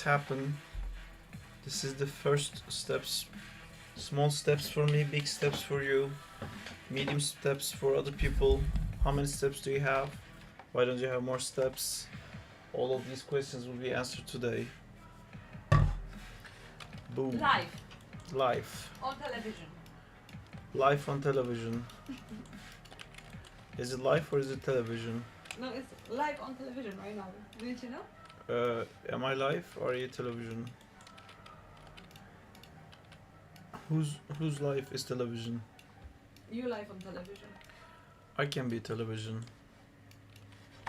happen. This is the first steps. Small steps for me, big steps for you. Medium steps for other people. How many steps do you have? Why don't you have more steps? All of these questions will be answered today. Boom. Live. On television. Live on television. Is it live or is it television? No, it's live on television right now. Didn't you know? Am I live or are you television? Whose life is television? You live on television. I can be television.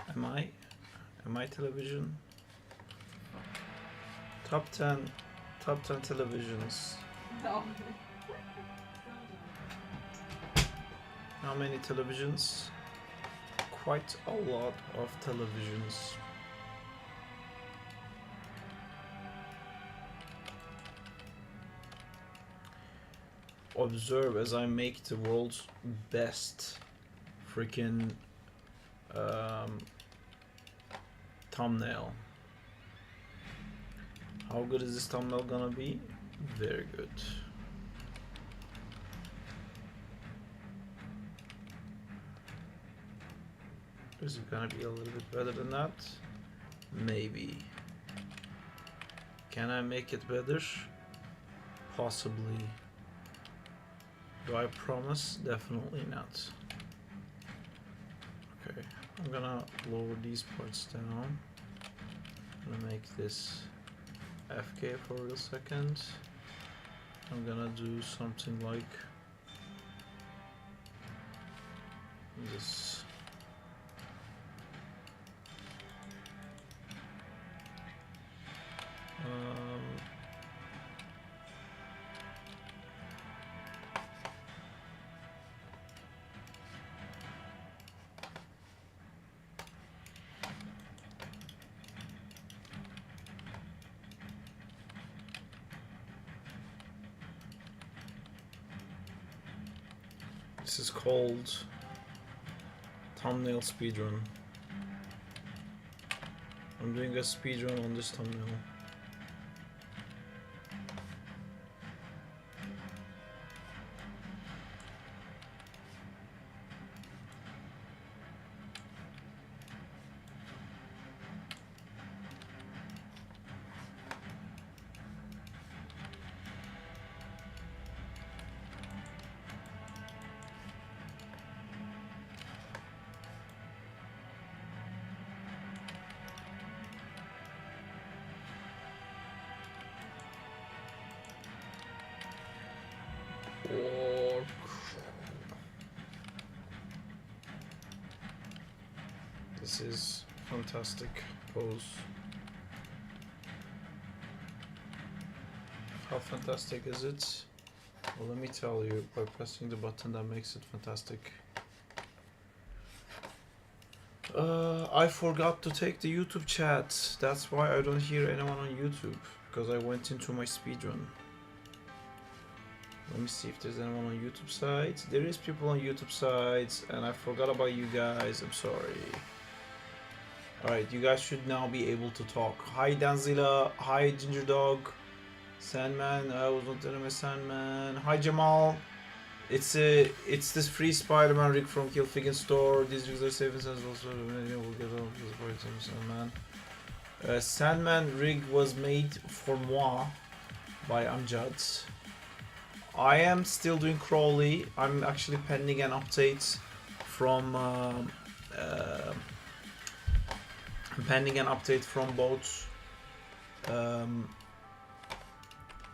Am I? Am I television? Top 10 televisions. No. How many televisions? Quite a lot of televisions. Observe as I make the world's best freaking thumbnail. How good is this thumbnail gonna be? Very good. Is it gonna be a little bit better than that? Maybe. Can I make it better? Possibly. Do I promise? Definitely not. Okay, I'm gonna lower these parts down. I'm gonna make this FK for a second. I'm gonna do something like this. This is called thumbnail speedrun. I'm doing a speedrun on this thumbnail. This is fantastic pose. How fantastic is it? Well, let me tell you, by pressing the button that makes it fantastic. I forgot to take the YouTube chat. That's why I don't hear anyone on YouTube, because I went into my speedrun. Let me see if there's anyone on YouTube sites. There is people on YouTube sites, and I forgot about you guys. I'm sorry. Alright, you guys should now be able to talk. Hi Danzilla, hi Ginger Dog, Sandman, I was not telling my Sandman. Hi Jamal. It's this free Spider-Man rig from Killfig store. These rigs are safe and sense also we'll get all this Sandman. Sandman rig was made for moi by Amjad. I am still doing Crowley. I'm actually pending an update from both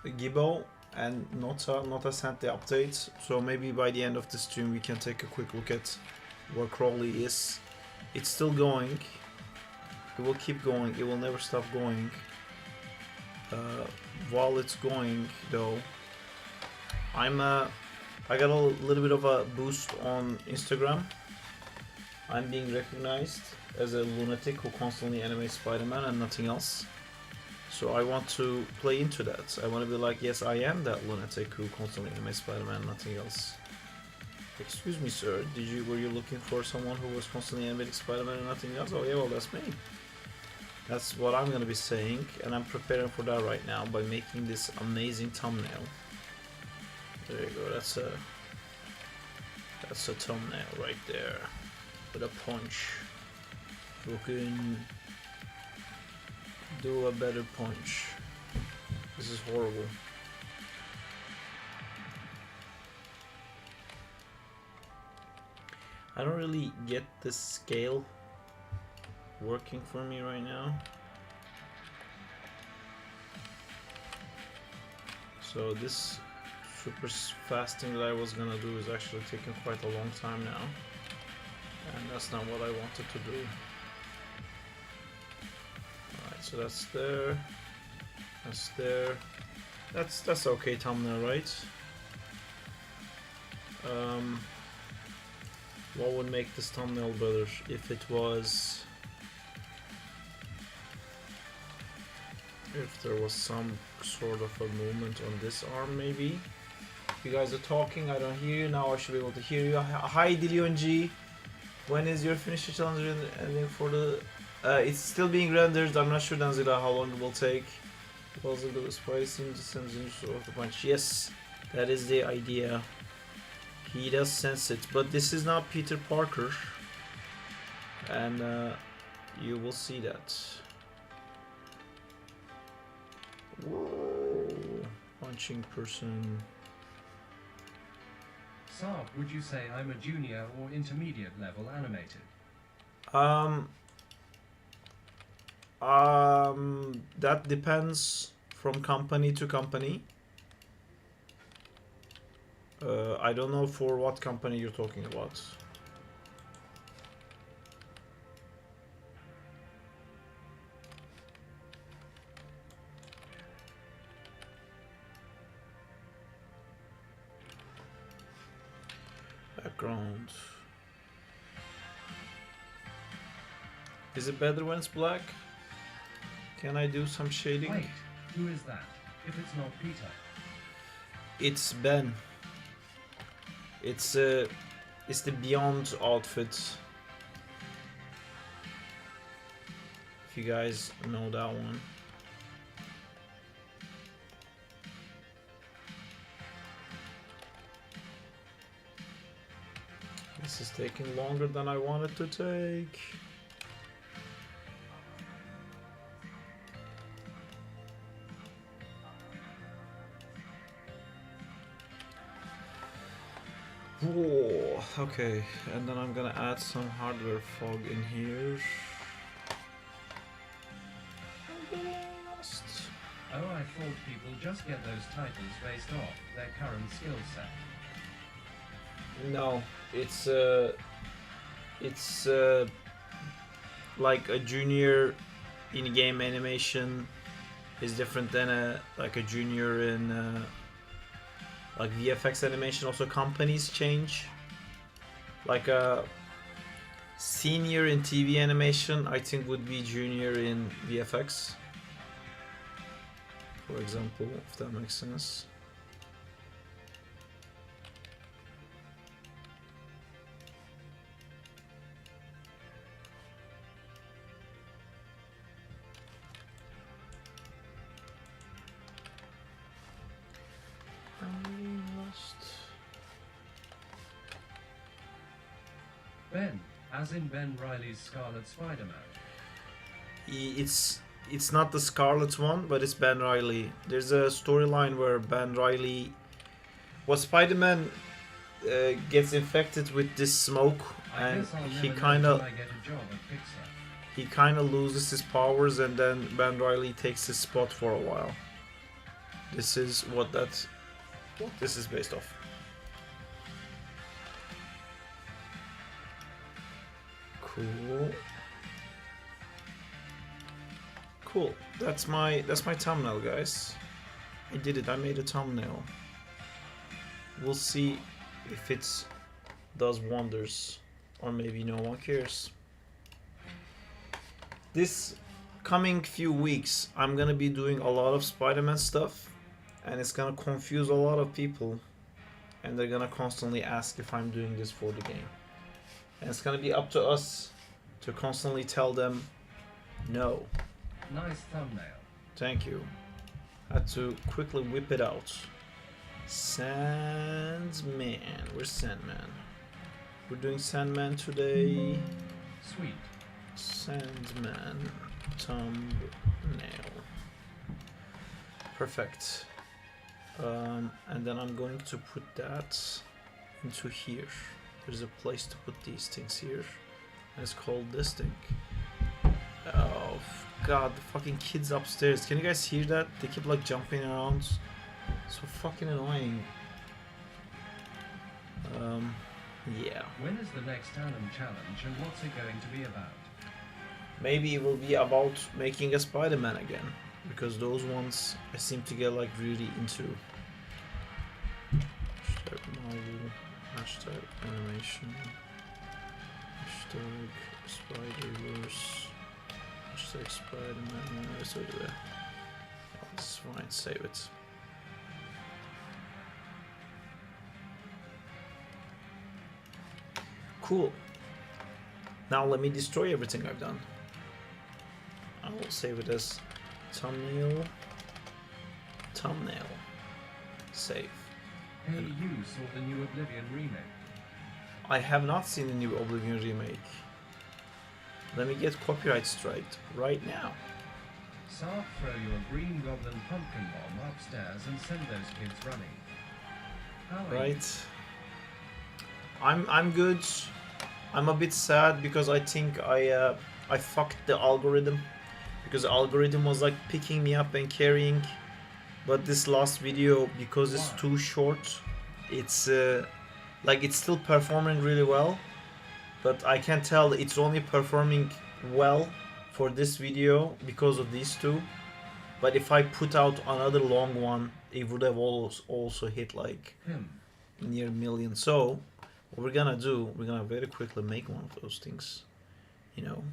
Gibbo and Nota. Nota sent the update, so maybe by the end of the stream we can take a quick look at where Crowley is. It's still going. It will keep going. It will never stop going. While it's going, though, I got a little bit of a boost on Instagram. I'm being recognized as a lunatic who constantly animates Spider-Man and nothing else. So I want to play into that. I want to be like, yes, I am that lunatic who constantly animates Spider-Man and nothing else. Excuse me, sir. Were you looking for someone who was constantly animating Spider-Man and nothing else? Oh yeah, well that's me. That's what I'm gonna be saying, and I'm preparing for that right now by making this amazing thumbnail. There you go. That's a thumbnail right there with a punch. Fucking do a better punch. This is horrible. I don't really get the scale working for me right now. So this super fast thing that I was gonna do is actually taking quite a long time now, and that's not what I wanted to do. Alright, so that's there. That's there. That's okay thumbnail, right? What would make this thumbnail better if it was... if there was some sort of a movement on this arm, maybe? You guys are talking, I don't hear you. Now I should be able to hear you. Hi Dilion G. When is your finisher challenge ending for the... it's still being rendered. I'm not sure, Danzila, how long it will take. Because of the spider seems to sense of the punch. Yes, that is the idea. He does sense it, but this is not Peter Parker. And you will see that. Whoa. Punching person. Saab, would you say I'm a junior or intermediate level animated? That depends from company to company. I don't know for what company you're talking about. Background. Is it better when it's black? Can I do some shading? Wait, who is that? If it's not Peter. It's Ben. It's the Beyond outfit. If you guys know that one. This is taking longer than I wanted to take. Whoa, okay, and then I'm gonna add some hardware fog in here. Oh, I thought people just get those titles based off their current skill set. No, it's like a junior in game animation is different than a junior in like VFX animation. Also companies change. Like a senior in TV animation I think would be junior in VFX, for example, if that makes sense. Ben, as in Ben Reilly's Scarlet Spider-Man. It's not the Scarlet one, but it's Ben Reilly. There's a storyline where Ben Reilly, well, Spider-Man gets infected with this smoke, and he kind of loses his powers, and then Ben Reilly takes his spot for a while. This is what this is based off. Cool. That's my thumbnail, guys. I did it. I made a thumbnail. We'll see if it does wonders, or maybe no one cares. This coming few weeks, I'm gonna be doing a lot of Spider-Man stuff, and it's gonna confuse a lot of people, and they're gonna constantly ask if I'm doing this for the game. And it's gonna be up to us to constantly tell them no. Nice thumbnail. Thank you. Had to quickly whip it out. Sandman. Where's Sandman? We're doing Sandman today. Sweet. Sandman thumbnail. Perfect. And then I'm going to put that into here. There's a place to put these things here. And it's called this thing. Oh god, the fucking kids upstairs. Can you guys hear that? They keep like jumping around. So fucking annoying. Yeah. When is the next Talon challenge and what's it going to be about? Maybe it will be about making a Spider-Man again. Because those ones I seem to get like really into. Hashtag Marvel, hashtag animation, hashtag Spider-Verse, hashtag Spider-Man, so do that. Oh, this is fine, save it. Cool. Now let me destroy everything I've done. I will save it as thumbnail, save. Hey, you saw the new Oblivion remake. I have not seen the new Oblivion remake. Let me get copyright striked right now. Sark, throw your green goblin pumpkin bomb upstairs and send those kids running. How are you? Right. I'm good. I'm a bit sad because I think I fucked the algorithm. Because the algorithm was like picking me up and carrying. But this last video, because it's too short, it's like it's still performing really well, but I can tell it's only performing well for this video because of these two. But if I put out another long one, it would have also hit like near a million. So what we're gonna do, we're gonna very quickly make one of those things, you know,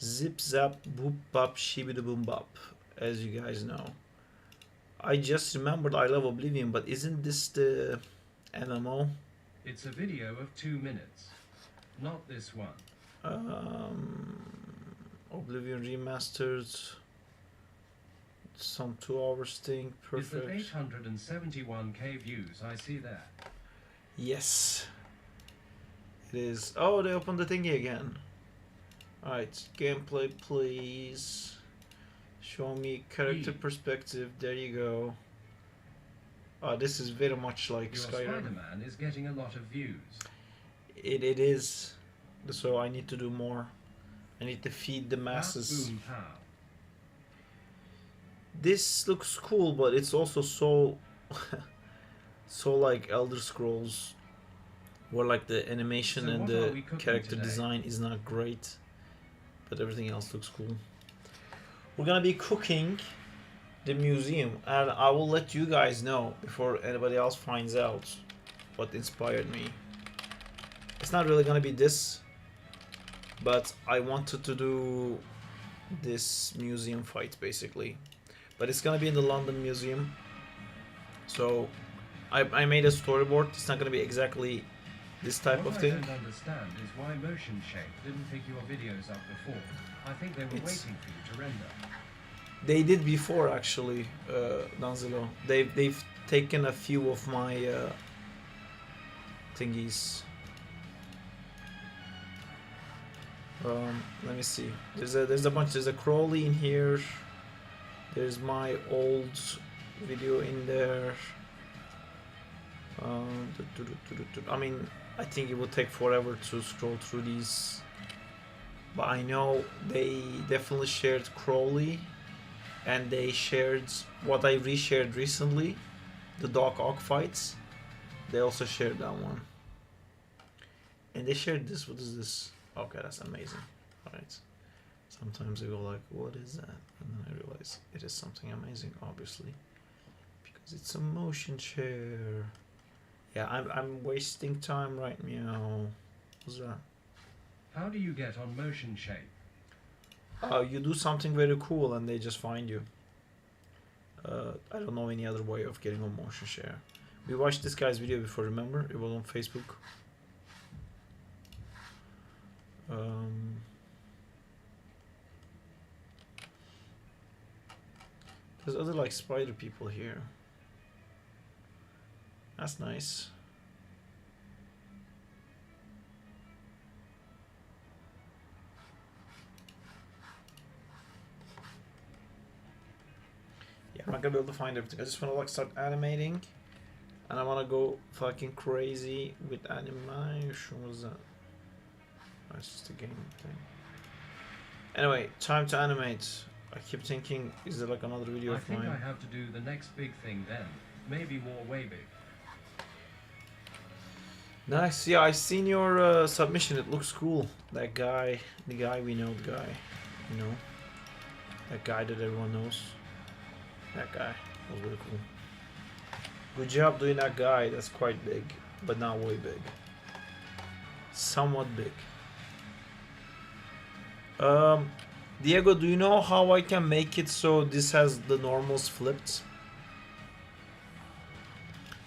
zip zap boop bop shibidi boom bop, as you guys know. I just remembered I love Oblivion, but isn't this the MMO? It's a video of 2 minutes. Not this one. Oblivion remastered. Some 2 hours thing. Perfect. Is that 871k views I see there? Yes. It is. Oh, they opened the thingy again. Alright, gameplay please. Show me character perspective. There you go. This is very much like Your Skyrim. Spider-Man is getting a lot of views. It is. So I need to do more. I need to feed the masses. Boom pow. This looks cool, but it's also so so like Elder Scrolls, where like the animation So and what are the we cooking character today? design is not great, but everything else looks cool. We're gonna be cooking the museum, and I will let you guys know before anybody else finds out what inspired me. It's not really gonna be this, but I wanted to do this museum fight basically. But it's gonna be in the London Museum. So I made a storyboard. It's not gonna be exactly this type What of I thing. don't understand is why Motion Shape didn't pick your videos up before. I think they were waiting for you to render. They did before actually, Danzilo. They've taken a few of my thingies. Let me see. There's a bunch. There's a Crowley in here. There's my old video in there. I mean, I think it would take forever to scroll through these, but I know they definitely shared Crowley, and they shared what I reshared recently, the Doc Ock fights. They also shared that one, and they shared this. What is this? Okay, that's amazing. All right. Sometimes I go like, what is that? And then I realize it is something amazing, obviously, because it's a motion share. Yeah, I'm wasting time right now. What's that? How do you get on Motion Shape? You do something very cool and they just find you. I don't know any other way of getting on motion share. We watched this guy's video before, remember? It was on Facebook. There's other like spider people here. That's nice. Yeah, I'm not gonna be able to find everything. I just wanna like start animating. And I wanna go fucking crazy with animation. What is that? Oh, it's just a game thing. Anyway, time to animate. I keep thinking, is there like another video I of think mine? I have to do the next big thing then. Maybe more way big. Nice. Yeah, I seen your submission. It looks cool. That guy, the guy we know, the guy, you know, that guy that everyone knows. That guy was really cool. Good job doing that guy. That's quite big, but not way big. Somewhat big. Diego, do you know how I can make it so this has the normals flipped?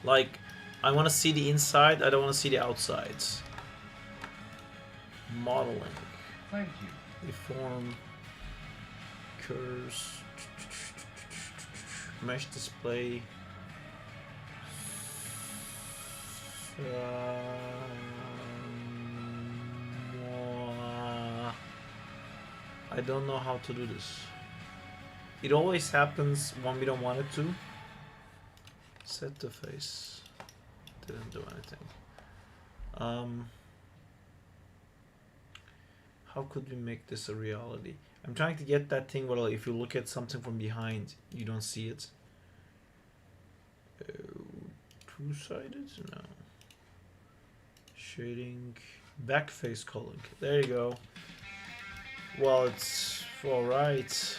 Like, I want to see the inside, I don't want to see the outsides. Modeling. Thank you. Deform. Curves. Mesh display. I don't know how to do this. It always happens when we don't want it to. Set the face. Didn't do anything. How could we make this a reality? I'm trying to get that thing where if you look at something from behind, you don't see it. Two-sided? No. Shading. Back face culling. There you go. Well, it's alright.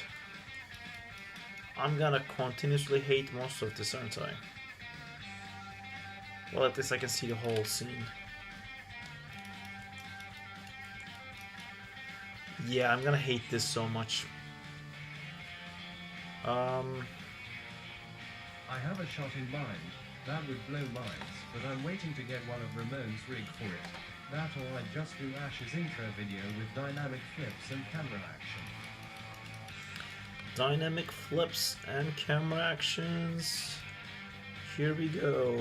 I'm gonna continuously hate most of this, aren't I? Well, at least I can see the whole scene. Yeah, I'm gonna hate this so much. I have a shot in mind. That would blow minds, but I'm waiting to get one of Ramon's rig for it. That or I'd just do Ash's intro video with dynamic flips and camera action. Dynamic flips and camera actions. Here we go.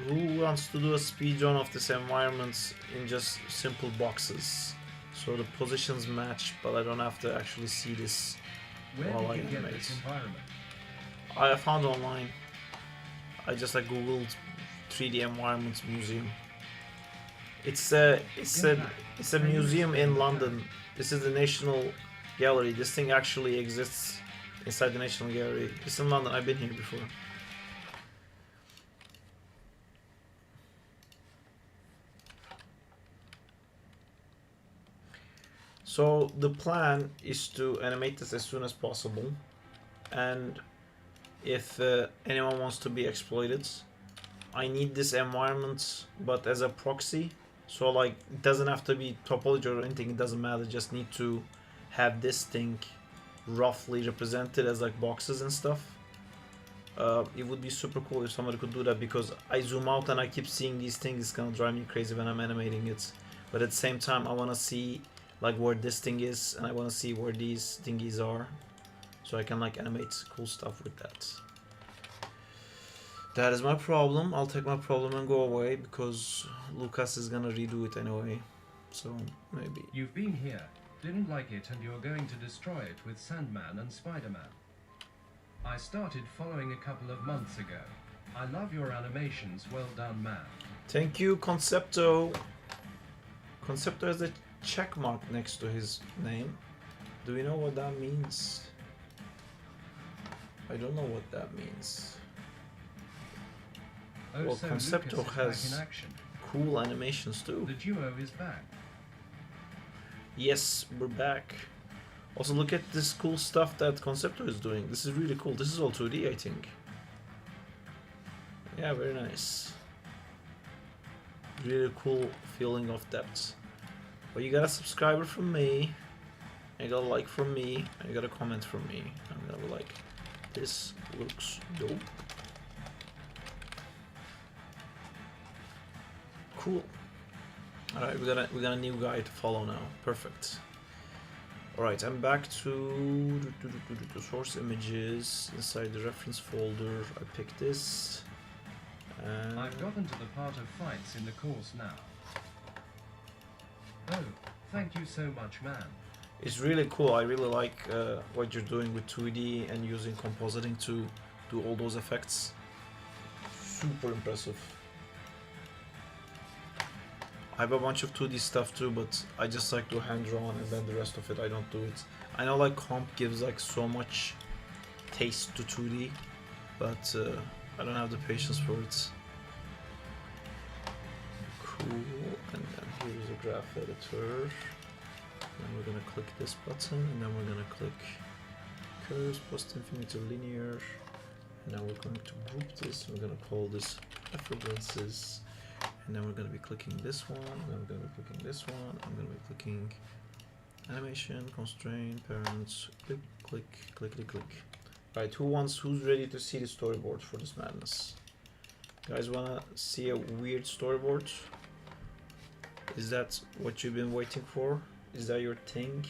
Who wants to do a speedrun of this environment in just simple boxes? So the positions match, but I don't have to actually see this Where while I did you get animate. this environment? I found online. I just like googled 3D environments museum. It's a museum in London. This is the National Gallery. This thing actually exists inside the National Gallery. It's in London. I've been here before. So the plan is to animate this as soon as possible, and if anyone wants to be exploited, I need this environment, but as a proxy. So like, it doesn't have to be topology or anything. It doesn't matter. Just need to have this thing roughly represented as like boxes and stuff. It would be super cool if somebody could do that, because I zoom out and I keep seeing these things. It's gonna drive me crazy when I'm animating it. But at the same time, I want to see like where this thing is, and I want to see where these thingies are, so I can like animate cool stuff with that. That is my problem. I'll take my problem and go away, because Lucas is gonna redo it anyway. So maybe. You've been here, didn't like it, and you're going to destroy it with Sandman and Spider-Man. I started following a couple of months ago. I love your animations, well done, man. Thank you, Concepto. Concepto has a check mark next to his name. Do we know what that means? I don't know what that means. Oh, Well, so Concepto Lucas is has back in action. cool animations too. The duo is back. Yes, we're back. Also, look at this cool stuff that Concepto is doing. This is really cool. This is all 2D, I think. Yeah, very nice. Really cool feeling of depth. But you got a subscriber from me, and you got a like from me, and you got a comment from me. I'm gonna be like, this looks dope. Cool. All right, we got a new guy to follow now. Perfect. All right, I'm back to source images inside the reference folder. I picked this. I've gotten to the part of fights in the course now. Oh, thank you so much, man. It's really cool. I really like what you're doing with 2D and using compositing to do all those effects. Super impressive. I have a bunch of 2D stuff too, but I just like to hand draw and then the rest of it I don't do it. I know like comp gives like so much taste to 2D, but I don't have the patience for it. Cool, and then here's a graph editor. Then we're gonna click this button, and then we're gonna click curves, post infinity linear, and now we're going to group this. We're gonna call this references. And then we're going to be clicking this one, and then we're going to be clicking this one. I'm going to be clicking animation, constraint, parents, click, click, click, click, click. Right, who's ready to see the storyboard for this madness? Guys want to see a weird storyboard? Is that what you've been waiting for? Is that your thing?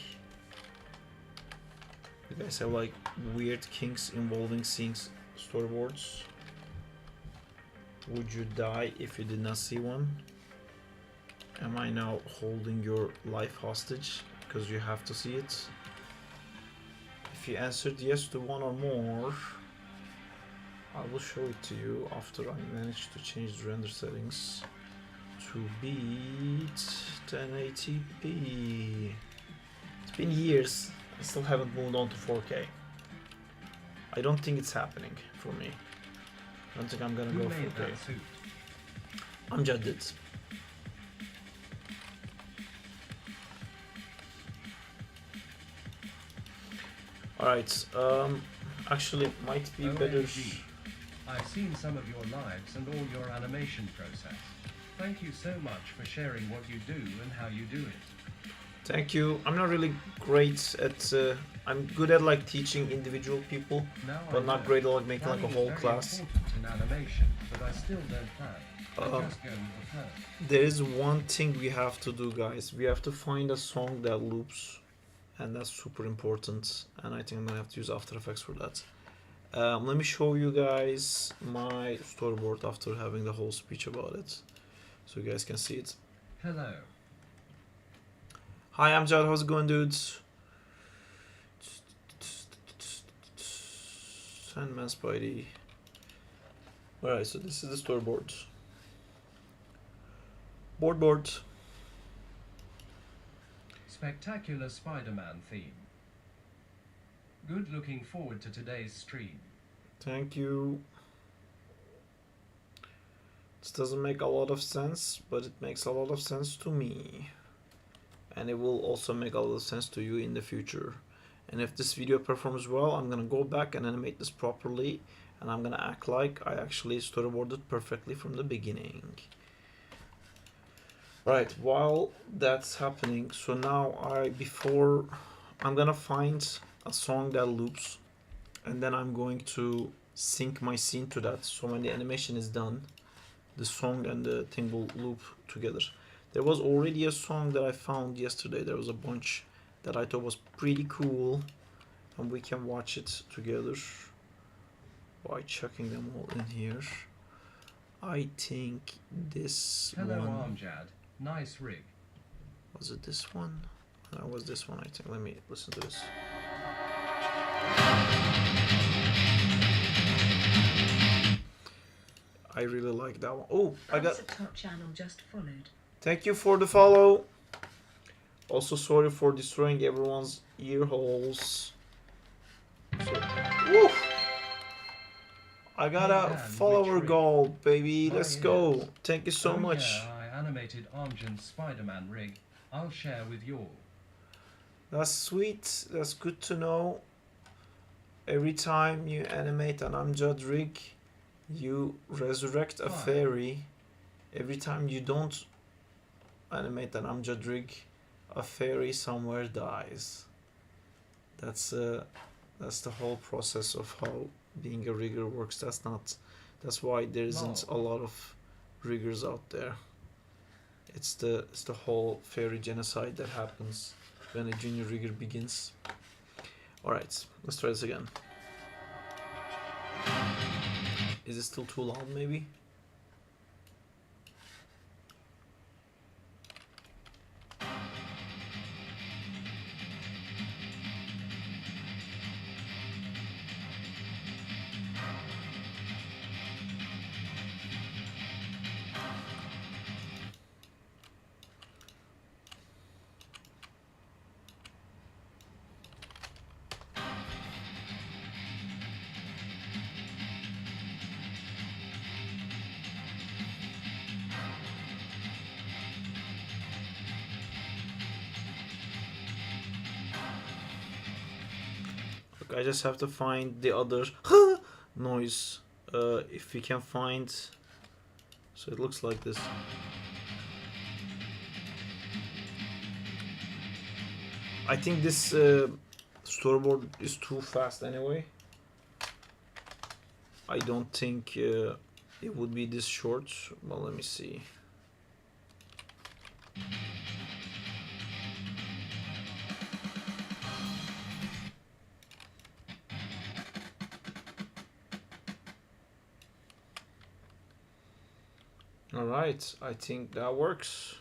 You guys have like weird kinks involving seeing storyboards? Would you die if you did not see one? Am I now holding your life hostage because you have to see it? If you answered yes to one or more, I will show it to you after I manage to change the render settings to beat 1080p. It's been years, I still haven't moved on to 4K. I don't think it's happening for me. I don't think I'm gonna go 4K. I'm judged. Alright, actually it might be better. I've seen some of your lives and all your animation process. Thank you so much for sharing what you do and how you do it. Thank you. I'm not really great at I'm good at like teaching individual people, but not great at like making like a whole class. In animation, but I still don't plan. Just go with the flow. There is one thing we have to do, guys. We have to find a song that loops, and that's super important. And I think I'm gonna have to use After Effects for that. Let me show you guys my storyboard after having the whole speech about it, so you guys can see it. Hello. Hi, I'm Jad. How's it going, dudes? Sandman, Spidey. Alright, so this is the storyboard. Board. Spectacular Spider-Man theme. Good, looking forward to today's stream. Thank you. This doesn't make a lot of sense, but it makes a lot of sense to me. And it will also make a lot of sense to you in the future. And if this video performs well, I'm gonna go back and animate this properly, and I'm gonna act like I actually storyboarded perfectly from the beginning. Right, while that's happening, so now I'm gonna find a song that loops, and then I'm going to sync my scene to that, so when the animation is done, the song and the thing will loop together. There was already a song that I found yesterday. There was a bunch that I thought was pretty cool, and we can watch it together by chucking them all in here. I think this Hello, one... Amjad. Nice rig. Was it this one? That was this one, I think. Let me listen to this. I really like that one. Oh, I got... Top channel just followed. Thank you for the follow. Also, sorry for destroying everyone's ear holes. So, woo! I got a follower goal, baby. Let's go. Thank you so much. Yeah, I animated Amjan's Spider-Man rig. I'll share with you all. That's sweet. That's good to know. Every time you animate an Amjad rig, you resurrect a fairy. Every time you don't animate an Amjad rig, a fairy somewhere dies. That's the whole process of how being a rigger works. That's why there isn't a lot of riggers out there. It's the whole fairy genocide that happens when a junior rigger begins. Alright, let's try this again. Is it still too loud maybe? I just have to find the other noise. If we can find, so it looks like this. I think this storyboard is too fast anyway. I don't think it would be this short. Well, let me see. Alright, I think that works.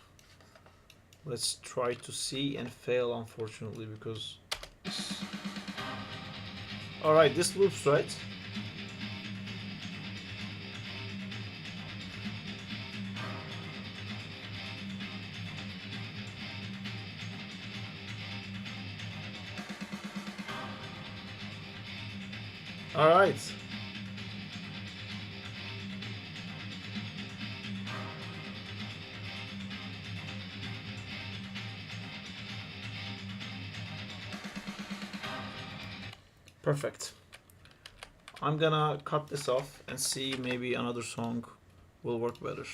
Let's try to see and fail, unfortunately, because... Alright, this loops, right? Alright. Perfect. I'm gonna cut this off and see maybe another song will work better.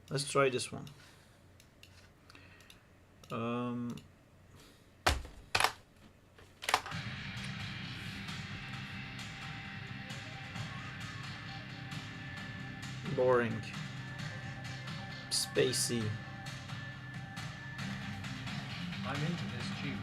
Let's try this one. Boring. Spacey. I'm into this tune.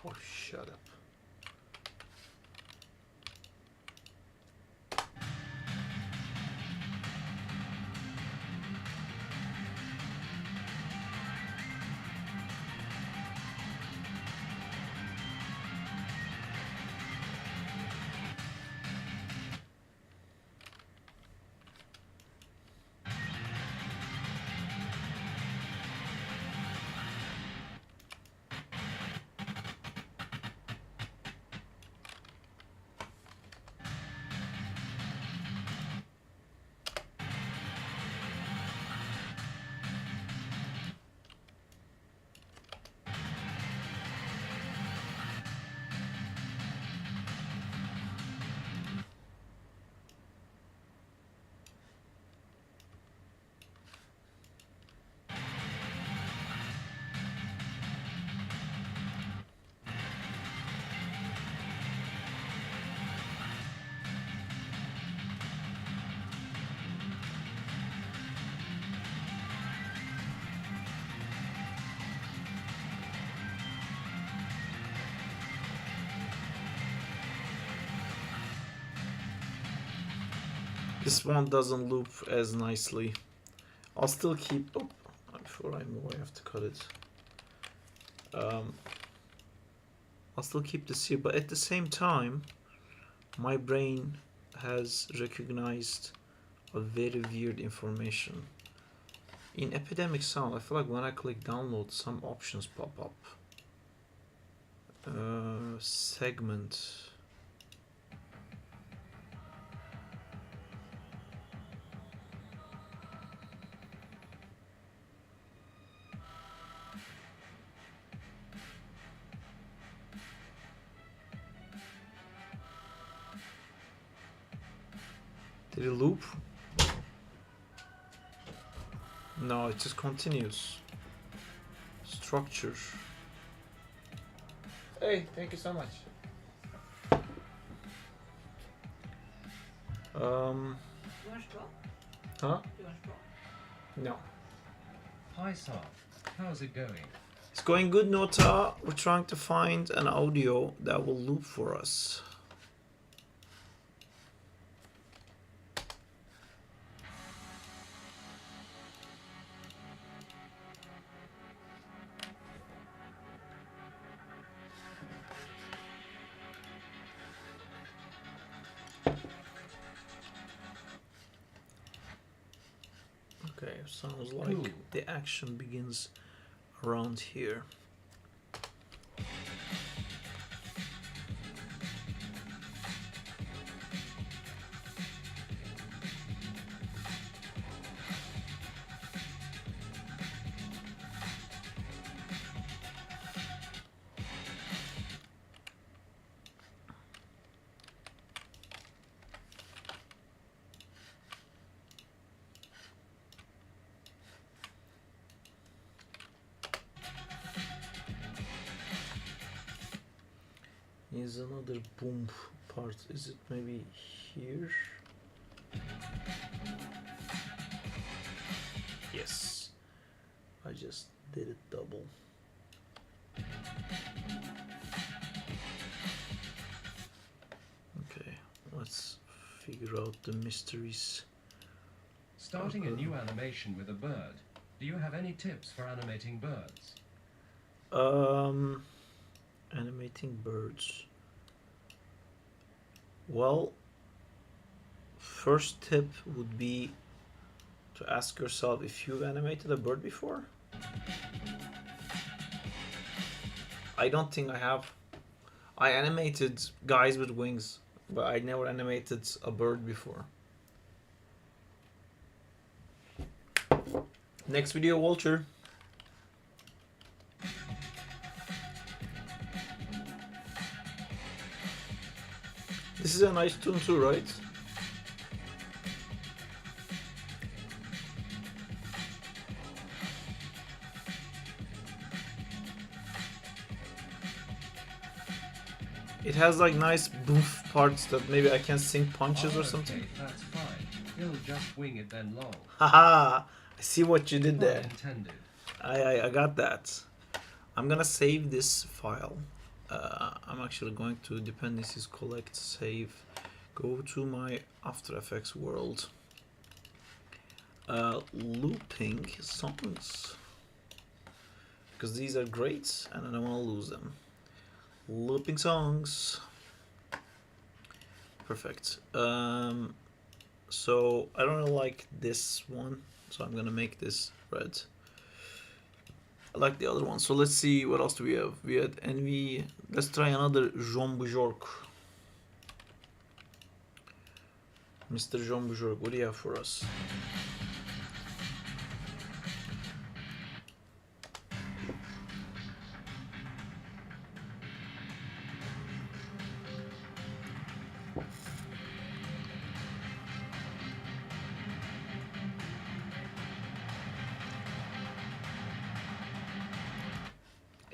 Oh, shut up. This one doesn't loop as nicely. I'll still keep... Oh, before I move I have to cut it. I'll still keep this here, but at the same time my brain has recognized a very weird information. In Epidemic Sound, I feel like when I click download, some options pop up. Segment. Did it loop? No, it just continues. Structure. Hey, thank you so much. You want straw? Huh? You want straw? No. Hi Sark, how's it going? It's going good, Nota. We're trying to find an audio that will loop for us. Okay, sounds like Cool. the action begins around here. Is another boom part. Is it maybe here? Yes. I just did it double. Okay, let's figure out the mysteries. Starting a new animation with a bird. Do you have any tips for animating birds? Animating birds. Well, first tip would be to ask yourself if you've animated a bird before. I don't think I have. I animated guys with wings, but I never animated a bird before. Next video, Walter. This is a nice tune too, right? It has like nice boof parts that maybe I can sync punches or something. Okay, that's fine. He'll just wing it then lol. Haha! I see what you did Pun there. intended. I got that. I'm gonna save this file. I'm actually going to dependencies, collect, save, go to my After Effects world. Looping songs, because these are great and I don't want to lose them. Looping songs. Perfect. So I don't really like this one, so I'm gonna make this red. I like the other one. So let's see what else do we have. We had Envy. Let's try another Jean Bujork. Mr. Jean Bujork, what do you have for us?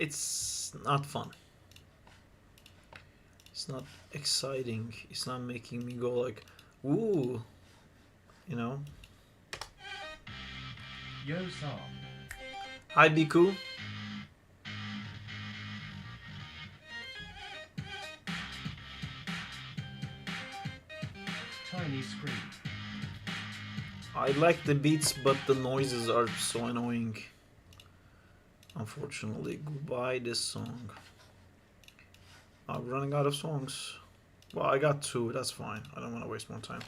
It's not fun. It's not exciting. It's not making me go like, ooh, you know. Yo Sark. Hi, Biku. Tiny screen. I like the beats, but the noises are so annoying. Unfortunately, goodbye this song. I'm running out of songs. Well, I got two, that's fine. I don't want to waste more time.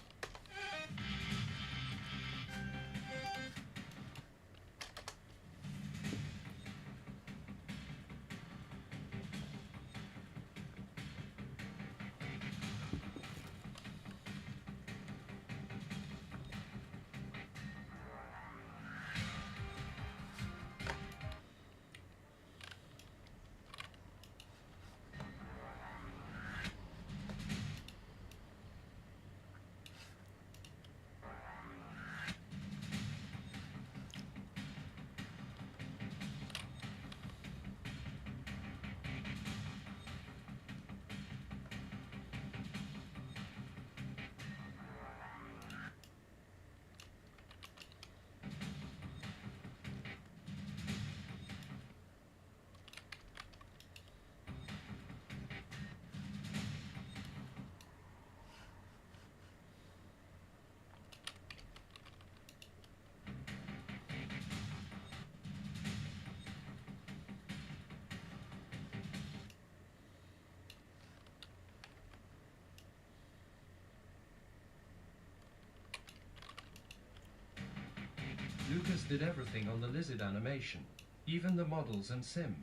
Lucas did everything on the lizard animation, even the models and sim.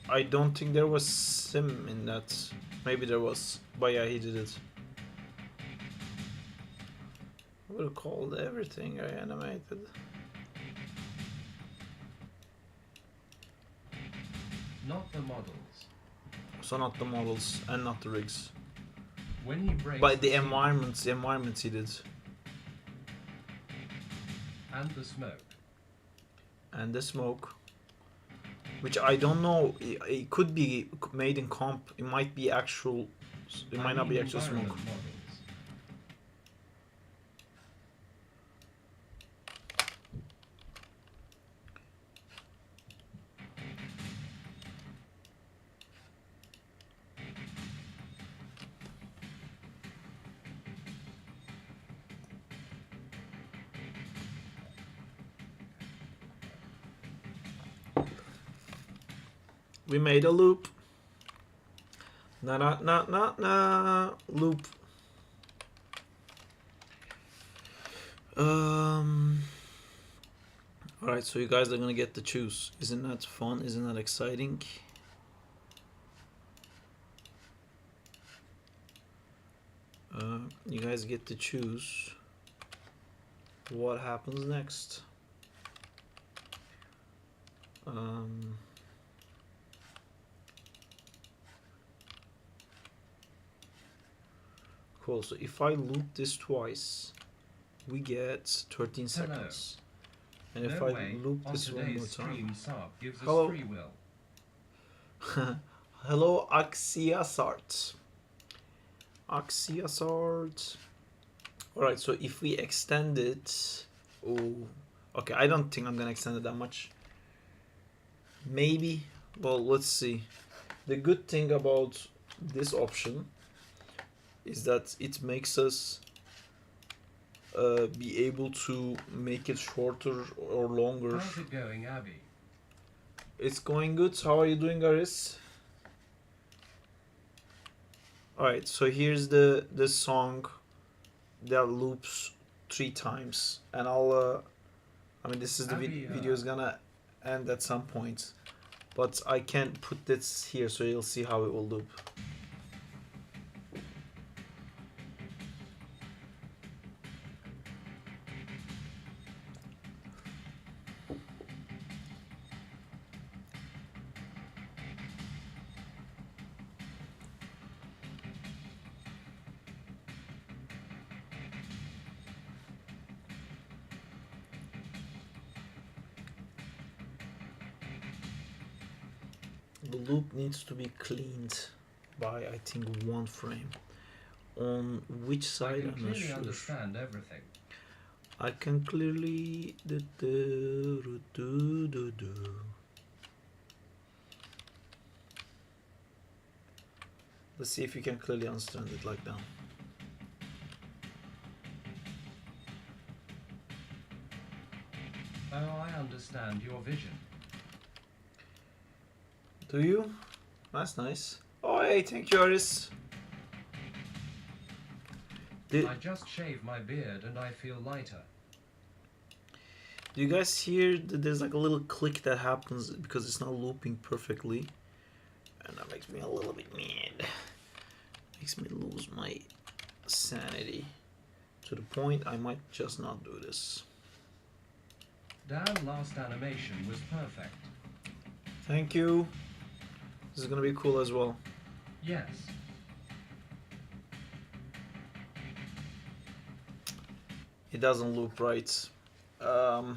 I don't think there was sim in that. Maybe there was, but yeah, he did it. I would have called everything I animated. Not the models. So not the models and not the rigs. When he breaks But the scene environments he did. and the smoke. And the smoke. Which I don't know, it could be made in comp, it might be actual, it might not be actual smoke. Environment models. We made a loop. Na na na na na loop. Alright, so you guys are gonna get to choose. Isn't that fun? Isn't that exciting? You guys get to choose what happens next. Cool, so if I loop this twice, we get 13 seconds. And if No I way, loop on this one more today's time. stream, Saab gives us Hello. free will. Hello, Axiasart. Axiasart. Alright, so if we extend it. Oh, okay, I don't think I'm gonna extend it that much. Maybe. Well, let's see. The good thing about this option is that it makes us be able to make it shorter or longer. How's it going, Abby? It's going good. How are you doing, Aris? Alright, so here's the song that loops 3 times, and I'll I mean, this is the video is gonna end at some point, but I can't put this here, so you'll see how it will loop. The loop needs to be cleaned by, I think, 1 frame. On which I side, can I'm not clearly sure. understand everything. I can clearly Let's see if you can clearly understand it like that. Oh, I understand your vision. Do you? That's nice. Oh, hey, thank you, Aris. I just shaved my beard and I feel lighter. Do you guys hear that there's like a little click that happens because it's not looping perfectly? And that makes me a little bit mad. Makes me lose my sanity. To the point I might just not do this. Dan's last animation was perfect. Thank you. This is gonna be cool as well. Yes. It doesn't loop right. Okay,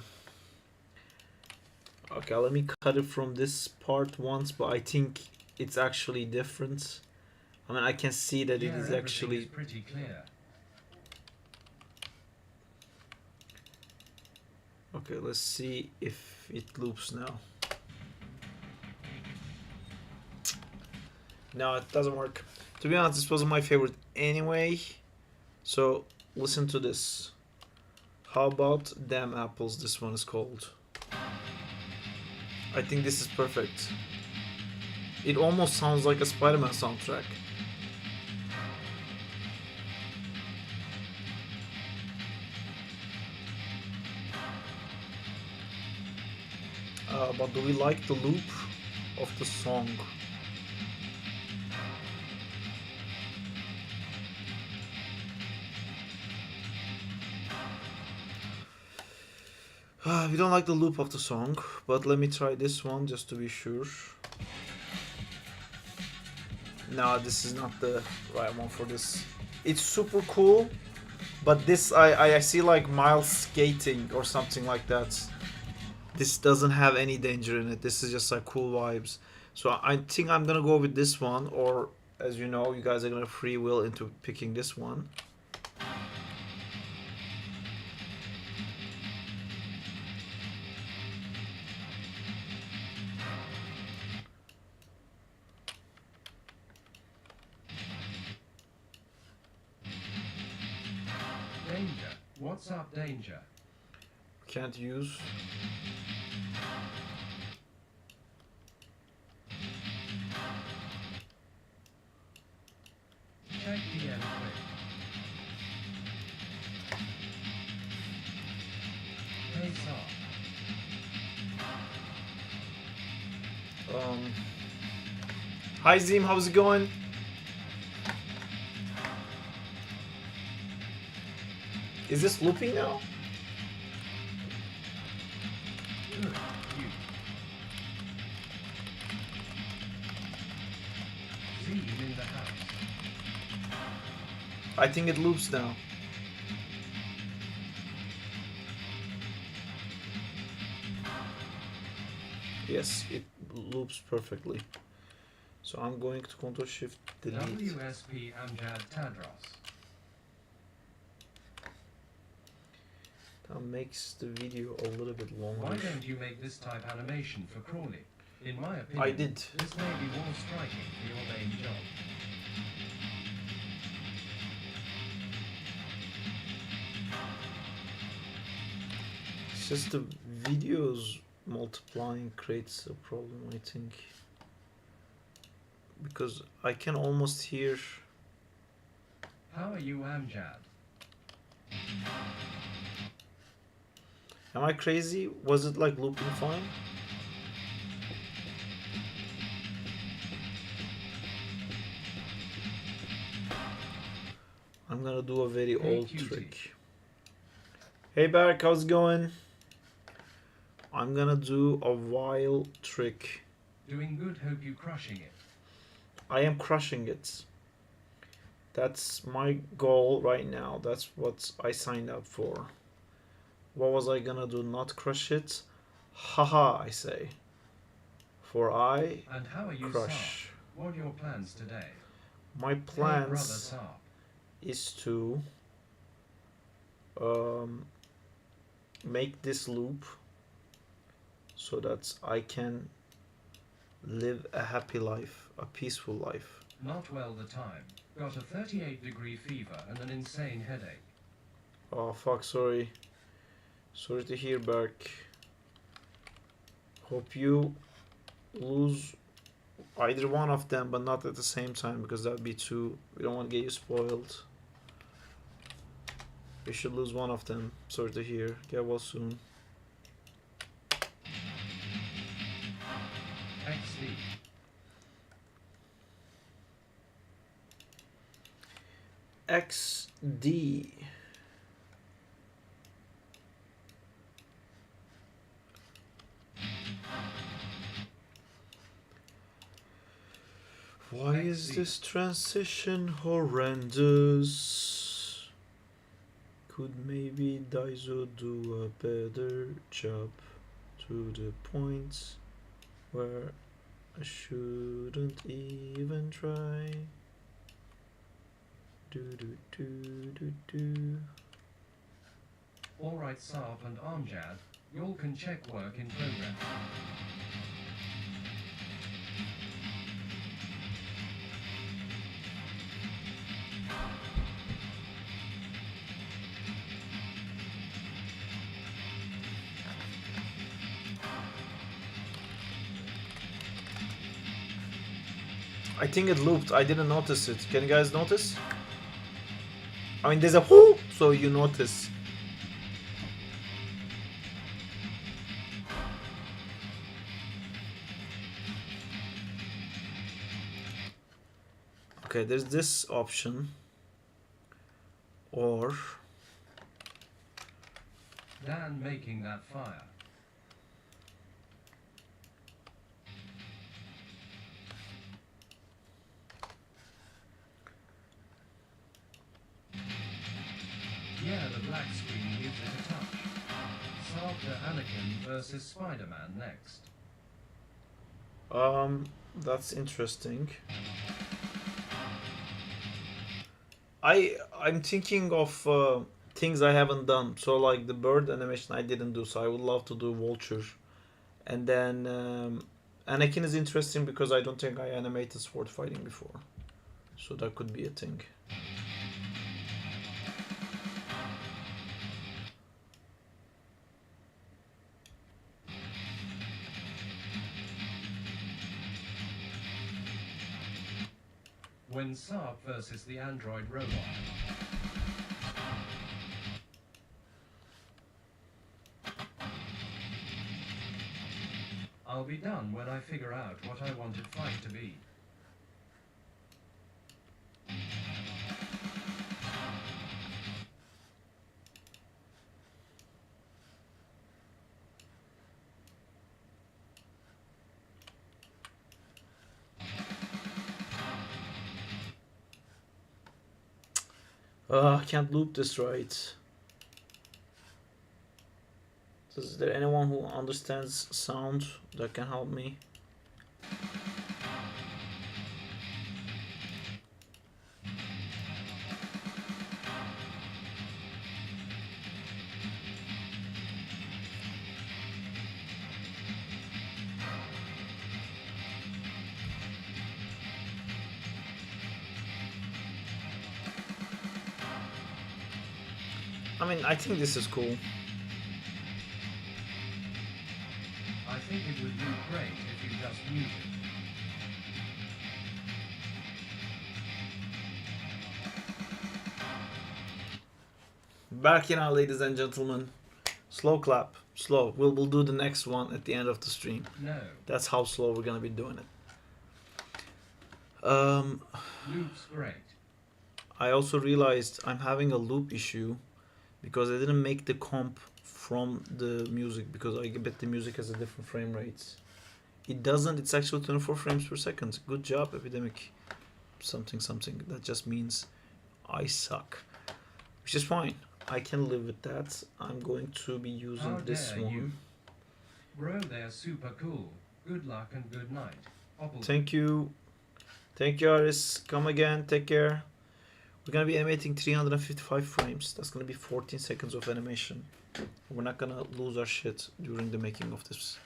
let me cut it from this part once, but I think it's actually different. I mean, I can see that Yeah, it is everything actually... is pretty clear. Okay, let's see if it loops now. No, it doesn't work. To be honest, this wasn't my favorite anyway. So, listen to this. How about Damn Apples, this one is called. I think this is perfect. It almost sounds like a Spider-Man soundtrack. But do we like the loop of the song? We don't like the loop of the song, but let me try this one just to be sure. No, this is not the right one for this. It's super cool, but this I see like Miles skating or something like that. This doesn't have any danger in it. This is just like cool vibes. So I think I'm gonna go with this one, or as you know, you guys are gonna free will into picking this one. Danger. What's up, danger? Can't use. Check DM quick. Face off. Hi Zim, how's it going? Is this looping now? Good. You. See you in the house. I think it loops now. Yes, it loops perfectly. So I'm going to Ctrl Shift Delete. WSP Amjad Tadros. That makes the video a little bit longer. Why don't you make this type animation for Crawley? In my opinion, I did. This may be more striking for your main job. It's just the videos multiplying creates a problem, I think. Because I can almost hear. How are you, Amjad? Am I crazy? Was it like looping fine? I'm gonna do a very Hey, old cutie. trick. Hey Bark, how's it going? I'm gonna do a while trick. Doing good, hope you crushing it. I am crushing it. That's my goal right now. That's what I signed up for. What was I gonna do? Not crush it? Haha, I say. For I And how are you, crush. Sarp? What are your plans today? My Hey, brother plans Sarp. is to make this loop so that I can live a happy life, a peaceful life. Not well the time. Got a 38-degree fever and an insane headache. Oh fuck, sorry. Sorry to hear, Bark. Hope you lose either one of them, but not at the same time, because that would be too. We don't want to get you spoiled. You should lose one of them. Sorry to hear. Get well soon. XD. XD. Why is this transition horrendous? Could maybe Daiso do a better job to the point where I shouldn't even try? Do do do do do. Alright, Sarp and Amjad, y'all can check work in progress. I think it looped. I didn't notice it. Can you guys notice? I mean, there's a whoo, so you notice. Okay, there's this option, or Dan making that fire. Yeah, the black screen gives it a touch. After Anakin versus Spider-Man next. that's interesting. I'm thinking of things I haven't done. So like the bird animation I didn't do. So I would love to do vulture, and then Anakin is interesting because I don't think I animated sword fighting before. So that could be a thing. When Saab versus the android robot. I'll be done when I figure out what I wanted fight to be. I can't loop this right. Is there anyone who understands sound that can help me? I mean, I think this is cool. I think it would be great if you just mute it. Back in, ladies and gentlemen. Slow clap. Slow. We'll do the next one at the end of the stream. No. That's how slow we're gonna be doing it. Loop's great. I also realized I'm having a loop issue because I didn't make the comp from the music because I bet the music has a different frame rates. It doesn't. It's actually 24 frames per second. Good job, Epidemic. Something. That just means I suck, which is fine. I can live with that. I'm going to be using How this dare one. you. Bro, they're super cool. Good luck and good night. Opple. Thank you. Thank you, Aris. Come again. Take care. We're gonna be animating 355 frames. That's gonna be 14 seconds of animation. We're not gonna lose our shit during the making of this.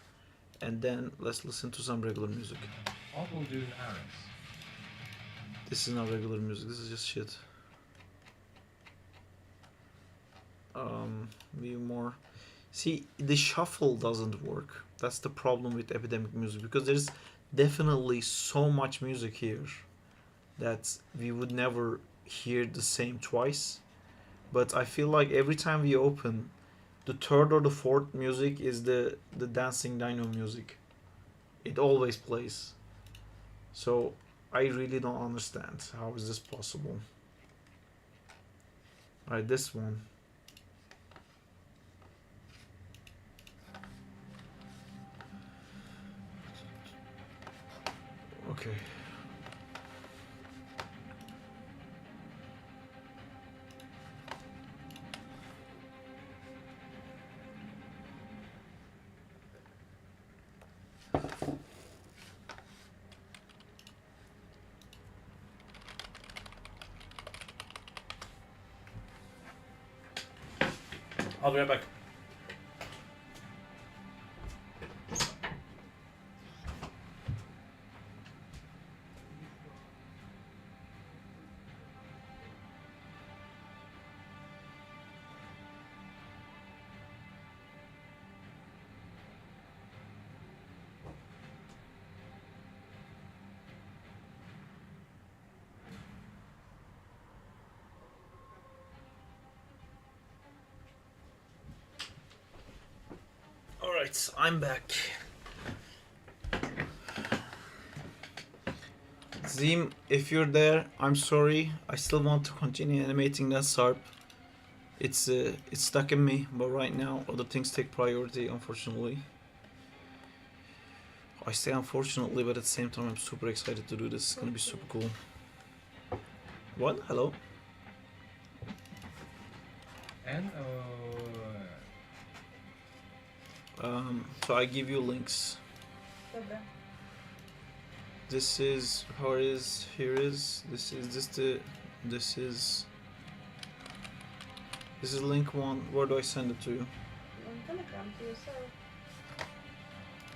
And then let's listen to some regular music. Opple Dune Aris. This is not regular music. This is just shit. Be more. See, the shuffle doesn't work. That's the problem with Epidemic music because there's definitely so much music here that we would never hear the same twice. But I feel like every time we open, the third or the fourth music is the dancing dino music. It always plays. So I really don't understand how is this possible. Alright, this one. Okay. I'll be right back. Alright, I'm back. Zim, if you're there, I'm sorry. I still want to continue animating that SARP. It's stuck in me, but right now other things take priority, unfortunately. I say unfortunately, but at the same time I'm super excited to do this. It's gonna be super cool. What? Hello? N-O... So I give you links. Dobra. This is how it is. Here is this is link one. Where do I send it to you? On Telegram to yourself.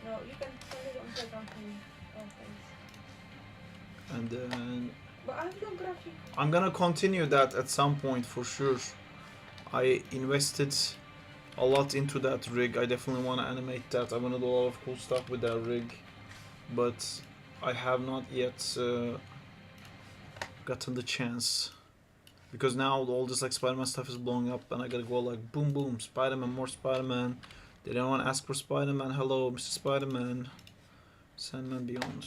No, you can send it on Telegram to me. Oh, thanks. And then But I don't graphic. I'm gonna continue that at some point for sure. I invested a lot into that rig. I definitely want to animate that. I want to do a lot of cool stuff with that rig, but I have not yet gotten the chance, because now all this like Spider-Man stuff is blowing up and I gotta go like boom boom Spider-Man, more Spider-Man. Did anyone ask for Spider-Man? Hello, Mr. Spider-Man. Sandman Beyond.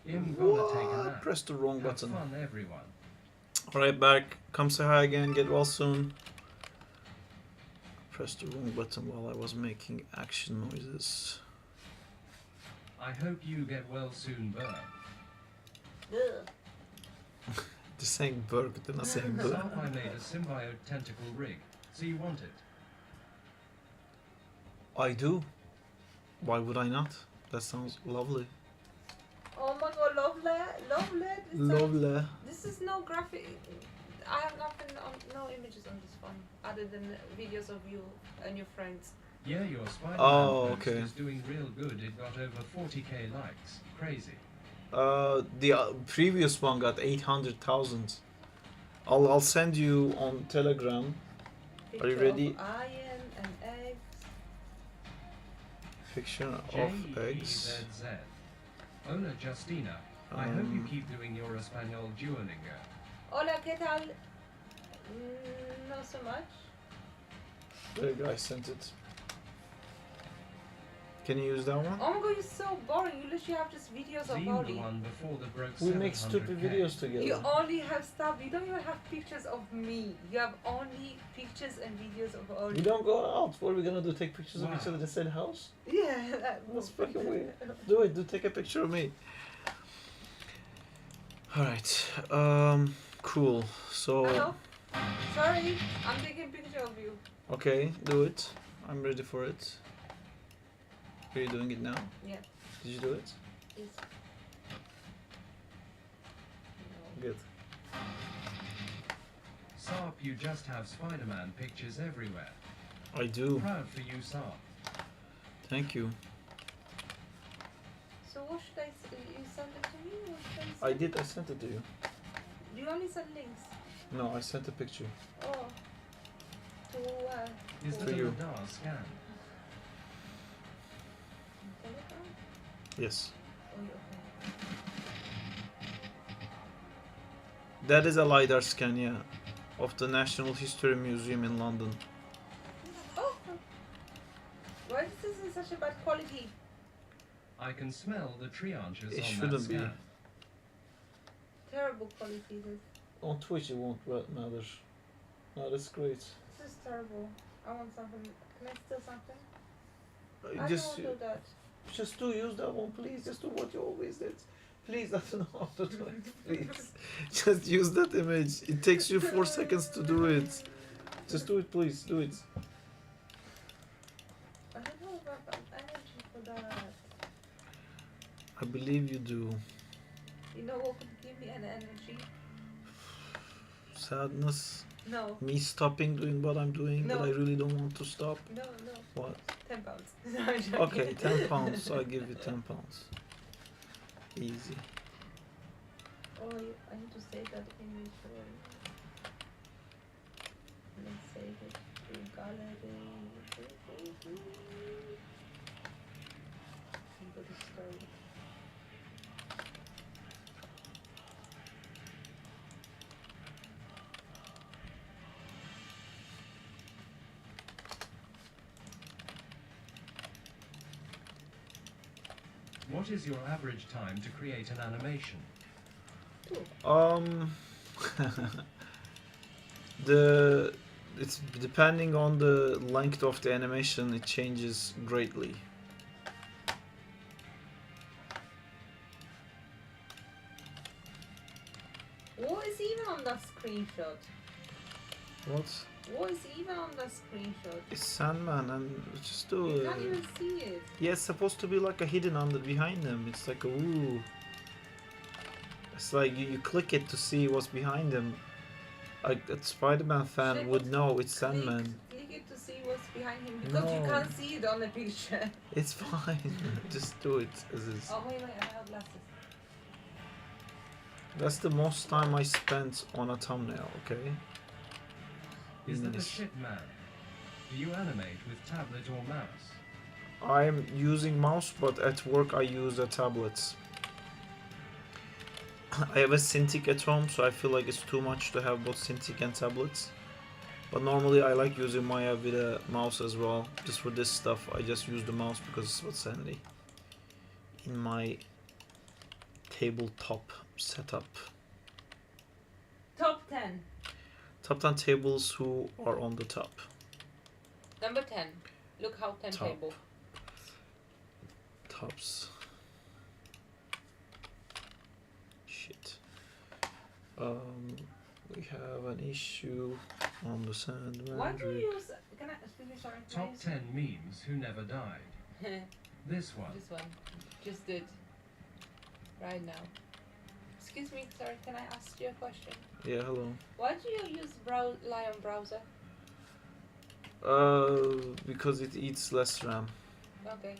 I'm gonna take a nap. Press the wrong Have button. fun, everyone. Alright, back. Come say hi again. Get well soon. Press the wrong button while I was making action noises. I hope you get well soon, Burr. Ugh. They're saying Berg, they're not saying Berg. Myself, I made a symbiote tentacle rig. So you want it? I do. Why would I not? That sounds lovely. Oh my god, lovely. Lovely. This is no graphic. I have nothing on, no images on this one, other than videos of you and your friends. Yeah, your Spider-Man post okay. is doing real good. It got over 40k likes. Crazy. The previous one got 800,000. I'll send you on Telegram. Are you Picture ready? Of iron and eggs. Picture of eggs. J-E-Z-Z. Hola, Justina. I hope you keep doing your Espanol Duolingo. Hola, ¿qué tal? Not so much. There you go, I sent it. Can you use that one? Oh my god, you're so boring. You literally have just videos of Seen the Oli. one before the broke We make stupid 700K. videos together. You only have stuff. You don't even have pictures of me. You have only pictures and videos of Oli. We don't go out. What are we gonna do? Take pictures of Wow. each other in the same house? Yeah, That's fucking weird. Do it. Do take a picture of me. All right. Cool. So. Hello? Sorry, I'm taking a picture of you. Okay, do it. I'm ready for it. Are you doing it now? Yeah. Did you do it? Yes. No. Good. Sarp, you just have Spider-Man pictures everywhere. I do. Proud for you, Sarp. Thank you. So what should I you send it to me? Or should I I send did. I sent it to you. Do you only send links? No, I sent a picture. Oh. To Is To that a you. radar scan? Telegram? Yes. Oh, okay. That is a LiDAR scan, yeah, of the National History Museum in London. Oh. Why is this in such a bad quality? I can smell the trianches It on shouldn't that be. scan. Terrible quality. This. On Twitch it won't matter. No, that's great. This is terrible. I want something. Can I steal something? I Just don't want to do that. use that one, please. Just do what you always did. Please, I don't know how to do it. Please, just use that image. It takes you 4 seconds to do it. Just do it, please. Do it. I don't know about energy for that. I believe you do. You know what could give me an energy? Sadness. No. Me stopping doing what I'm doing, but No. I really don't want to stop. No. What? £10. No, I'm joking. Okay, £10. I give you £10. Easy. Oh, I need to save that image. Let's save it to gallery. And go to story. What is your average time to create an animation? It's depending on the length of the animation, it changes greatly. What is even on that screenshot? What? What is even on that screenshot? It's Sandman, and just do You it. can't even see it. Yeah, it's supposed to be like a hidden under behind them. It's like a ooh. It's like you click it to see what's behind them. Like a Spider-Man fan Should I would put know it's Sandman. Click it to see what's behind him because you No. can't see it on the picture. It's fine. Just do it as is. Oh wait, I have glasses. That's the most time I spent on a thumbnail. Okay. Is that a Nice. shit man? Do you animate with tablet or mouse? I'm using mouse, but at work I use a tablet. I have a Cintiq at home, so I feel like it's too much to have both Cintiq and tablets. But normally I like using Maya with a mouse as well. Just for this stuff, I just use the mouse because it's what's handy in my tabletop setup. Top 10. Top 10 tables who are on the top. Number 10. Look how 10 Top. table. Tops. Shit. We have an issue on the Sandman. Why do you use... Can I... Excuse me, sorry. Can I Top use- 10 memes who never died. This one. This one. Just did. Right now. Excuse me, sorry. Can I ask you a question? Yeah, hello. Why do you use Lion browser? Because it eats less RAM. Okay.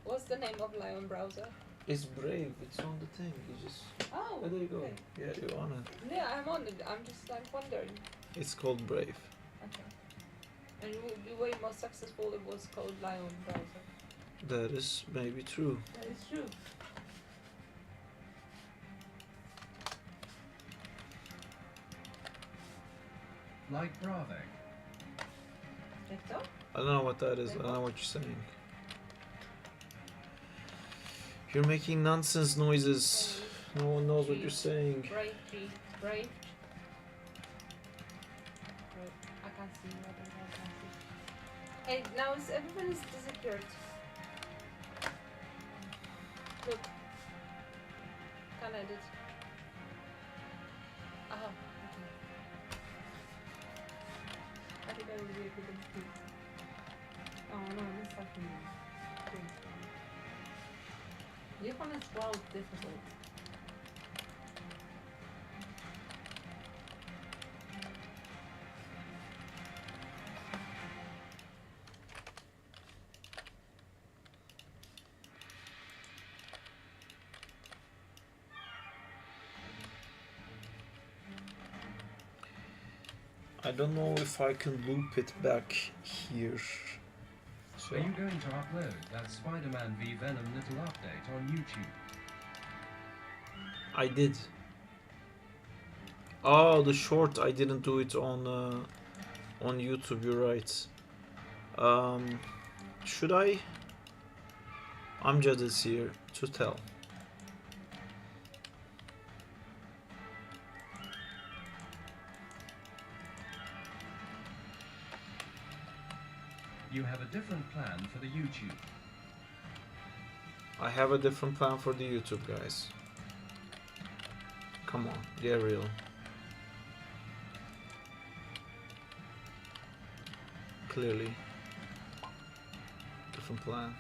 What's the name of Lion browser? It's Brave. It's on the thing. You just. Oh, Oh, there you go. okay. Yeah, you're on it. Yeah, I'm on it. I'm just like wondering. It's called Brave. Okay. And the way most successful it was called Lion browser. That is maybe true. That is true. Like Bravo. TikTok? I don't know what that is. I don't know what you're saying. You're making nonsense noises. No one knows what you're saying. Brave G. Brave. I can't see. I don't know. I can't see. Hey, now everybody's disappeared. Look. Can't edit. Oh, okay. I think I will be a good excuse. Oh no, this fucking thing. This one is well difficult. I don't know if I can loop it back here. So Are you going to upload that Spider-Man v Venom little update on YouTube? I did. Oh, the short. I didn't do it on YouTube. You're right. Should I? Amjad is here to tell. You have a different plan for the YouTube. I have a different plan for the YouTube, guys. Come on, get real. Clearly. Different plan.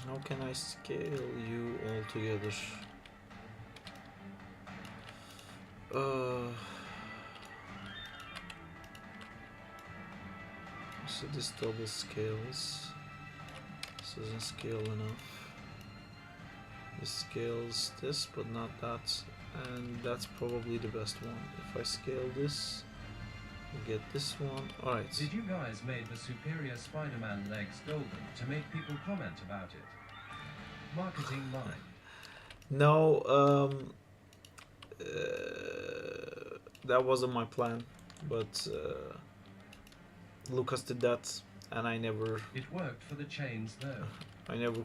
How can I scale you all together? So this double scales. This doesn't scale enough. This scales this, but not that. And that's probably the best one. If I scale this, Get this one. Alright. Did you guys made the superior Spider-Man legs golden to make people comment about it? Marketing mind. No, that wasn't my plan, but Lucas did that, and I never It worked for the chains though.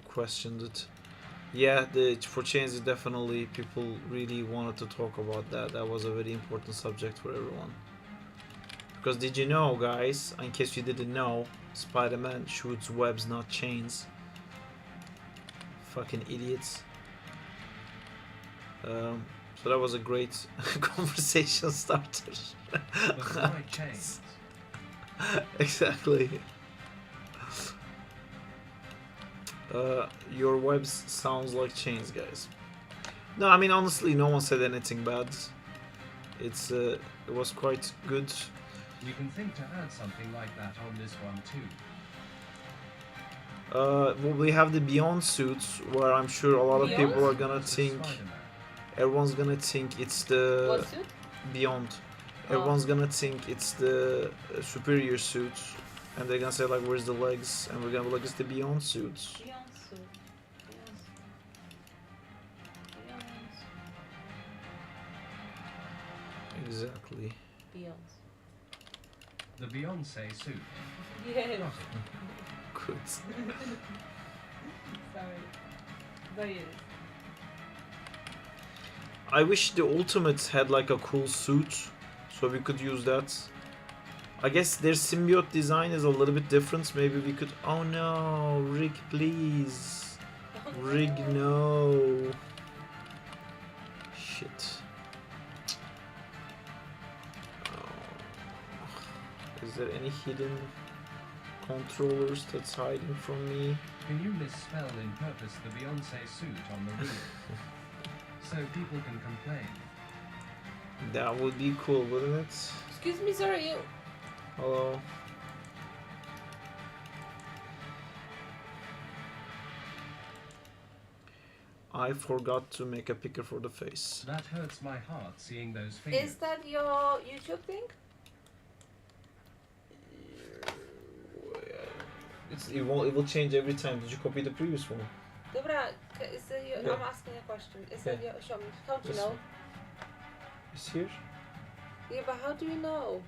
questioned it. Yeah, for chains, it definitely people really wanted to talk about that. That was a very important subject for everyone. Because did you know, guys? In case you didn't know, Spider-Man shoots webs, not chains. Fucking idiots. So that was a great conversation starter. But why chains? Exactly. Your webs sounds like chains, guys. No, I mean honestly, no one said anything bad. It was quite good. You can think to add something like that on this one too. Well, we have the Beyond suits, where I'm sure a lot of Beyond? people are gonna Versus think. Spider-Man. Everyone's gonna think it's the What suit? Beyond. Oh. Everyone's gonna think it's the superior suit, and they're gonna say like, "Where's the legs?" And we're gonna be like, "It's the Beyond suits." Beyond suit. Exactly. Beyond. The Beyonce suit. Yeah. Got it. Good. Sorry. But yes. I wish the Ultimates had like a cool suit, so we could use that. I guess their symbiote design is a little bit different. Maybe we could. Oh no, Rig, please. Rig, no. Shit. Oh. Is there any hidden controllers that's hiding from me? Can you misspell in purpose the Beyonce suit on the reel? So people can complain. That would be cool, wouldn't it? Excuse me, sorry, you. Hello. I forgot to make a picture for the face. That hurts my heart seeing those fingers. Is that your YouTube thing? It will change every time. Did you copy the previous one? Dobra, is that your, Yeah. I'm asking a question. Is that Yeah. your, show me, how do you This know? one. It's here. Yeah, but how do you know?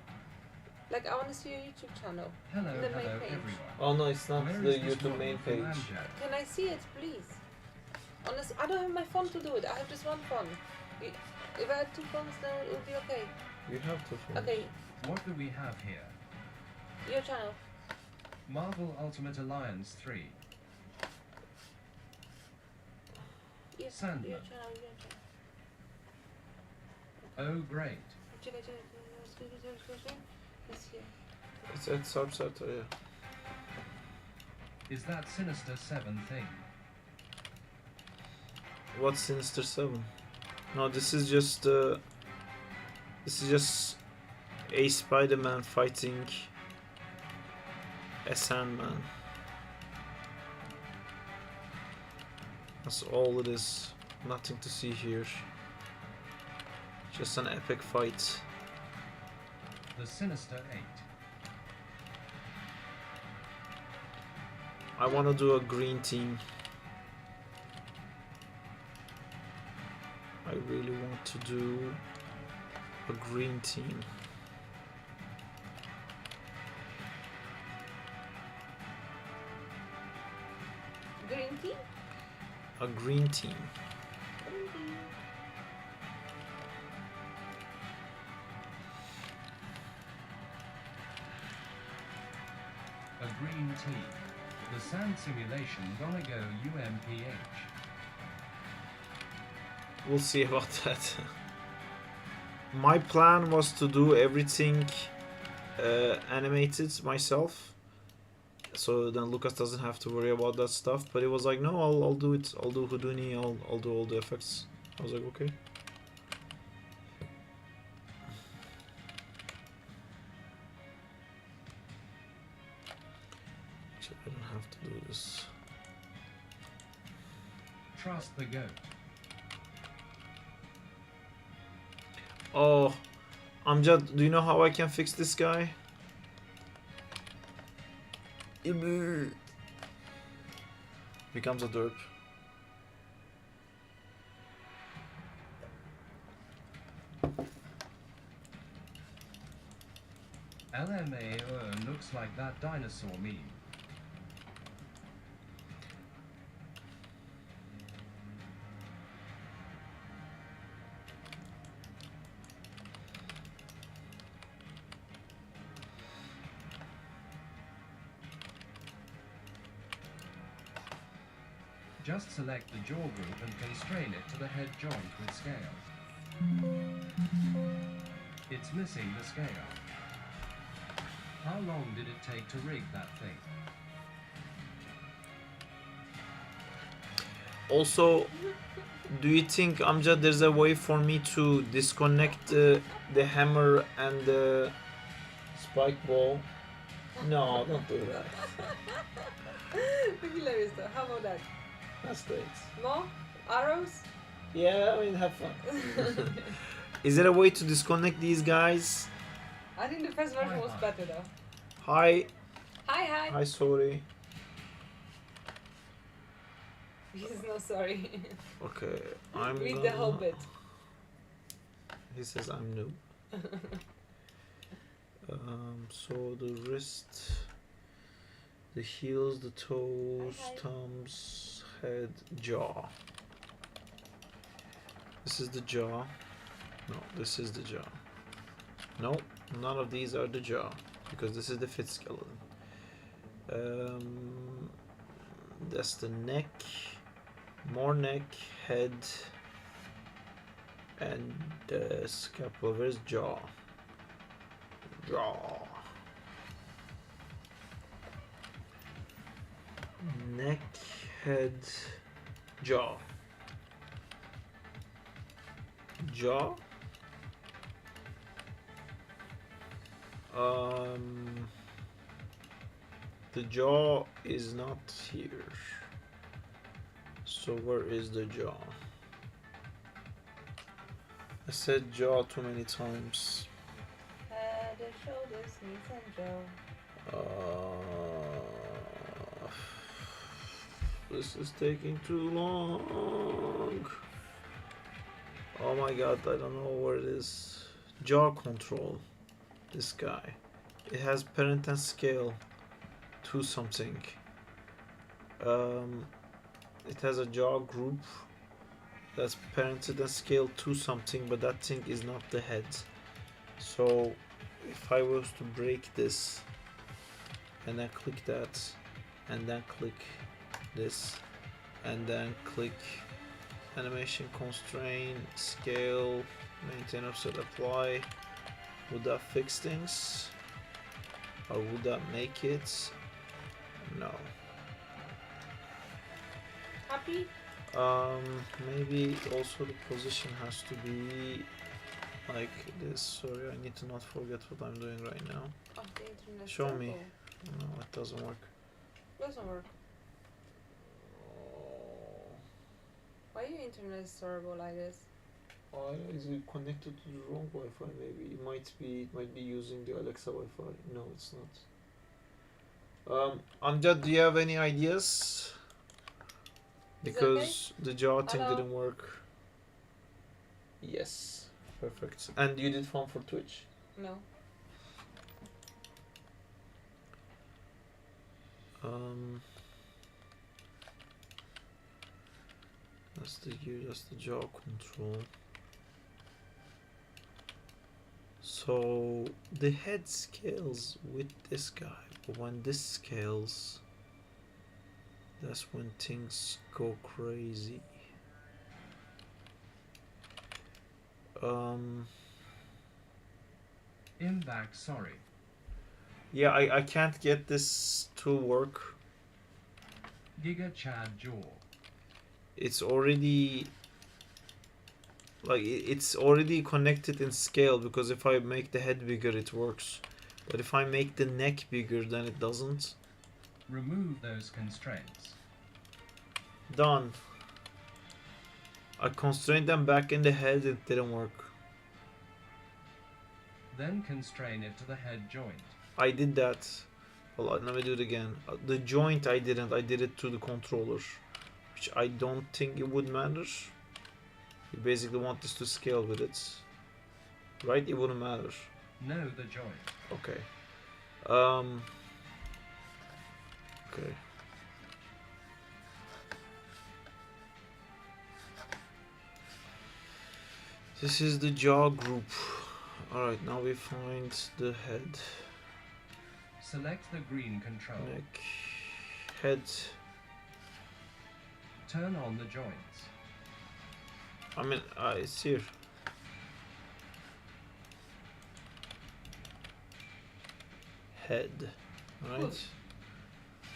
Like, I want to see your YouTube channel. Hello, The main hello page. everyone. Oh no, it's not Where the is this YouTube woman main with the page. ramjet? Can I see it, please? Honestly, I don't have my phone to do it. I have just one phone. If I had two phones, then it would be okay. You have to. Find. Okay, What do we have here? your channel. Marvel Ultimate Alliance 3. Yes, Sandman. your channel, your channel. Oh great. Check. It's here. It's at subset. Yeah. Is that Sinister 7 thing? What's Sinister 7? No, this is just a Spider-Man fighting a Sandman. That's all it is. Nothing to see here. Just an epic fight. The Sinister 8. I want to do a green team. I really want to do a green team. Green tea? A green team. Green tea. A green tea. The sand simulation gonna go UMPH. We'll see about that. My plan was to do everything animated myself, so then Lucas doesn't have to worry about that stuff. But it was like, no, I'll do it. I'll do Houdini. I'll do all the effects. I was like, okay. Actually, I don't have to do this. Trust the goat. Oh, Amjad, do you know how I can fix this guy? Becomes a derp. LMAO looks like that dinosaur meme. Just select the jaw group and constrain it to the head joint with scale. It's missing the scale. How long did it take to rig that thing? Also, do you think, Amjad, there's a way for me to disconnect the hammer and the spike ball? No, don't do that. Hilarious though. How about that? That's great. More? Arrows? Yeah, I mean, have fun. Is there a way to disconnect these guys? I think the first version was better though. Hi. Hi. Hi, sorry. He's no sorry. Okay, I'm Read the whole bit. He says I'm new. So the wrist, the heels, the toes, Hi. thumbs, head, jaw. This is the jaw. No, this is the jaw. No, none of these are the jaw because this is the fit skeleton. That's the neck, more neck, head, and scapula. Where's jaw? Jaw. Neck, head, jaw. Jaw. The jaw is not here. So where is the jaw? I said jaw too many times. Head, shoulders, knees, and jaw. This is taking too long. Oh my god, I don't know where it is. Jaw control. This guy. It has parent and scale to something. It has a jaw group that's parented and scaled to something, but that thing is not the head. So if I was to break this and then click that and then click this and then click animation, constraint, scale, maintain, offset, apply, would that fix things or would that make it? No. Happy? Maybe also the position has to be like this. Sorry, I need to not forget what I'm doing right now. Oh, the internet. Show me. circle. No, it doesn't work. Doesn't work. Why your internet is terrible like this? Is it connected to the wrong Wi-Fi? Maybe it might be using the Alexa Wi-Fi. No, it's not. Amjad, do you have any ideas? Because the jaw thing Hello? didn't work. Yes, perfect. And you did fun for Twitch. No. That's the gear. That's the jaw control. So the head scales with this guy, but when this scales, that's when things go crazy. In back, sorry. Yeah, I can't get this to work. Giga Chad jaw. It's already it's already connected in scale, because if I make the head bigger it works, but if I make the neck bigger then it doesn't. Remove those constraints. Done. I constrained them back in the head, it didn't work. Then constrain it to the head joint. I did that. Hold on, let me do it again. The joint I didn't. I did it to the controller, which I don't think it would matter. You basically want this to scale with it, right? It wouldn't matter. No, the joint. Okay. Okay. This is the jaw group. Alright, now we find the head. Select the green control. Neck. Head. Turn on the joints. I mean, it's here. Head. Alright.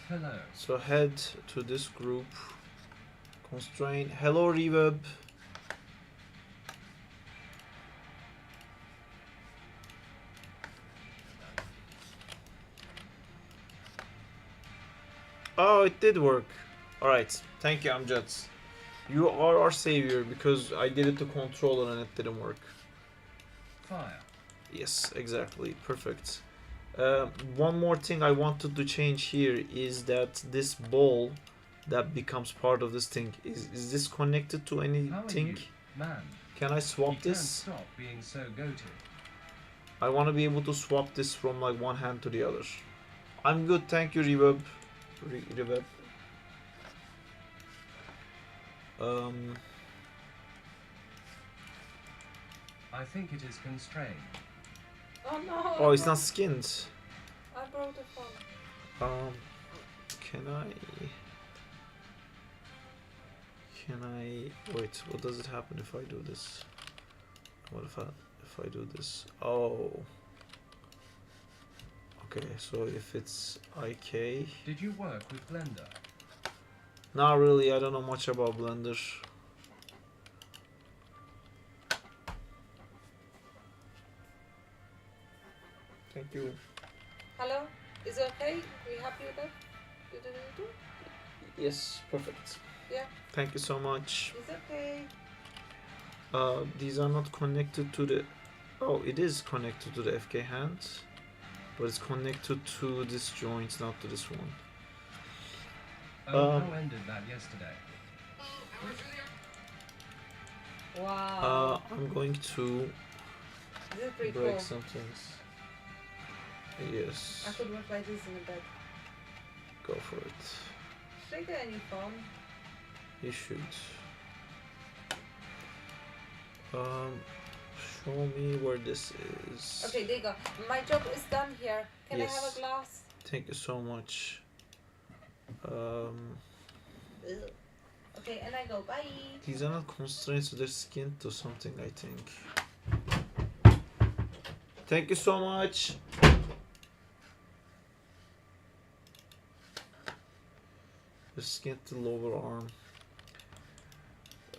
Hello. So head to this group. Constraint. Hello, reverb. Oh, it did work. Alright, thank you, Amjad. You are our savior because I did it to controller and it didn't work. Fire. Yes, exactly. Perfect. One more thing I wanted to change here is that this ball that becomes part of this thing, is this connected to How are anything? you, man? Can I swap You can't this? stop being so goated. I want to be able to swap this from like one hand to the other. I'm good, thank you, Reverb. Reverb. I think it is constrained. Oh no! Oh, it's not skinned. I broke the phone. Can I wait? What does it happen if I do this? What if I do this? Oh. Okay, so if it's IK. Did you work with Blender? Not really. I don't know much about Blender. Thank you. Hello? Is it okay? We happy with that? Do? Yes, perfect. Yeah. Thank you so much. It's okay. These are not connected to the. Oh, it is connected to the FK hand, but it's connected to this joint, not to this one. Oh, how ended that yesterday? Wow. I'm going to This is pretty break cool. some things. Yes, I could work like this in a bed. go for it. Should I get any phone? You should. Show me where this is. Okay, there you go. My job is done here. Can I have Yes. a glass? Thank you so much. Ugh. Okay, and I go bye. These are not constraints to their skin to something, I think. Thank you so much. The skin to lower arm.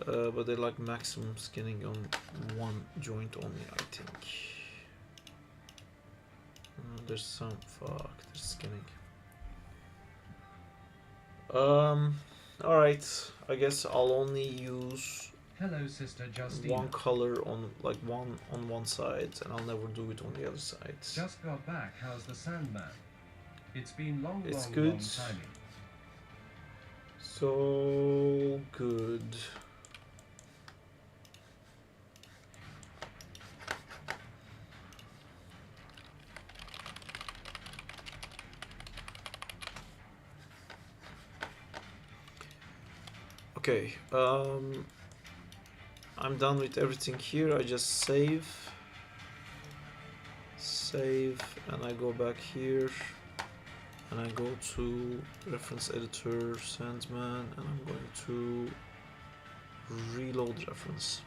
But they like maximum skinning on one joint only, I think. There's some there's skinning. Alright, I guess I'll only use Hello, Sister Justina. one color on like one on one side, and I'll never do it on the other side. Just got back. How's the Sandman? It's been long It's long good. timing. So good. Okay, I'm done with everything here. I just save, and I go back here, and I go to reference editor, Sandman, and I'm going to reload reference.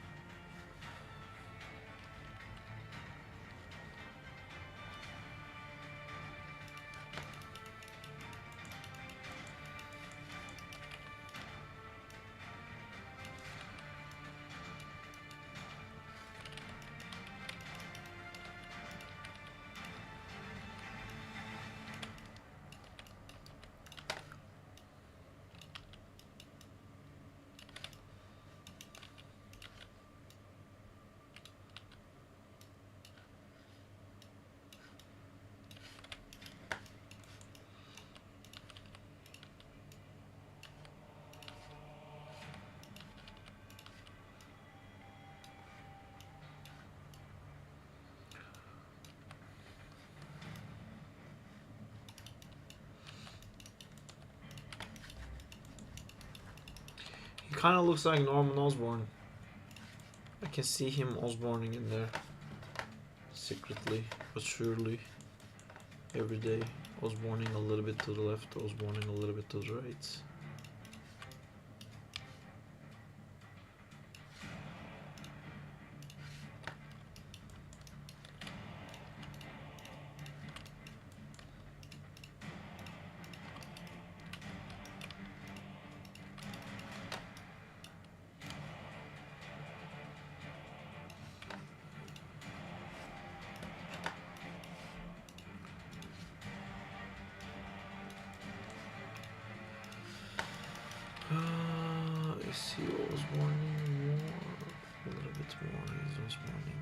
kind of looks like Norman Osborn. I can see him Osborning in there. Secretly, but surely. Every day. Osborning a little bit to the left, Osborning a little bit to the right. I see Osborning more, a little bit more. He's Osborning.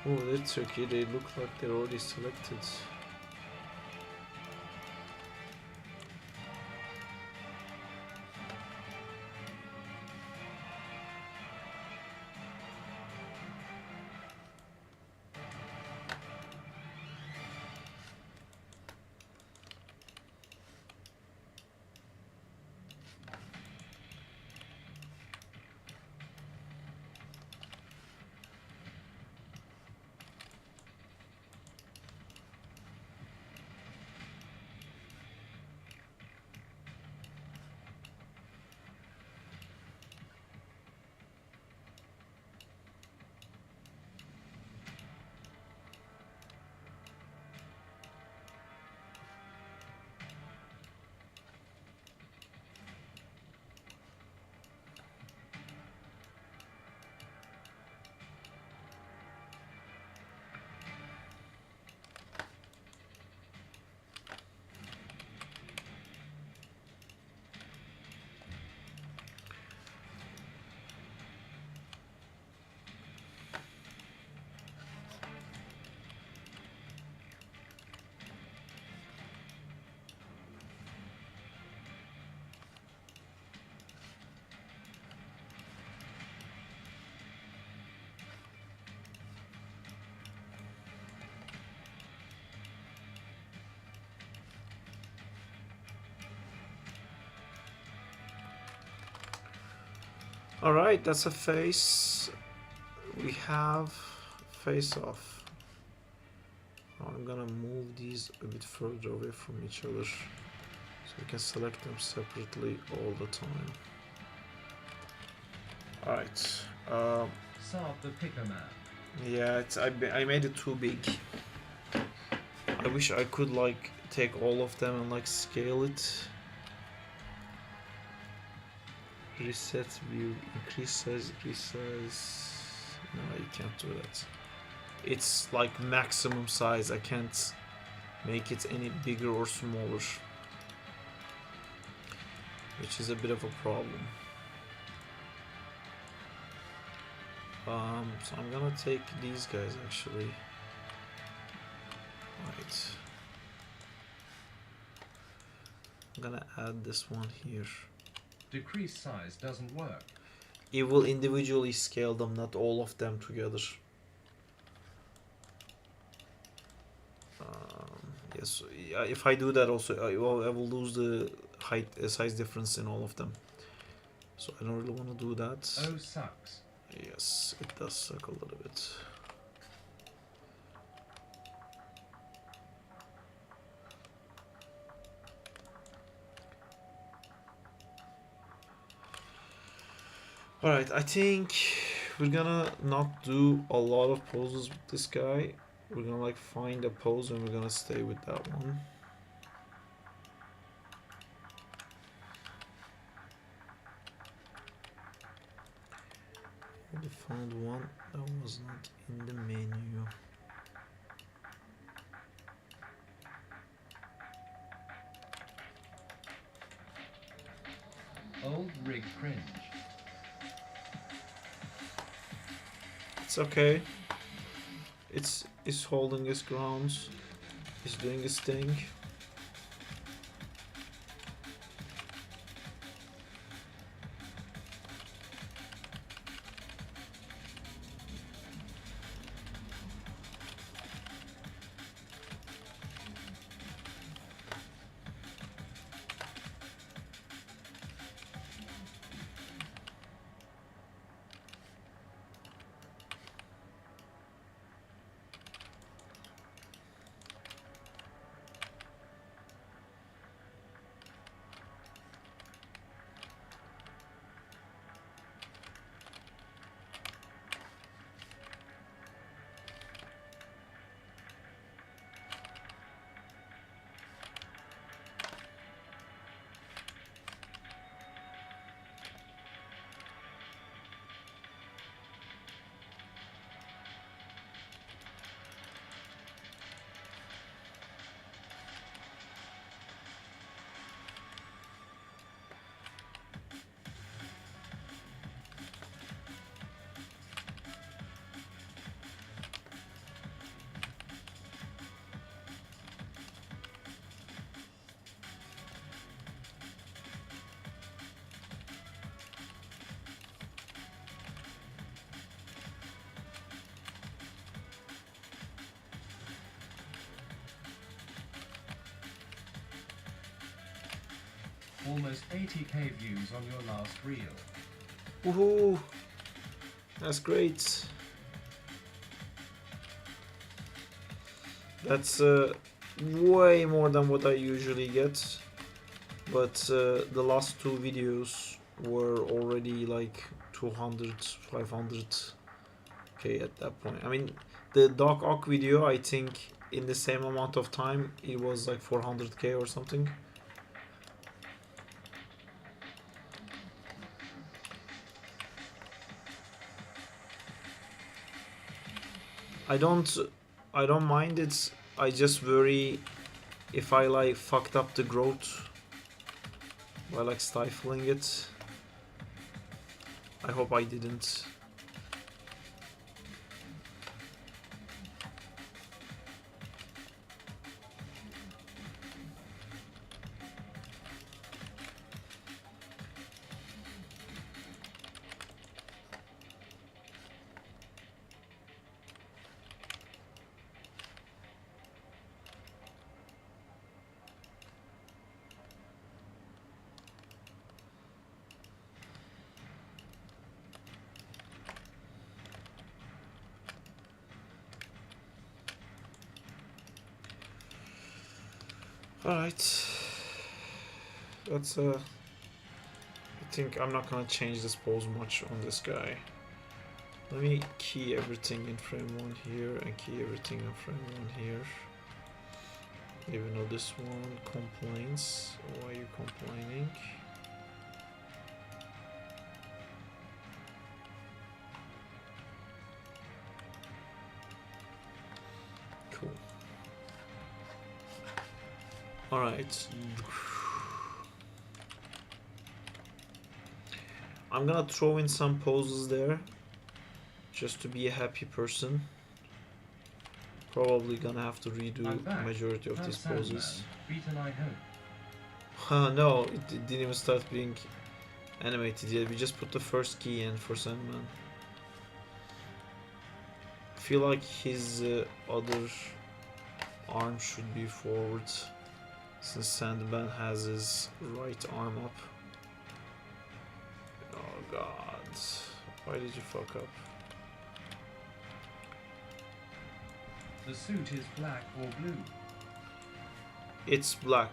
Oh, that's okay. They look like they're already selected. Alright, that's a face. We have face off. I'm gonna move these a bit further away from each other so we can select them separately all the time. Alright. Saab the Picker Man. Yeah, I made it too big. I wish I could like take all of them and like scale it. Reset view, increase size, resize. No, you can't do that. It's like maximum size. I can't make it any bigger or smaller, which is a bit of a problem. So I'm gonna take these guys actually. Right. I'm gonna add this one here. Decrease size doesn't work. It will individually scale them, not all of them together. Yes, if I do that also, I will lose the height size difference in all of them. So I don't really want to do that. Oh, sucks. Yes, it does suck a little bit. Alright, I think we're gonna not do a lot of poses with this guy. We're gonna like find a pose and we're gonna stay with that one. We found one that was not in the menu. rig cringe. It's okay. It's holding its grounds. It's doing its thing. Almost 80k views on your last reel. Woohoo! That's great. That's way more than what I usually get. But the last two videos were already like 200, 500k at that point. I mean, the Doc Ock video, I think in the same amount of time, it was like 400k or something. I don't mind it. I just worry if I like fucked up the growth by like stifling it. I hope I didn't. Alright. That's I think I'm not gonna change this pose much on this guy. Let me key everything in frame 1 here and key everything in frame 1 here. Even though this one complains. Why are you complaining? Cool. Alright. I'm gonna throw in some poses there just to be a happy person. Probably gonna have to redo the majority of these poses. Beaten, I hope. No, it didn't even start being animated yet. We just put the first key in for Sandman. I feel like his other arm should be forward, since Sandman has his right arm up. Oh god, why did you fuck up? The suit is black or blue. It's black.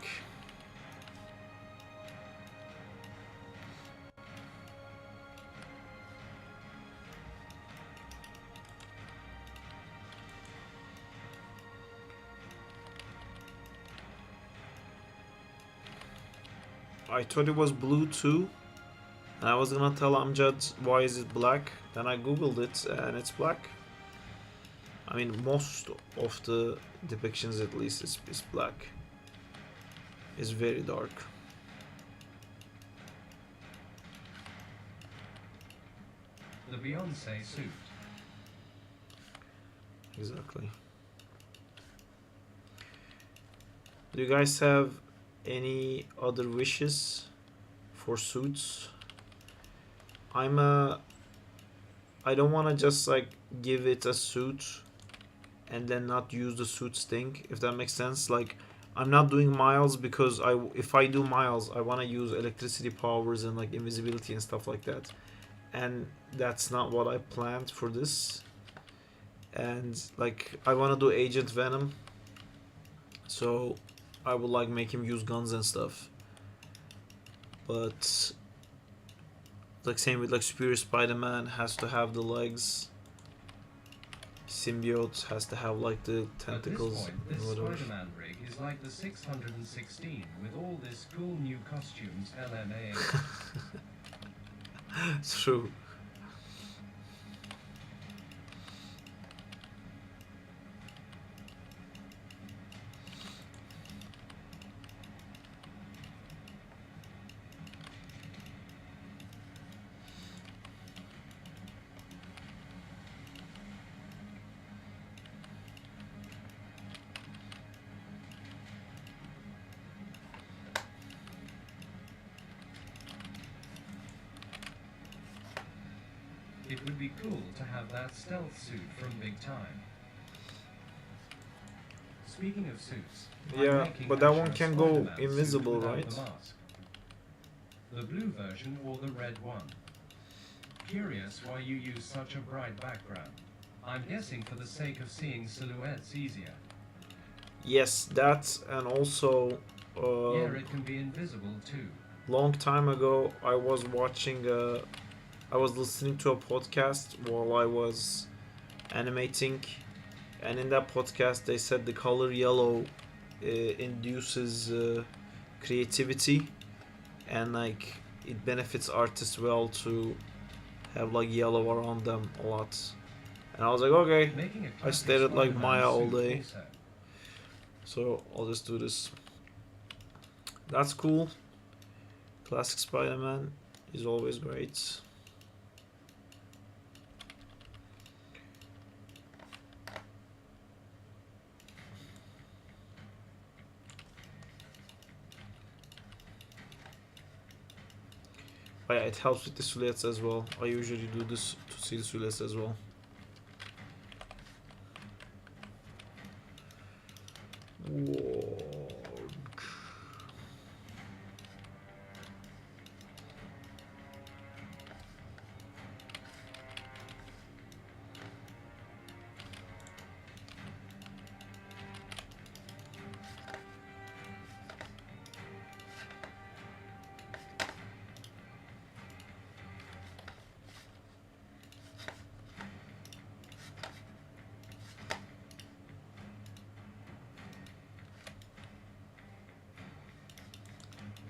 I thought it was blue too, and I was gonna tell Amjad why is it black. Then I googled it and it's black. I mean, most of the depictions at least is black. It's very dark. The Beyonce suit. Exactly. Do you guys have any other wishes for suits? I don't want to just like give it a suit and then not use the suit's thing, if that makes sense. Like, I'm not doing miles because if I do miles, I want to use electricity powers and like invisibility and stuff like that, and that's not what I planned for this. And like, I want to do Agent Venom, so I would like make him use guns and stuff. But like same with like Superior Spider-Man has to have the legs. Symbiote has to have like the tentacles. At this point, this whatever. Spider-Man rig is like the 616 with all this cool new costumes, LMA. It's true. It would be cool to have that stealth suit from Big Time. Speaking of suits, I'm Yeah, making but that Asher one a can go Spider-Man suit invisible, without right? the mask. The blue version or the red one? Curious why you use such a bright background. I'm guessing for the sake of seeing silhouettes easier. Yes, that, and also Yeah, it can be invisible too. long time ago I was watching I was listening to a podcast while I was animating, and in that podcast they said the color yellow induces creativity, and like it benefits artists well to have like yellow around them a lot. And I was like, okay, Making a I classic stared at like Spider-Man Maya all suit day, also. so I'll just do this. That's cool. Classic Spider-Man is always great. But yeah, it helps with the silhouettes as well. I usually do this to see the silhouettes as well. Whoa.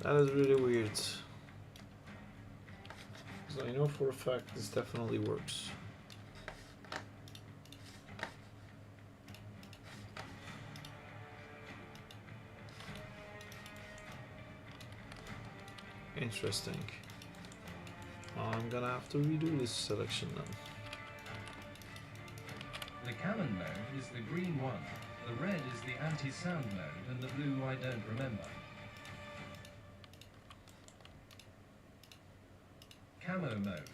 That is really weird. 'Cause I know for a fact this definitely works. Interesting. I'm gonna have to redo this selection then. The Canon mode is the green one, the red is the anti-sound mode, and the blue I don't remember. Camo mode.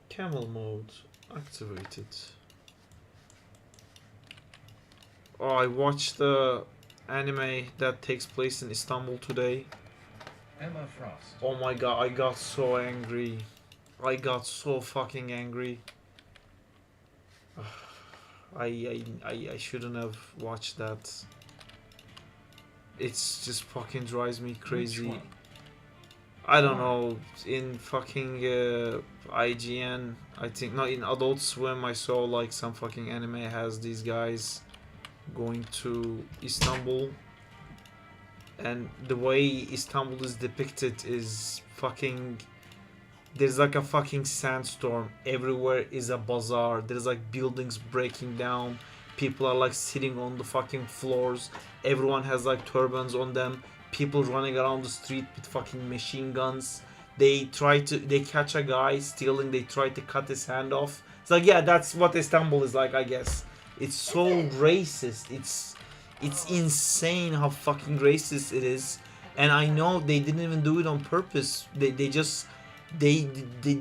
Camel mode activated. Oh, I watched the anime that takes place in Istanbul today. Emma Frost. Oh my god, I got so angry. I got so fucking angry. I shouldn't have watched that. It's just fucking drives me crazy. Which one? I don't know. In fucking IGN, I think, no, in Adult Swim, I saw like some fucking anime has these guys going to Istanbul, and the way Istanbul is depicted is fucking. There's like a fucking sandstorm. Everywhere is a bazaar. There's like buildings breaking down. People are like sitting on the fucking floors. Everyone has like turbans on them. People running around the street with fucking machine guns. they catch a guy stealing, they try to cut his hand off. It's like, yeah, that's what Istanbul is like, I guess. It's so racist. It's insane how fucking racist it is. And I know they didn't even do it on purpose. The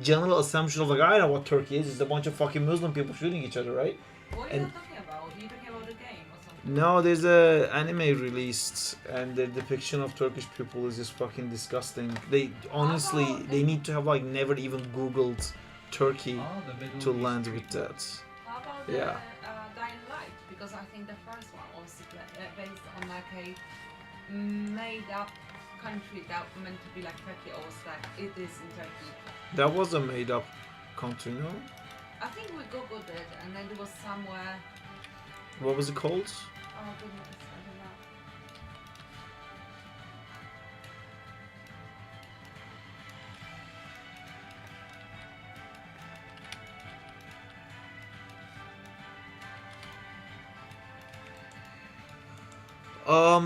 general assumption of like, I know what Turkey is. It's a bunch of fucking Muslim people shooting each other, right? What are you talking about? Are you talking about the game or something? No, there's a anime released, and the depiction of Turkish people is just fucking disgusting. They honestly, they need to have like never even Googled Turkey to land with that. How about the Yeah. Dying Light? Because I think the first one was based on like a made-up country that meant to be like Turkey, or was like it is in Turkey. That was a made-up country, no? I think we googled it, and then it was somewhere. What was it called? Oh goodness, I don't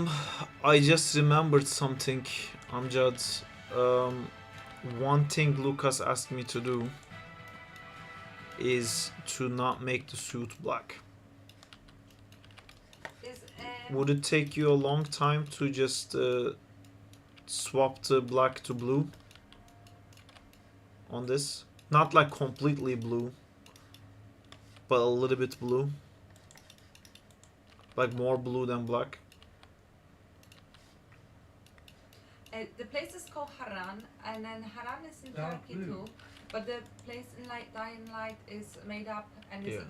know. I just remembered something, Amjad. One thing Lucas asked me to do is to not make the suit black. Would it take you a long time to just swap the black to blue on this? Not like completely blue, but a little bit blue. Like more blue than black. The place is called Haran, and then Haran is in Dark Turkey blue. too. But the place in Dying Light is made up and is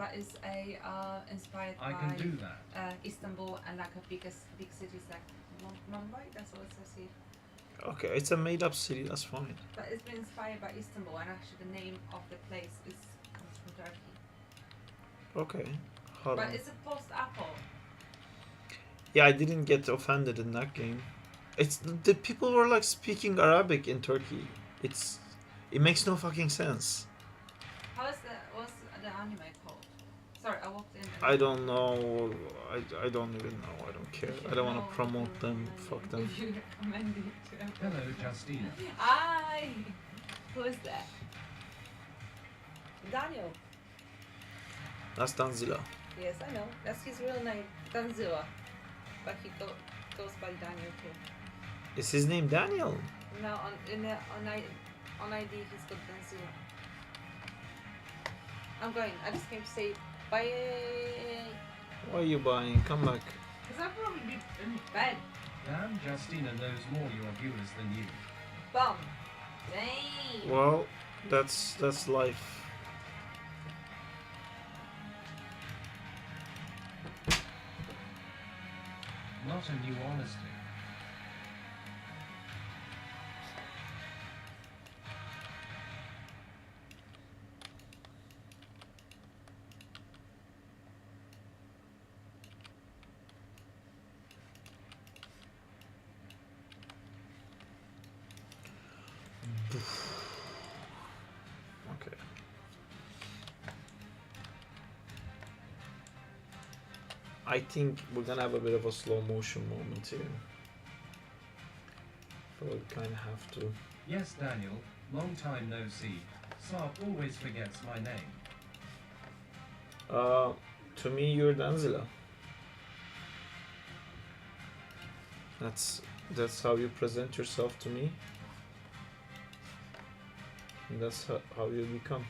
inspired I by can do that. Istanbul and like a big cities like Mumbai. That's what it says here. Okay, it's a made up city, that's fine. But it's been inspired by Istanbul, and actually the name of the place comes from Turkey. Okay. Hold But on. it's a post-Apple. Yeah, I didn't get offended in that game. It's the people were like speaking Arabic in Turkey. It makes no fucking sense. What's the anime called? Sorry, I walked in. I don't know. I don't even know. I don't care. I don't want to promote them. Fuck them. If you recommend it to everyone. Hello, Justina. Hi! Who is that? Daniel. That's Danzila. Yes, I know. That's his real name, Danzilla. But he goes by Daniel too. Is his name Daniel? No, on ID he's got Danzilla. I'm going. I just came to say bye. Why are you buying? Come back. Because I'll probably be in bed. Damn, Justina knows more your viewers than you. Bum. Dang. Well, that's life. Not a new honesty. Okay. I think we're gonna have a bit of a slow motion moment here. But we kind of have to. Yes, Daniel, long time no see. Saab always forgets my name. To me, you're Danzila. That's how you present yourself to me. And that's how you become.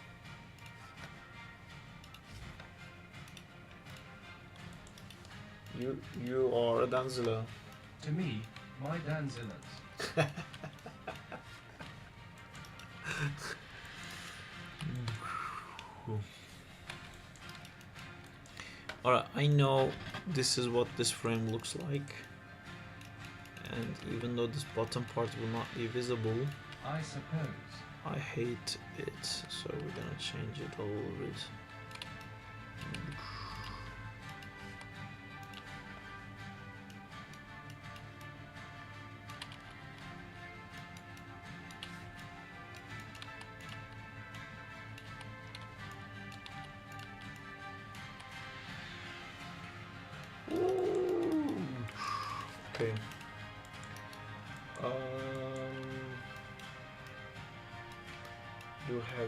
You are a Danzila. To me, my Danzillas. Alright, I know this is what this frame looks like. And even though this bottom part will not be visible, I suppose. I hate it. So we're gonna change it a little bit. Okay.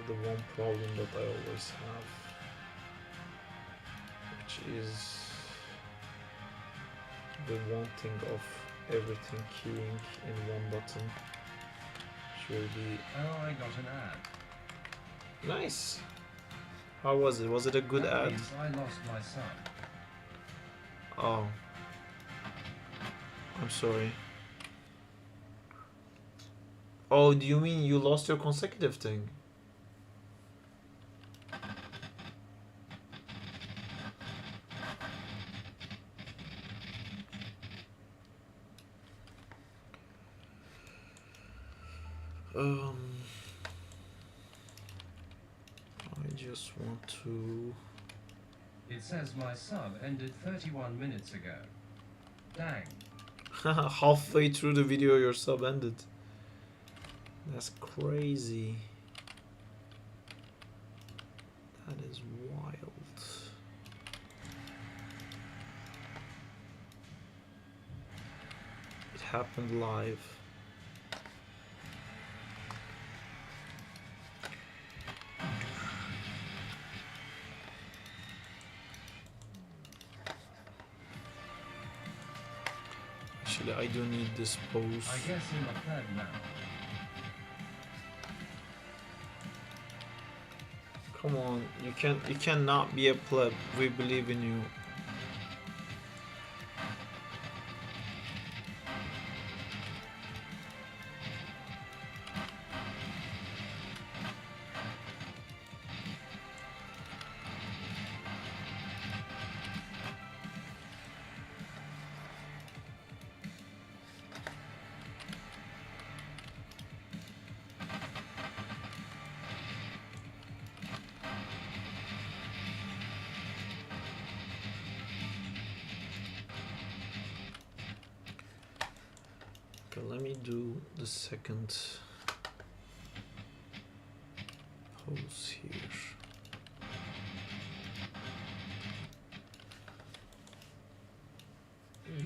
the one problem that I always have, which is the wanting of everything keying in one button. Surely. Oh, I got an ad. Nice. How was it? Was it a good That ad? means I lost my son. Oh. I'm sorry. Oh, do you mean you lost your consecutive thing? I just want to. It says my sub ended 31 minutes ago. Dang. Halfway through the video, your sub ended. That's crazy. That is wild. It happened live. Actually, I do need this pose. I guess I'm a pleb now. Come on, you cannot be a pleb. We believe in you. Okay, let me do the second pose here.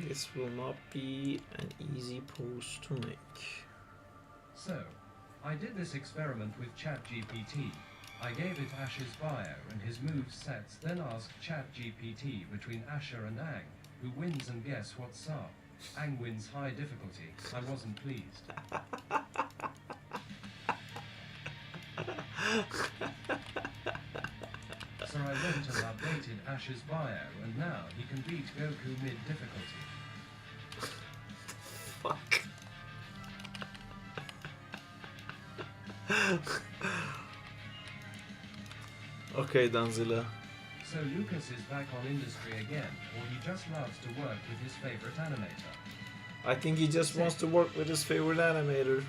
This will not be an easy pose to make. So, I did this experiment with ChatGPT. I gave it Ash's bio and his move sets, then asked ChatGPT between Asher and Ang, who wins, and guess what's up? Ang wins high difficulty. I wasn't pleased. So I went and updated Ash's bio, and now he can beat Goku mid difficulty. Fuck. Okay, Danzila. So Lucas is back on industry again, or he just loves to work with his favorite animator. I think he just wants to work with his favorite animator.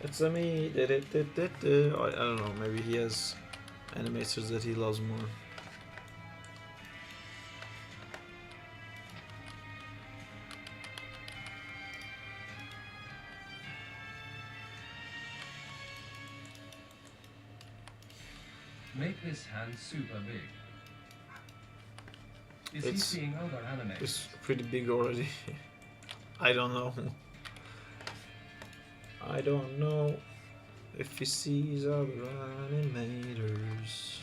It's a me. I don't know. Maybe he has animators that he loves more. Make this hand super big. Is he It's- seeing other animators? It's pretty big already. I don't know. I don't know if he sees other animators.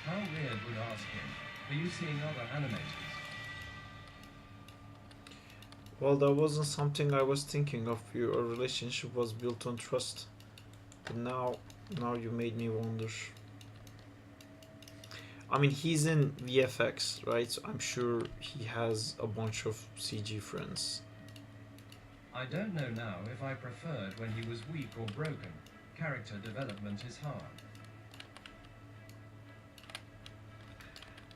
How weird would ask him, are you seeing other animators? Well, that wasn't something I was thinking of. Your relationship was built on trust. But now you made me wonder. I mean, he's in VFX, right? So I'm sure he has a bunch of CG friends. I don't know now if I preferred when he was weak or broken. Character development is hard.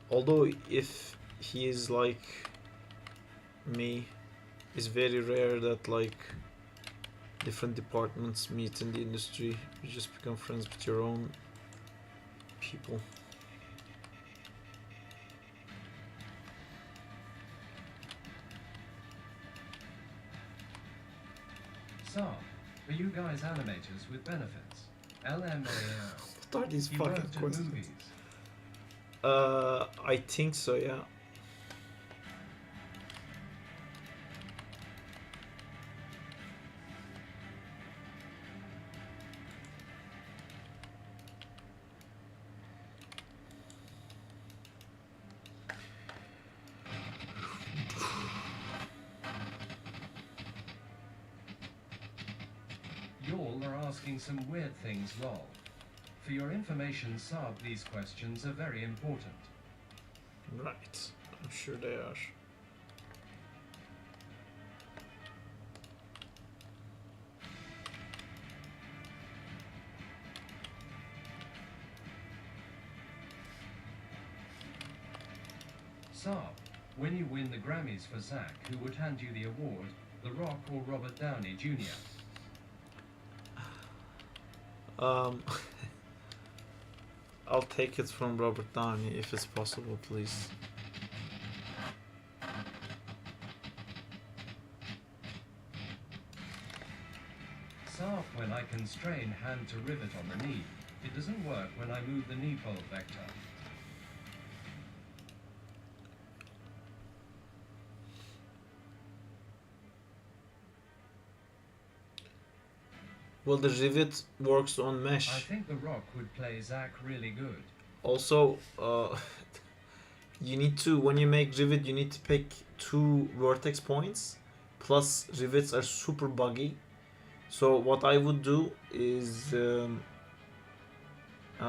Although if he is like me, it's very rare that like different departments meet in the industry. You just become friends with your own people. Saab, are you guys animators with benefits? LMAO. What are these You fucking worked at questions? movies. I think so, yeah. Y'all are asking some weird things, lol. For your information, Saab, these questions are very important. Right, I'm sure they are. Saab, when you win the Grammys for Zach, who would hand you the award, The Rock or Robert Downey Jr.? I'll take it from Robert Downey if it's possible, please. Saab, when I constrain hand to rivet on the knee, it doesn't work when I move the knee pole vector. Well, the rivet works on mesh. I think The Rock would play Zach really good. Also, you need to, when you make rivet, you need to pick 2 vertex points. Plus, rivets are super buggy. So what I would do is,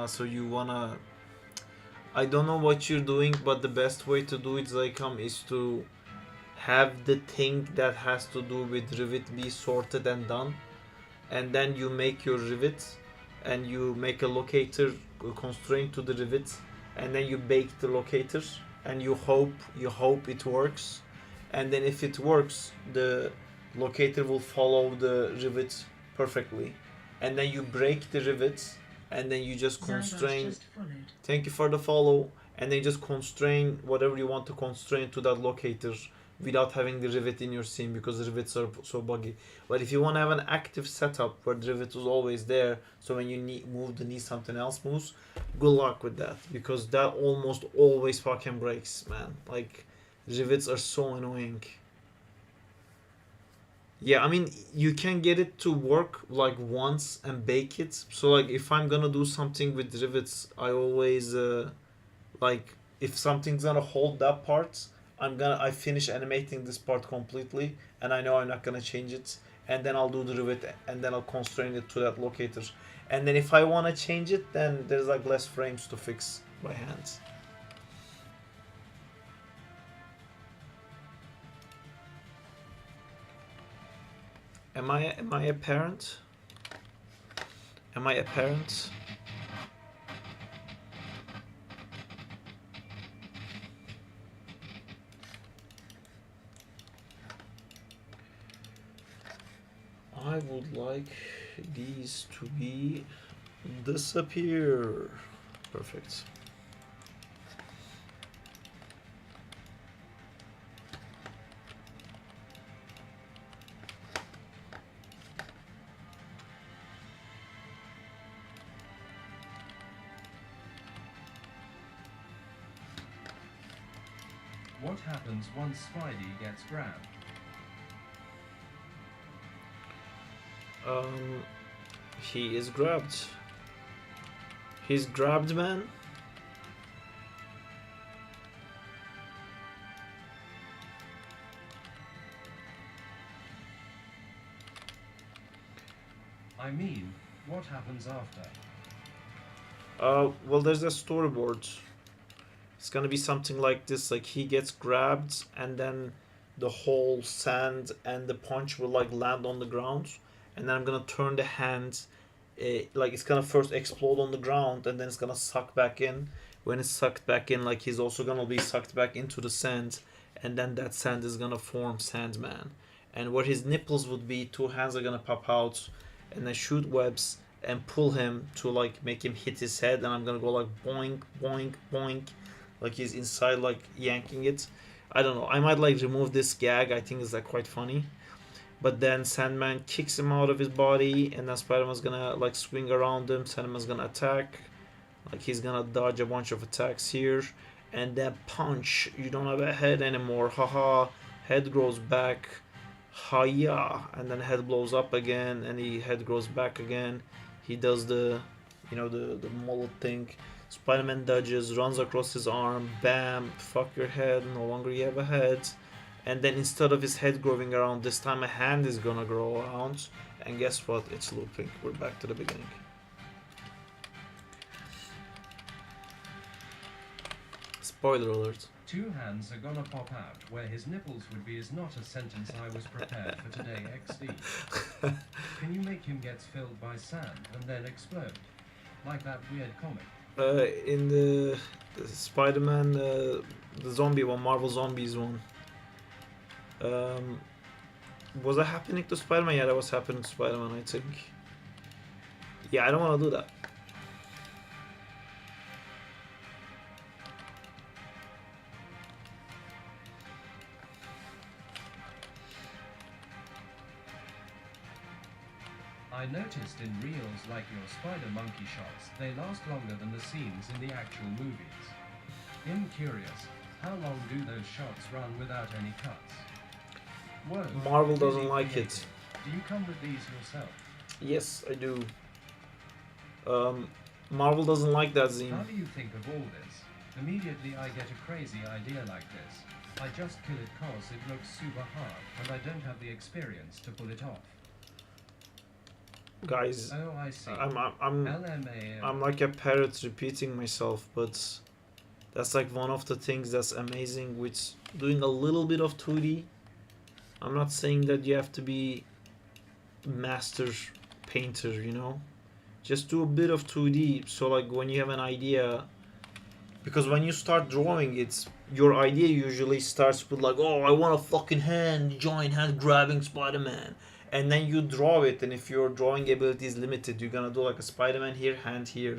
so you wanna, I don't know what you're doing, but the best way to do it, Zycam, is to have the thing that has to do with rivet be sorted and done, and then you make your rivet, and you make a locator constraint to the rivet, and then you bake the locator, and you hope it works, and then if it works, the locator will follow the rivet perfectly, and then you break the rivet, and then you just constrain. Just followed. Thank you for the follow, and then just constrain whatever you want to constrain to that locator without having the rivet in your scene, because the rivets are so buggy. But if you want to have an active setup where the rivet was always there, so when you move the knee, something else moves, good luck with that, because that almost always fucking breaks, man. Like, rivets are so annoying. Yeah, I mean, you can get it to work like once and bake it. So like, if I'm gonna do something with rivets, I always like, if something's gonna hold that part, I finish animating this part completely, and I know I'm not gonna change it, and then I'll do the rivet, and then I'll constrain it to that locator, and then if I wanna change it, then there's like less frames to fix by hand. Am I a parent? Am I a parent? I would like these to be disappear. Perfect. What happens once Spidey gets grabbed? He is grabbed. He's grabbed, man. I mean, what happens after? Well, there's a storyboard. It's gonna be something like this, like he gets grabbed, and then the whole sand and the punch will like land on the ground, and then I'm gonna turn the hand, like it's gonna first explode on the ground, and then it's gonna suck back in. When it's sucked back in, like he's also gonna be sucked back into the sand, and then that sand is gonna form Sandman. And where his nipples would be, 2 hands are gonna pop out, and then shoot webs and pull him to like make him hit his head, and I'm gonna go like boink, boink, boink, like he's inside like yanking it. I don't know, I might like remove this gag, I think it's like quite funny. but then Sandman kicks him out of his body, and then Spider-Man's gonna like swing around him. Sandman's gonna attack, like he's gonna dodge a bunch of attacks here, and then punch. You don't have a head anymore. Haha. Head grows back. Hiya. And then head blows up again, and he head grows back again. He does the, the mullet thing. Spider-Man dodges, runs across his arm. Bam. Fuck your head. No longer you have a head. And then instead of his head growing around, this time a hand is gonna grow around. And guess what? It's looping. We're back to the beginning. Spoiler alert. 2 hands are gonna pop out. Where his nipples would be is not a sentence I was prepared for today, XD. Can you make him get filled by sand and then explode? Like that weird comic. In the Spider-Man, the zombie one, Marvel Zombies one. Was that happening to Spider-Man? Yeah, that was happening to Spider-Man, I think. Yeah, I don't want to do that. I noticed in reels like your spider monkey shots, they last longer than the scenes in the actual movies. I'm curious, how long do those shots run without any cuts? Whoa, Marvel really doesn't like it. creative. Do you come with these yourself? Yes, I do. Marvel doesn't like that How zine. do you think of all this? Immediately I get a crazy idea like this. I just kill it cause it looks super hard and I don't have the experience to pull it off. Guys, Oh, I see. I'm LMAO. like a parrot repeating myself, but that's like one of the things that's amazing with doing a little bit of 2D. I'm not saying that you have to be master painter, just do a bit of 2D. So like when you have an idea, because when you start drawing, it's your idea usually starts with like, oh, I want a fucking hand, giant hand grabbing Spider-Man. And then you draw it, and if your drawing ability is limited, you're gonna do like a Spider-Man here, hand here,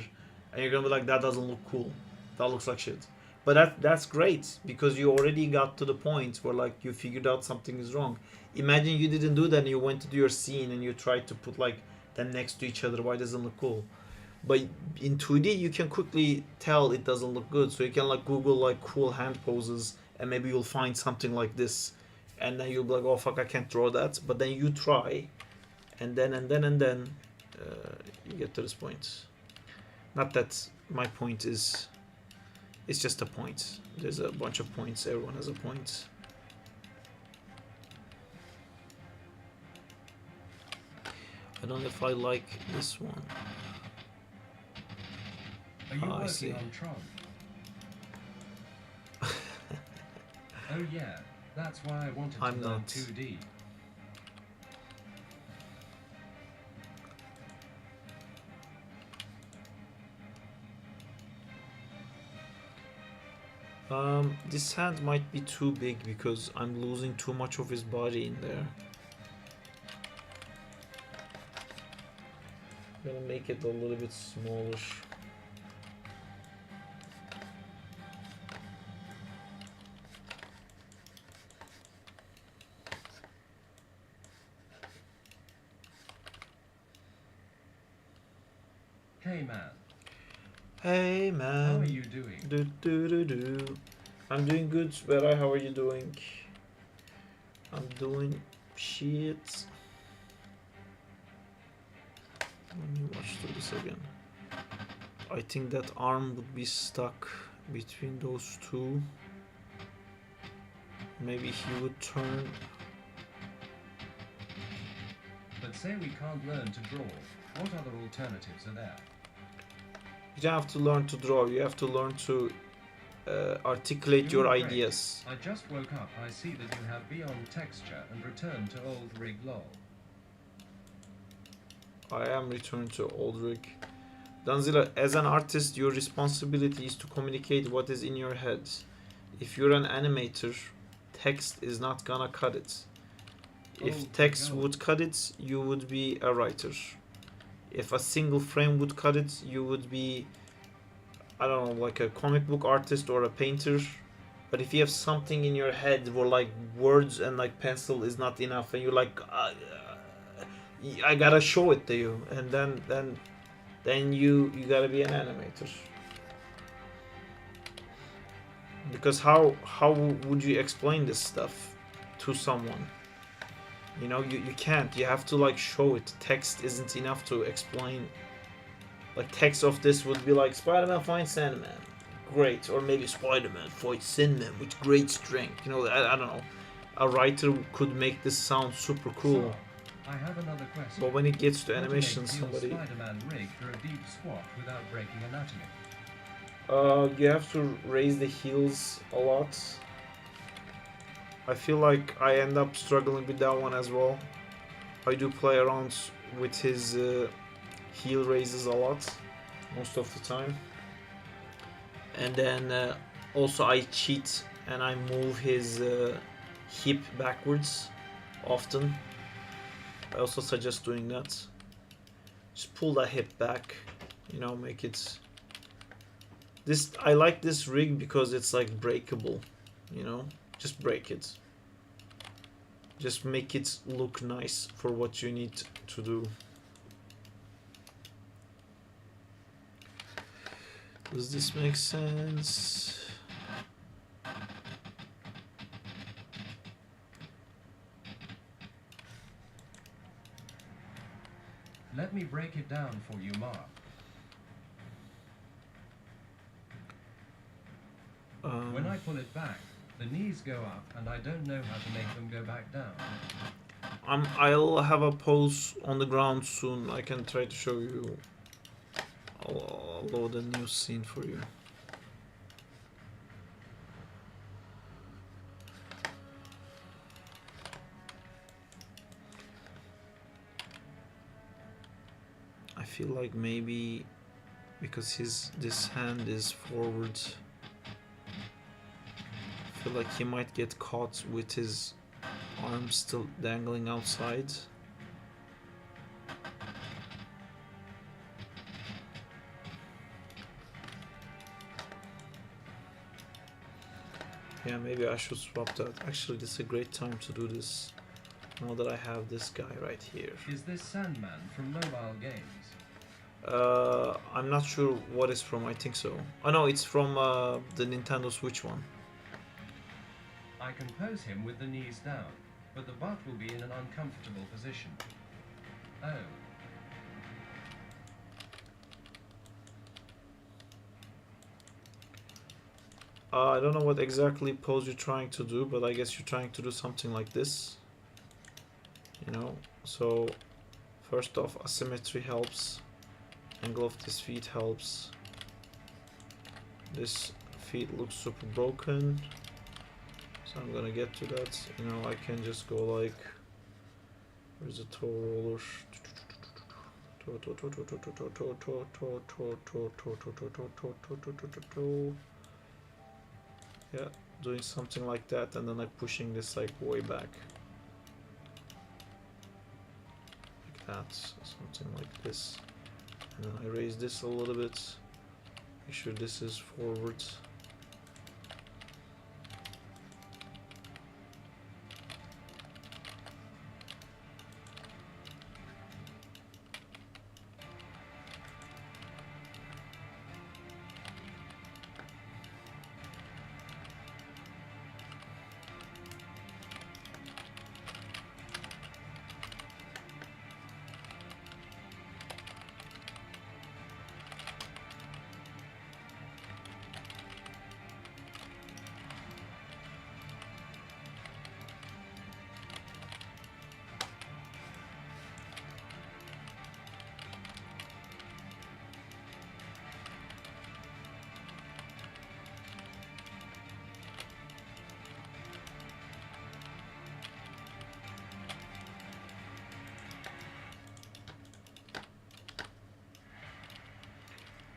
and you're gonna be like, that doesn't look cool. That looks like shit. But that's great because you already got to the point where like you figured out something is wrong. Imagine you didn't do that and you went to do your scene and you tried to put like them next to each other. Why doesn't it look cool? But in 2D you can quickly tell it doesn't look good. So you can like Google like cool hand poses and maybe you'll find something like this. And then you'll be like, oh fuck, I can't draw that. But then you try, and then you get to this point. Not that my point is, it's just a point. There's a bunch of points. Everyone has a point. I don't know if I like this one. Are you I see. working on Tron? Oh yeah, that's why I wanted to I'm learn not. 2D. This hand might be too big because I'm losing too much of his body in there. I'm gonna make it a little bit smaller. Hey man, Hey man. how are you doing? Do do do do. I'm doing good, Vera. How are you doing? I'm doing shit. Let me watch through this again. I think that arm would be stuck between those two. Maybe he would turn. But say we can't learn to draw. What other alternatives are there? You don't have to learn to draw. You have to learn to articulate your Doing great. ideas. I just woke up. I see that you have beyond texture and return to old rig lol. I am returned to old rig. Danzila, as an artist, your responsibility is to communicate what is in your head. If you're an animator, text is not gonna cut it. If Oh, text no. would cut it, you would be a writer. If a single frame would cut it, you would be, I don't know, like a comic book artist or a painter. But if you have something in your head where like words and like pencil is not enough, and you're like, I gotta show it to you, and then you gotta be an animator. Because how would you explain this stuff to someone? You know, you can't. You have to like show it. Text isn't enough to explain. Like text of this would be like Spider-Man finds Sandman, great, or maybe Spider-Man fights Sandman with great strength. You know, I don't know. A writer could make this sound super cool. So, I have another question. But when it gets to How animation, to make Heel's somebody Spider-Man rig for a deep squat without breaking anatomy. you have to raise the heels a lot. I feel like I end up struggling with that one as well. I do play around with his heel raises a lot, most of the time. And then also I cheat and I move his hip backwards often. I also suggest doing that. Just pull that hip back, you know, make it... This, I like this rig because it's like breakable, you know, just break it. Just make it look nice for what you need to do. Does this make sense? Let me break it down for you, Mark. When I pull it back, the knees go up and I don't know how to make them go back down. I'll have a pose on the ground soon. I can try to show you. I'll load a new scene for you. I feel like maybe because this hand is forward, I feel like he might get caught with his arms still dangling outside. Yeah, maybe I should swap that. Actually, this is a great time to do this. Now that I have this guy right here. Is this Sandman from mobile games? I'm not sure what it's from. I think so. Oh no, it's from the Nintendo Switch one. I can pose him with the knees down, but the butt will be in an uncomfortable position. Oh. I don't know what exactly pose you're trying to do, but I guess you're trying to do something like this. You know, so first off, asymmetry helps. Angle of this feet helps. This feet looks super broken, so I'm gonna get to that. You know, I can just go like, where's the toe roller? Yeah, doing something like that, and then like pushing this like way back, like that, something like this. And then I raise this a little bit, make sure this is forward.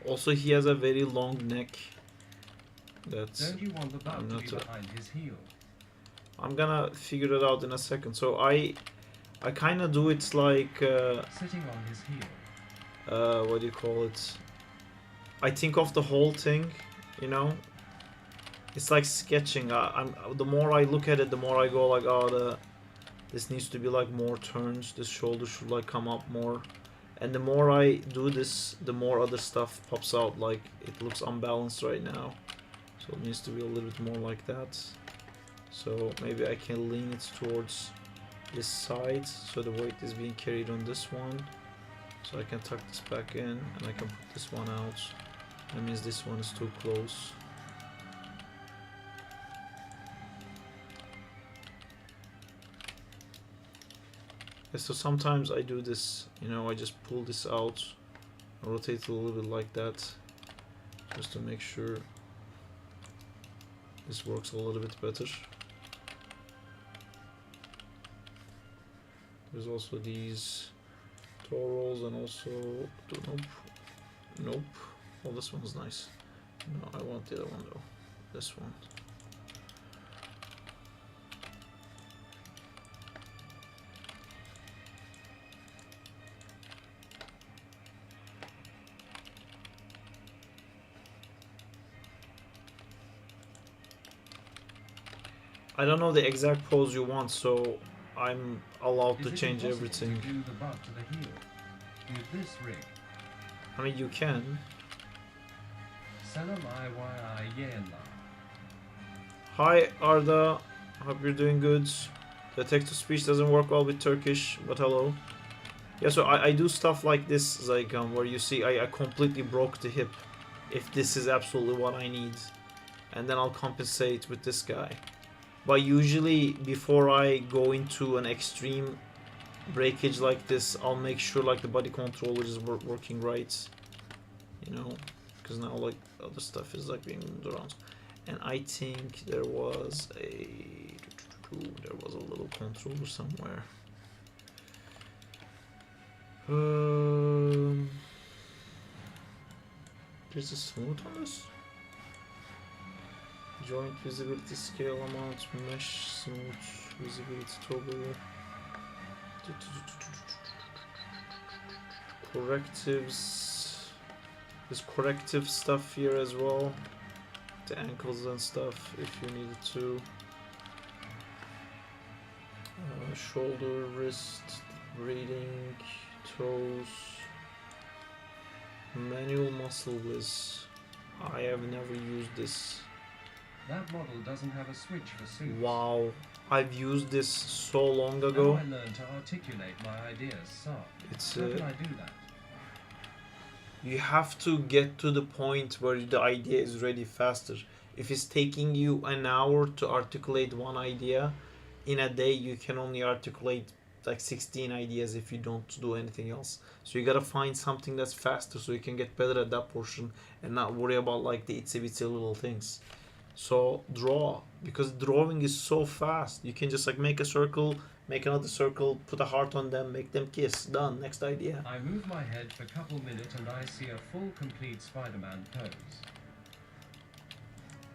Also, he has a very long neck. That's... Don't you want the butt I'm to not be a- behind his heel? I'm gonna figure it out in a second. So I kind of do it like Sitting on his heel. what do you call it? I think of the whole thing, you know. It's like sketching. The more I look at it, the more I go like, oh, this needs to be like more turns. This shoulder should like come up more. And the more I do this, the more other stuff pops out. Like it looks unbalanced right now, so it needs to be a little bit more like that. So maybe I can lean it towards this side, so the weight is being carried on this one. So I can tuck this back in, and I can put this one out. That means this one is too close. Yeah, so sometimes I do this, you know, I just pull this out, rotate it a little bit like that, just to make sure this works a little bit better. There's also these toe rolls, and also, nope. Oh, this one's nice. No, I want the other one though. This one. I don't know the exact pose you want, so I'm allowed to change everything. To do the butt to the heel with this rig? I mean, you can. Hi Arda, hope you're doing good. The text-to-speech doesn't work well with Turkish, but hello. Yeah, so I do stuff like this, like where you see I completely broke the hip, if this is absolutely what I need, and then I'll compensate with this guy. But usually before I go into an extreme breakage like this, I'll make sure like the body controller is working right, you know, because now like other stuff is like being moved around. And I think there was a little controller somewhere. There's a smooth on this. Joint visibility, scale amount, mesh, smooth, visibility toggle. Correctives. There's corrective stuff here as well. The ankles and stuff if you needed to. Shoulder, wrist, breathing, toes. Manual muscle whiz. I have never used this. That model doesn't have a switch for suits. Wow, I've used this so long ago. Now I learned to articulate my ideas, so how can I do that? You have to get to the point where the idea is ready faster. If it's taking you an hour to articulate one idea, in a day you can only articulate like 16 ideas if you don't do anything else. So you gotta find something that's faster so you can get better at that portion and not worry about like the itsy bitsy little things. So draw, because drawing is so fast. You can just like make a circle, make another circle, put a heart on them, make them kiss. Done. Next idea. I move my head for a couple minutes and I see a full complete Spider-Man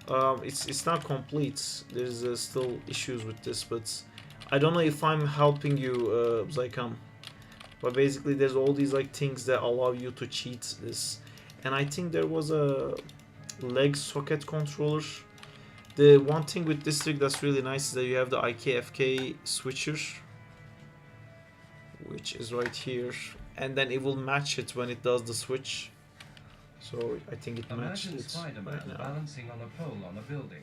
pose. It's not complete. There's still issues with this, but I don't know if I'm helping you, Zycam. But basically, there's all these like things that allow you to cheat this, and I think there was a leg socket controller. The one thing with this rig that's really nice is that you have the IKFK switcher, which is right here, and then it will match it when it does the switch. So I think it matches Imagine it Spider-Man right now. balancing on a pole on a building.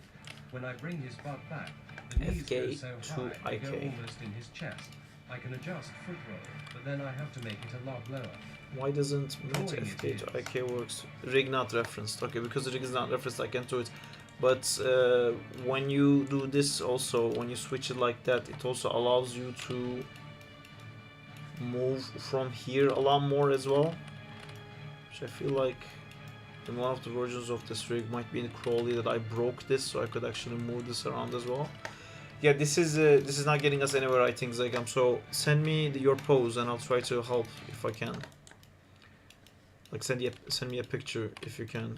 When I bring his butt back, the knees go FK so to high they go IK. almost in his chest. I can adjust foot roll, but then I have to make it a lot lower. Why doesn't move Drawing FK it to is. IK works? Rig not referenced. Okay, because the rig is not referenced, I can't do it. But when you do this also, when you switch it like that, it also allows you to move from here a lot more as well. Which I feel like in one of the versions of this rig might be in Crawley that I broke this, so I could actually move this around as well. Yeah, this is not getting us anywhere, I think, Zagam. So send me your pose and I'll try to help if I can. Like send me a picture if you can.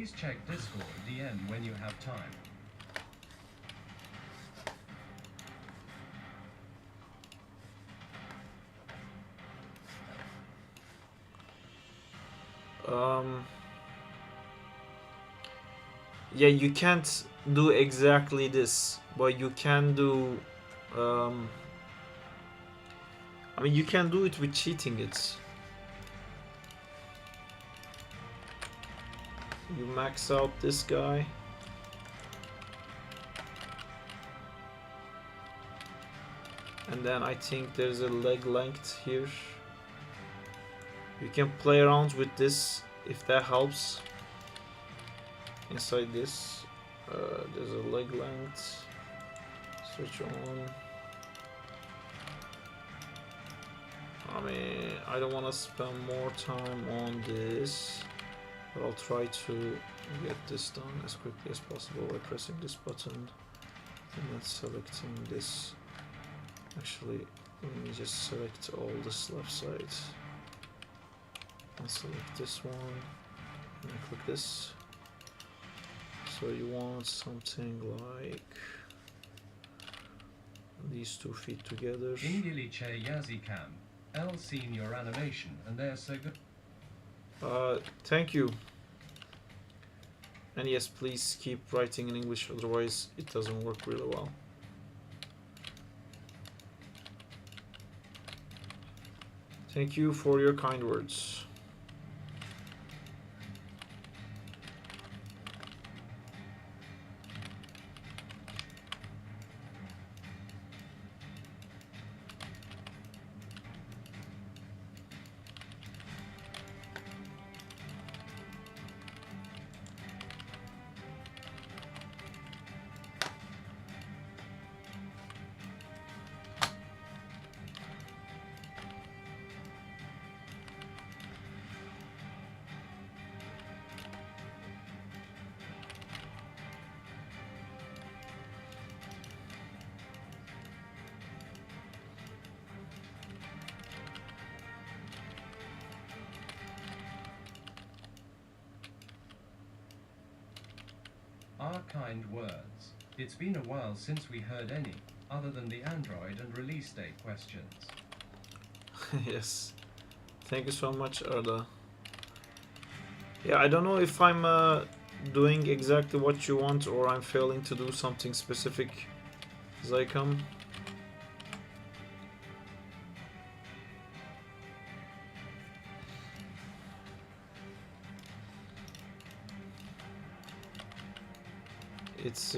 Please check Discord DM when you have time. Yeah, you can't do exactly this, but you can do. I mean, you can do it with cheating it. You max out this guy. And then I think there's a leg length here. You can play around with this if that helps. Inside this, there's a leg length. Switch on. I mean, I don't want to spend more time on this, but I'll try to get this done as quickly as possible by pressing this button and then selecting this. Actually, let me just select all this left side and select this one and then click this. So you want something like these 2 feet together. İngilizce yazıcam. L seen your animation and they're so good. Thank you. And yes, please keep writing in English, otherwise it doesn't work really well. Thank you for your kind words. Our kind words. It's been a while since we heard any, other than the Android and release date questions. Yes. Thank you so much, Arda. Yeah, I don't know if I'm doing exactly what you want or I'm failing to do something specific as I come. It's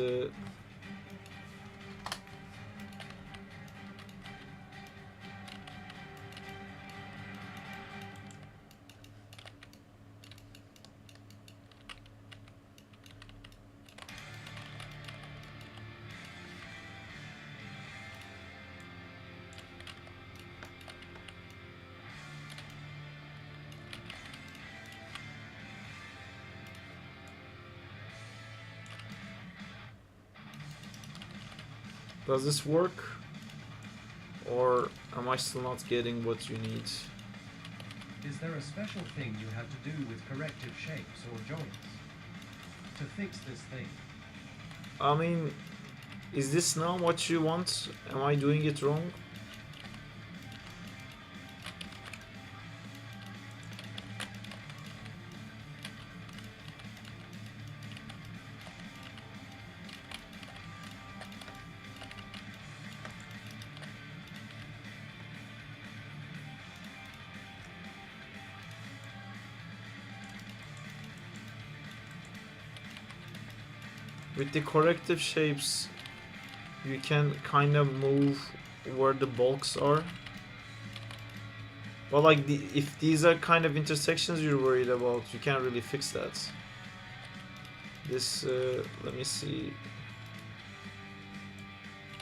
does this work? Or am I still not getting what you need? Is there a special thing you have to do with corrective shapes or joints? To fix this thing. I mean, is this now what you want? Am I doing it wrong? With the corrective shapes, you can kind of move where the bulks are. But like, if these are kind of intersections you're worried about, you can't really fix that. This, let me see.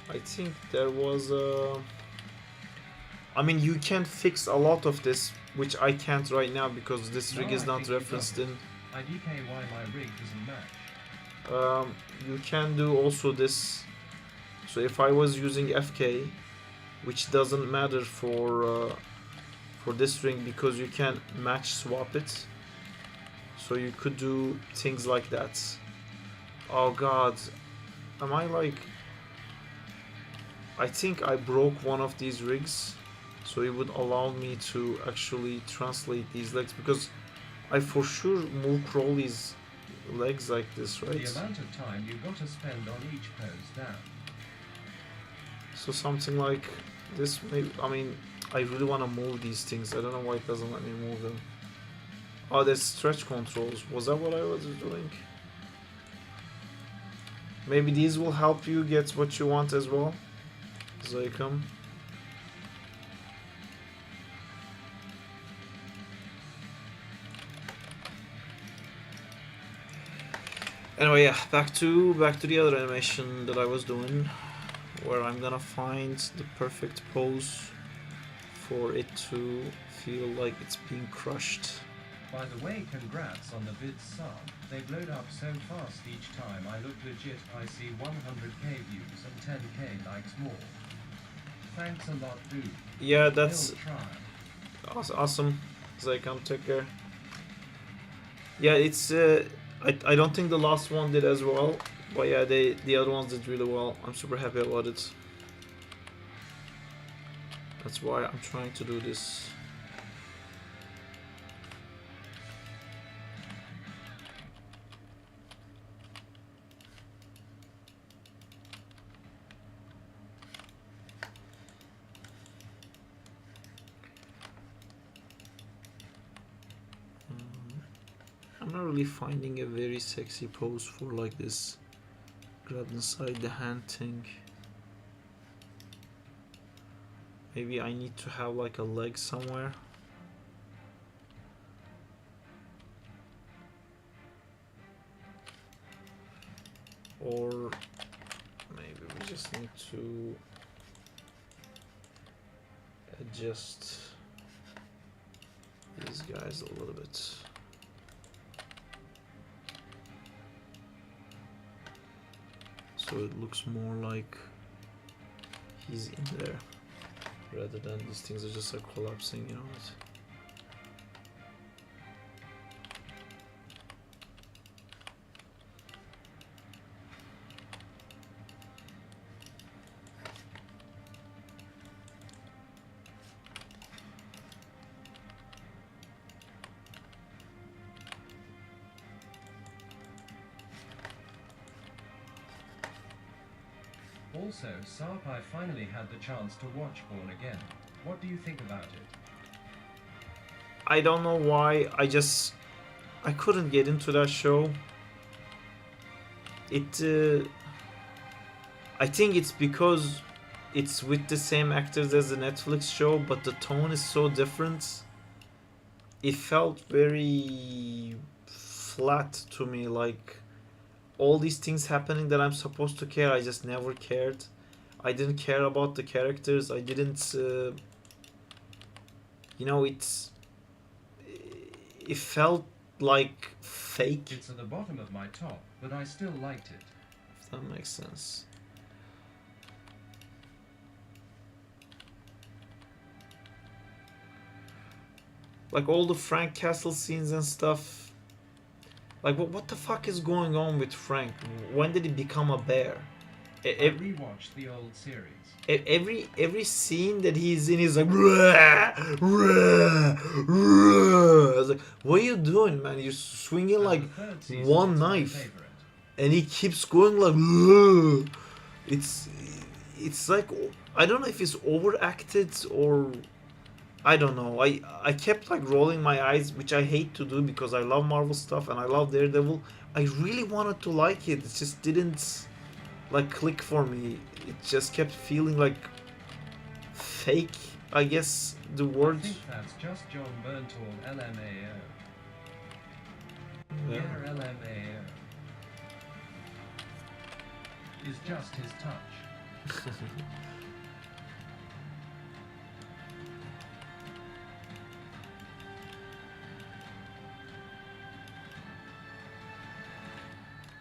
I think there was a... I mean, you can fix a lot of this, which I can't right now because this rig is not referenced in. I DK why my rig doesn't match. You can do also this. So if I was using FK, which doesn't matter for this ring because you can match swap it. So you could do things like that. Oh god, am I like... I think I broke one of these rigs, so it would allow me to actually translate these legs, because I for sure move Crowley's legs like this, right? The amount of time you got to spend on each pose down. So something like this, maybe. I mean, I really want to move these things. I don't know why it doesn't let me move them. Oh, there's stretch controls. Was that what I was doing? Maybe these will help you get what you want as well, as they come. Anyway, yeah, back to the other animation that I was doing, where I'm gonna find the perfect pose for it to feel like it's being crushed. By the way, congrats on the vids sub. They've loaded up so fast each time. I look legit. I see 100k views and 10k likes more. Thanks a lot, dude. Yeah, that's Still try. awesome. Zaycam, take care. Yeah, it's I don't think the last one did as well, but yeah, the other ones did really well. I'm super happy about it. That's why I'm trying to do this. I'm not really finding a very sexy pose for like this grab inside the hand thing. Maybe I need to have like a leg somewhere. Or maybe we just need to adjust these guys a little bit. So it looks more like he's in there, rather than these things are just like collapsing, you know. Also, Sarp, I finally had the chance to watch Born Again. What do you think about it? I don't know why, I couldn't get into that show. I think it's because it's with the same actors as the Netflix show, but the tone is so different. It felt very flat to me, like all these things happening that I'm supposed to care, I just never cared. I didn't care about the characters. I didn't, you know, it felt like fake. It's at the bottom of my top, but I still liked it. If that makes sense. Like all the Frank Castle scenes and stuff. Like what the fuck is going on with Frank? When did he become a bear? I rewatched the old series. Every scene that he's in, he's like, "Rah, rah, rah." I was like, what are you doing, man? You're swinging And like the third season, one it's my knife, favorite. and he keeps going like, "Rah." It's like, I don't know if it's overacted or I don't know. I kept like rolling my eyes, which I hate to do because I love Marvel stuff and I love Daredevil. I really wanted to like it. It just didn't like click for me. It just kept feeling like fake, I guess the word. I think that's just John Berntal, LMAO. Yeah. Yeah, LMAO. Is just his touch.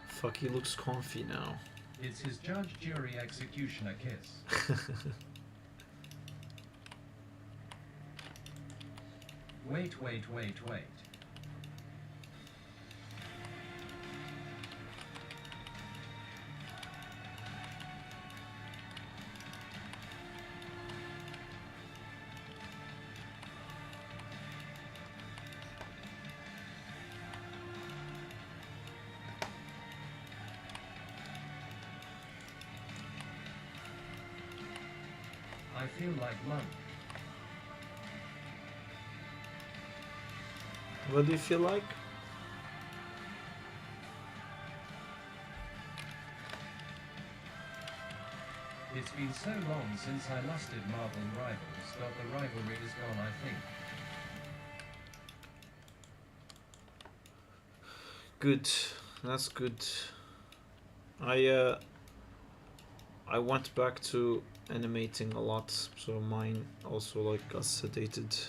Fuck, he looks comfy now. It's his judge, jury, executioner kiss. Wait. I feel like monk. What do you feel like? It's been so long since I lusted Marvel Rivals, but the rivalry is gone, I think. Good. That's good. I went back to animating a lot, so mine also like got sedated.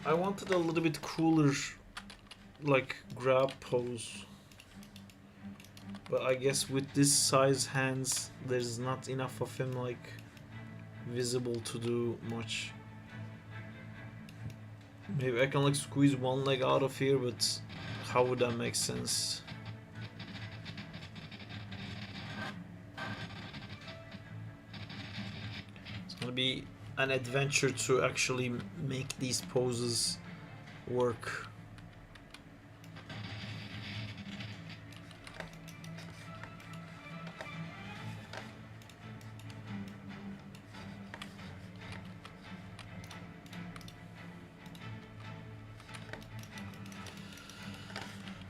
I wanted a little bit cooler, like, grab pose. But I guess with this size hands, there's not enough of him, like, visible to do much. Maybe I can, like, squeeze one leg out of here, but how would that make sense? It's gonna be an adventure to actually make these poses work.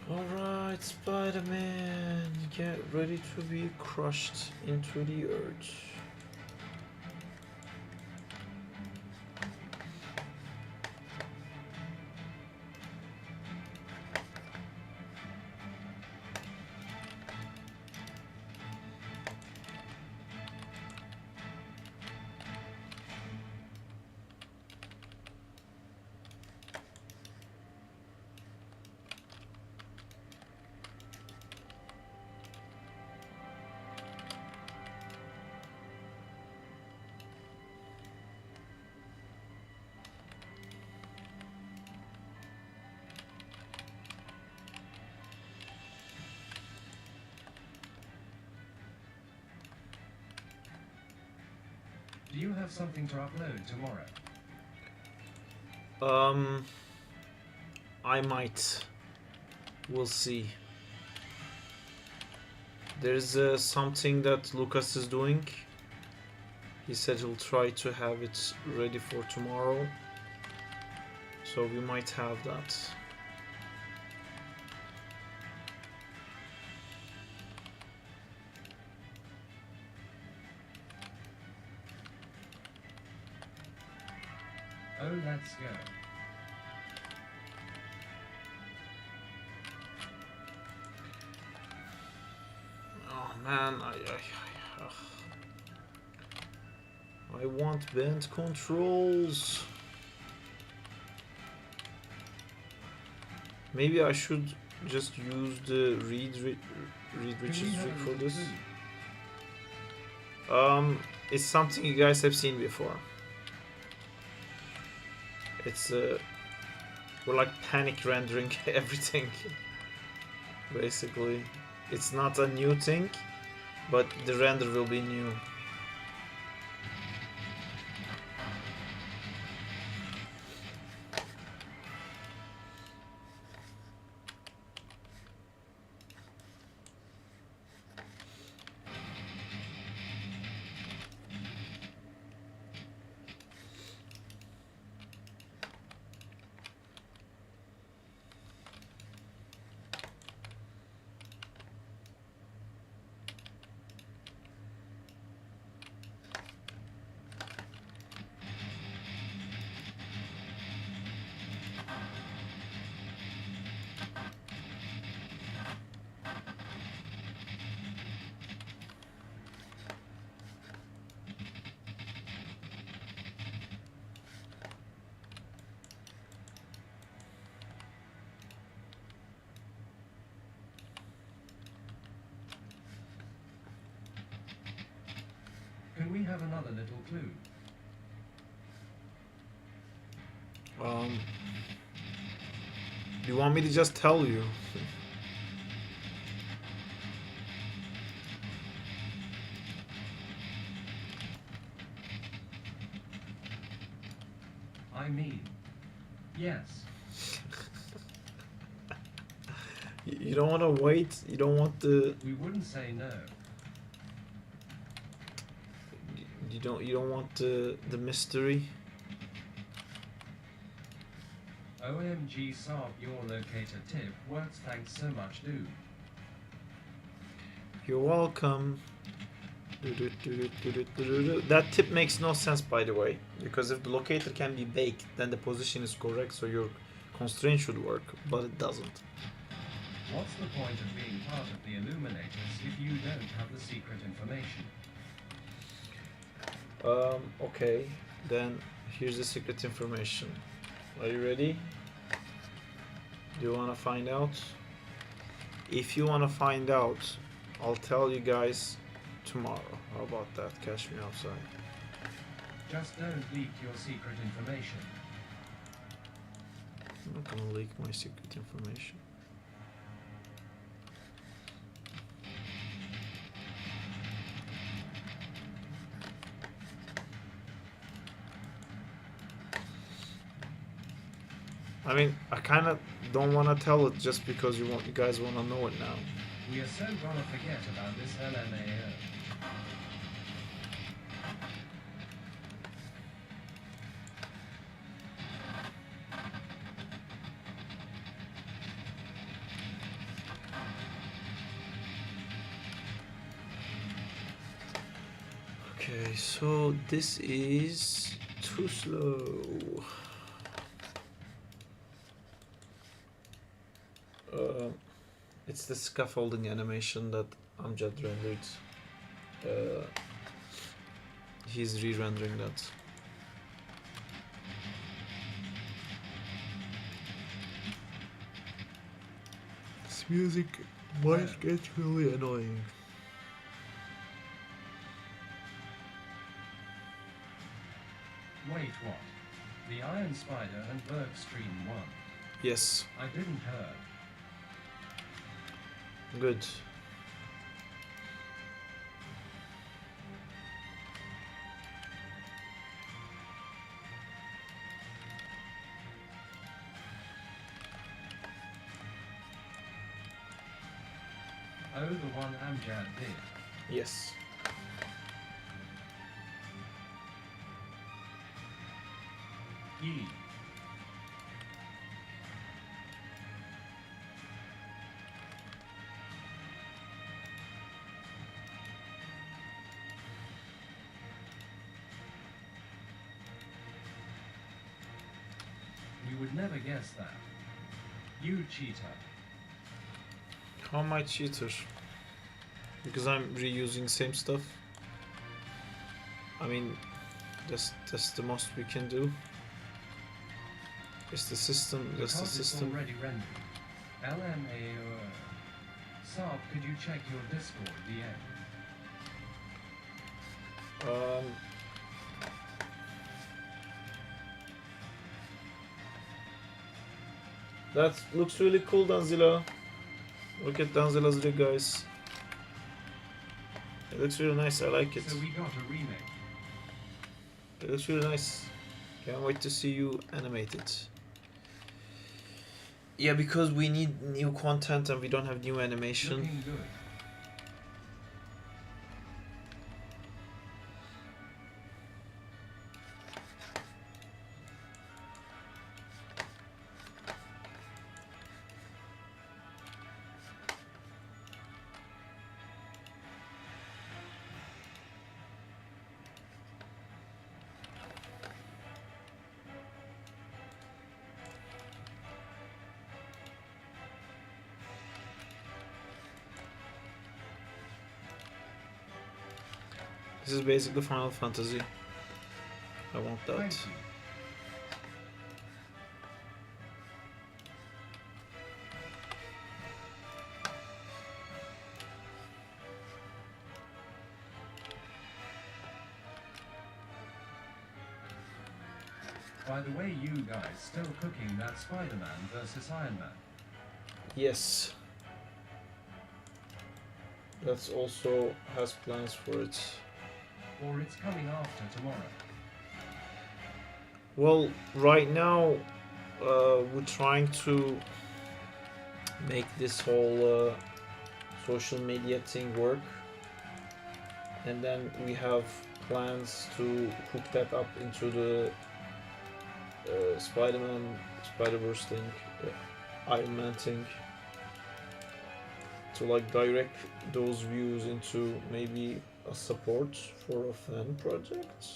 Alright, Spider-Man, get ready to be crushed into the earth. Do you have something to upload tomorrow? I might. We'll see. There's something that Lucas is doing. He said he'll try to have it ready for tomorrow. So we might have that. Oh, let's go. Oh man, I want band controls. Maybe I should just use the Reed Richards rig for this. It's something you guys have seen before. It's we're like panic rendering everything. Basically, it's not a new thing, but the render will be new. we have another little clue? Do you want me to just tell you? I mean, yes. You don't want to wait. You don't want the. We wouldn't say no. You don't want the mystery. OMG Saab, your locator tip works, thanks so much, dude. You're welcome. That tip makes no sense, by the way, because if the locator can be baked, then the position is correct, so your constraint should work, but it doesn't. What's the point of being part of the Illuminators if you don't have the secret information? Okay, then here's the secret information. Are you ready? Do you want to find out? If you want to find out, I'll tell you guys tomorrow. How about that? Catch me outside. Just don't leak your secret information. I'm not gonna leak my secret information. I mean, I kind of don't want to tell it just because you guys want to know it now. We are so gonna forget about this LMAO. Okay, so this is too slow. It's the scaffolding animation that Amjad rendered. He's re-rendering that. This music might get really annoying. Wait, what? The Iron Spider and Berg Stream 1. Yes, I didn't heard. good. Oh, the one Amjad did. Yes. Yee. You would never guess that. You cheater. How am I cheater? Because I'm reusing same stuff. I mean, that's the most we can do. It's the system. That's the Because it's system. already rendered. LMAO. Saab, could you check your Discord DM? That looks really cool, Danzilla. Look at Danzilla's rig, guys. It looks really nice. I like it. So we got a remake. It looks really nice. Can't wait to see you animate it. Yeah, because we need new content and we don't have new animation. Looking good. This is basically Final Fantasy. I want that. Thank you. By the way, you guys still cooking that Spider-Man versus Iron Man? Yes. That's also has plans for it. Or it's coming after tomorrow? Well, right now we're trying to make this whole social media thing work, and then we have plans to hook that up into the Spider-Man, Spider-Verse thing, Iron Man thing, to like direct those views into maybe a support for a fan project.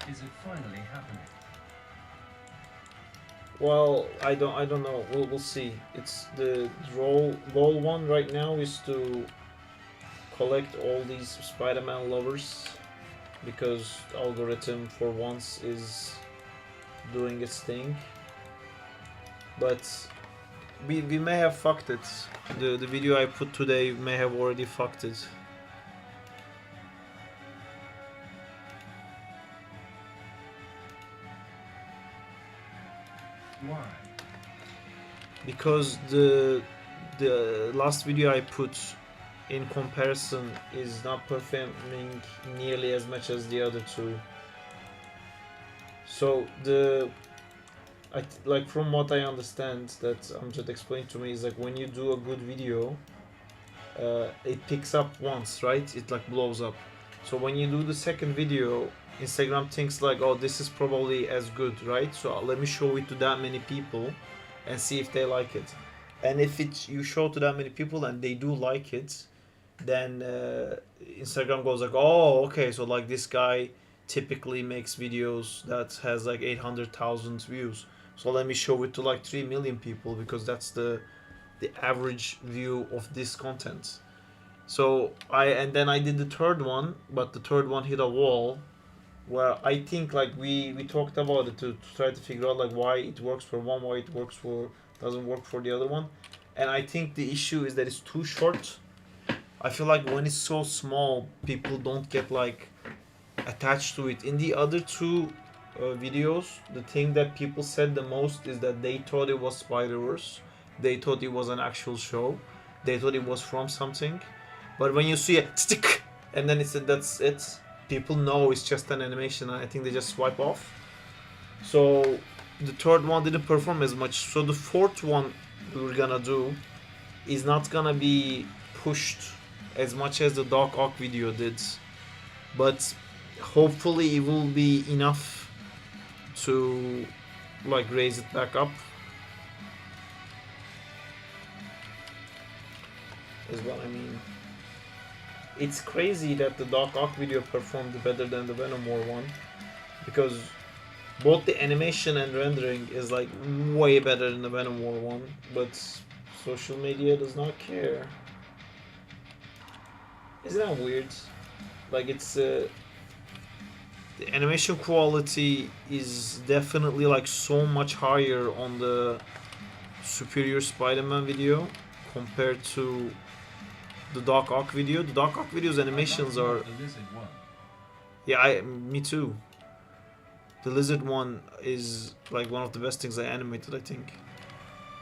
Is it finally happening? Well, I don't know. We'll see. It's the goal one right now is to collect all these Spider-Man lovers, because algorithm for once is doing its thing. But we may have fucked it. The video I put today may have already fucked it. Why? Because the last video I put in comparison is not performing nearly as much as the other two. So like from what I understand that Amjad explained to me is like when you do a good video, it picks up once, right? It like blows up. So when you do the second video, Instagram thinks like, oh, this is probably as good, right? So let me show it to that many people and see if they like it. And if you show to that many people and they do like it, then Instagram goes like, oh, okay, so like this guy typically makes videos that has like 800,000 views. So let me show it to like 3 million people because that's the average view of this content. So then I did the third one, but the third one hit a wall where I think like we talked about it to try to figure out like why it works for one, why it doesn't work for the other one. And I think the issue is that it's too short. I feel like when it's so small, people don't get like attached to it. In the other two videos, the thing that people said the most is that they thought it was Spider-Verse. They thought it was an actual show. They thought it was from something. But when you see it stick and then that's it, people know it's just an animation and I think they just swipe off. So the third one didn't perform as much. So the fourth one we're gonna do is not gonna be pushed as much as the Doc Ock video did. But hopefully it will be enough to like raise it back up. Is what I mean. It's crazy that the Doc Ock video performed better than the Venom War one, because both the animation and rendering is like way better than the Venom War one, but social media does not care. Isn't that weird? Like it's the animation quality is definitely like so much higher on the Superior Spider-Man video compared to the Doc Ock video. The Doc Ock video's animations are... The lizard one. Yeah, me too. The lizard one is like one of the best things I animated, I think.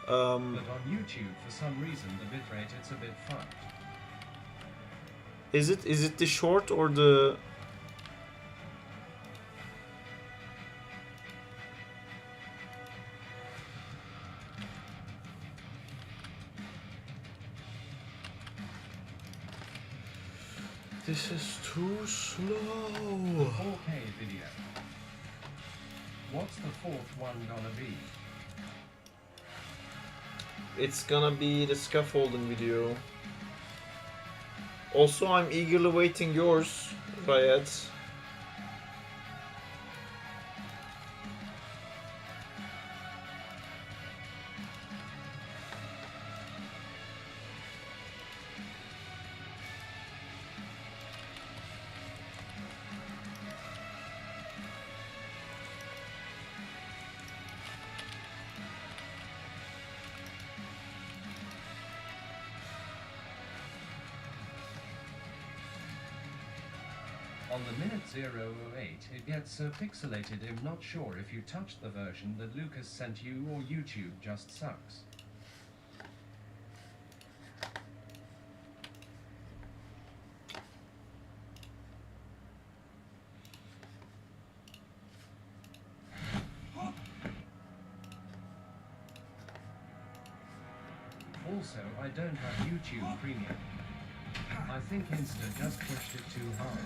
But on YouTube, for some reason, the bitrate it's a bit fucked. Is it the short or the... This is too slow. 4K video. What's the fourth one gonna be? It's gonna be the scaffolding video. Also, I'm eagerly waiting yours, Rayed. On the minute 008, it gets so pixelated I'm not sure if you touched the version that Lucas sent you or YouTube just sucks. Also, I don't have YouTube Premium. I think Insta just pushed it too hard.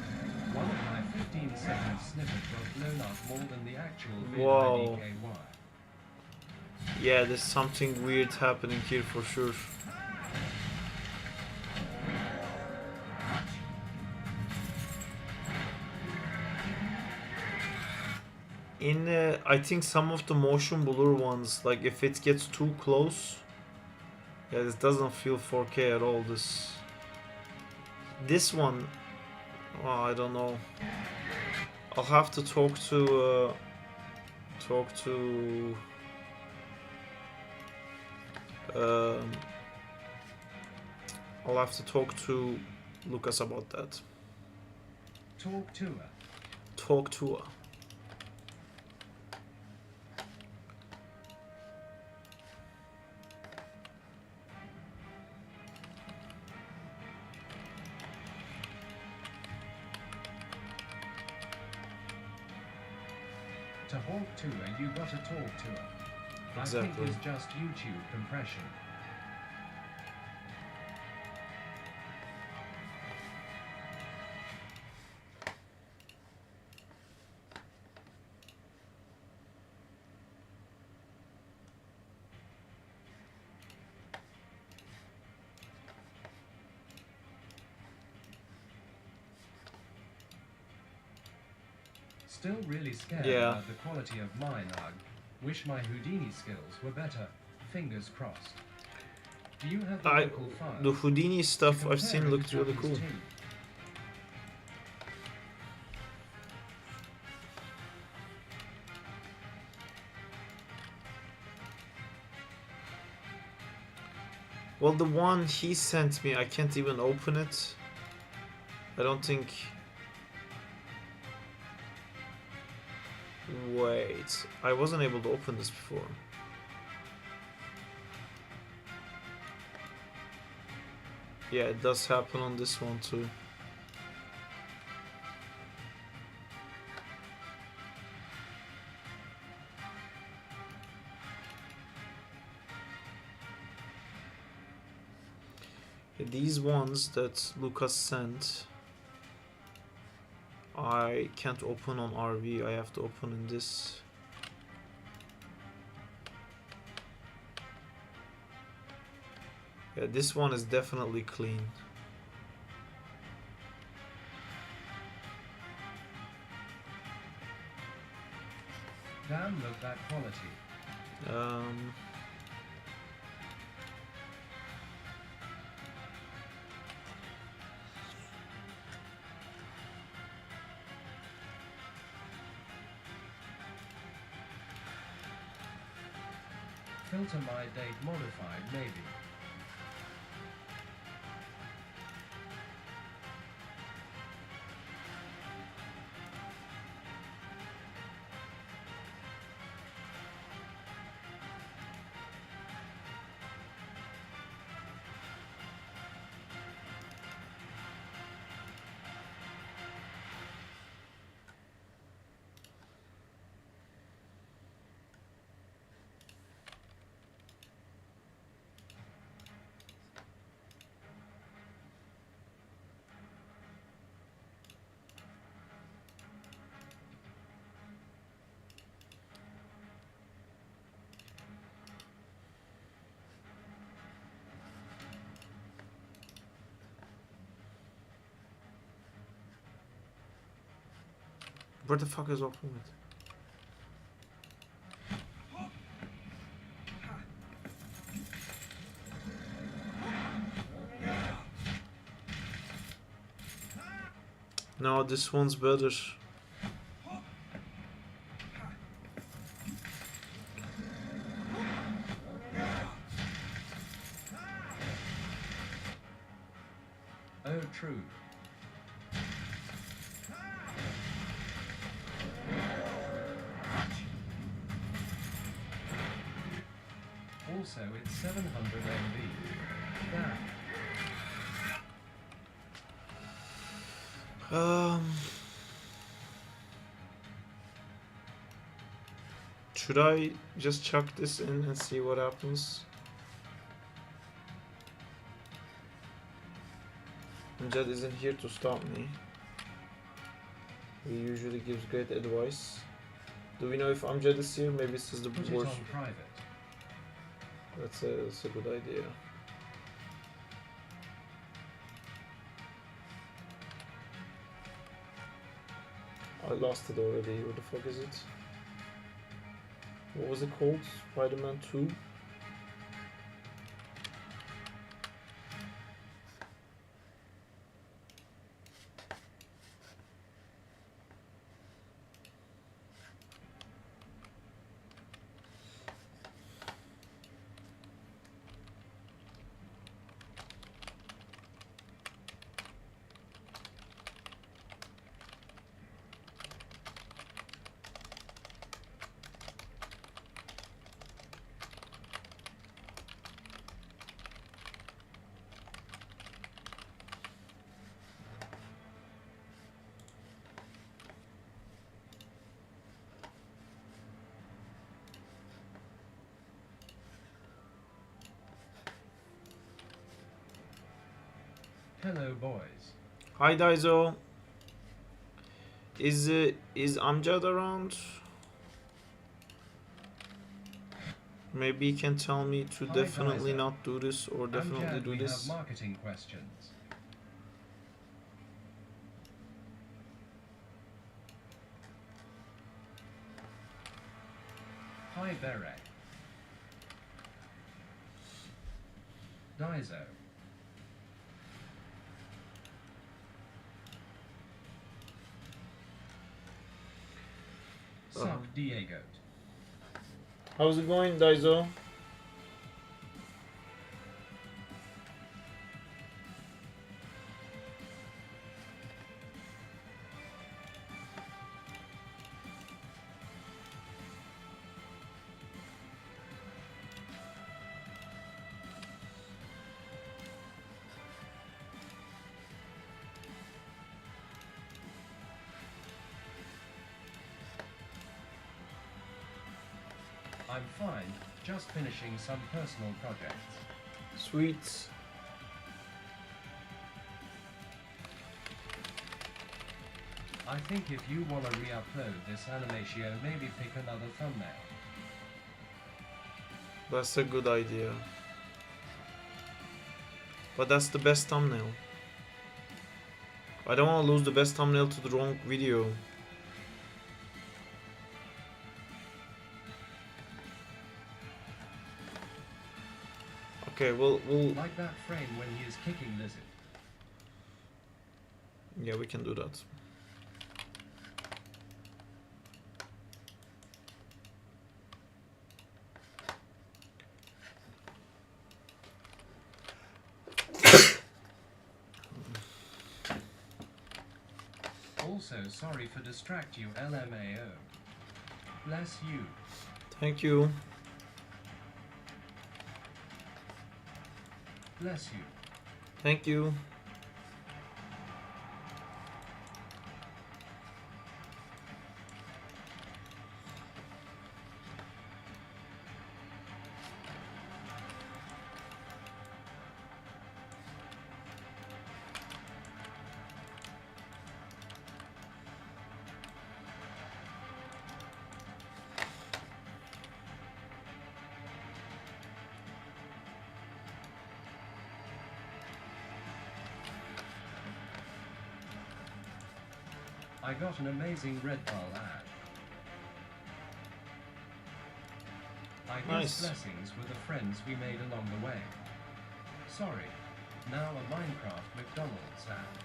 One of my 15-second snippets got blown up more than the actual Whoa. VidIDKY. Yeah, there's something weird happening here for sure. In I think some of the motion blur ones, like if it gets too close, yeah, this doesn't feel 4K at all. This one, well, I don't know. I'll have to talk to I'll have to talk to Lucas about that. Talk to her. Talk to her. To hawk to her, you gotta talk to her. I Exactly. think it's just YouTube compression. Still really scared Yeah. about the quality of mine, Ugh. Wish my Houdini skills were better. Fingers crossed. Do you have the local files? The Houdini To stuff I've compare seen it looked to really these cool. two? Well, the one he sent me, I can't even open it. I don't think. Wait, I wasn't able to open this before. Yeah, it does happen on this one too. These ones that Lucas sent, I can't open on RV, I have to open in this. Yeah, this one is definitely clean. Damn, look that quality. Filter my date modified, maybe. Where the fuck is open with? No, this one's better. Oh, true. Also, it's 700 MB. Damn. Should I just chuck this in and see what happens? Amjad isn't here to stop me. He usually gives great advice. Do we know if Amjad is here? Maybe this is the Put it worst. on private. That's a good idea. I lost it already. What the fuck is it? What was it called? Spider-Man 2? Hello, boys. Hi Daizo. Is Amjad around? Maybe he can tell me to Hi, definitely Daizo. not do this or definitely Amjad, do we this. have marketing questions. Hi, Berek. Daizo. Sup, Diego. How's it going, Daizo? I'm fine, just finishing some personal projects. Sweet. I think if you want to re-upload this animation, maybe pick another thumbnail. That's a good idea. But that's the best thumbnail. I don't want to lose the best thumbnail to the wrong video. Okay, we'll Like that frame when he is kicking Lizard. yeah, we can do that. Also, sorry for distract you, LMAO. Bless you. Thank you. Bless you. Thank you. I got an amazing Red Bull ad. I guess Nice. blessings were the friends we made along the way. Sorry. Now a Minecraft McDonald's ad.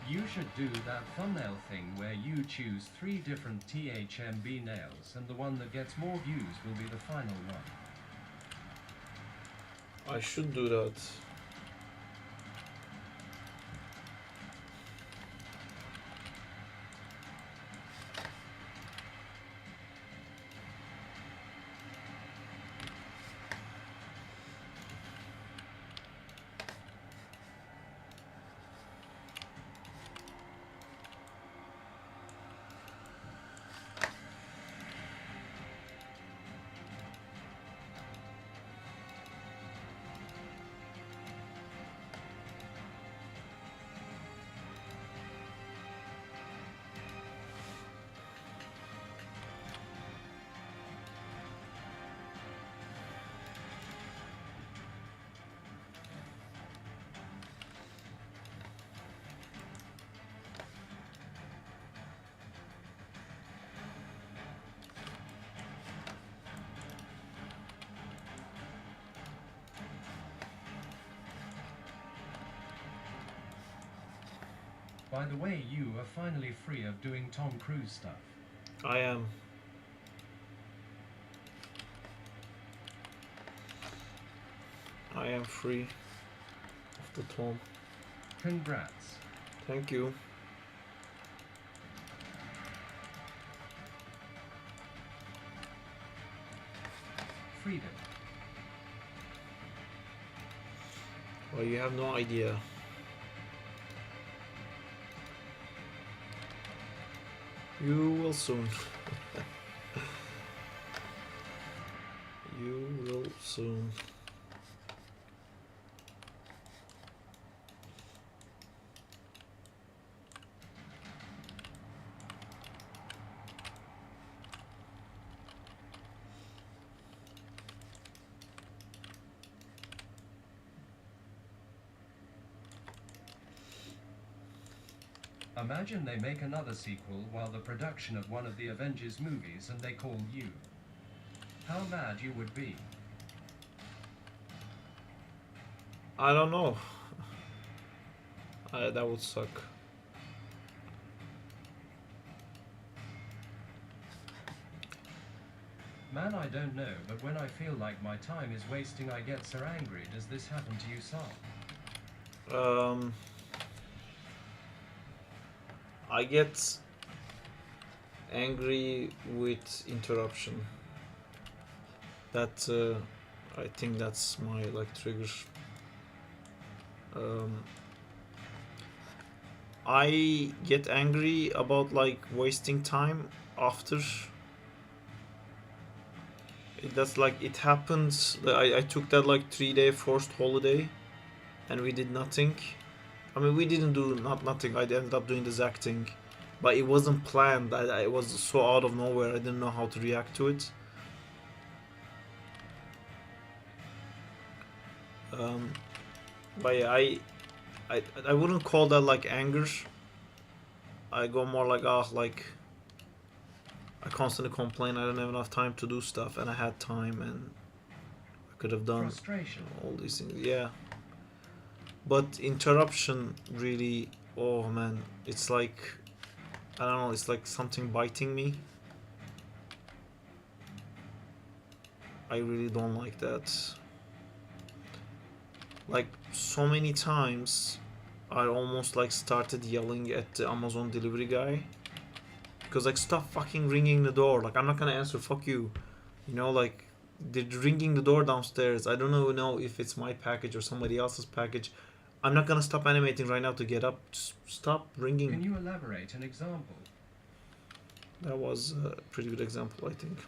You should do that thumbnail thing where you choose 3 different THMB nails and the one that gets more views will be the final one. I should do that. By the way, you are finally free of doing Tom Cruise stuff. I am. I am free of the Tom. Congrats. Thank you. Freedom. Well, you have no idea. You will soon. You will soon. Imagine they make another sequel while the production of one of the Avengers movies and they call you. How mad you would be. I don't know. That would suck. Man, I don't know, but when I feel like my time is wasting, I get so angry. Does this happen to you, Sam? I get angry with interruption. That I think that's my like trigger. I get angry about like wasting time after. That's like it happens. I took that like 3-day forced holiday, and we did nothing. I mean, we didn't do nothing. I ended up doing the Zack thing, but it wasn't planned. It was so out of nowhere. I didn't know how to react to it. But yeah, I wouldn't call that like anger. I go more like like I constantly complain I don't have enough time to do stuff, and I had time and I could have done Frustration. all these things. Yeah. But interruption really, oh man, it's like, I don't know, it's like something biting me. I really don't like that. Like so many times I almost like started yelling at the Amazon delivery guy. Because like stop fucking ringing the door. Like I'm not gonna answer, fuck you. You know, like they're ringing the door downstairs. I don't know if it's my package or somebody else's package. I'm not gonna stop animating right now to get up. Just stop ringing. Can you elaborate an example? That was a pretty good example, I think.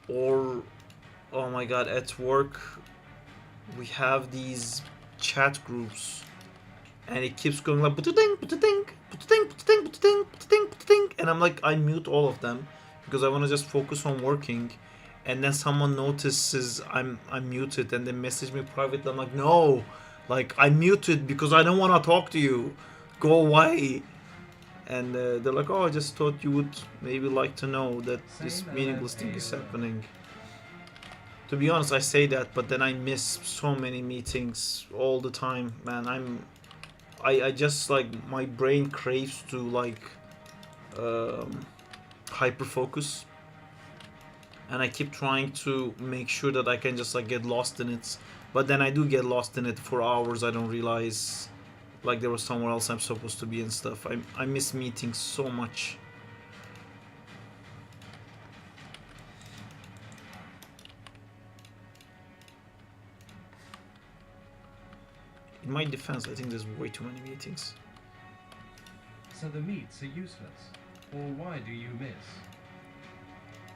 Or, oh my god, at work, we have these chat groups, and it keeps going like, and I'm like, I mute all of them because I want to just focus on working. And then someone notices I'm muted and they message me privately. I'm like, no, like I'm muted because I don't want to talk to you. Go away. And they're like, oh, I just thought you would maybe like to know that this meaningless thing is happening. To be honest, I say that, but then I miss so many meetings all the time, man. I just like my brain craves to like hyper focus. And I keep trying to make sure that I can just like get lost in it, but then I do get lost in it for hours. I don't realize like there was somewhere else I'm supposed to be and stuff. I miss meetings so much. In my defense, I think there's way too many meetings. So the meets are useless. Or why do you miss?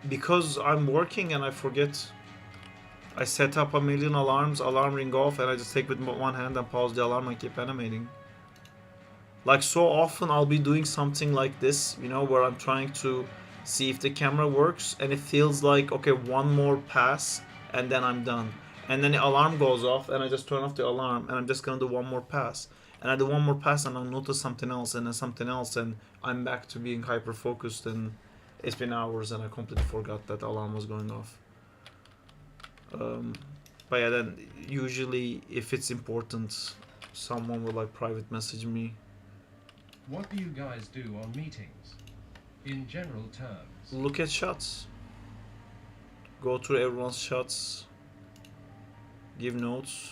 Because I'm working and I forget. I set up a million alarms, alarm ring off, and I just take with one hand and pause the alarm and keep animating. Like so often I'll be doing something like this, you know, where I'm trying to see if the camera works, and it feels like, okay, one more pass and then I'm done. And then the alarm goes off and I just turn off the alarm and I'm just gonna do one more pass. And I do one more pass and I'll notice something else and then something else, and I'm back to being hyper focused, and it's been hours and I completely forgot that alarm was going off. But yeah, then usually if it's important, someone will like private message me What do you guys do on meetings? In general terms. Look at shots. Go through everyone's shots. Give notes.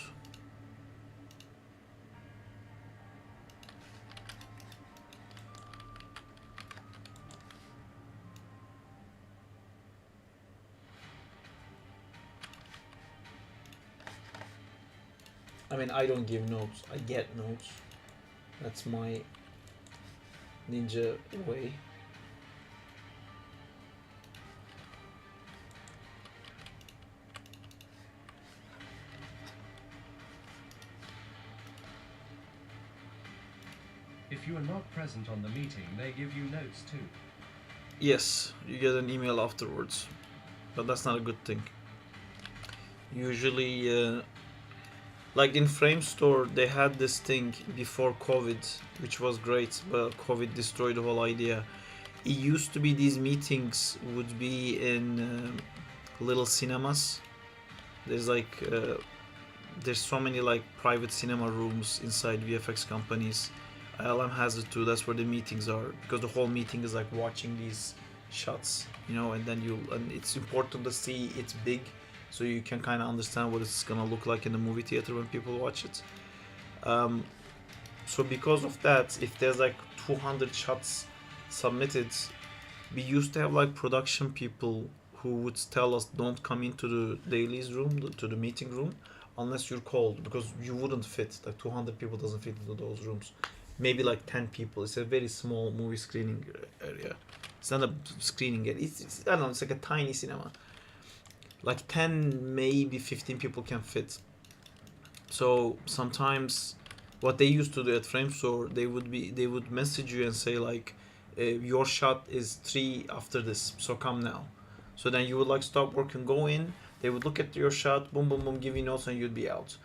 I mean, I don't give notes. I get notes. That's my ninja way. If you are not present on the meeting, they give you notes too. Yes, you get an email afterwards, but that's not a good thing. Usually, like in Frame Store, they had this thing before COVID, which was great, but COVID destroyed the whole idea. It used to be these meetings would be in little cinemas. There's there's so many like private cinema rooms inside VFX companies. ILM has it too. That's where the meetings are, because the whole meeting is like watching these shots, and then and it's important to see it's big, so you can kind of understand what it's gonna look like in the movie theater when people watch it. So because of that, if there's like 200 shots submitted, we used to have like production people who would tell us don't come into the dailies room, to the meeting room, unless you're called, because you wouldn't fit. Like 200 people doesn't fit into those rooms. Maybe like 10 people. It's a very small movie screening area. It's not a screening area. I don't know. It's like a tiny cinema. Like 10, maybe 15 people can fit. So sometimes, what they used to do at Frame Store, they would message you and say like, your shot is 3 after this, so come now. So then you would like stop work and go in. They would look at your shot, boom, boom, boom, give you notes, and you'd be out.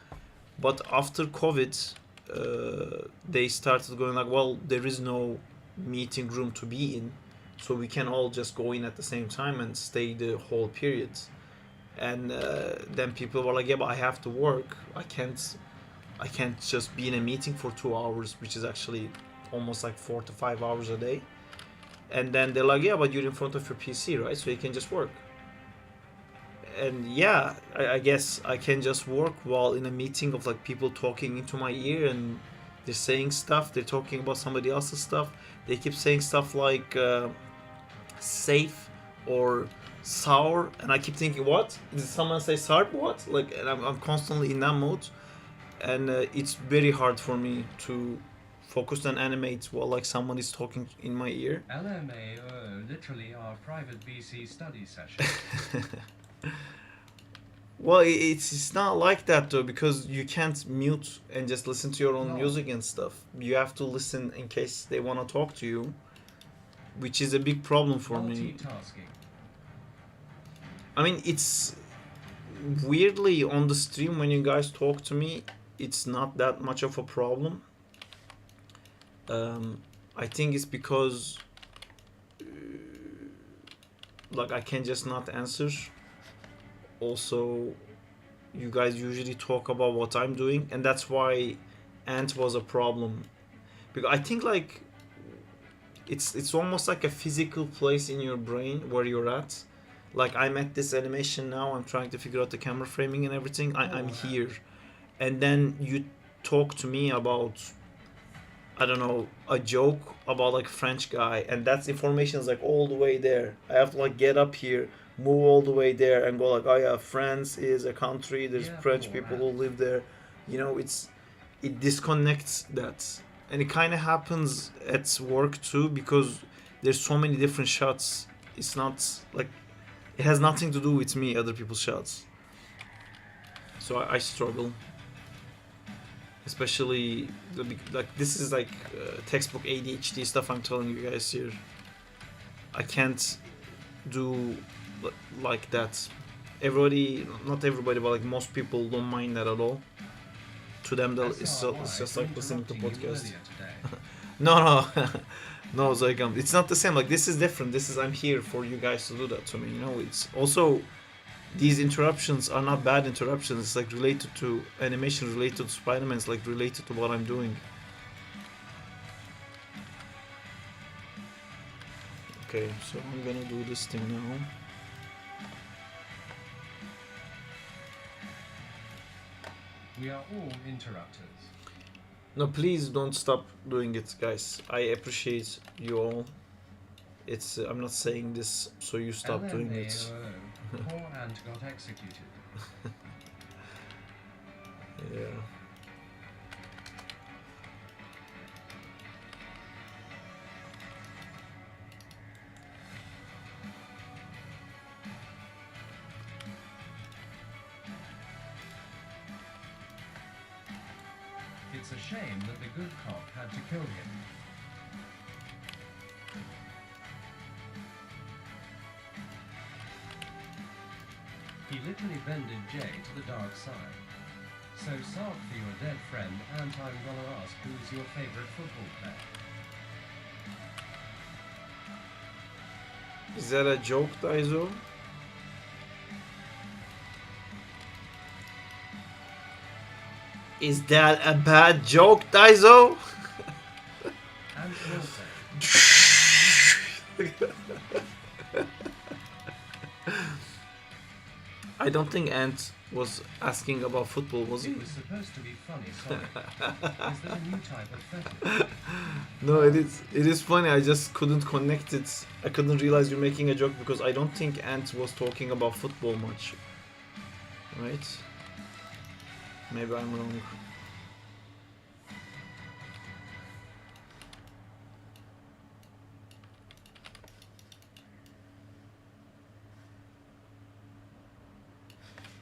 But after COVID, they started going like, well, there is no meeting room to be in, so we can all just go in at the same time and stay the whole period. And then people were like, yeah, but I have to work. I can't just be in a meeting for 2 hours, which is actually almost like 4 to 5 hours a day. And then they're like, yeah, but you're in front of your PC, right? So you can just work. And yeah, I guess I can just work while in a meeting of like people talking into my ear, and they're saying stuff, they're talking about somebody else's stuff. They keep saying stuff like safe or sour, and I keep thinking, what? Did someone say sour? What? Like, and I'm constantly in that mode, and it's very hard for me to focus and animate while like someone is talking in my ear. LMAO literally our private VC study session. Well, it's not like that though, because you can't mute and just listen to your own music and stuff. You have to listen in case they want to talk to you, which is a big problem for me. Multitasking. I mean, it's weirdly on the stream when you guys talk to me, it's not that much of a problem. I think it's because like I can just not answer. Also, you guys usually talk about what I'm doing, and that's why Ant was a problem, because I think like it's almost like a physical place in your brain where you're at. Like, I'm at this animation now, I'm trying to figure out the camera framing and everything. I'm here, and then you talk to me about, I don't know, a joke about like French guy, and that's information is like all the way there. I have to like get up here, move all the way there, and go like, oh yeah, France is a country, there's French people who live there. It disconnects that. And it kind of happens at work too, because there's so many different shots. It's not like, it has nothing to do with me, other people's shots. So I struggle. Especially, like, this is like textbook ADHD stuff I'm telling you guys here. I can't do like that. Everybody, not everybody, but like most people don't mind that at all. To them, it's just like listening to podcast. No, no, it's like it's not the same. Like, this is different. This is, I'm here for you guys to do that to me. It's also, these interruptions are not bad interruptions. It's like related to animation, related to Spider-Man. It's like related to what I'm doing. Okay, so I'm gonna do this thing now. We are all interrupters. No, please don't stop doing it, guys. I appreciate you all. It's I'm not saying this so you stop doing it. LMAO. Poor ant got executed. Yeah. It's a shame that the good cop had to kill him. He literally bended Jay to the dark side. So sad for your dead friend, and I'm gonna ask who's your favorite football player? Is that a joke, Daizo? Is that a bad joke, Daizo? And will say, I don't think Ant was asking about football, was he? it was supposed to be funny, sorry. Is there a new type of fetish? No, it is. It is funny. I just couldn't connect it. I couldn't realize you're making a joke because I don't think Ant was talking about football much. Right? Maybe I'm wrong.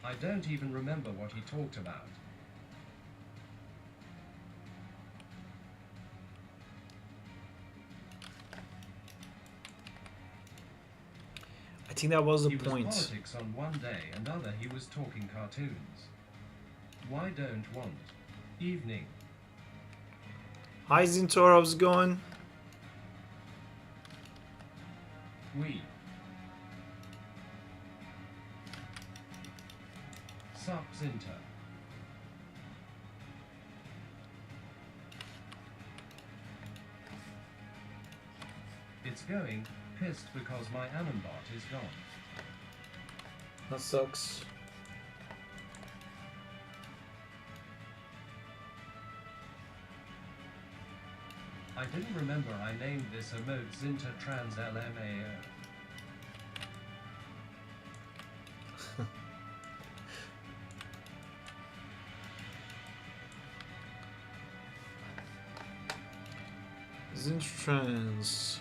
I don't even remember what he talked about. I think that was the He was point. politics on one day, and other he was talking cartoons. Why don't want? Evening. Hi Zintor, how's it going? We. Sups inter. It's going, pissed because my Anonbot is gone. That sucks. I didn't remember I named this emote Zinter Trans LMAO. Zintrans.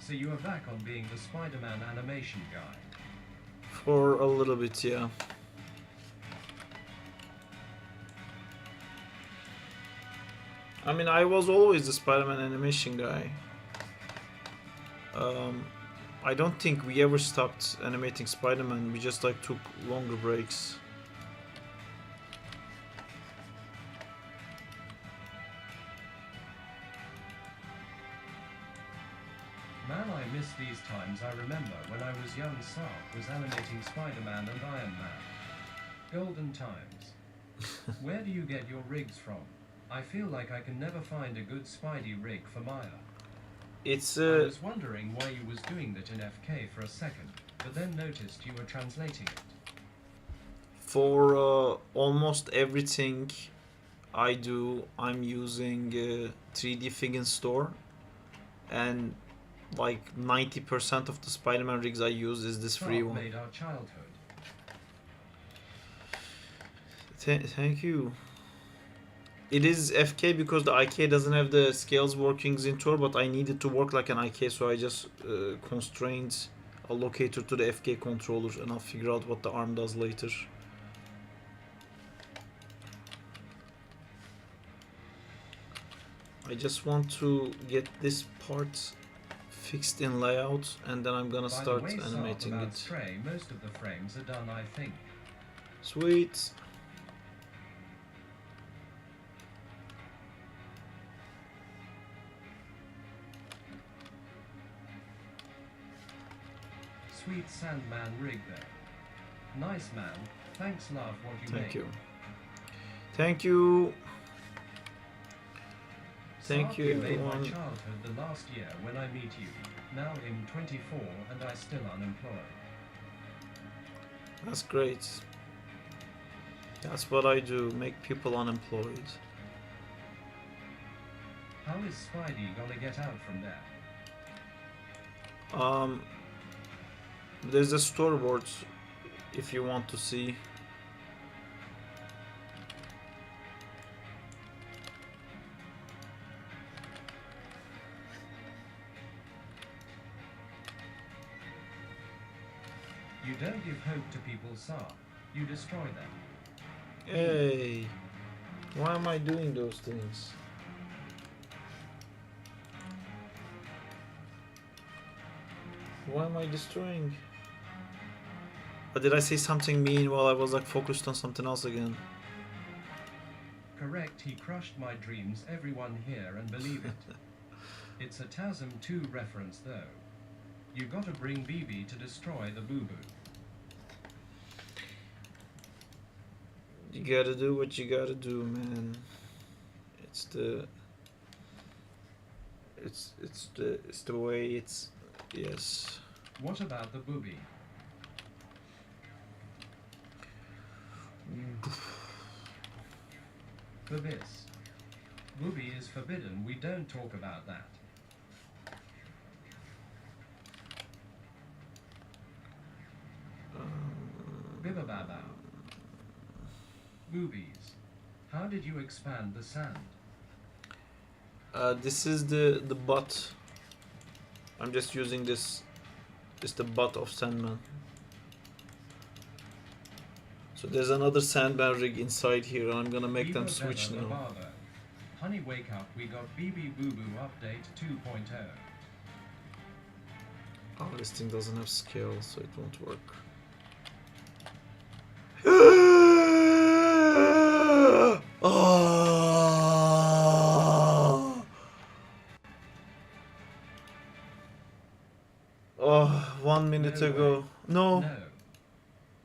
So you are back on being the Spider-Man animation guy. For a little bit, yeah. I mean, I was always the Spider-Man animation guy. I don't think we ever stopped animating Spider-Man. We just like took longer breaks. Man, I miss these times. I remember when I was young, Sark was animating Spider-Man and Iron Man. Golden times. Where do you get your rigs from? I feel like I can never find a good Spidey rig for Maya. It's I was wondering why you was doing that in FK for a second, but then noticed you were translating it. for almost everything I do. I'm using 3D Figure Store, and like 90% of the Spider-Man rigs I use is this free Sark one. made our childhood. Thank you. It is FK because the IK doesn't have the scales workings in Tor, but I need it to work like an IK, so I just constrained a locator to the FK controller, and I'll figure out what the arm does later. I just want to get this part fixed in layout, and then I'm gonna By start the way, Sark, animating about it. Stray, most of the frames are done, I think. Sweet. Sweet Sandman rig there. Nice man. Thanks, love, what you Thank make. you. Thank you. Thank Sark, you, you made my everyone. childhood the last year when I meet you. Now I'm 24 and I still unemployed. That's great. That's what I do, make people unemployed. How is Spidey gonna get out from there? There's a storyboard if you want to see. You don't give hope to people, Sark. You destroy them. Hey, why am I doing those things? Why am I destroying? Did I say something mean while I was like focused on something else again? Correct, he crushed my dreams, everyone here, and believe it. It's a TASM 2 reference, though. You gotta bring BB to destroy the boo-boo. You gotta do what you gotta do, man. It's the way it's. Yes. What about the booby? Babis. Booby is forbidden, we don't talk about that. Bibababa. Boobies. How did you expand the sand? This is the butt. I'm just using this. It's the butt of Sandman. So there's another Sandman rig inside here, and I'm gonna make them switch now. Barber. Honey, wake up, we got BB Boo Boo update 2.0. Oh, this thing doesn't have scale, so it won't work. Oh, 1 minute No ago. way. No. No.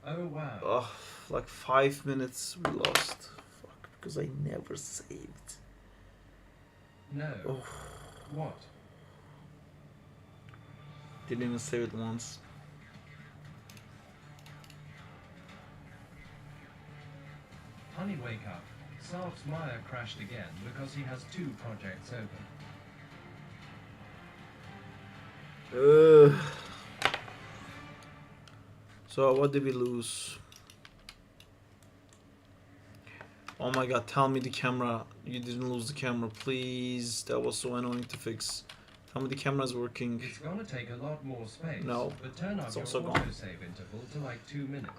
Oh wow. Oh, like 5 minutes we lost. Fuck, because I never saved. No. Oh, What? didn't even save it once. Honey, wake up. Sarf's Maya crashed again because he has 2 projects open. So what did we lose? Oh my god, tell me the camera. You didn't lose the camera, please. That was so annoying to fix. Tell me the camera's working. It's gonna take a lot more space. No, But turn up it's your also gone. autosave interval to like 2 minutes.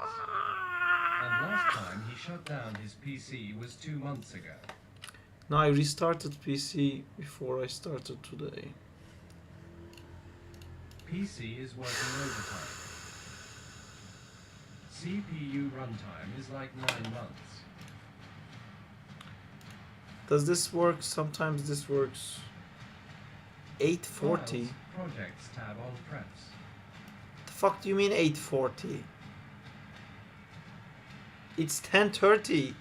And last time he shut down his PC was 2 months ago. No, I restarted PC before I started today. PC is working overtime. CPU runtime is like 9 months. Does this work? Sometimes this works. 840? Files, projects tab on preps. The fuck do you mean 840? It's 1030.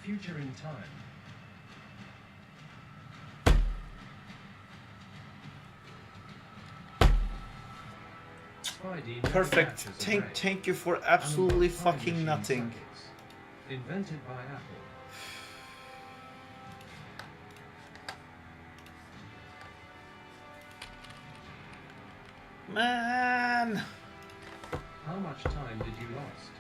Future in time. Spidey never Perfect. catches a break. Thank you for absolutely Animal time fucking machine nothing. circuits. Invented by Apple. Man, How much time did you lost?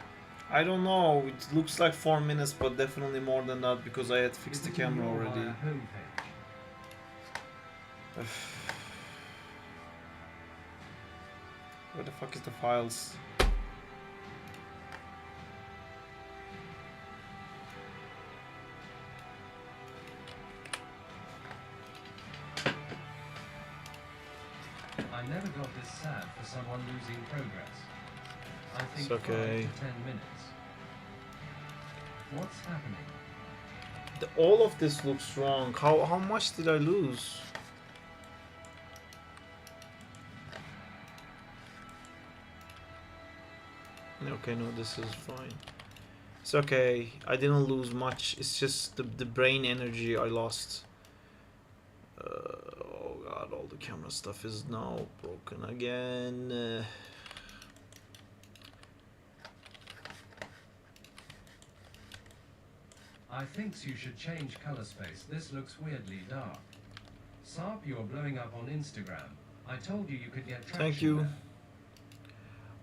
I don't know. It looks like 4 minutes, but definitely more than that because I had fixed the Is it in camera your already. Maya homepage? Where the fuck is the files? I never got this sad for someone losing progress. I think It's okay. 5 to 10 minutes. What's happening? All of this looks wrong. How much did I lose? Okay, no, this is fine. It's okay. I didn't lose much. It's just the brain energy I lost. Oh god, all the camera stuff is now broken again. I thinks you should change color space. This looks weirdly dark. Sarp, you're blowing up on Instagram. I told you you could get traction. Thank you. there.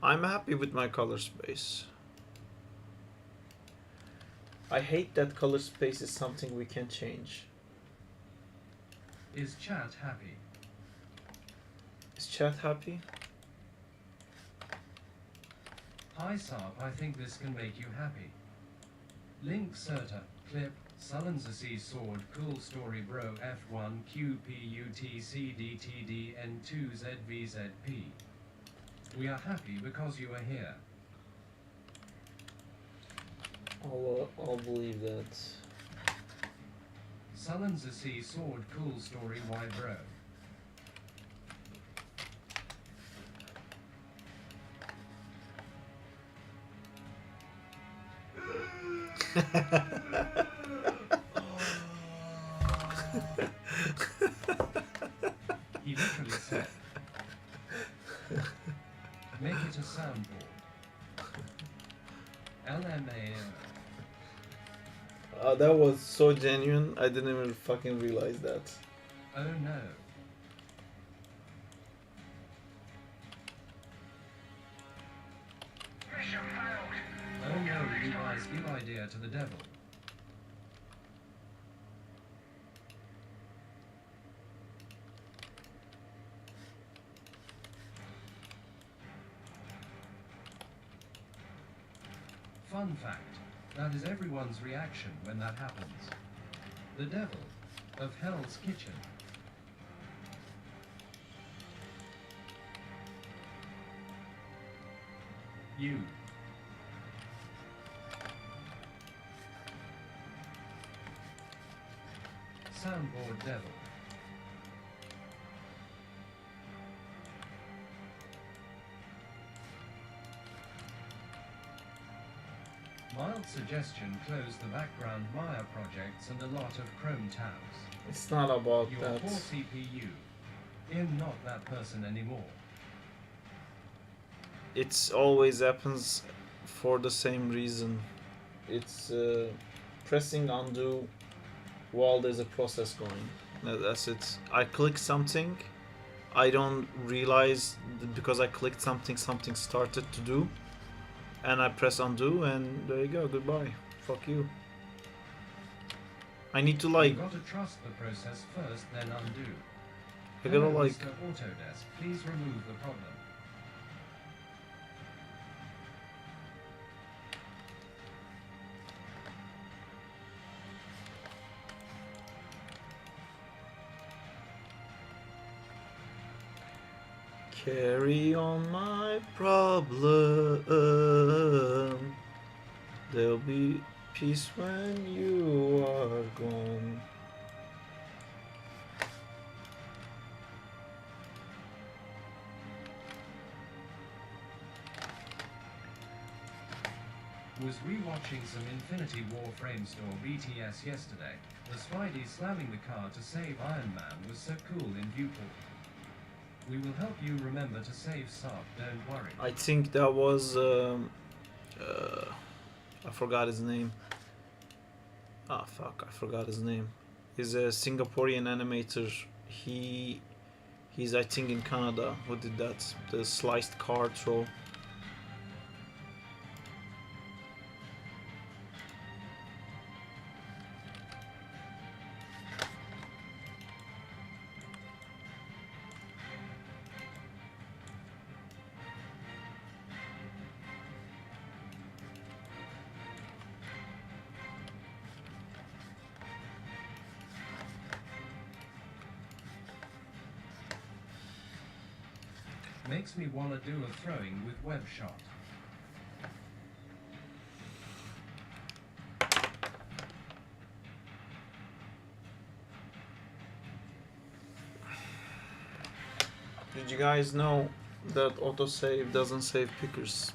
I'm happy with my color space. I hate that color space is something we can change. Is chat happy? Is chat happy? Hi Sarp, I think this can make you happy. Link Serta, Clip, Sullen's a Sea Sword, Cool Story Bro F1 QPUTCDTDN2ZVZP. We are happy because you are here. I'll believe that. Sullen's a Sea Sword, Cool Story Y Bro. He literally said, make it a soundboard. LMAO. That was so genuine. I didn't even fucking realize that. Oh no. Oh no, you guys give idea to the devil. Fun fact, that is everyone's reaction when that happens. The devil of Hell's Kitchen. You. Soundboard devil. Mild suggestion, close the background Maya projects and a lot of Chrome tabs. It's not about Your that. poor CPU. I'm not that person anymore. It's always happens for the same reason. It's pressing undo while there's a process going. That's it. I click something, I don't realize because I clicked something started to do, and I press undo, and there you go, goodbye. Fuck you. I need to like, You gotta trust the process first, then undo. I gotta Hello, like, Mr. Autodesk, please remove the problem. carry on my problem. There'll be peace when you are gone. Was rewatching some Infinity War Framestore BTS yesterday. The Spidey slamming the car to save Iron Man was so cool in viewport. We will help you remember to save Sarp, don't worry. I think that was I forgot his name. Ah fuck, I forgot his name. He's a Singaporean animator. He's I think in Canada who did that. The sliced car troll. Makes me wanna do a throwing with web shot. Did you guys know that autosave doesn't save pickers?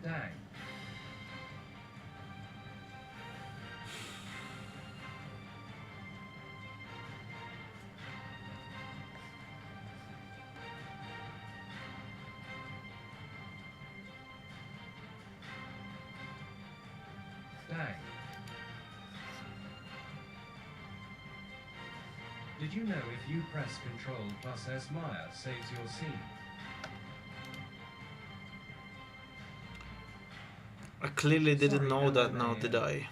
Dang. Dang. Did you know if you press Ctrl plus S Maya saves your scene? I clearly didn't Sorry, know that now, LMAO. did I?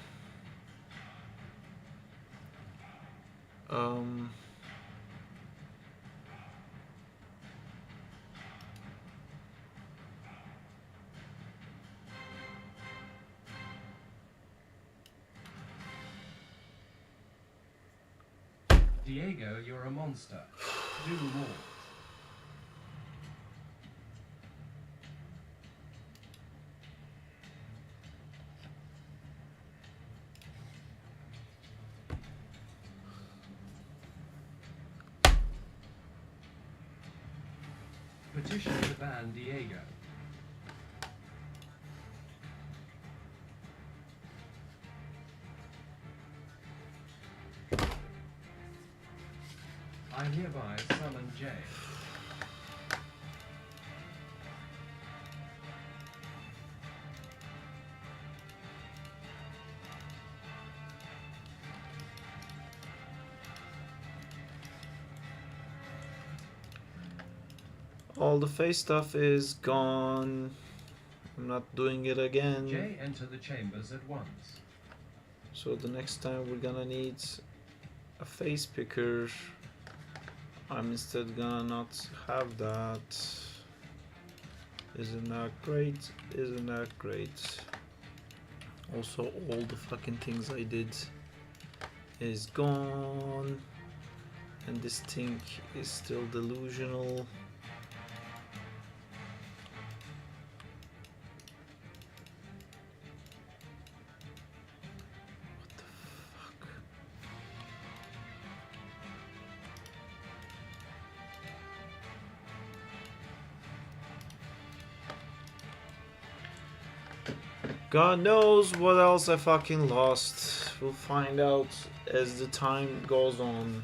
Um, Diego, you're a monster. Do more. Petition to ban Diego. I hereby summon Jay. all the face stuff is gone. I'm not doing it again. Jay, enter the chambers at once. So the next time we're gonna need a face picker. I'm instead gonna not have that. Isn't that great? Isn't that great? Also, all the fucking things I did is gone. And this thing is still delusional. What the fuck? God knows what else I fucking lost. We'll find out as the time goes on.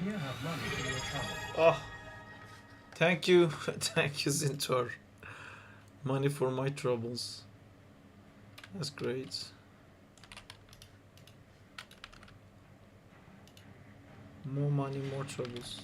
Here, have money for your trouble. Oh, thank you. Thank you, Zintor. Money for my troubles. That's great. More money, more troubles.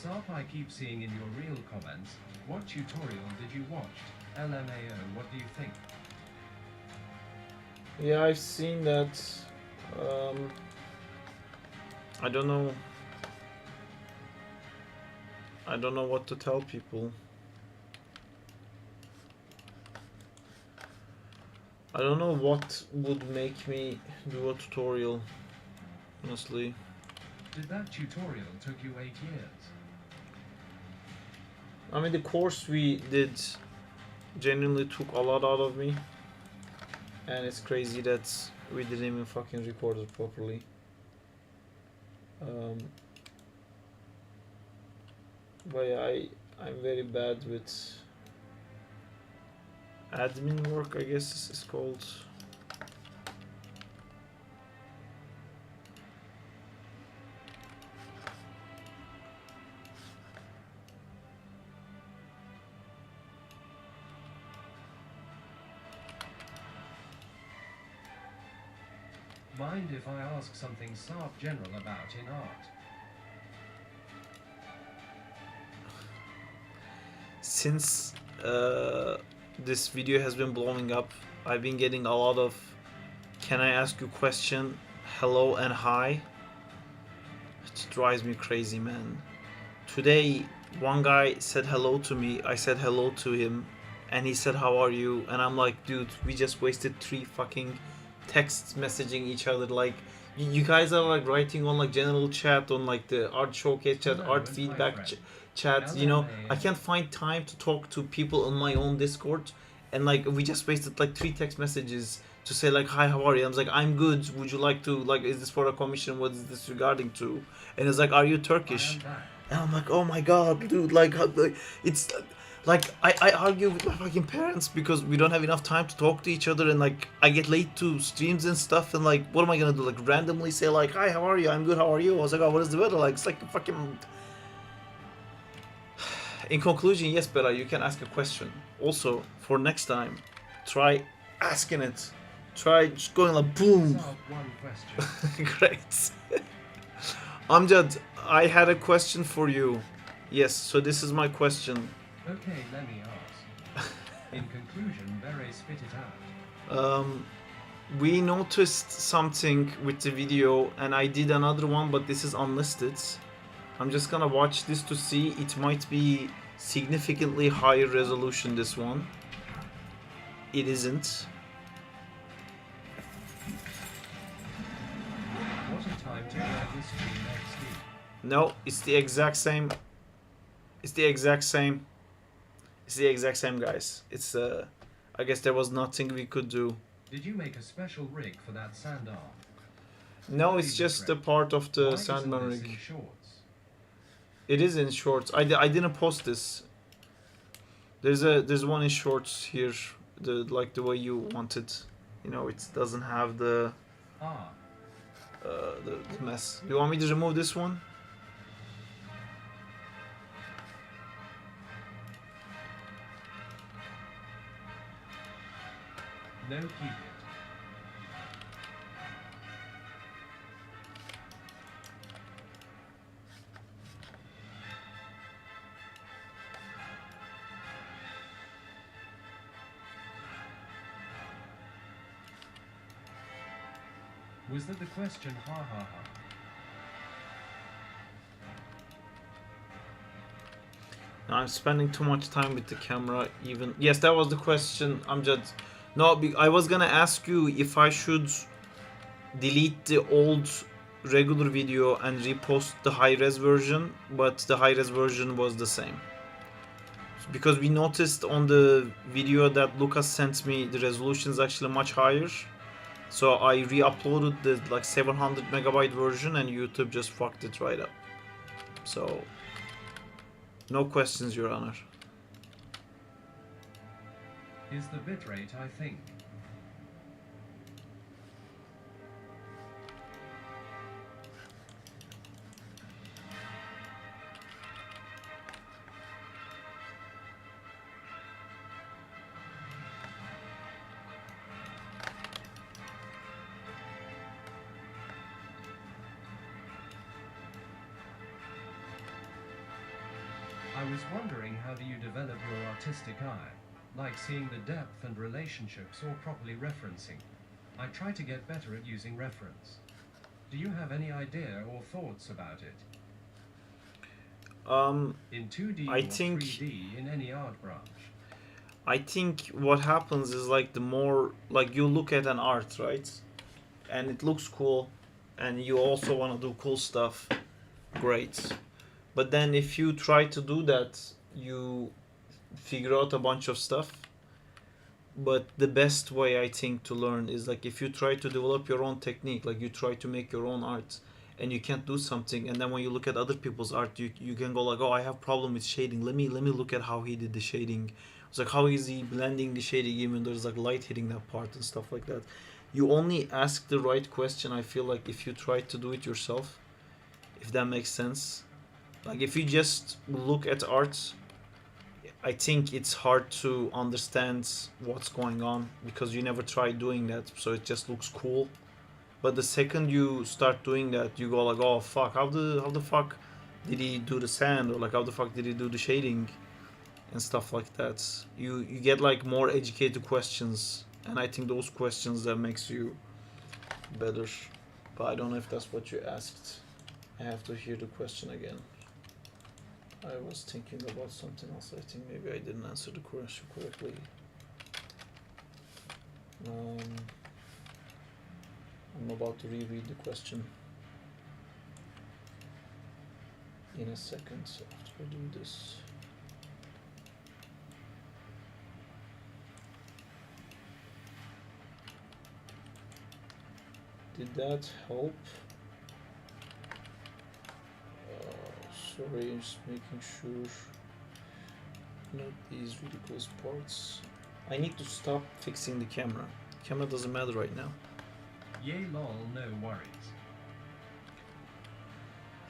Sarp, I keep seeing in your real comments, what tutorial did you watch? LMAO, what do you think? Yeah, I've seen that. I don't know. I don't know what to tell people. I don't know what would make me do a tutorial, honestly. Did that tutorial took you 8 years? I mean, the course we did genuinely took a lot out of me. And it's crazy that we didn't even fucking record it properly. But yeah, I'm very bad with admin work, I guess it's called. Mind if I ask something sharp general about in art? Since this video has been blowing up, I've been getting a lot of "Can I ask you a question? Hello and hi." It drives me crazy, man. Today, one guy said hello to me. I said hello to him, and he said, "How are you?" And I'm like, dude, we just wasted 3 fucking texts messaging each other. Like, you guys are like writing on like general chat, on like the art showcase chat, Hello art and feedback hi, friend. chat. You know, I LMAO. can't find time to talk to people on my own Discord, and like we just wasted like 3 text messages to say like, "Hi, how are you?" I was like, "I'm good. Would you like to like? Is this for a commission? What is this regarding to?" And it's like, "Are you I Turkish?" am back. And I'm like, "Oh my god, dude! Like it's like I argue with my fucking parents because we don't have enough time to talk to each other, and like I get late to streams and stuff, and like what am I gonna do? Like randomly say like, 'Hi, how are you? I'm good. How are you?' I was like, 'Oh, what is the weather like?' It's like a fucking." In conclusion, yes, Bella, you can ask a question. Also, for next time, try asking it. Try just going like boom. Sharp one question. Great. Amjad, I had a question for you. Yes, so this is my question. Okay, let me ask. In conclusion, Beret spit it out. We noticed something with the video, and I did another one, but this is unlisted. I'm just gonna watch this to see. It might be significantly higher resolution, this one. It isn't. What a time to grab this stream next week. No, it's the exact same. It's the exact same. It's the exact same, guys. It's I guess there was nothing we could do. Did you make a special rig for that sand arm? No, it's just a part of the Why Sandman isn't this rig. in shorts? It is in shorts. I didn't post this. There's one in shorts here, the way you want it. You know, it doesn't have the Ah, the mess. Do you want me to remove this one? no, keep it. Was that the question? Ha ha ha. No, I'm spending too much time with the camera. Even yes, that was the question. I'm just no. I was gonna ask you if I should delete the old regular video and repost the high-res version, but the high-res version was the same. Because we noticed on the video that Lucas sent me, the resolution is actually much higher. So I re-uploaded the like 700 megabyte version, and YouTube just fucked it right up. So no questions, Your Honor. Is the bitrate, I think. I was wondering, how do you develop your artistic eye? Like seeing the depth and relationships or properly referencing. I try to get better at using reference. Do you have any idea or thoughts about it? In 2D I or think 3D in any art branch? I think what happens is like the more like you look at an art, right? And it looks cool, and you also want to do cool stuff. Great. But then if you try to do that, you figure out a bunch of stuff. But the best way I think to learn is like if you try to develop your own technique, like you try to make your own art, and you can't do something, and then when you look at other people's art, you can go like, oh, I have problem with shading, let me look at how he did the shading. It's like, how is he blending the shading even though there's like light hitting that part and stuff like that. You only ask the right question, I feel like, if you try to do it yourself, if that makes sense. Like, if you just look at art, I think it's hard to understand what's going on because you never try doing that, so it just looks cool. But the second you start doing that, you go like, oh fuck, how the fuck did he do the sand, or like how the fuck did he do the shading and stuff like that. You get like more educated questions, and I think those questions that makes you better. But I don't know if that's what you asked. I have to hear the question again. I was thinking about something else. I think maybe I didn't answer the question correctly. I'm about to reread the question in a second, so after I do this. Did that help? Sorry, I'm just making sure. Not these ridiculous parts. I need to stop fixing the camera. Camera doesn't matter right now. Yay lol, no worries.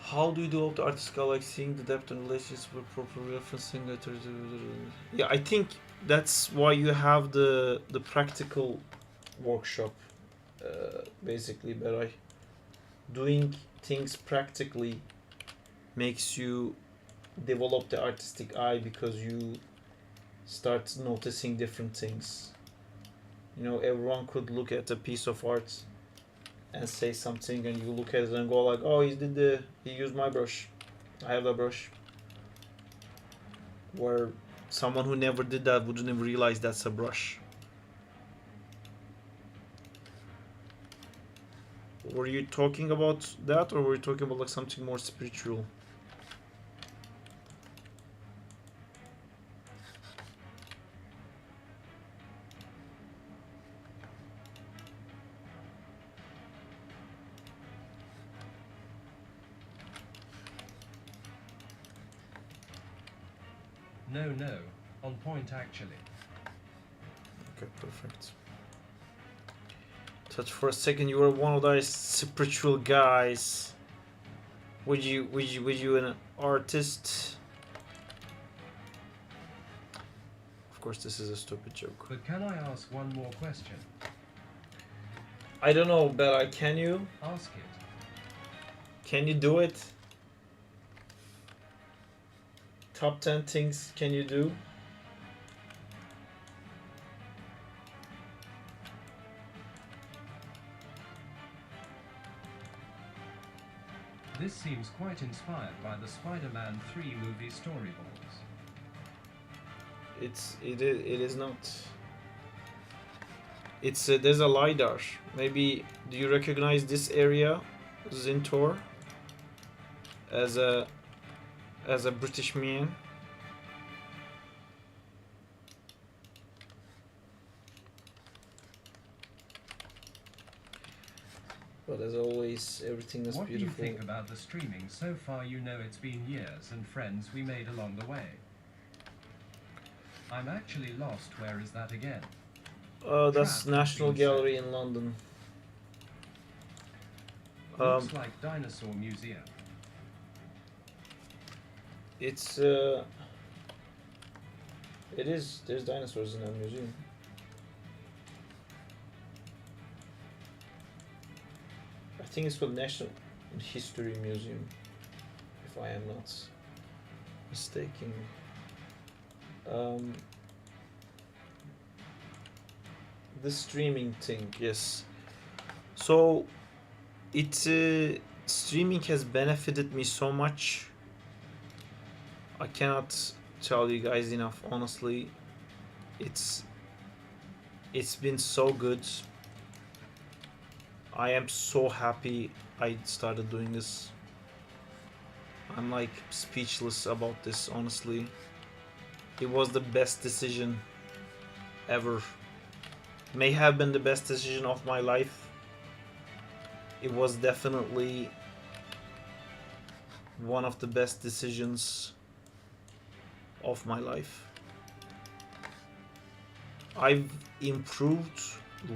How do you develop the artistical, like seeing the depth and relationships with proper referencing? Yeah, I think that's why you have the practical workshop, basically. But doing things practically makes you develop the artistic eye because you start noticing different things. You know, everyone could look at a piece of art and say something, and you look at it and go like, oh, he used my brush, I have a brush. Where someone who never did that wouldn't even realize that's a brush. Were you talking about that, or were you talking about like something more spiritual? No, on point actually. Okay, perfect. Thought for a second you were one of those spiritual guys. Would you an artist? Of course, this is a stupid joke. But can I ask one more question? I don't know, Bella. Can you? Ask it. Can you do it? Top 10 things can you do? This seems quite inspired by the Spider-Man 3 movie storyboards. It is not. It's there's a lidar. Maybe do you recognize this area, Zintor, as a British man? But as always, everything is What beautiful. do you think about the streaming so far? You know, it's been years and friends we made along the way. I'm actually lost. Where is that again? That's Trapped National between Gallery in London. Looks like Dinosaur Museum. It's it is. There's dinosaurs in that museum. I think it's called National History Museum, if I am not mistaken. The streaming thing, yes. So streaming has benefited me so much. I cannot tell you guys enough, honestly. It's been so good. I am so happy I started doing this. I'm like speechless about this, honestly. It was the best decision ever. May have been the best decision of my life. It was definitely one of the best decisions of my life. I've improved,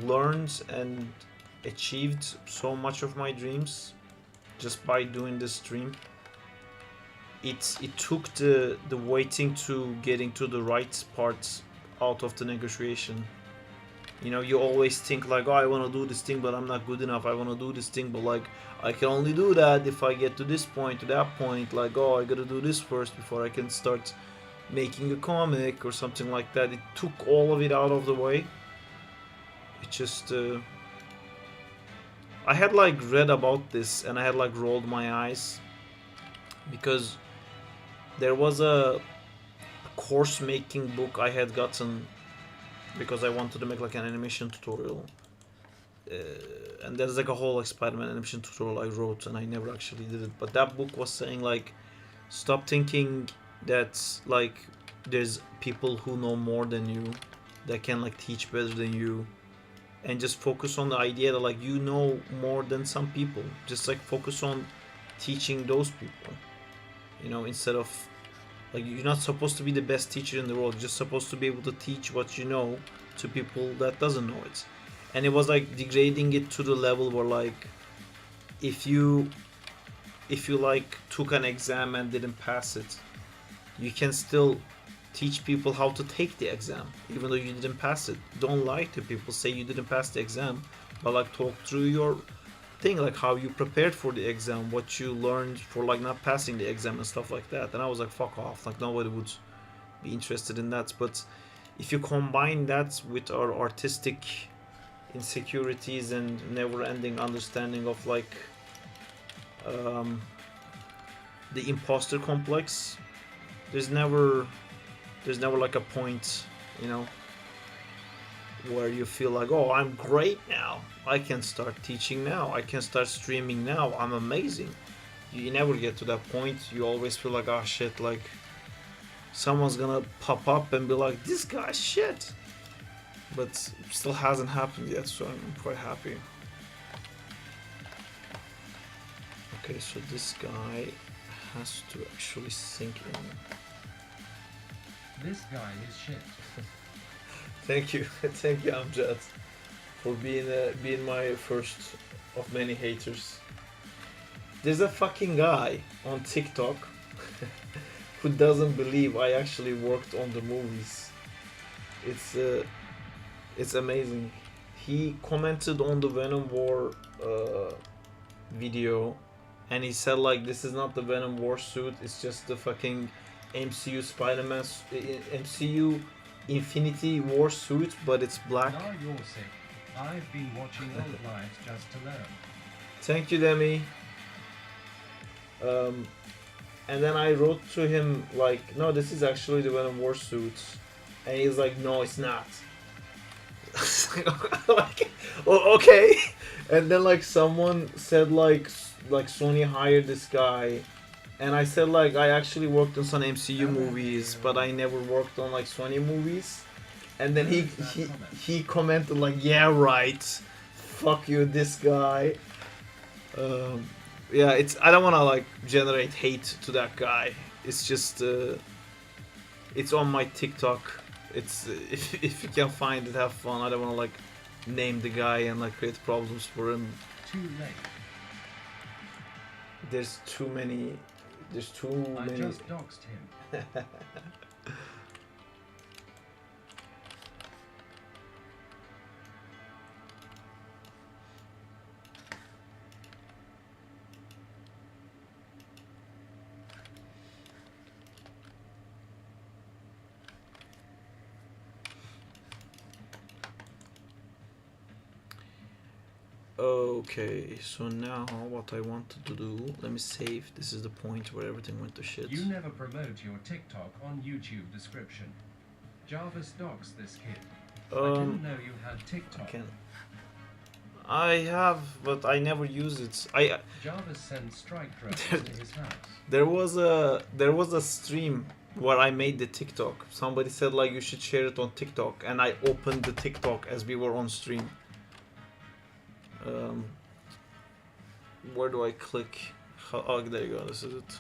learned, and achieved so much of my dreams just by doing this stream. It took the waiting to getting to the right parts out of the negotiation. You know, you always think like, oh, I want to do this thing, but I'm not good enough. I want to do this thing, but like, I can only do that if I get to this point, to that point. Like, oh, I gotta do this first before I can start making a comic or something like that. It took all of it out of the way. It just, I had like read about this and I had like rolled my eyes because there was a course making book I had gotten because I wanted to make like an animation tutorial, and there's like a whole like Spider-Man animation tutorial I wrote and I never actually did it. But that book was saying like, stop thinking that like there's people who know more than you that can like teach better than you, and just focus on the idea that like you know more than some people. Just like focus on teaching those people, you know, instead of like, you're not supposed to be the best teacher in the world. You're just supposed to be able to teach what you know to people that doesn't know it. And it was like degrading it to the level where like, if you like took an exam and didn't pass it, you can still teach people how to take the exam even though you didn't pass it. Don't lie to people. Say you didn't pass the exam, but like talk through your thing, like how you prepared for the exam, what you learned for like not passing the exam and stuff like that. And I was like, fuck off, like nobody would be interested in that. But if you combine that with our artistic insecurities and never-ending understanding of like the imposter complex, there's never like a point, you know, where you feel like, oh, I'm great now, I can start teaching now, I can start streaming now, I'm amazing. You never get to that point. You always feel like, oh shit, like someone's gonna pop up and be like, this guy's shit. But it still hasn't happened yet, so I'm quite happy. Okay, so this guy has to actually sink in. This guy is shit. Thank you, thank you, Amjad, for being my first of many haters. There's a fucking guy on TikTok who doesn't believe I actually worked on the movies. It's amazing. He commented on the Venom War video, and he said like, this is not the Venom War suit, it's just the fucking MCU Spider-Man, MCU Infinity War suit, but it's black. Now you're sick. I've been watching old lives just to learn. Thank you, Demi. And then I wrote to him like, no, this is actually the Venom War suit, and he's like, no, it's not. Like, oh, okay. And then like someone said like Sony hired this guy, and I said like, I actually worked on some MCU movies, but I never worked on like Sony movies. And then he commented like, yeah, right, fuck you, this guy. Yeah, I don't want to like generate hate to that guy. It's just it's on my TikTok. It's if you can find it, have fun. I don't want to like name the guy and like create problems for him. Too late. There's too many. I just doxed him. Okay, so now what I wanted to do, let me save. This is the point where everything went to shit. You never promote your TikTok on YouTube description. Jarvis doxed this kid. I didn't know you had TikTok. I have, but I never use it. Jarvis sends strike drones to his house. There was a stream where I made the TikTok. Somebody said like, you should share it on TikTok, and I opened the TikTok as we were on stream. Where do I click? Oh, there you go. This is it.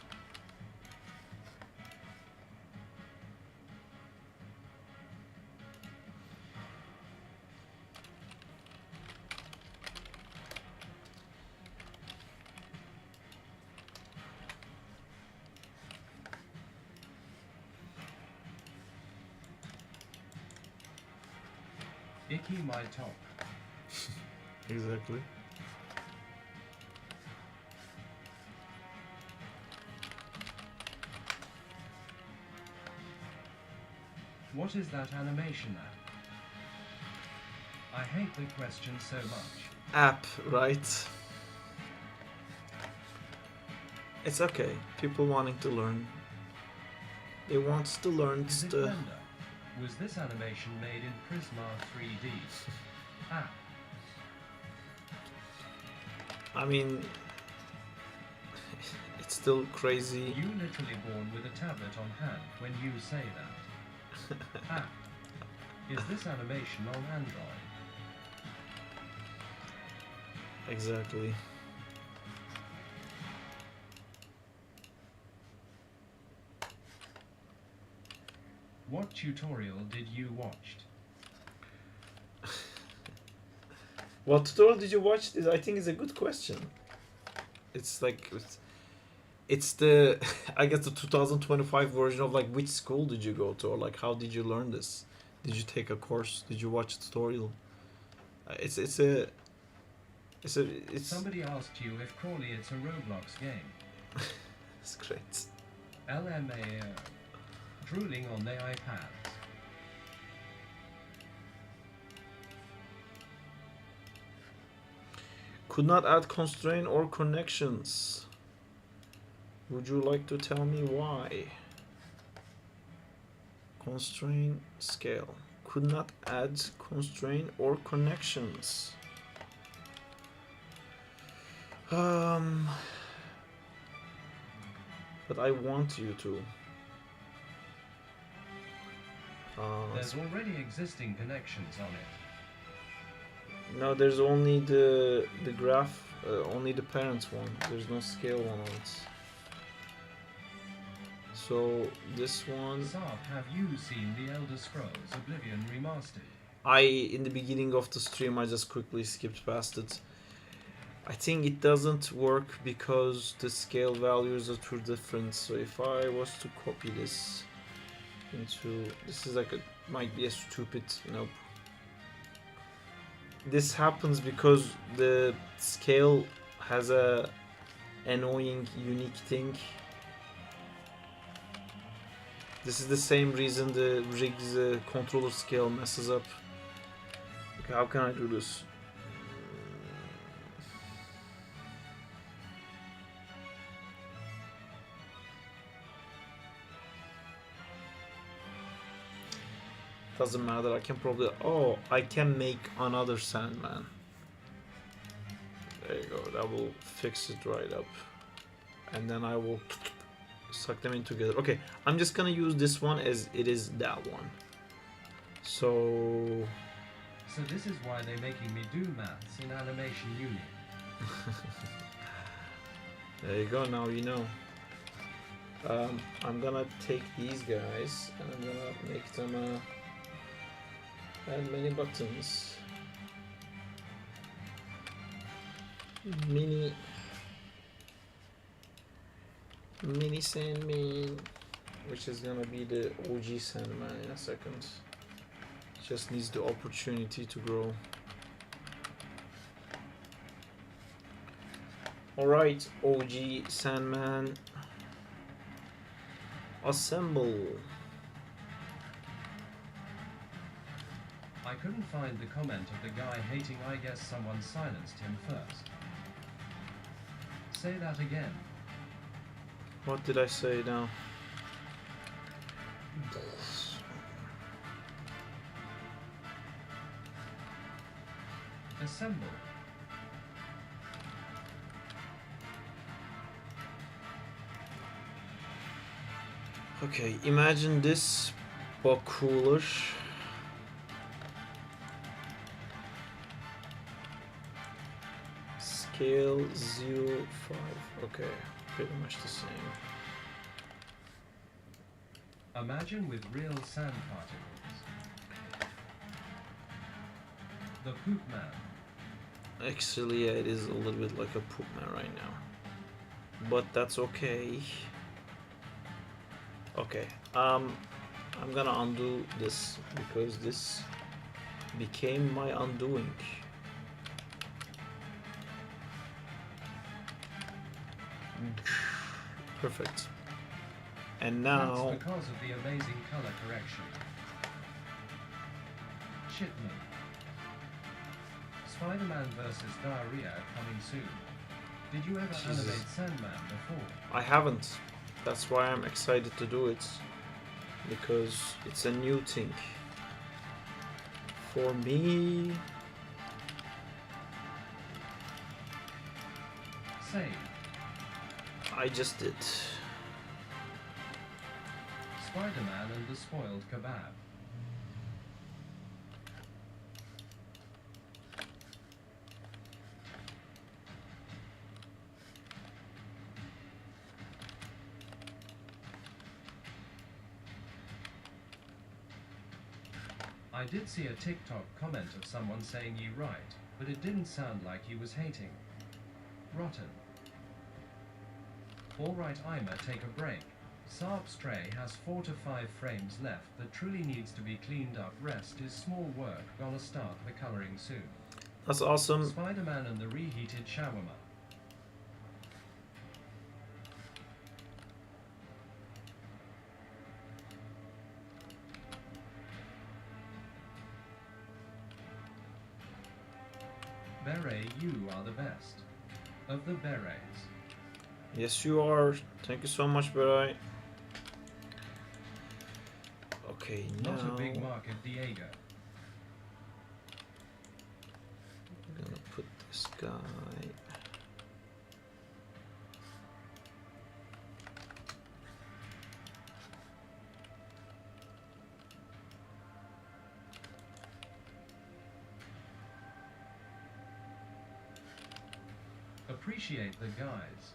Icky my top. Exactly. What is that animation at? I hate the question so much. App, right? It's okay. People wanting to learn. They want to learn Is it stuff. Blender? Was this animation made in Prisma 3D? Ah, I mean, it's still crazy. you literally born with a tablet on hand when you say that. Ah, is this animation on Android? Exactly. What tutorial did you watch? What tutorial did you watch? I think is a good question. It's like it's the I guess the 2025 version of like which school did you go to, or like how did you learn this? Did you take a course? Did you watch a tutorial? It's Somebody asked you if Crawley it's a Roblox game. it's great. LMAO. Drooling on the iPads. Could not add constraint or connections. Would you like to tell me why? Constraint scale. Could not add constraint or connections. But I want you to. There's already existing connections on it. No, there's only the graph, only the parents one. There's no scale one on it. So this one, Saab, have you seen The Elder Scrolls Oblivion Remastered? in the beginning of the stream, I just quickly skipped past it. I think it doesn't work because the scale values are too different. So if I was to copy this into, this is like might be a stupid, nope. This happens because the scale has a annoying unique thing. This is the same reason the rig's controller scale messes up. Okay, how can I do this? Doesn't matter, I can probably... Oh, I can make another Sandman. There you go, that will fix it right up. And then I will suck them in together. Okay, I'm just gonna use this one as it is that one. So this is why they're making me do maths in Animation Uni. there you go, now you know. I'm gonna take these guys and I'm gonna make them add many buttons. Mini Sandman, which is gonna be the OG Sandman in a second. Just needs the opportunity to grow. Alright, OG Sandman. Assemble. I couldn't find the comment of the guy hating I guess someone silenced him first. Say that again. What did I say now? Assemble. Okay, imagine this, but cooler. Scale 0.5. Okay, pretty much the same. Imagine with real sand particles. The Poop Man. Actually, yeah, it is a little bit like a poop man right now. But that's okay. Okay, I'm gonna undo this because this became my undoing. Perfect. And now That's because of the amazing color correction. Shipman. Spider-Man vs. Diarrhea coming soon. Did you ever Jesus. animate Sandman before? I haven't. That's why I'm excited to do it. Because it's a new thing. For me. Save. I just did. Spider-Man and the Spoiled Kebab. I did see a TikTok comment of someone saying you right, but it didn't sound like he was hating. Rotten. Alright, I'ma take a break. Sarp Stray has 4 to 5 frames left that truly needs to be cleaned up. Rest is small work, gonna start the coloring soon. That's awesome. Spider-Man and the reheated shawarma. Beret, you are the best. Of the berets. Yes, you are. Thank you so much, Berai. Okay, now Not a big market, Diego. I'm gonna put this guy. Appreciate the guys.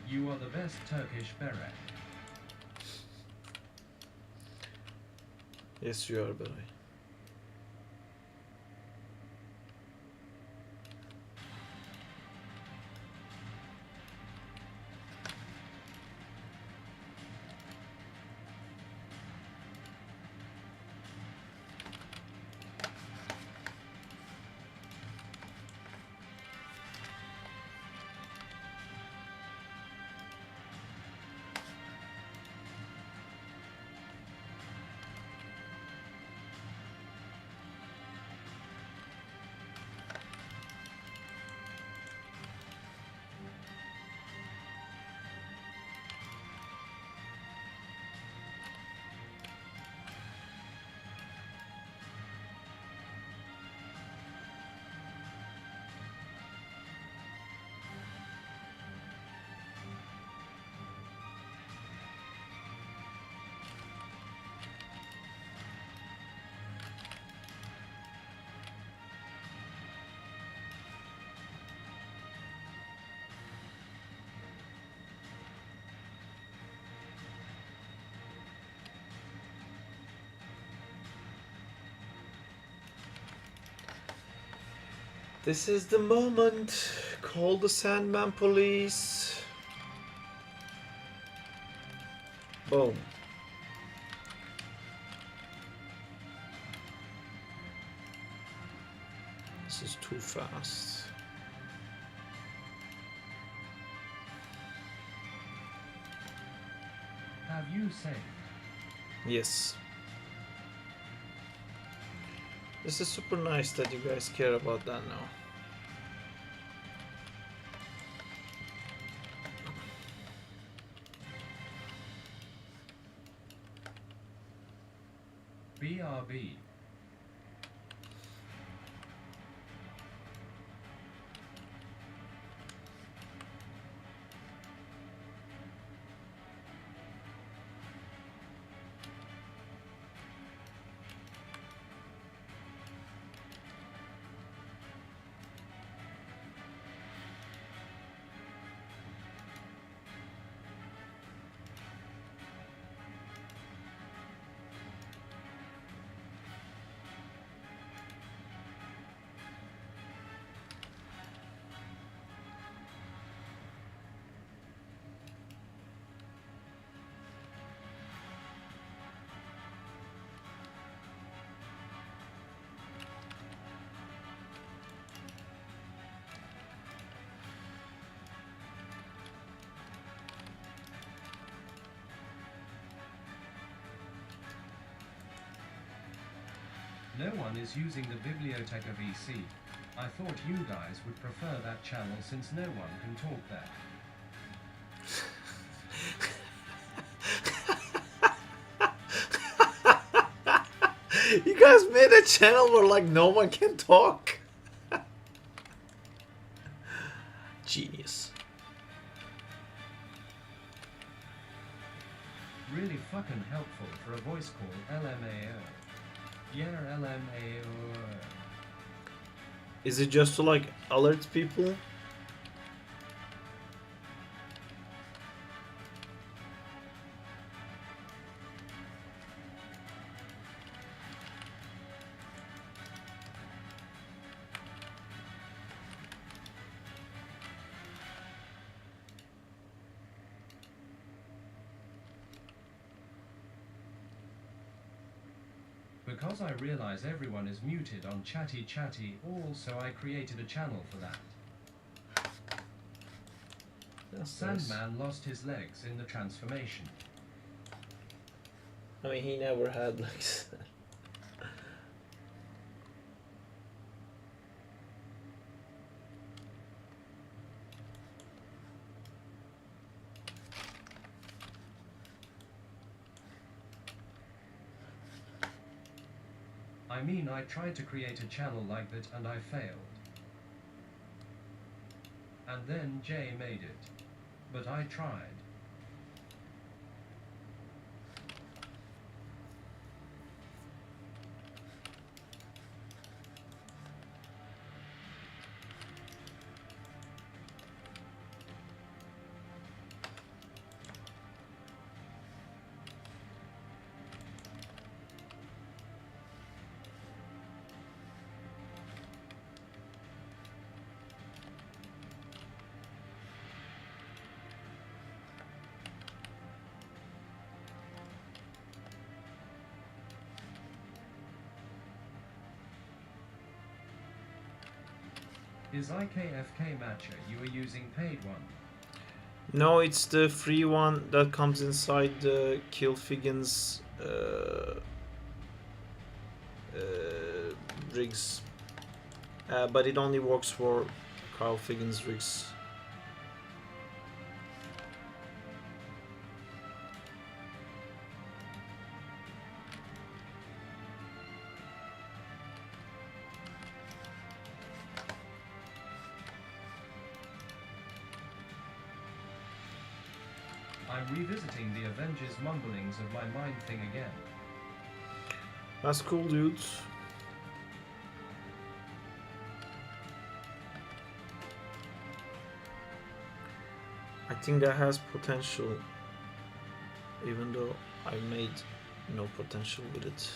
You are the best Turkish beret. Yes, you are, Berai. This is the moment. Call the Sandman police. Boom. This is too fast. Have you saved? Yes. This is super nice that you guys care about that now. BRB. No one is using the Biblioteca VC. I thought you guys would prefer that channel since no one can talk there. You guys made a channel where like no one can talk? Genius. Really fucking helpful for a voice call, LMAO. Yeah, LMAO. Is it just to like alert people? Because I realize everyone is muted on Chatty all, so I created a channel for that. That's nice. Sandman lost his legs in the transformation. I mean, he never had legs. I mean, I tried to create a channel like that and I failed. And then Jay made it. But I tried. Is IKFK Matcher you are using paid one? No, it's the free one that comes inside the Kill Figgins rigs. But it only works for Carl Figgins rigs. I'm revisiting the Avengers mumblings of my mind thing again. That's cool, dudes. I think that has potential, even though I made no potential with it.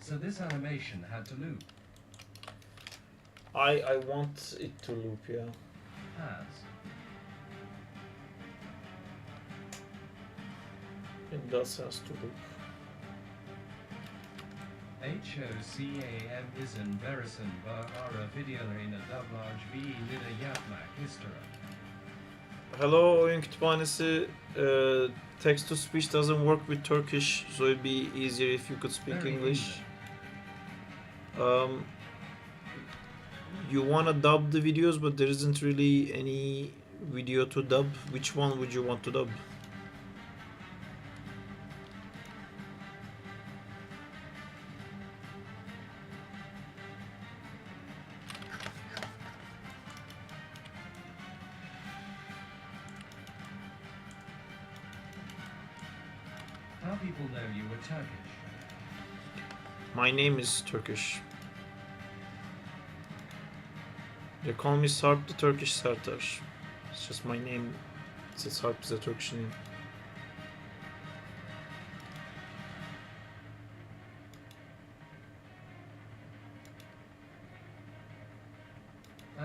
So this animation had to loop. I want it to loop, yeah. Has. It does has to loop. HOCAM izin verisin ara videolarına dublaj ve nida yapmak isterim. Hello, oyun kütüphanesi. Text to speech doesn't work with Turkish, so it'd be easier if you could speak Very English. You wanna dub the videos, but there isn't really any video to dub. Which one would you want to dub? How people know you were Turkish? My name is Turkish. They call me Sarp the Turkish Sertaş. It's just my name. Sarp is a Turkish name. Oh.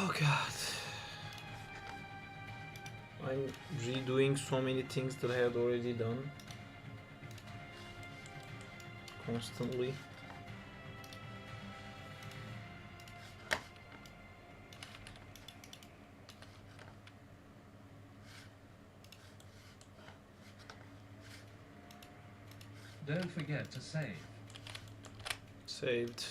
Oh god. I'm redoing so many things that I had already done. Constantly. Don't forget to save. Saved.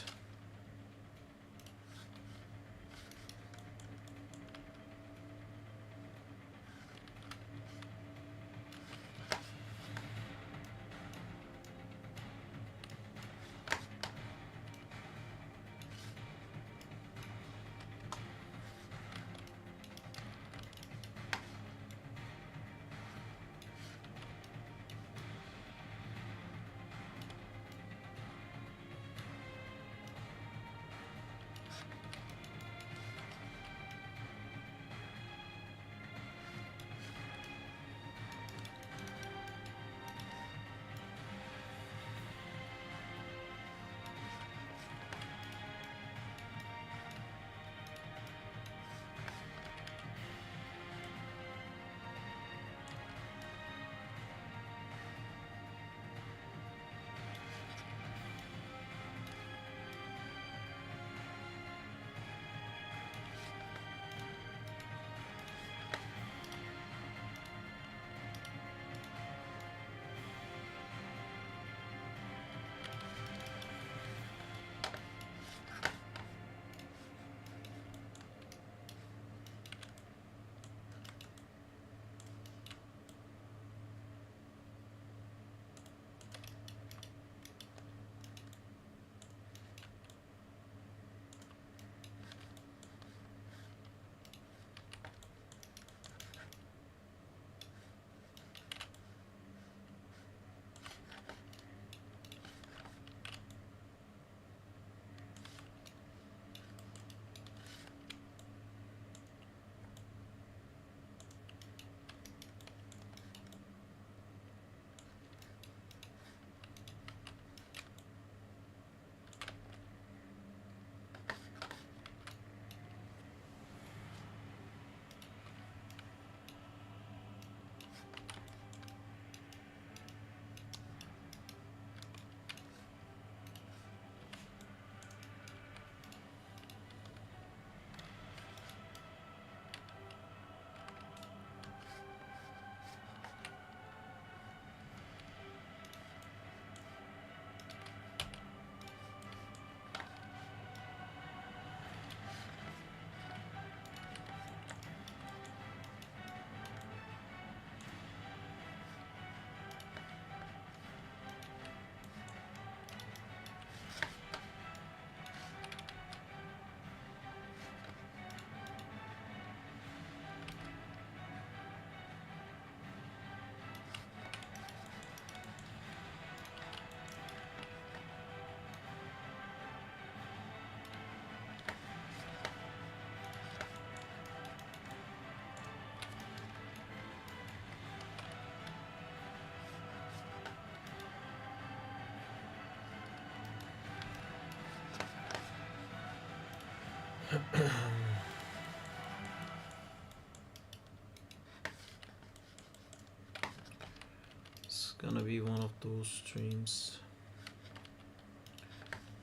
It's gonna be one of those streams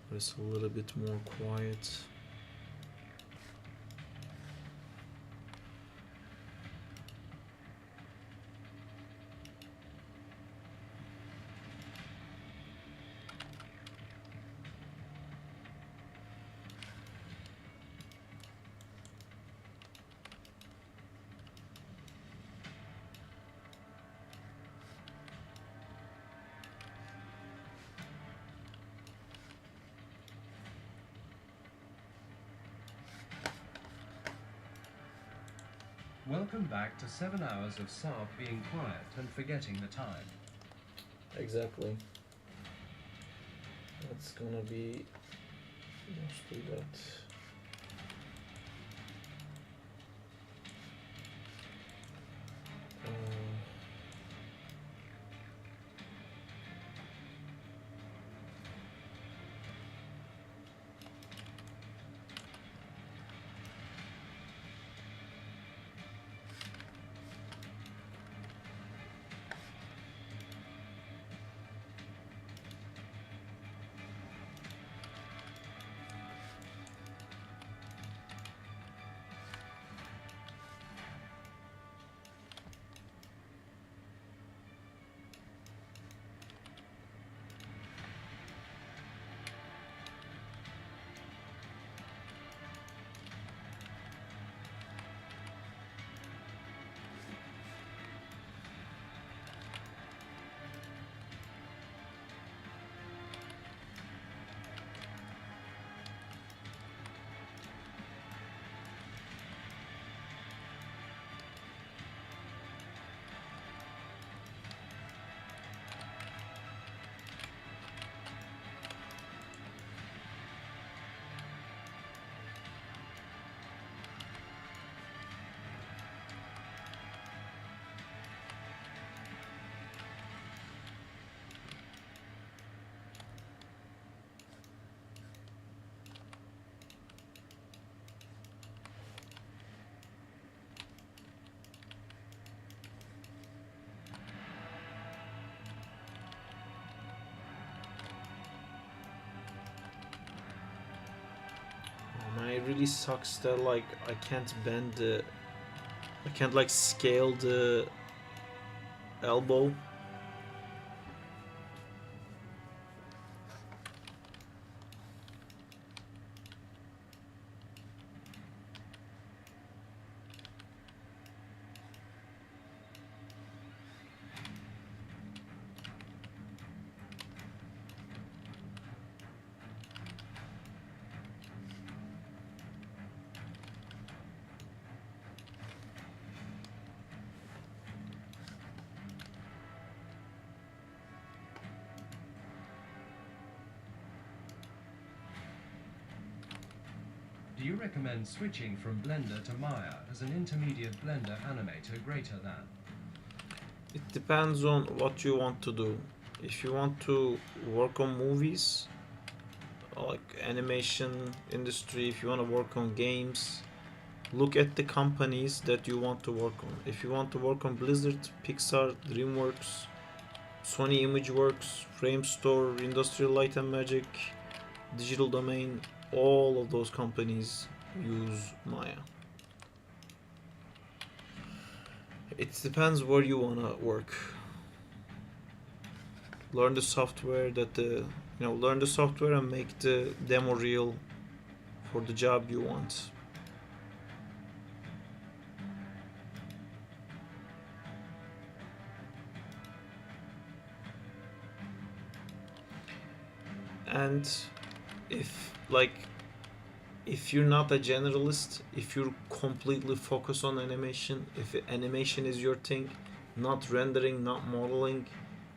where it's a little bit more quiet. Welcome back to 7 hours of Saab being quiet and forgetting the time. Exactly. That's gonna be mostly that. really sucks that like I can't bend the, I can't like scale the elbow. Do you recommend switching from Blender to Maya as an intermediate Blender animator greater than? It depends on what you want to do. If you want to work on movies, like animation industry, if you want to work on games, look at the companies that you want to work on. If you want to work on Blizzard, Pixar, DreamWorks, Sony Imageworks, Framestore, Industrial Light and Magic, Digital Domain, all of those companies use Maya. It depends where you wanna work. Learn the software that learn the software and make the demo reel for the job you want. And if you're not a generalist, if you're completely focused on animation, if animation is your thing, not rendering, not modeling,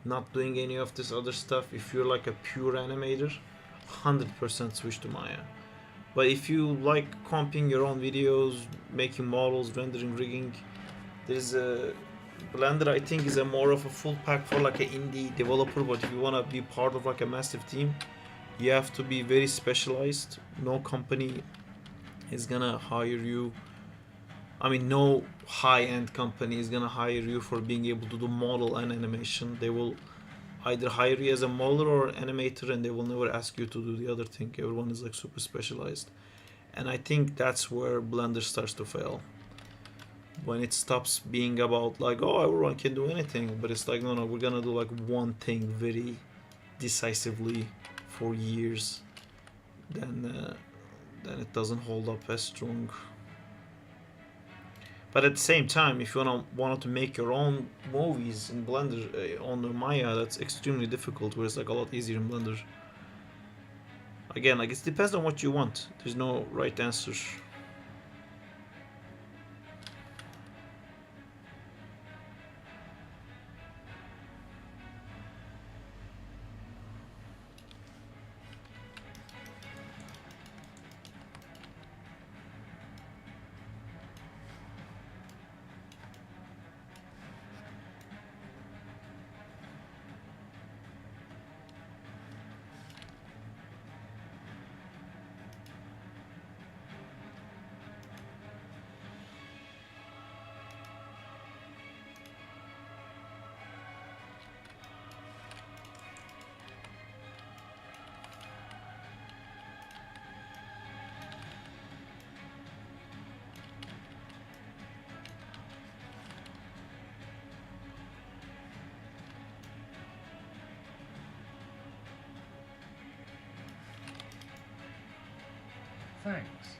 not doing any of this other stuff, if you're like a pure animator, 100% switch to Maya. But if you like comping your own videos, making models, rendering, rigging, there's a Blender, I think, is a more of a full pack for like an indie developer. But if you want to be part of like a massive team, you have to be very specialized. No company is gonna hire you. I mean, no high-end company is gonna hire you for being able to do model and animation. They will either hire you as a modeler or animator, and they will never ask you to do the other thing. Everyone is like super specialized, and I think that's where Blender starts to fail. When it stops being about like, oh, everyone can do anything, but it's like, no, we're gonna do like one thing very decisively for years, then it doesn't hold up as strong. But at the same time, if you wanted to make your own movies in Blender on the Maya, that's extremely difficult. Where it's like a lot easier in Blender. Again, like it depends on what you want. There's no right answer. Thanks.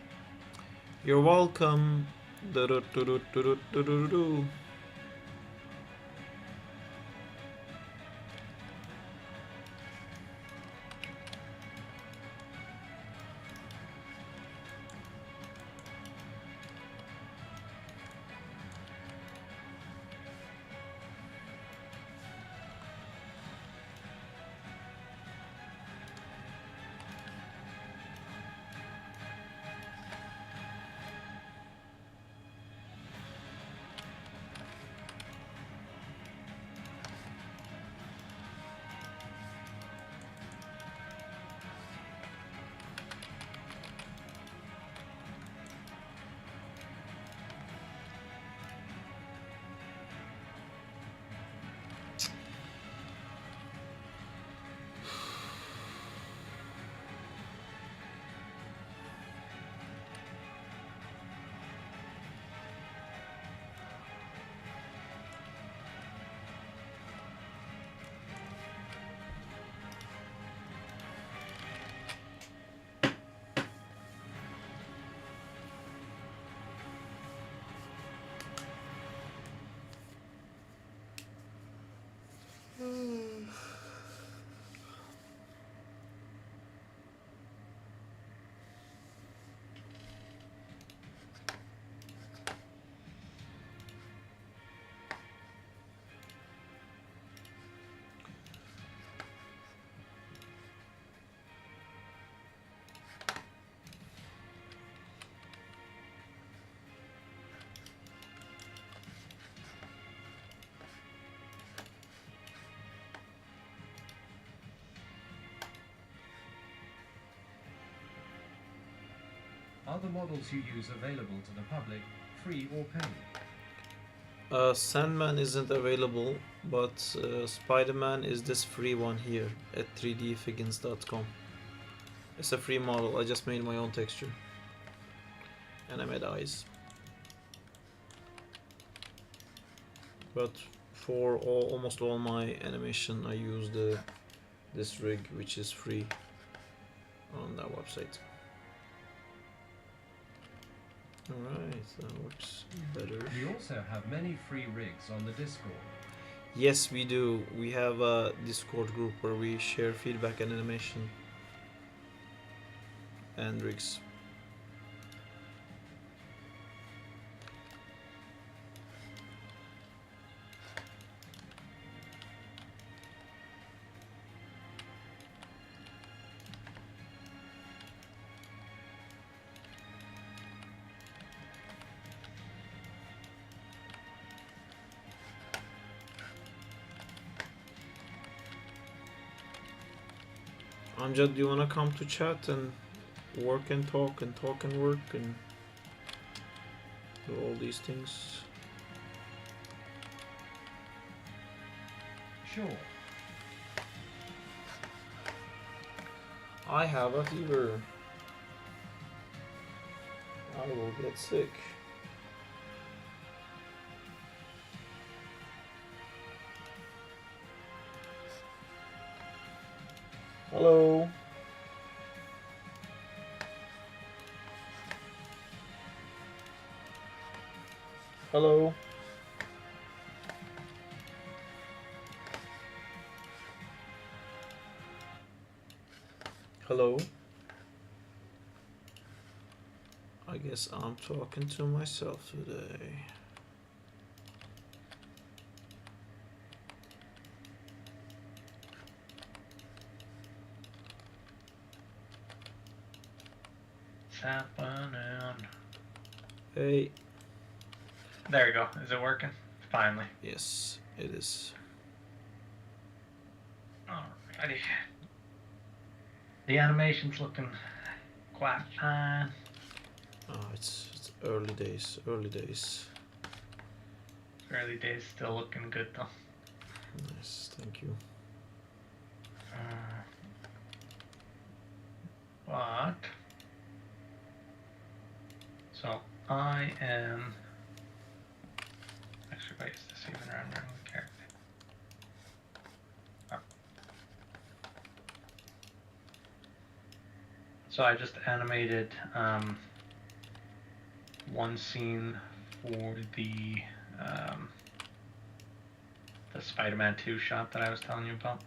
You're welcome. Do-do-do-do-do-do-do-do. Are the models you use available to the public, free or paid? Sandman isn't available, but Spider-Man is this free one here at 3dfigins.com. It's a free model. I just made my own texture. And I made eyes. But for almost all my animation I use this rig, which is free on that website. Alright, that works better. We also have many free rigs on the Discord. Yes, we do. We have a Discord group where we share feedback and animation and rigs. Amjad, do you wanna come to chat and work and talk and talk and work and do all these things? Sure. I have a fever. I will get sick. Hello. Hello. Hello. I guess I'm talking to myself today. Happening. Hey. There you go. Is it working? Finally. Yes, it is. Alrighty. The animation's looking quite fine. It's early days. Early days. Early days still looking good though. Nice, thank you. But so I am actually wait, is this even rendering the character? Oh. So I just animated one scene for the Spider-Man 2 shot that I was telling you about.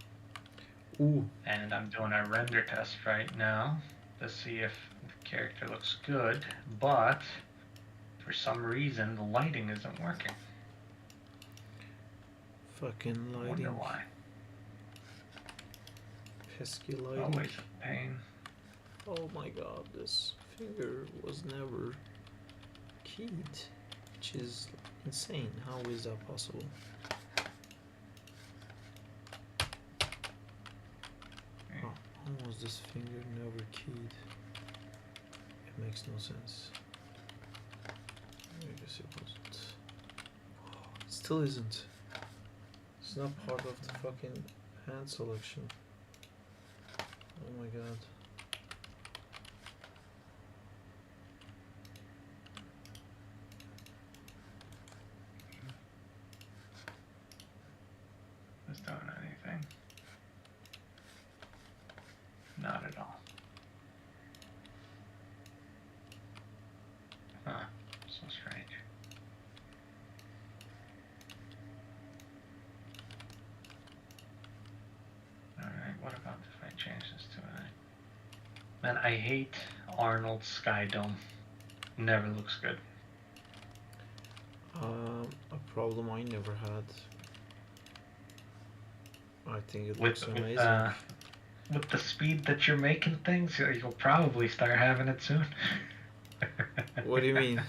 Ooh. And I'm doing a render test right now to see if the character looks good, but for some reason the lighting isn't working. Fucking I lighting. wonder why. Pesky lighting. Always a pain. Oh my god, this finger was never keyed, which is insane. How is that possible? Oh, how was this finger never keyed? It makes no sense. I guess it wasn't. Oh, it still isn't. It's not part of the fucking hand selection. Oh my god. Is doing anything? Not at all. Huh. So strange. Alright, what about if I change this to an... Man, I hate Arnold's Sky Dome. Never looks good. A problem I never had. I think it With, looks amazing. with the speed that you're making things, you'll probably start having it soon. What do you mean?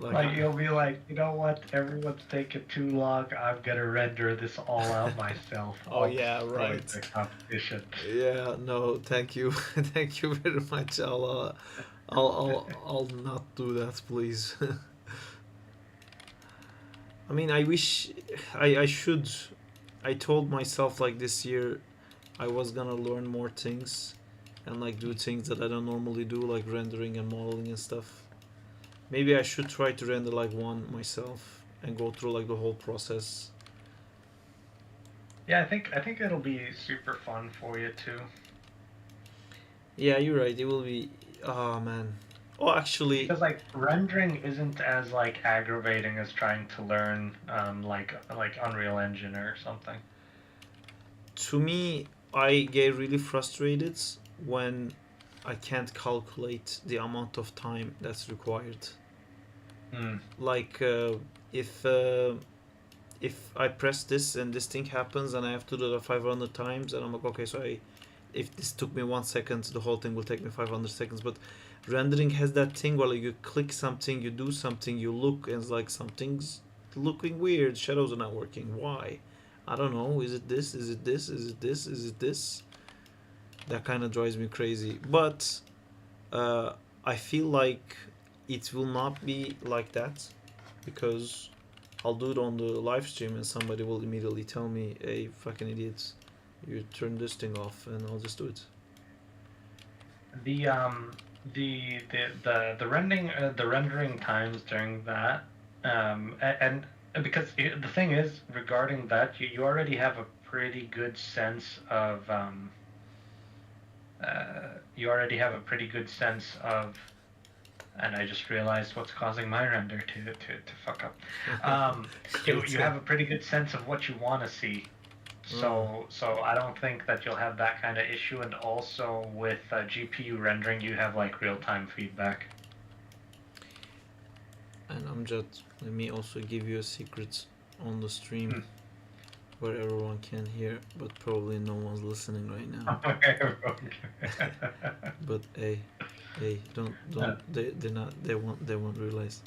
Like you'll be like, you know what? Everyone's taking too long. I'm gonna render this all out myself. Oh, I'll yeah, destroy right. the competition. Yeah, no, thank you, thank you very much. I'll not do that, please. I mean, I wish I should. I told myself like this year I was gonna learn more things and like do things that I don't normally do, like rendering and modeling and stuff. Maybe I should try to render like one myself and go through like the whole process. Yeah, I think it'll be super fun for you too. Yeah, you're right. It will be. Oh man. Oh, actually, Because like rendering isn't as like aggravating as trying to learn like Unreal Engine or something. to me, I get really frustrated when I can't calculate the amount of time that's required. Hmm. Like if I press this and this thing happens and I have to do that 500 times and I'm like, okay, so if this took me 1 second, the whole thing will take me 500 seconds. But rendering has that thing where like you click something, you do something, you look, and it's like something's looking weird. Shadows are not working. Why? I don't know. Is it this? Is it this? Is it this? Is it this? That kind of drives me crazy. But uh, I feel like it will not be like that because I'll do it on the live stream and somebody will immediately tell me, "Hey, fucking idiots, you turn this thing off," and I'll just do it. The the rendering times during that and because the thing is regarding that you already have a pretty good sense of you already have a pretty good sense of and I just realized what's causing my render to fuck up. You have a pretty good sense of what you want to see. So I don't think that you'll have that kind of issue. And also with GPU rendering, you have like real-time feedback. And let me also give you a secret on the stream Hmm. where everyone can hear, but probably no one's listening right now. But hey, don't they won't realize.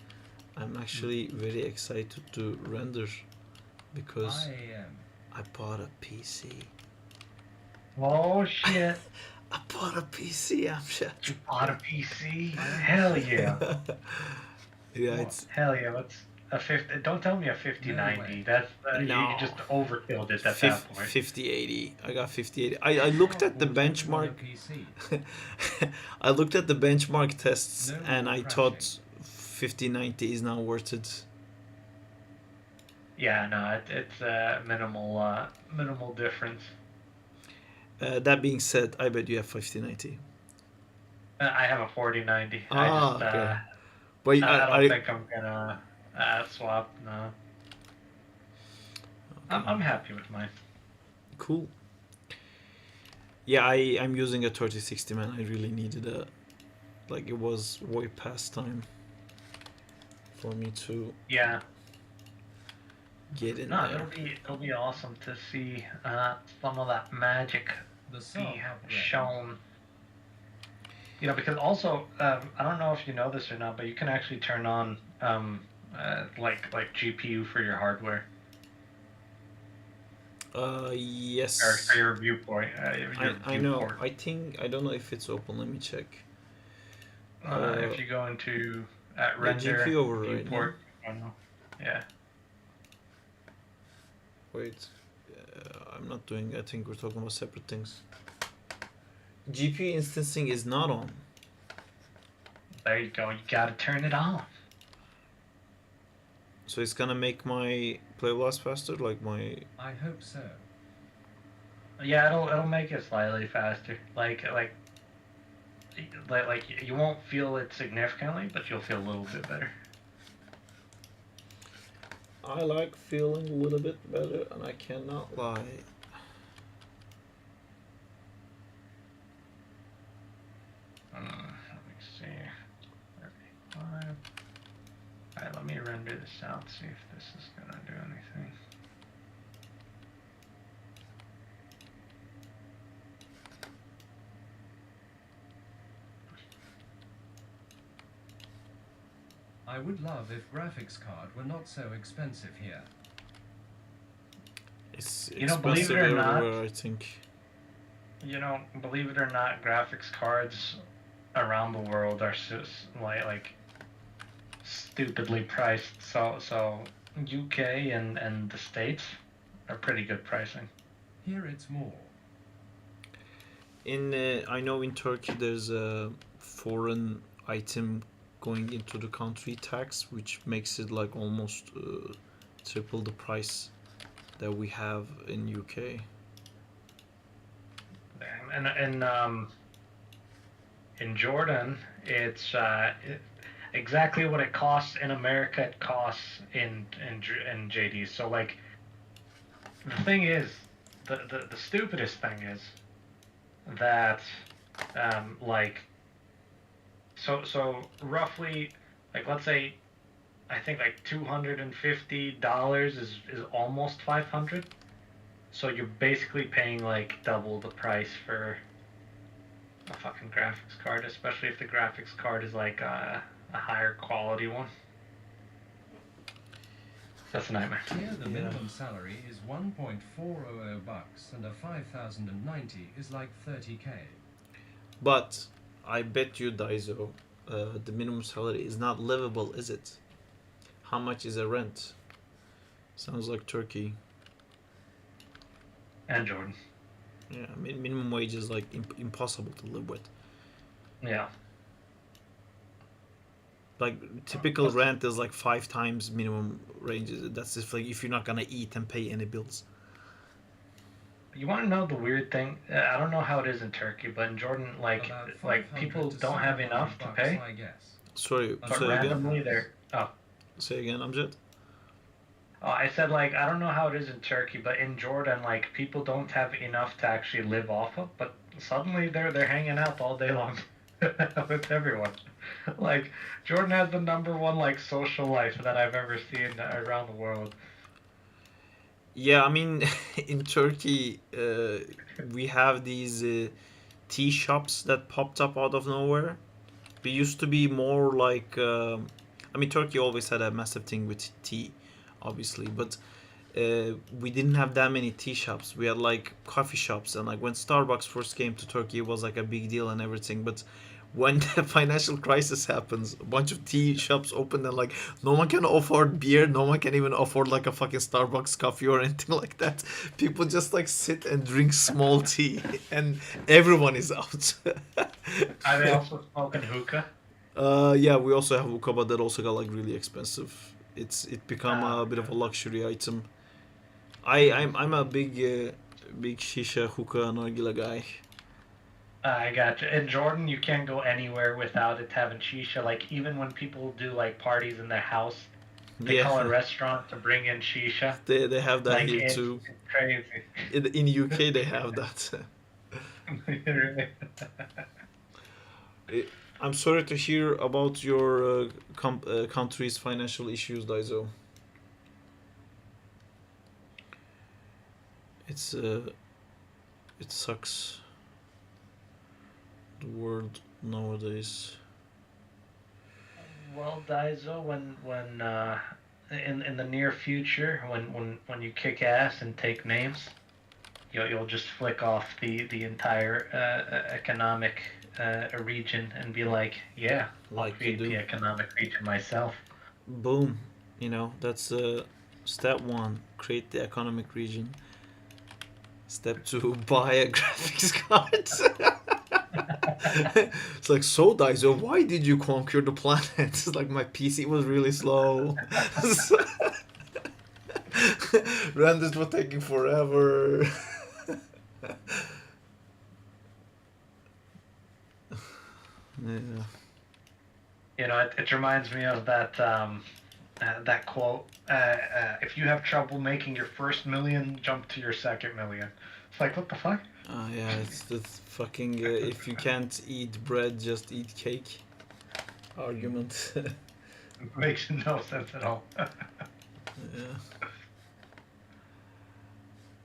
I'm actually very excited to render because I bought a PC. Oh shit! I bought a PC. I'm sure. You bought a PC? Hell yeah! Yeah, Oh, it's hell yeah! That's a 50. Don't tell me a 5090. That's No. you just overkilled it at that point. 5080. I got 5080. I looked at the benchmark. I looked at the benchmark tests No and more I crashing. thought 5090 is not worth it. Yeah, no, it's minimal difference. That being said, I bet you have 5090. I have a 4090. Okay. But I don't think I'm gonna swap. No, I'm happy with mine. Cool. Yeah, I'm using a 3060, man. I really needed a, like, it was way past time for me to Yeah, get in no, there. it'll be awesome to see some of that magic be shown. You know, because also I don't know if you know this or not, but you can actually turn on like GPU for your hardware. Yes. Or for your viewport. I know. I think I don't know if it's open. Let me check. If you go into render GPU override, viewport, I don't know. Yeah. Wait, I'm not doing. I think we're talking about separate things. GPU instancing is not on. There you go. You gotta turn it on. So it's gonna make my play blast faster, like my. I hope so. Yeah, it'll make it slightly faster. Like you won't feel it significantly, but you'll feel a little bit better. I like feeling a little bit better, and I cannot lie. Let me see. 35. Alright, let me render this out, see if this is gonna do anything. I I would love if graphics card were not so expensive here. It's You know, believe expensive it or not, everywhere, I think. you know, believe it or not, graphics cards around the world are like stupidly priced. So UK and the States are pretty good pricing. Here it's more. I know in Turkey there's a foreign item going into the country tax, which makes it like almost triple the price that we have in UK. And in Jordan, it's exactly what it costs in America. It costs in JD. So like the thing is, the stupidest thing is that like so roughly, like let's say I think like $250 is almost 500. So you're basically paying like double the price for a fucking graphics card, especially if the graphics card is like a higher quality one. That's a nightmare. Here the Yeah. minimum salary is 1.400 bucks and a 5,090 is like 30k. But I bet you, Daiso, the minimum salary is not livable, is it? How much is a rent? Sounds like Turkey. And Jordan. Yeah, minimum wage is like impossible to live with. Yeah. Like typical rent is like 5 times minimum ranges. That's if like if you're not gonna eat and pay any bills. You want to know the weird thing? I don't know how it is in Turkey, but in Jordan, like About people 500 to don't have 700 enough to bucks, pay, I guess. Sorry, But but say again. randomly they're Say again, Amjad. Oh, I said like I don't know how it is in Turkey, but in Jordan, like people don't have enough to actually live off of, but suddenly they're hanging out all day long with everyone. Like Jordan has the #1 like social life that I've ever seen around the world. Yeah, I mean, in Turkey, we have these tea shops that popped up out of nowhere. They used to be more like, I mean, Turkey always had a massive thing with tea, obviously, but we didn't have that many tea shops. We had like coffee shops, and like when Starbucks first came to Turkey, it was like a big deal and everything. But when the financial crisis happens, a bunch of tea shops open, and like no one can afford beer, no one can even afford like a fucking Starbucks coffee or anything like that. People just like sit and drink small tea, and everyone is out. Are they also smoking hookah? Yeah, we also have hookah, but that also got like really expensive. It become a bit of a luxury item. I'm a big shisha hookah nargila guy. I got you. In Jordan, you can't go anywhere without it having shisha. Like even when people do like parties in their house, they call a Yeah, restaurant to bring in shisha. they have that Like here too. it's crazy. In UK they have that. Really. Eh, I'm sorry to hear about your country's financial issues, Daiso. It's it sucks. The world nowadays. Well, Daiso, when in the near future, when you kick ass and take names, you'll just flick off the entire economic region and be like, yeah, I'll Like you create the do. economic region myself. Boom. You know, that's step one. Create the economic region. Step two, buy a graphics card. It's like, so Daiso, why did you conquer the planet? It's like my PC was really slow. Renders were taking forever. Yeah. You know, it reminds me of that quote. If you have trouble making your first million, jump to your second million. It's like, what the fuck? Yeah, it's the fucking if you can't eat bread, just eat cake argument. Makes no sense at all. Yeah.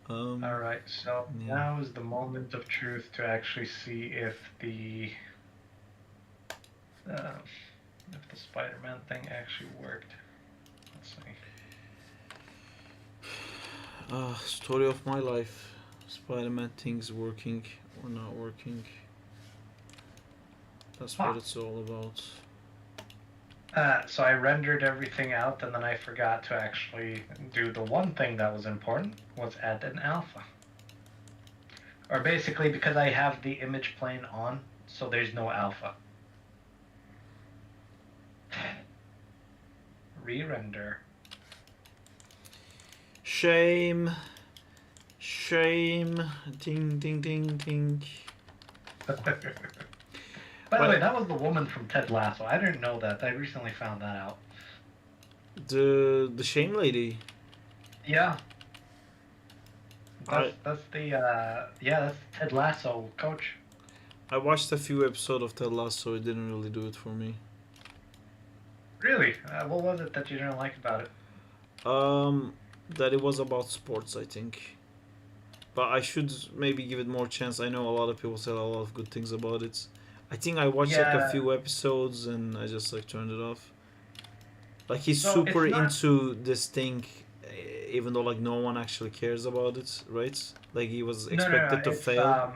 All right, so Yeah. now is the moment of truth to actually see if the uh, if the Spider-Man thing actually worked. Let's see. Story of my life. Spider-Man things working or not working. That's what it's all about. So I rendered everything out, and then I forgot to actually do the one thing that was important, was add an alpha. Or basically, because I have the image plane on, so there's no alpha. Re-render. Shame. Shame. Ding, ding, ding, ding. By the way, that was the woman from Ted Lasso. I didn't know that. I recently found that out. The shame lady. Yeah. That's Ted Lasso coach. I watched a few episodes of Ted Lasso. It didn't really do it for me. Really? What was it that you didn't like about it? That it was about sports, I think. But I should maybe give it more chance. I know a lot of people said a lot of good things about it. I think I watched like a few episodes and I just like turned it off. Like he's super into this thing, even though like no one actually cares about it, right? Like he was expected to fail.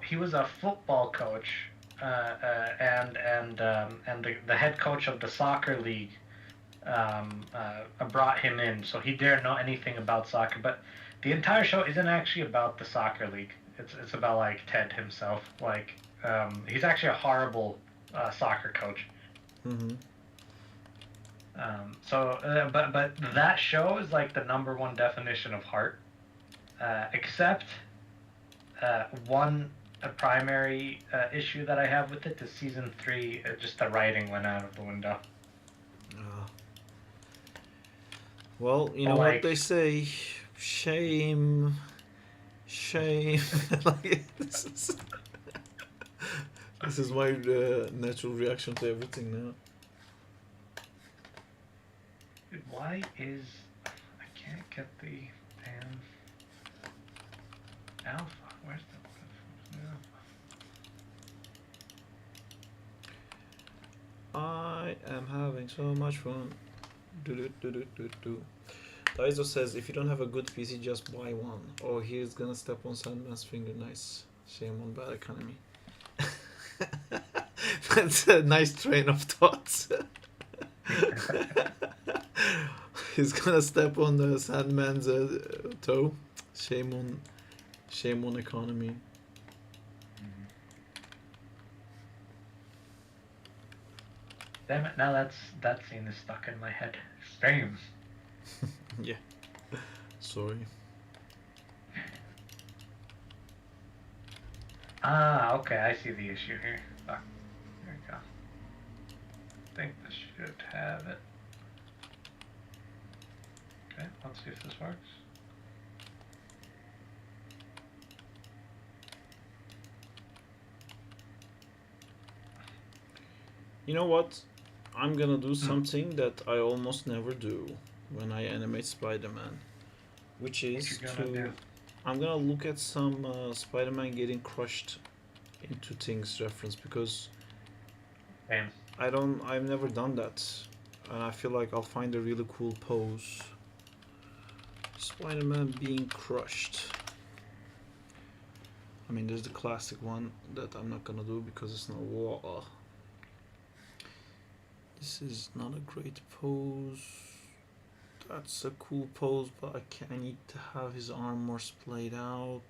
He was a football coach, and the head coach of the soccer league brought him in, so he didn't know anything about soccer. But the entire show isn't actually about the soccer league. It's about like Ted himself. Like he's actually a horrible soccer coach. Mm-hmm. But that show is like the #1 definition of heart, except one primary issue that I have with it is season 3. Just the writing went out of the window. Well, you know what they say, shame. Like, this is my natural reaction to everything now. Dude, why is I can't get the damn alpha? Where's the alpha? I am having so much fun. Daiso says, if you don't have a good PC, just buy one. Oh, he's gonna step on Sandman's finger. Nice. Shame on bad economy. That's a nice train of thoughts. He's gonna step on the Sandman's toe. Shame on economy. Damn it! Now that scene is stuck in my head. Same. Yeah. Sorry. Okay. I see the issue here. Fuck. There we go. I think this should have it. Okay. Let's see if this works. You know what? I'm gonna do something that I almost never do when I animate Spider-Man, which is I'm gonna look at some Spider-Man getting crushed into things reference, because I've never done that, and I feel like I'll find a really cool pose. Spider-Man being crushed. I mean, there's the classic one that I'm not gonna do because it's not water. This is not a great pose. That's a cool pose, but I need to have his arm more splayed out.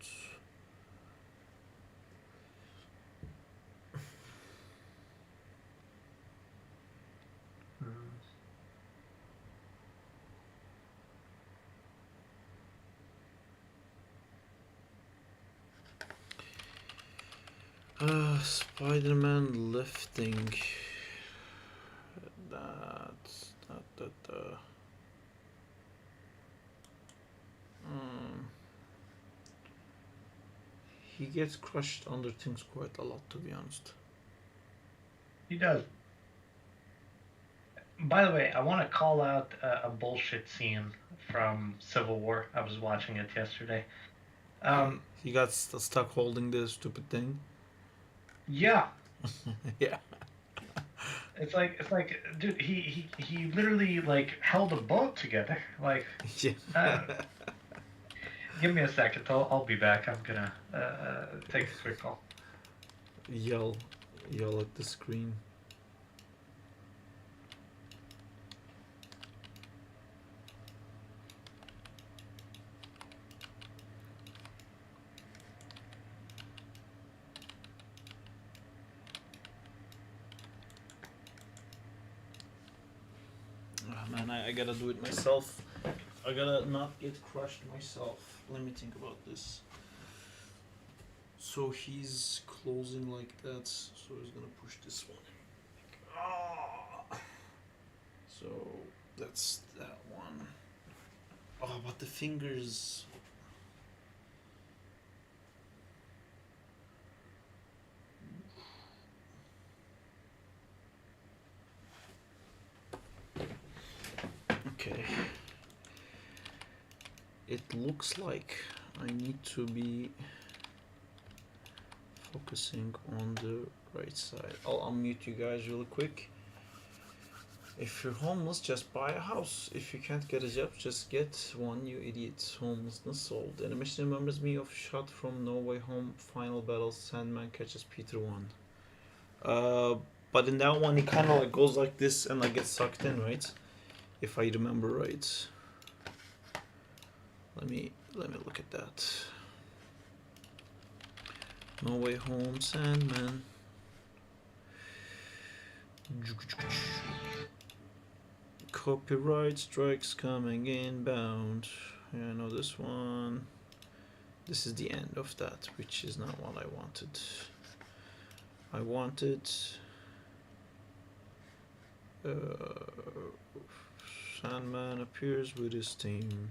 Spider-Man lifting. That's he gets crushed under things quite a lot, to be honest. He does. By the way, I want to call out a bullshit scene from Civil War. I was watching it yesterday. He got stuck holding the stupid thing. Yeah. Yeah. dude, he literally like held a boat together. Like, Yeah. give me a second. I'll be back. I'm gonna take a quick call. Yell at the screen. Oh, man, I gotta do it myself. I gotta not get crushed myself. Let me think about this. So he's closing like that, so he's gonna push this one. Ah! So that's that one. Oh, but the fingers. Okay. It looks like I need to be focusing on the right side. I'll unmute you guys really quick. If you're homeless, just buy a house. If you can't get a job, just get one, you idiot. Homelessness solved. Animation remembers me of shot from No Way Home, Final Battle, Sandman catches Peter 1. But in that one, he kind of like goes like this and like gets sucked in, right? If I remember right. Let me look at that. No Way Home, Sandman. Copyright strikes coming inbound. Yeah, I know this one. This is the end of that, which is not what I wanted. I wanted Sandman appears with his team.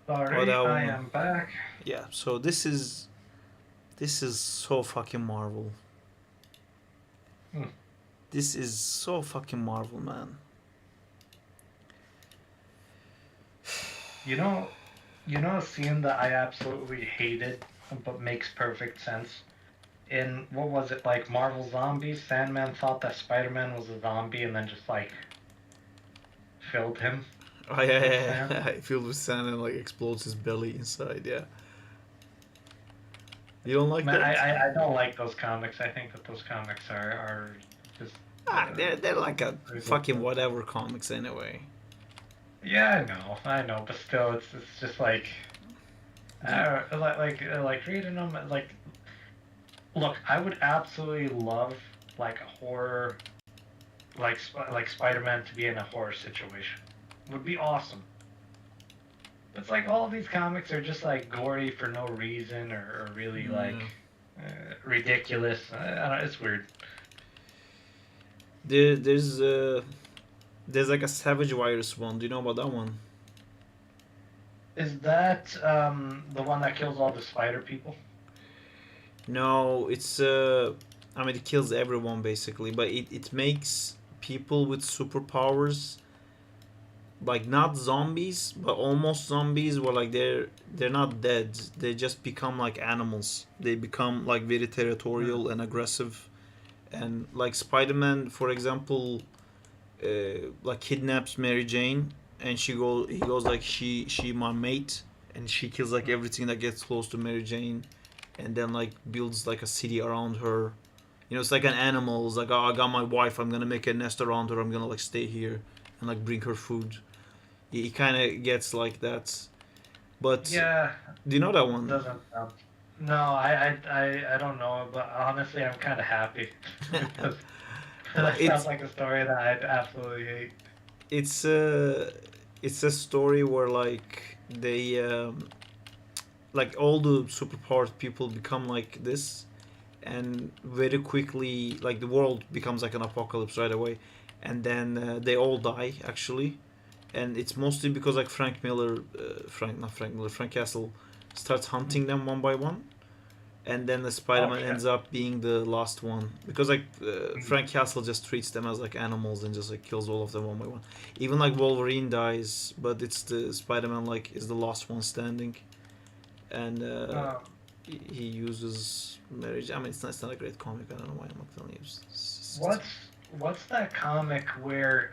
Sorry, I am back. Yeah, so this is so fucking Marvel. This is so fucking Marvel, man. You know a scene that I absolutely hated, but makes perfect sense. In what was it, like Marvel Zombies? Sandman thought that Spider-Man was a zombie and then just like filled him. Oh yeah. Filled with sand and like explodes his belly inside. Yeah. You don't like that? I don't like those comics. I think that those comics are just. They're like a fucking whatever comics anyway. Yeah, I know, but still, it's just like, like reading them. Like, look, I would absolutely love like a horror, like Spider-Man to be in a horror situation. Would be awesome. It's like all of these comics are just like gory for no reason or really like ridiculous. I don't know, it's weird. There's like a Savage Virus one. Do you know about that one? Is that the one that kills all the spider people? No, it's I mean it kills everyone basically, but it makes people with superpowers like not zombies, but almost zombies, where like they're not dead. They just become like animals. They become like very territorial and aggressive. And like Spider-Man, for example, like kidnaps Mary Jane, and he goes like she my mate, and she kills like everything that gets close to Mary Jane, and then like builds like a city around her. You know, it's like an animal. It's like, oh, I got my wife. I'm gonna make a nest around her. I'm gonna like stay here and like bring her food. He kind of gets like that. But yeah, do you know that one? Doesn't sound. No, I don't know, but honestly, I'm kind of happy because that sounds like a story that I'd absolutely hate. It's a story where like they like all the superpowered people become like this, and very quickly like the world becomes like an apocalypse right away, and then they all die actually, and it's mostly because like Frank Castle starts hunting them one by one, and then the Spider-Man ends up being the last one because like Frank Castle just treats them as like animals and just like kills all of them one by one. Even like Wolverine dies, but it's the Spider-Man like is the last one standing, and he uses marriage. I mean, it's not a great comic. I don't know why I'm not telling you. What's that comic where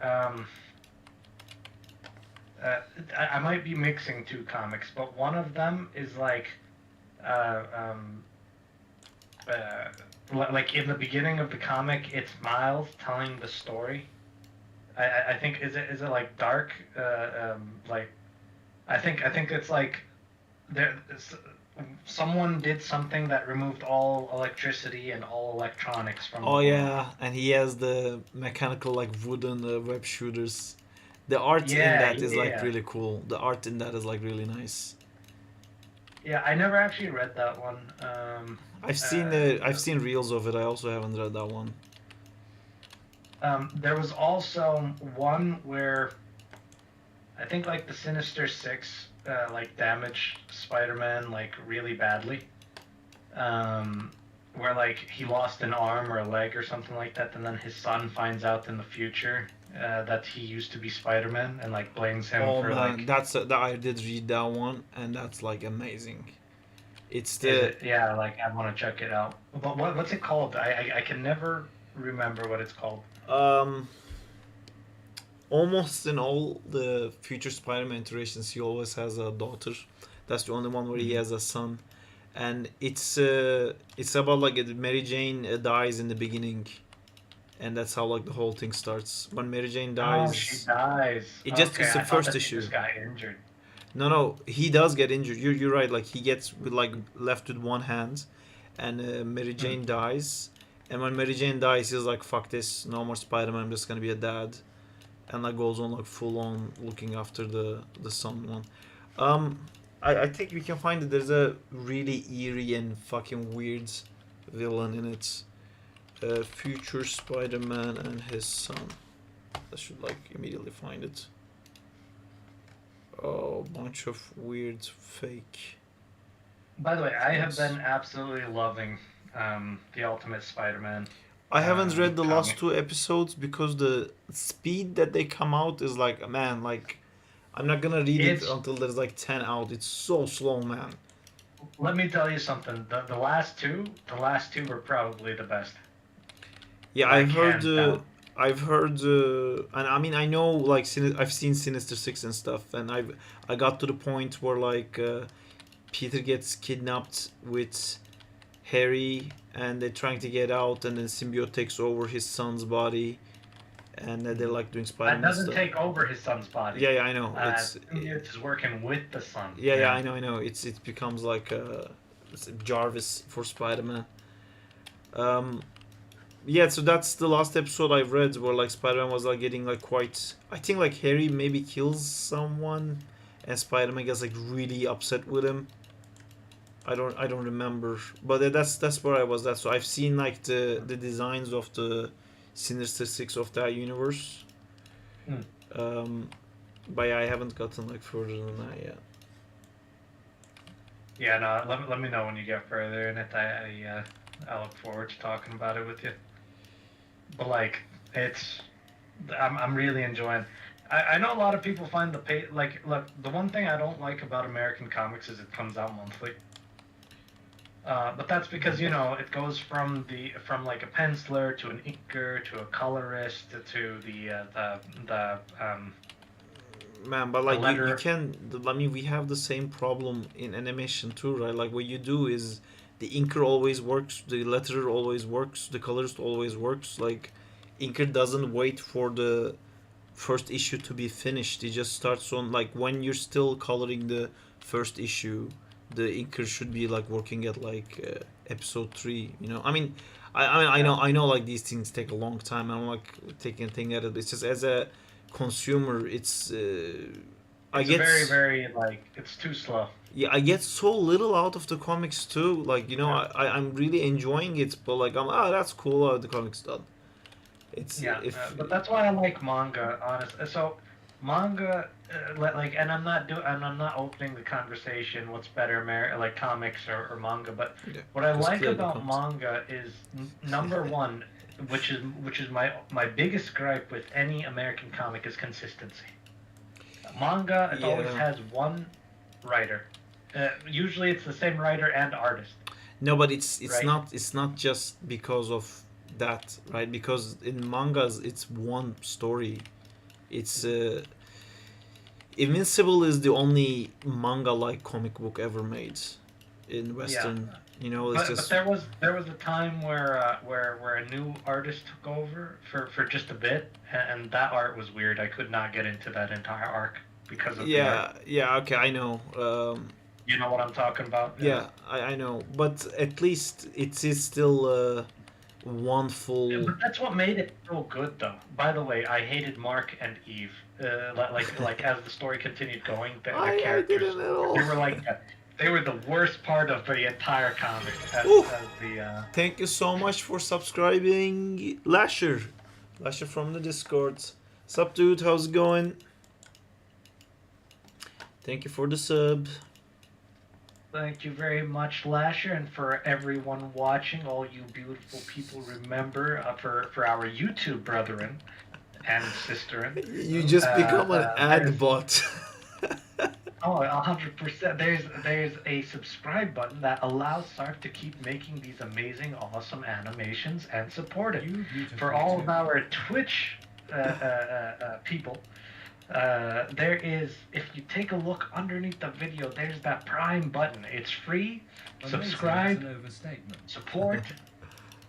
uh, I might be mixing two comics, but one of them is like uh, um, like in the beginning of the comic, it's Miles telling the story. I think is it like dark like I think it's like someone did something that removed all electricity and all electronics from the Oh world. yeah, and he has the mechanical like wooden web shooters. The art in Yeah, that is like yeah, really cool. The art in that is like really nice. yeah. I never actually read that one. I've seen reels of it. I also haven't read that one. There was also one where I think like the Sinister Six like damaged Spider-Man like really badly. Um, where like he lost an arm or a leg or something like that, and then his son finds out in the future that he used to be Spider-Man and like blames him Oh for man, like that I did read that one, and that's like amazing. It's is the it yeah like I want to check it out. But what's it called? I can never remember what it's called. um almost in all the future Spider-Man iterations, he always has a daughter. That's the only one where he Mhm. has a son, and it's about like Mary Jane dies in the beginning, and that's how like the whole thing starts. When Mary Jane Oh, she dies, dies. it's Okay, the I thought first that she issue. just got injured. No, he does get injured. You're right. Like he gets with like left with one hand, and Mary Hmm. Jane dies. And when Mary Jane dies, he's like, "Fuck this! No more Spider-Man. I'm just gonna be a dad." And like goes on like full on looking after the son one. Um, I think we can find that there's a really eerie and fucking weird villain in it. Future Spider-Man and his son. I should like immediately find it. Oh, bunch of weird fake By the way, I have things. been absolutely loving the Ultimate Spider-Man I haven't read the last comic. two episodes because the speed that they come out is like, man, like I'm not gonna read it It's until there's like 10 out. It's so slow, man. Let me tell you something. The last two were probably the best, Yeah, like hands down. I've heard, and I mean, I know, like, I've seen Sinister Six and stuff, and I got to the point where like Peter gets kidnapped with Harry, and they're trying to get out, and then symbiote takes over his son's body, and they're like doing That Spider-Man doesn't stuff. take over his son's body. Yeah, I know. Symbiote is working with the son. Yeah, Yeah. I know. It becomes like Jarvis for Spider-Man. Um, yeah, so that's the last episode I've read where like Spider-Man was like getting like quite. I think like Harry maybe kills someone, and Spider-Man gets like really upset with him. I don't remember, but that's where I was. At. So I've seen like the designs of the Sinister Six of that universe. Hmm. Um, but yeah, I haven't gotten like further than that yet. Yeah. No. Let me know when you get further in it. I look forward to talking about it with you. But like, it's I'm really enjoying. I know a lot of people find the pay like look. The one thing I don't like about American comics is it comes out monthly. But that's because it goes from like a penciler to an inker to a colorist to Man, but the like you letter. can. I mean, we have the same problem in animation too, right? Like what you do is the inker always works, the letterer always works, the colorist always works. Like inker doesn't wait for the first issue to be finished. It just starts on like when you're still coloring the first issue, the inker should be like working at like episode 3. I mean, Yeah, I know like these things take a long time. I'm like taking a thing at it. It's just as a consumer, it's I it's a get very very like it's too slow. yeah, I get so little out of the comics too. Like Yeah, I'm really enjoying it, but like that's cool. The comics done. It's yeah, if but that's why I like manga, honestly. So manga, and I'm not opening the conversation. What's better, like comics or manga? But yeah, what I just like clear the about comics. manga is number one, which is my biggest gripe with any American comic is consistency. Manga, it always Yeah, has one writer. Usually, it's the same writer and artist. No, but it's right? not just because of that, right? Because in mangas it's one story. It's Invincible is the only manga like comic book ever made in Yeah. Western. You know, it's But just there was a time where a new artist took over for just a bit, and that art was weird. I could not get into that entire arc because of the art. yeah, okay, I know. You know what I'm talking about? Yeah, I know, but at least it is still one Yeah, full. but that's what made it so good, though. By the way, I hated Mark and Eve. Like as the story continued going, the I characters didn't at all. they were like they were the worst part of the entire comic. Ooh. As the Thank you so much for subscribing, Lasher. Lasher from the Discord. Sup, dude? How's it going? Thank you for the sub. Thank you very much, Lasher, and for everyone watching, all you beautiful people, remember for our YouTube brethren and sisterin. You just become an ad bot. Oh, 100%. There's a subscribe button that allows Sark to keep making these amazing, awesome animations and support it. You beautiful For all too. of our Twitch people, there is, if you take a look underneath the video, there's that Prime button. It's free. Amazing is Subscribe, an overstatement. support,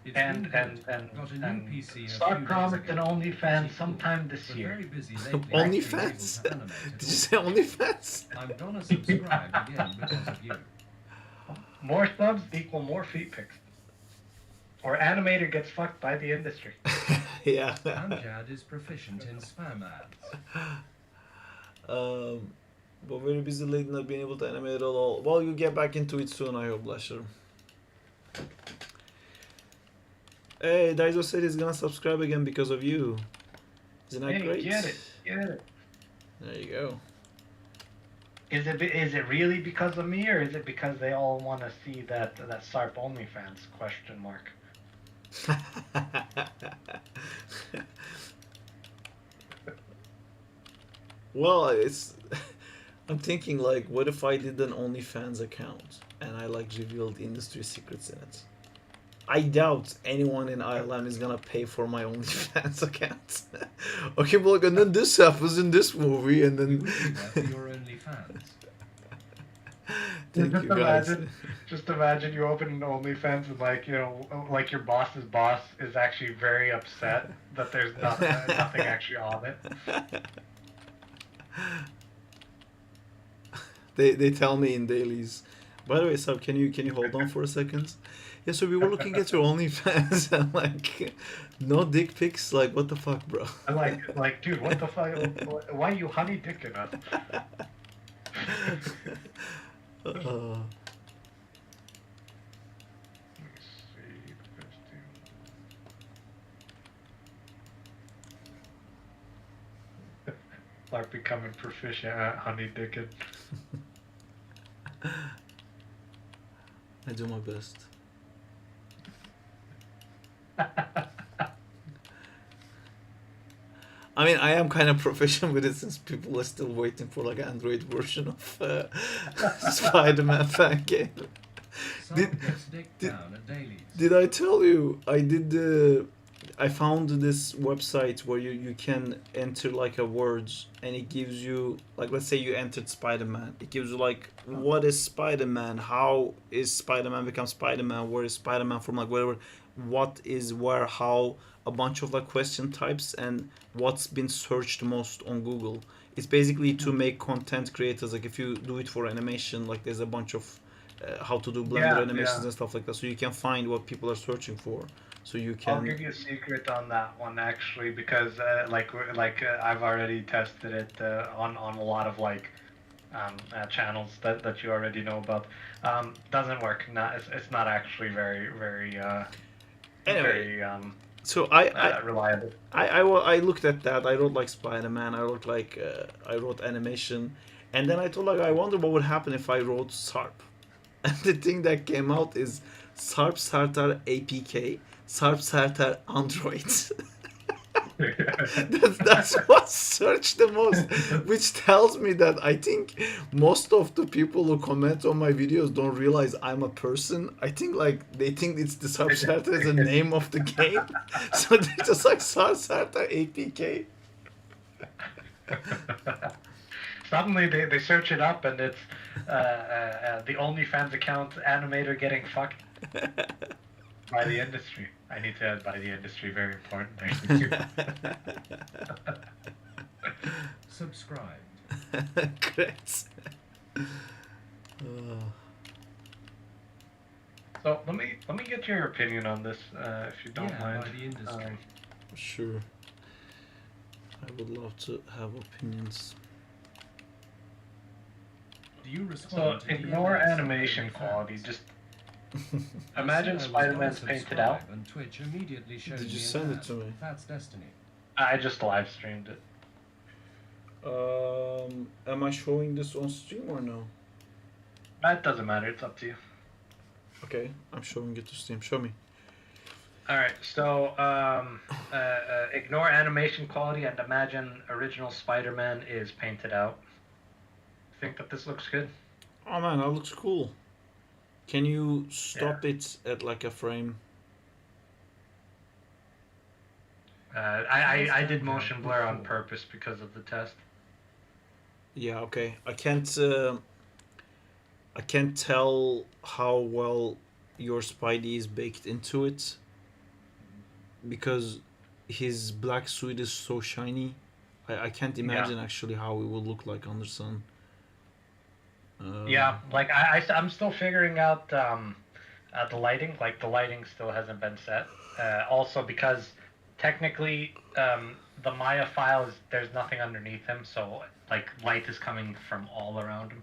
It's and really and good. and, Got a new and PC a start few days promising ago. OnlyFans Pretty sometime cool, this but year. very busy lately. OnlyFans? Not able to animate Did you at say OnlyFans? all. I'm gonna subscribe again because of you. More subs equal more feet pics. Or animator gets fucked by the industry. Yeah. Amjad is proficient in spam ads. But very busy lately, not being able to animate at all. Well, you get back into it soon, I hope, Lasher. Hey, Daiso said he's gonna subscribe again because of you. Isn't that Hey, great? get it. There you go. Is it really because of me, or is it because they all want to see that SARP OnlyFans question mark? Well, it's. I'm thinking like, what if I did an OnlyFans account and I like revealed industry secrets in it? I doubt anyone in ILM is gonna pay for my OnlyFans account. Okay, well, and then this happens in this movie, and We then. would be there for your OnlyFans. Thank you guys. Just imagine you open an OnlyFans and like your boss's boss is actually very upset that there's nothing actually on it. They tell me in dailies. By the way, Sab, can you hold on for a second? Yeah, so we were looking at your OnlyFans and like, no dick pics. Like, what the fuck, bro? I'm like, dude, what the fuck? Why are you honey dicking us? Uh, Let me see. Like becoming proficient at honey dicking. I do my best. I mean, I am kind of proficient with it since people are still waiting for like Android version of Spider-Man fan game. Some Did- gets dick did- down at dailies. Did I tell you I did the? I found this website where you can enter like a words and it gives you like, let's say you entered Spider-Man. It gives you like, what is Spider-Man? How is Spider-Man become Spider-Man? Where is Spider-Man from? Like whatever, what is where, how, a bunch of like question types and what's been searched most on Google. It's basically to make content creators. Like if you do it for animation, like there's a bunch of how to do Blender Yeah, animations yeah. and stuff like that. So you can find what people are searching for. So you I'll can. give you a secret on that one actually, because I've already tested it on a lot of channels that you already know about. Doesn't work. It's not actually very Anyway, very so I reliable. I looked at that. I wrote like Spider-Man. I wrote I wrote animation, and then I thought like, I wonder what would happen if I wrote SARP. And the thing that came out is SARP Sartar APK, SARP Sartar Android. That's what searched the most, which tells me that I think most of the people who comment on my videos don't realize I'm a person. I think like they think it's the Sarta is the name of the game, so they just like Sarta APK. Suddenly they search it up and it's the OnlyFans account animator getting fucked by the industry. I need to add by the industry, very important. Thank you. Subscribed. Great. So let me get your opinion on this, if you don't Yeah, mind. by the industry. Sure. I would love to have opinions. Do you So respond to ignore DMs animation from quality. fans? Just I imagine said I was Spider-Man's gonna painted out. subscribe, and Twitch immediately showed Did you me send an it to me? That's Destiny. I just live streamed it. Am I showing this on stream or no? That doesn't matter. It's up to you. Okay, I'm showing it to stream. Show me. All right. So ignore animation quality and imagine original Spider-Man is painted out. Think that this looks good? Oh man, that looks cool. Can you stop it at like a frame? I did motion blur on purpose because of the test. Yeah, okay. I can't tell how well your Spidey is baked into it because his black suit is so shiny. I can't imagine actually how it would look like under sun. Yeah, like I'm still figuring out the lighting. Like the lighting still hasn't been set. Also because technically the Maya file is there's nothing underneath him, so like light is coming from all around him.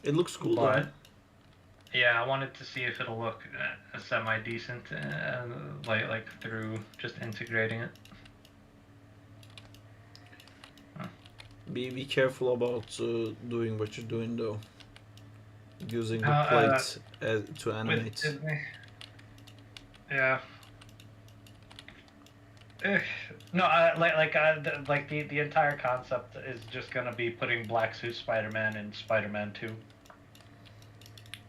It looks cool But though. yeah, I wanted to see if it'll look semi decent, like through just integrating it. Be careful about doing what you're doing though. Using the plate to animate. Yeah. No, like the entire concept is just gonna be putting Black Suit Spider-Man in Spider-Man 2.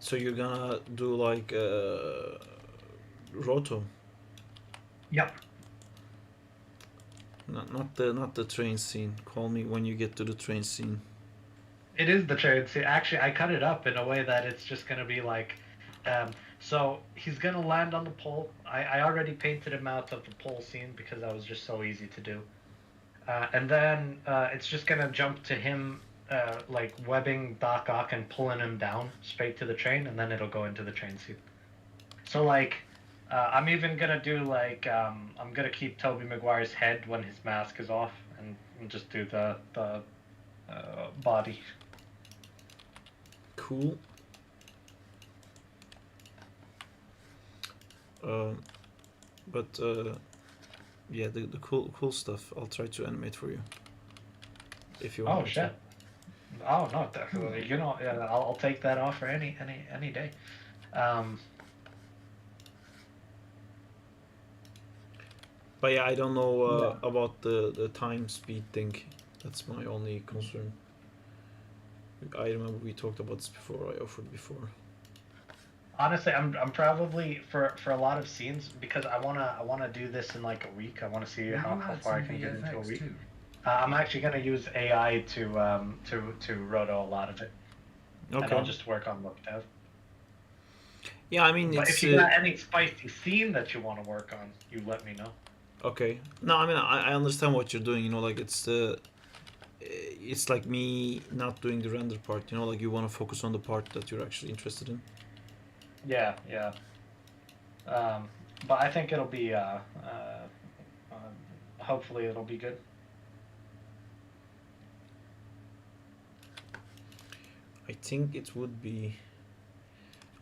So you're gonna do like Roto, Yep. not the train scene. Call me when you get to the train scene. It is the train scene. Actually, I cut it up in a way that it's just gonna be like, so he's gonna land on the pole. I already painted him out of the pole scene because that was just so easy to do. And then it's just gonna jump to him, like webbing Doc Ock and pulling him down straight to the train, and then it'll go into the train scene. So like, I'm even gonna do like, I'm gonna keep Tobey Maguire's head when his mask is off, and just do the body. Cool. But yeah, the cool stuff. I'll try to animate for you. If you want. Oh shit! Oh no, definitely. You know, yeah, I'll take that offer any day. But yeah, I don't know about the time speed thing. That's my only concern. I remember we talked about this before. I offered before. Honestly, I'm probably for a lot of scenes because I wanna do this in like a week. I wanna see how far I can get into a week. I'm actually gonna use AI to roto a lot of it. Okay. And I'll just work on look dev. Yeah, I mean, But it's if you got any spicy scene that you want to work on, you let me know. okay. No, I mean, I understand what you're doing. You know, like it's like me not doing the render part. You know, like you want to focus on the part that you're actually interested in. Yeah, yeah. But I think it'll be hopefully it'll be good. I think it would be.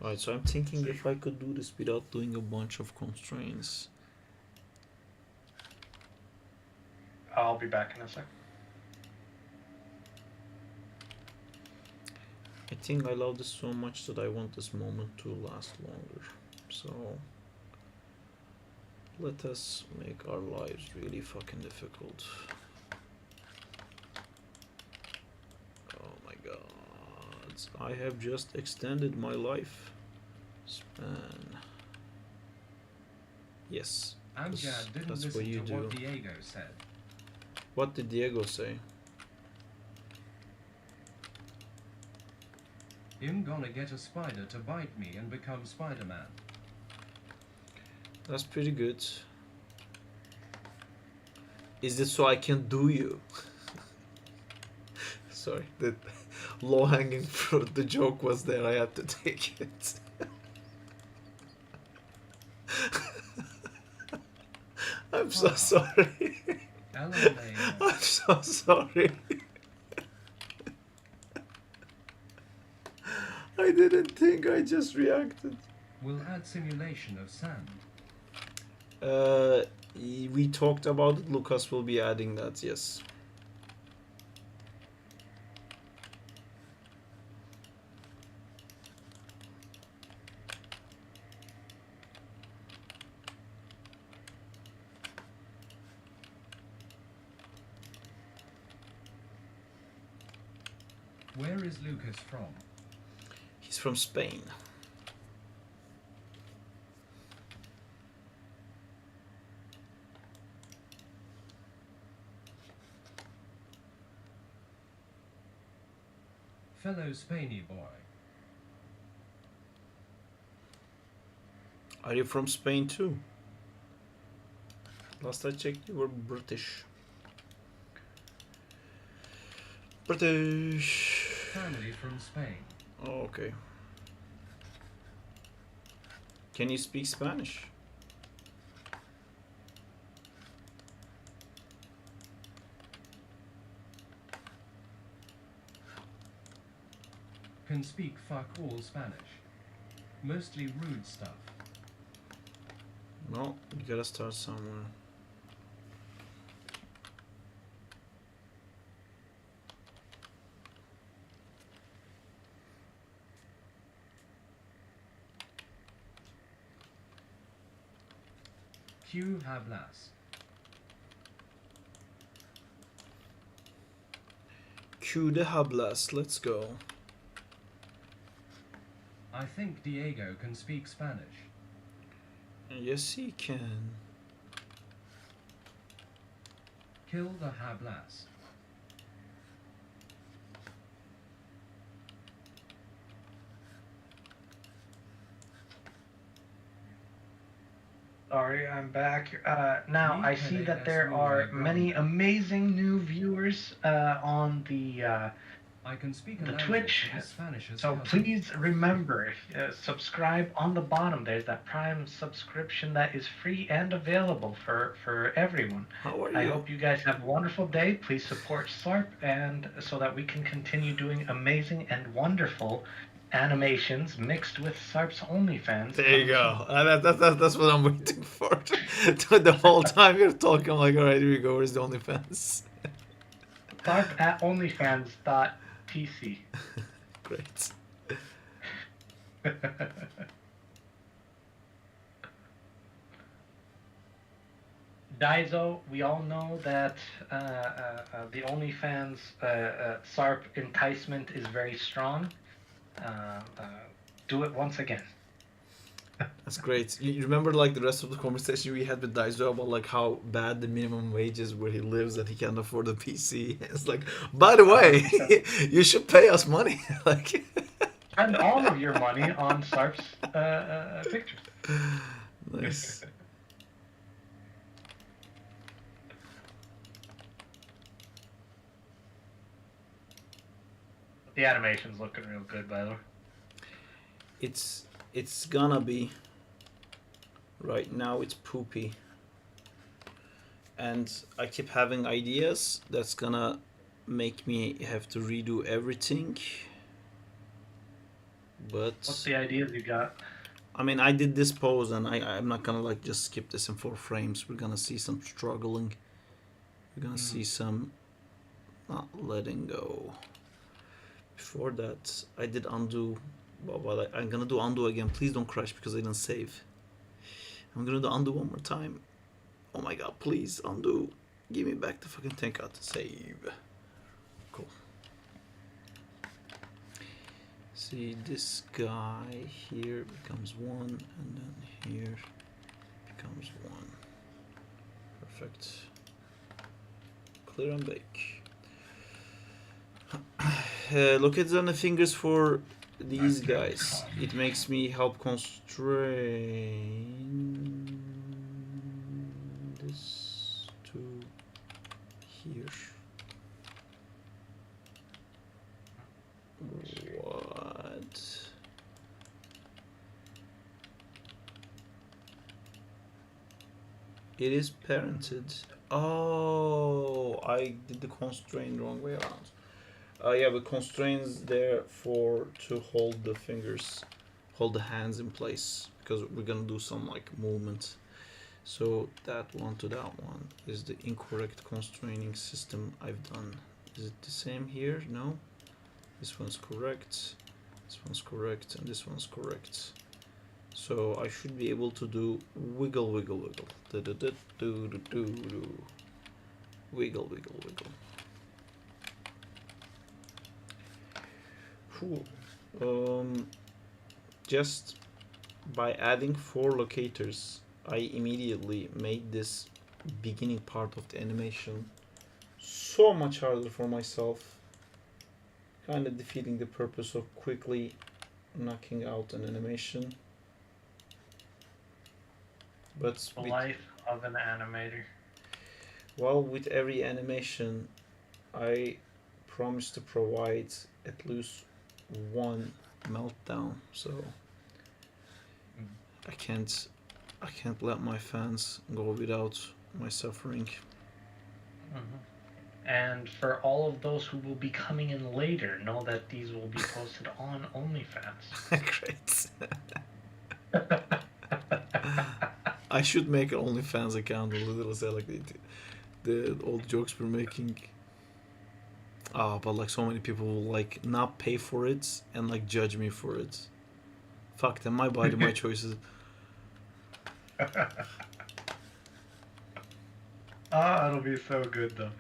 Alright, so I'm thinking if I could do this without doing a bunch of constraints. I'll be back in a sec. I think I love this so much that I want this moment to last longer. So Let us make our lives really fucking difficult. Oh my god. I have just extended my life span. Yes. Amjad didn't That's listen what you to do. what Diego said. What did Diego say? Him gonna get a spider to bite me and become Spider-Man. That's pretty good. Is it so I can do you? Sorry, the low-hanging fruit, the joke was there, I had to take it. I'm so sorry. LMAO. I'm so sorry. I didn't think, I just reacted. Will add simulation of sand. We talked about it. Lucas will be adding that, yes. Where is Lucas from? He's from Spain. Fellow Spainy boy. Are you from Spain too? Last I checked, you were British. British. Family from Spain. Oh, okay. Can you speak Spanish? Can speak fuck all Spanish. Mostly rude stuff. No, you gotta start somewhere. Q hablas. Cue the hablas, let's go. I think Diego can speak Spanish. Yes, he can. Kill the hablas. Sorry, I'm back. Now, I see that there are many amazing new viewers on the I can speak a the language Twitch. that is Spanish as So cousin. please remember, subscribe on the bottom. There's that Prime subscription that is free and available for everyone. How are you? I hope you guys have a wonderful day. Please support SARP, and so that we can continue doing amazing and wonderful animations mixed with SARP's OnlyFans. There you go. That's what I'm waiting for. The whole time you're talking, I'm like, alright, here we go. Where's the OnlyFans? SARP at onlyfans.tc. Great. Daizo, we all know that the OnlyFans SARP enticement is very strong. Do it once again. That's great. You remember like the rest of the conversation we had with Daiso about like how bad the minimum wage is where he lives and he can't afford a PC. It's like, by the way, you should pay us money. Like, Spend all of your money on SARP's pictures. nice. The animation's looking real good, by the way. It's gonna be. Right now it's poopy. And I keep having ideas that's gonna make me have to redo everything. But What's the ideas you got? I mean, I did this pose and I'm not gonna like just skip this in 4 frames. We're gonna see some struggling. We're gonna see some not letting go. Before that, I did undo. Well, I'm gonna do undo again. Please don't crash because I didn't save. I'm gonna do undo one more time. Oh my god, please undo. Give me back the fucking tank out. Save. Cool. See, this guy here becomes 1, and then here becomes 1. Perfect. Clear and bake. Look on the fingers for these guys. It makes me help constrain this to here. What? It is parented. Oh, I did the constraint wrong way around. Yeah, the constraints there for to hold the fingers, hold the hands in place, because we're gonna do some like movement. So that one to that one is the incorrect constraining system I've done. Is it the same here? No. This one's correct. This one's correct, and this one's correct. So I should be able to do wiggle, wiggle, wiggle. Do do do do do do do. Wiggle, wiggle, wiggle. Just by adding 4 locators, I immediately made this beginning part of the animation so much harder for myself, kind of defeating the purpose of quickly knocking out an animation. But The life of an animator. Well, with every animation, I promise to provide at least 1 meltdown, so I can't let my fans go without my suffering. And for all of those who will be coming in later, know that these will be posted on OnlyFans. Great. I should make an OnlyFans account a little say like the old jokes we're making. But like so many people will like not pay for it and like judge me for it. Fuck them, my body, my choices. It'll be so good though.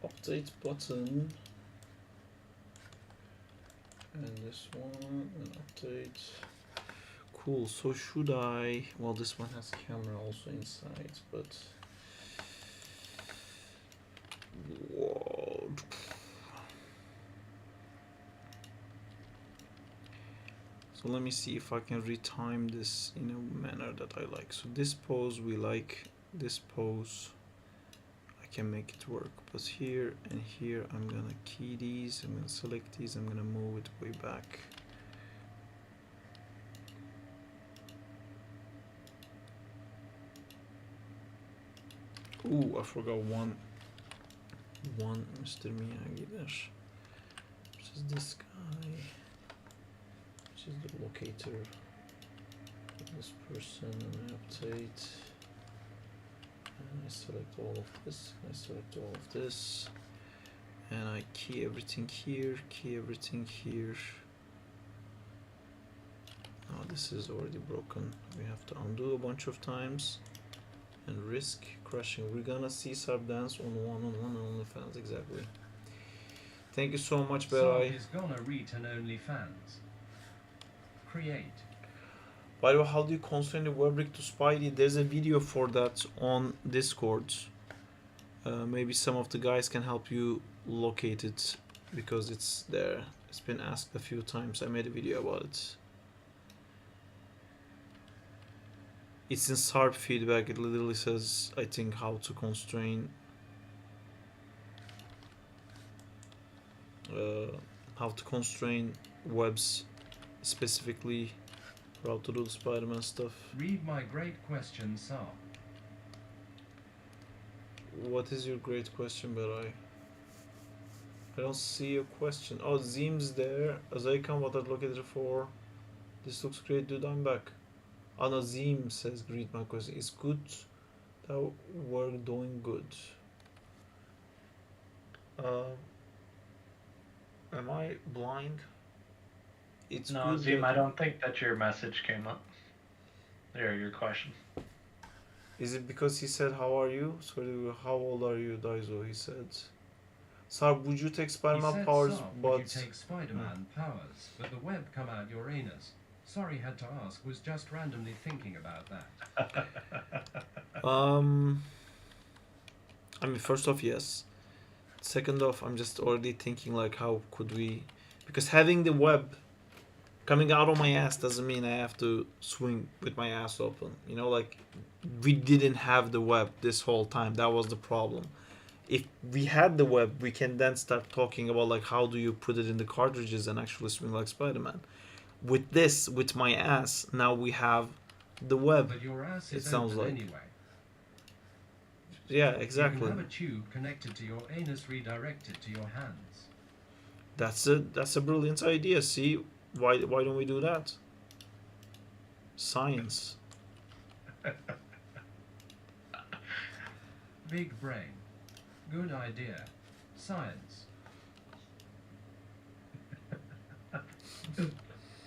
Update button. And this one, and update. Cool, so should I... Well, this one has camera also inside, but... Whoa. So let me see if I can retime this in a manner that I like. So this pose we like, this pose I can make it work, but here and here I'm gonna key these, I'm gonna select these, I'm gonna move it way back. Ooh, I forgot one Mr. Miyagi there, which is this guy, which is the locator of this person, and I update, and I select all of this, I select all of this, and I key everything here, key everything here. Now this is already broken, we have to undo a bunch of times and risk crashing. We're gonna see Sarb dance on one OnlyFans, exactly. Thank you so much, Berai. Sarb is gonna read an OnlyFans. Create. By the way, how do you constrain the webbrick to Spidey? There's a video for that on Discord. Maybe some of the guys can help you locate it because it's there. It's been asked a few times. I made a video about it. It's in Sarb feedback. It literally says, I think, how to constrain. How to constrain webs specifically for how to do the Spider-Man stuff. Read my great question, Sarb. What is your great question, Berai? I don't see your question. Oh, Zim's there. As I come, what I'd look at it for. This looks great, dude. I'm back. Oh no, Zim says, greet my question. It's good that we're doing good. Am I blind? it's No, good. Zim, That, I don't think that your message came up. There, your question. is it because he said how are you? Sorry, how old are you, Daizo? He said. Sarp, would you take He Spider-Man said, powers? Sarp, would you But take Spider-Man powers, but the web come out your anus? Sorry, had to ask, was just randomly thinking about that. I mean, first off, yes. Second off, I'm just already thinking like, how could we? Because having the web coming out of my ass doesn't mean I have to swing with my ass open. You know, like we didn't have the web this whole time. That was the problem. If we had the web, we can then start talking about like how do you put it in the cartridges and actually swing like Spider-Man. With this, with my ass, now we have the web. But your ass It is sounds open like. anyway. Yeah, You exactly. can have a tube connected to your anus redirected to your hands. That's a brilliant idea. See, why don't we do that? Science. Big brain. Good idea. Science.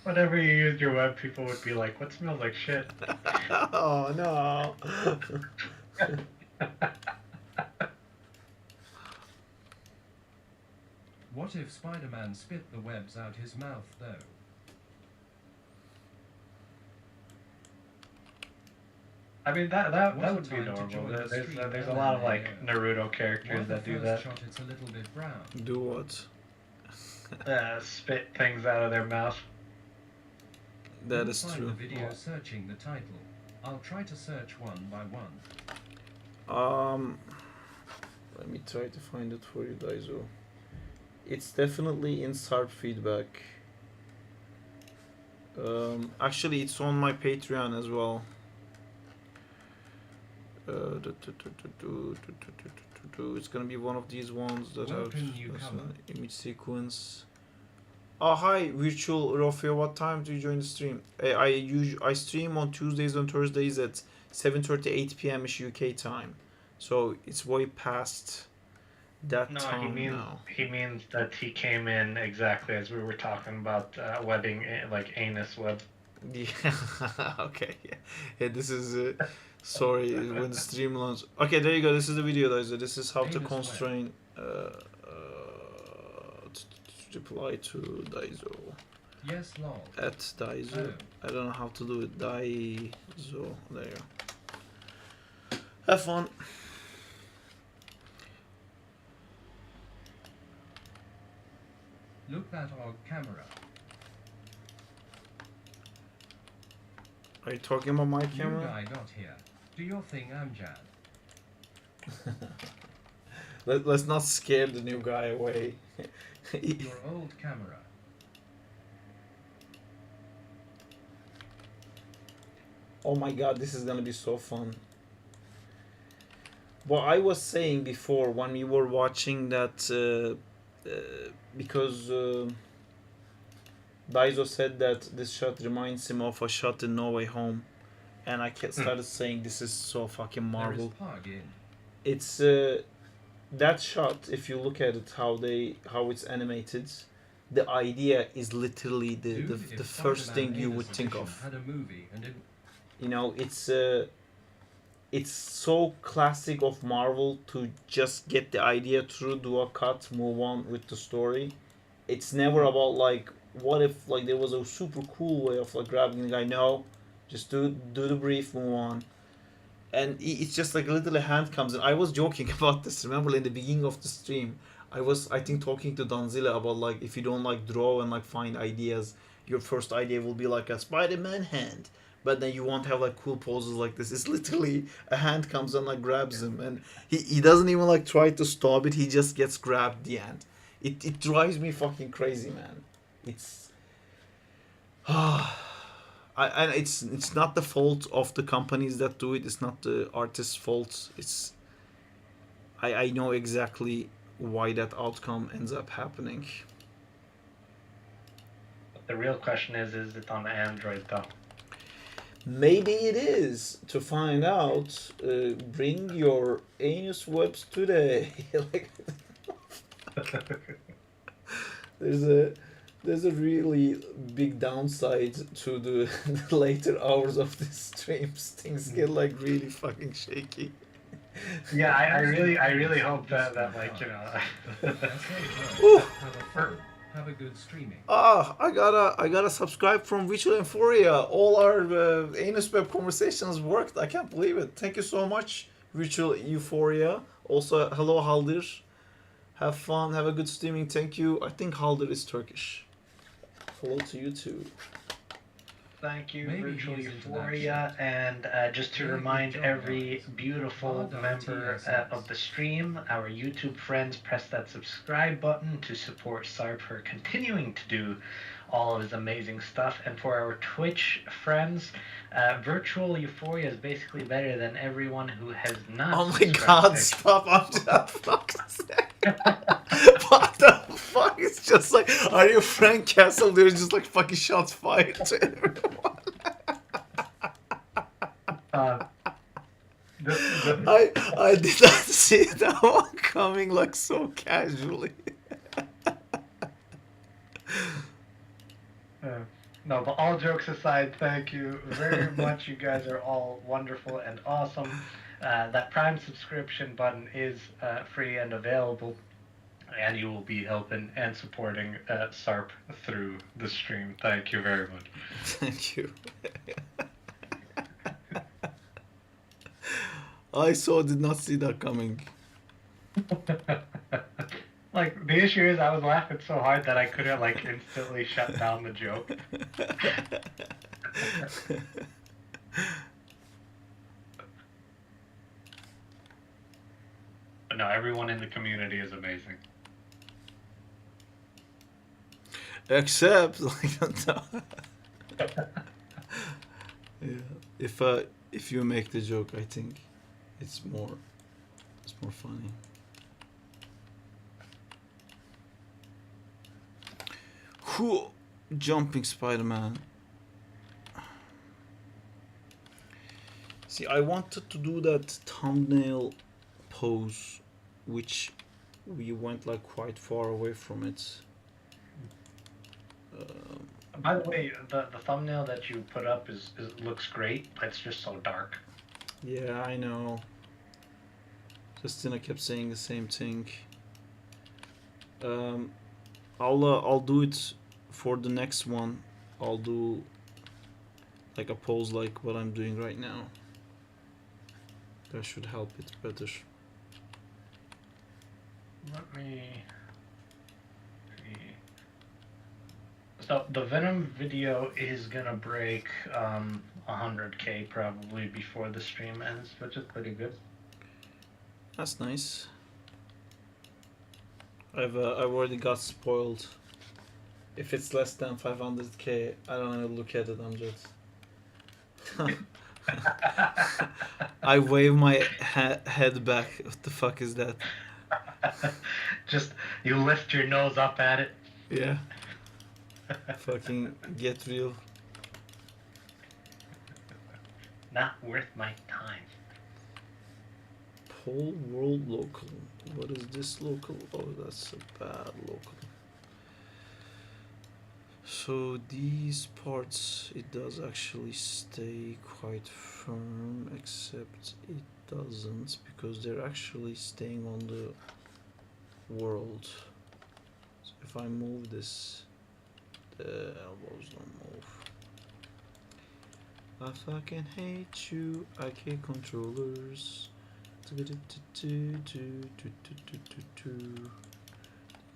Whenever you used your web, people would be like, "What smells like shit?" Oh no. What if Spider-Man spit the webs out his mouth, though? I mean, that Was would it be time to normal. join the There's stream there's a lot of LMAO? like Naruto characters Why the that do first that. shot it's a little bit brown? Do what? Spit things out of their mouth. That Couldn't is find true. the video searching the title. I'll try to search one by one. Let me try to find it for you guys. Oh, it's definitely in Sarp feedback. Actually, it's on my Patreon as well. It's gonna be one of these ones that have Welcome, newcomer. an image sequence. Oh hi, virtual Rofio. What time do you join the stream? I stream on Tuesdays and Thursdays at 7:30 8 p.m. ish UK time, so it's way past that No, time now. he means that he came in exactly as we were talking about webbing, like anus web. Yeah. Okay. Yeah. This is. Sorry, when the stream launch. Okay, there you go. This is the video, guys. This is how to Anus constrain. Reply to Daizo Yes, lol. at Daizo. I don't know how to do it. Daizo. There you go. Have fun. Look that og camera. Are you talking about my New camera? guy got here. Do your thing, Amjad. Let's not scare the new guy away. Your old camera. Oh my god, this is gonna be so fun. What I was saying before when we were watching that, because Daizo said that this shot reminds him of a shot in No Way Home, and I started saying this is so fucking Marvel. There is Pug in. It's that shot. If you look at it, how it's animated, the idea is literally Dude, the if first Spider-Man thing you Anus would think Edition of. Had a movie and it You know, it's so classic of Marvel to just get the idea through, do a cut, move on with the story. It's never about like, what if like there was a super cool way of like grabbing the guy. No, just do the brief, move on. And it's just like literally a hand comes in. I was joking about this. Remember in the beginning of the stream, I think talking to Donzilla about like if you don't like draw and like find ideas, your first idea will be like a Spider-Man hand. But then you won't have like cool poses like this. It's literally a hand comes and like grabs him, and he doesn't even like try to stop it. He just gets grabbed the end. It drives me fucking crazy, man. It's and it's not the fault of the companies that do it. It's not the artist's fault. It's I know exactly why that outcome ends up happening. But the real question is it on Android though? Maybe it is. To find out, bring your anus webs today. Like, there's There's a really big downside to the, the later hours of the streams. Things get like really fucking shaky. Yeah, I really hope that like, you know. Ooh. Have a fun. Have a good streaming. I gotta subscribe from Visual Euphoria. All our Anus Web conversations worked. I can't believe it. Thank you so much, Virtual Euphoria. Also, hello Haldir. Have fun. Have a good streaming. Thank you. I think Haldir is Turkish. Hello to you too. Thank you, Maybe Virtual he's into that Euphoria, shit. and just to Very good remind job, every guys. beautiful Well done, member TSS. of the stream, our YouTube friends, press that subscribe button to support Sarp for continuing to do all of his amazing stuff. And for our Twitch friends, Virtual Euphoria is basically better than everyone who has not. Oh my subscribed god, to- stop. I'm just fucking what the fuck? It's just like, are you Frank Castle? There's just like fucking shots fired to everyone. I did not see that one coming like so casually. No, but all jokes aside, thank you very much. You guys are all wonderful and awesome. That Prime subscription button is free and available, and you will be helping and supporting Sarp through the stream. Thank you very much. Thank you. I did not see that coming. Like, the issue is I was laughing so hard that I couldn't, like, instantly shut down the joke. But no, everyone in the community is amazing. Except like yeah. If you make the joke, I think it's more funny. Cool. Jumping Spider-Man. See, I wanted to do that thumbnail pose, which we went like quite far away from it. By the way, the thumbnail that you put up looks great, but it's just so dark. Yeah, I know. Justina kept saying the same thing. I'll do it for the next one. I'll do like a pose like what I'm doing right now. That should help it better. Let me see. So the Venom video is gonna break 100K probably before the stream ends, which is pretty good. That's nice. I've already got spoiled. If it's less than 500K, I don't know. Look at it. I'm just. I wave my head back. What the fuck is that? Just you lift your nose up at it. Yeah. Fucking get real. Not worth my time. Whole world local. What is this local? Oh, that's a bad local. So these parts, it does actually stay quite firm, except it doesn't because they're actually staying on the world. So if I move this, the elbows don't move. I fucking hate you, IK controllers. You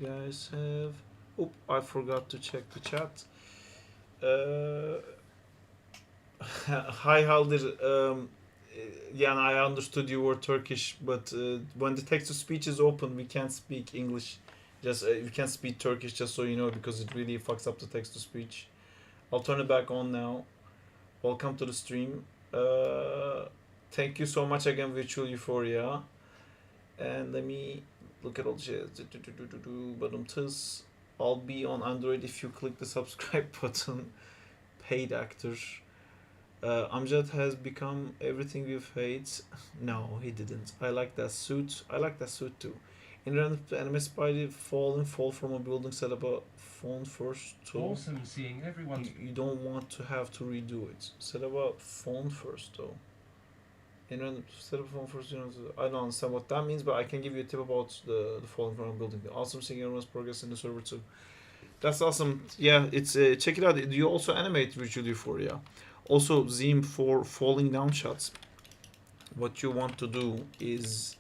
guys have... Oh, I forgot to check the chat. Hi Haldir. Yeah, I understood you were Turkish, but when the text-to-speech is open, we can't speak English. Just we can't speak Turkish, just so you know, because it really fucks up the text-to-speech. I'll turn it back on now. Welcome to the stream. Thank you so much again, Virtual Euphoria. And let me look at all the shit. Bottom tis. I'll be on Android if you click the subscribe button. Paid actor. Amjad has become everything we've hate. No, he didn't. I like that suit. I like that suit too. In random enemies by the fall from a building set up a phone first too. Awesome seeing everyone's. You don't want to have to redo it. Set up a phone first though. In random set up a phone first. I don't understand what that means, but I can give you a tip about the falling from a building. Awesome seeing everyone's progress in the server too. That's awesome. Yeah, it's check it out. Do you also animate Visual Euphoria? Also, Zim for falling down shots. What you want to do is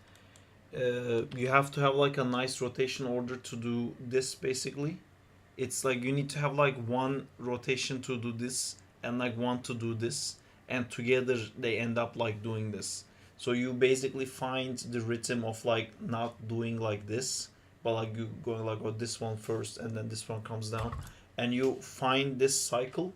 you have to have like a nice rotation order to do this basically. It's like you need to have like one rotation to do this and like one to do this, and together they end up like doing this. So you basically find the rhythm of like not doing like this, but like you going like, oh, this one first and then this one comes down, and you find this cycle,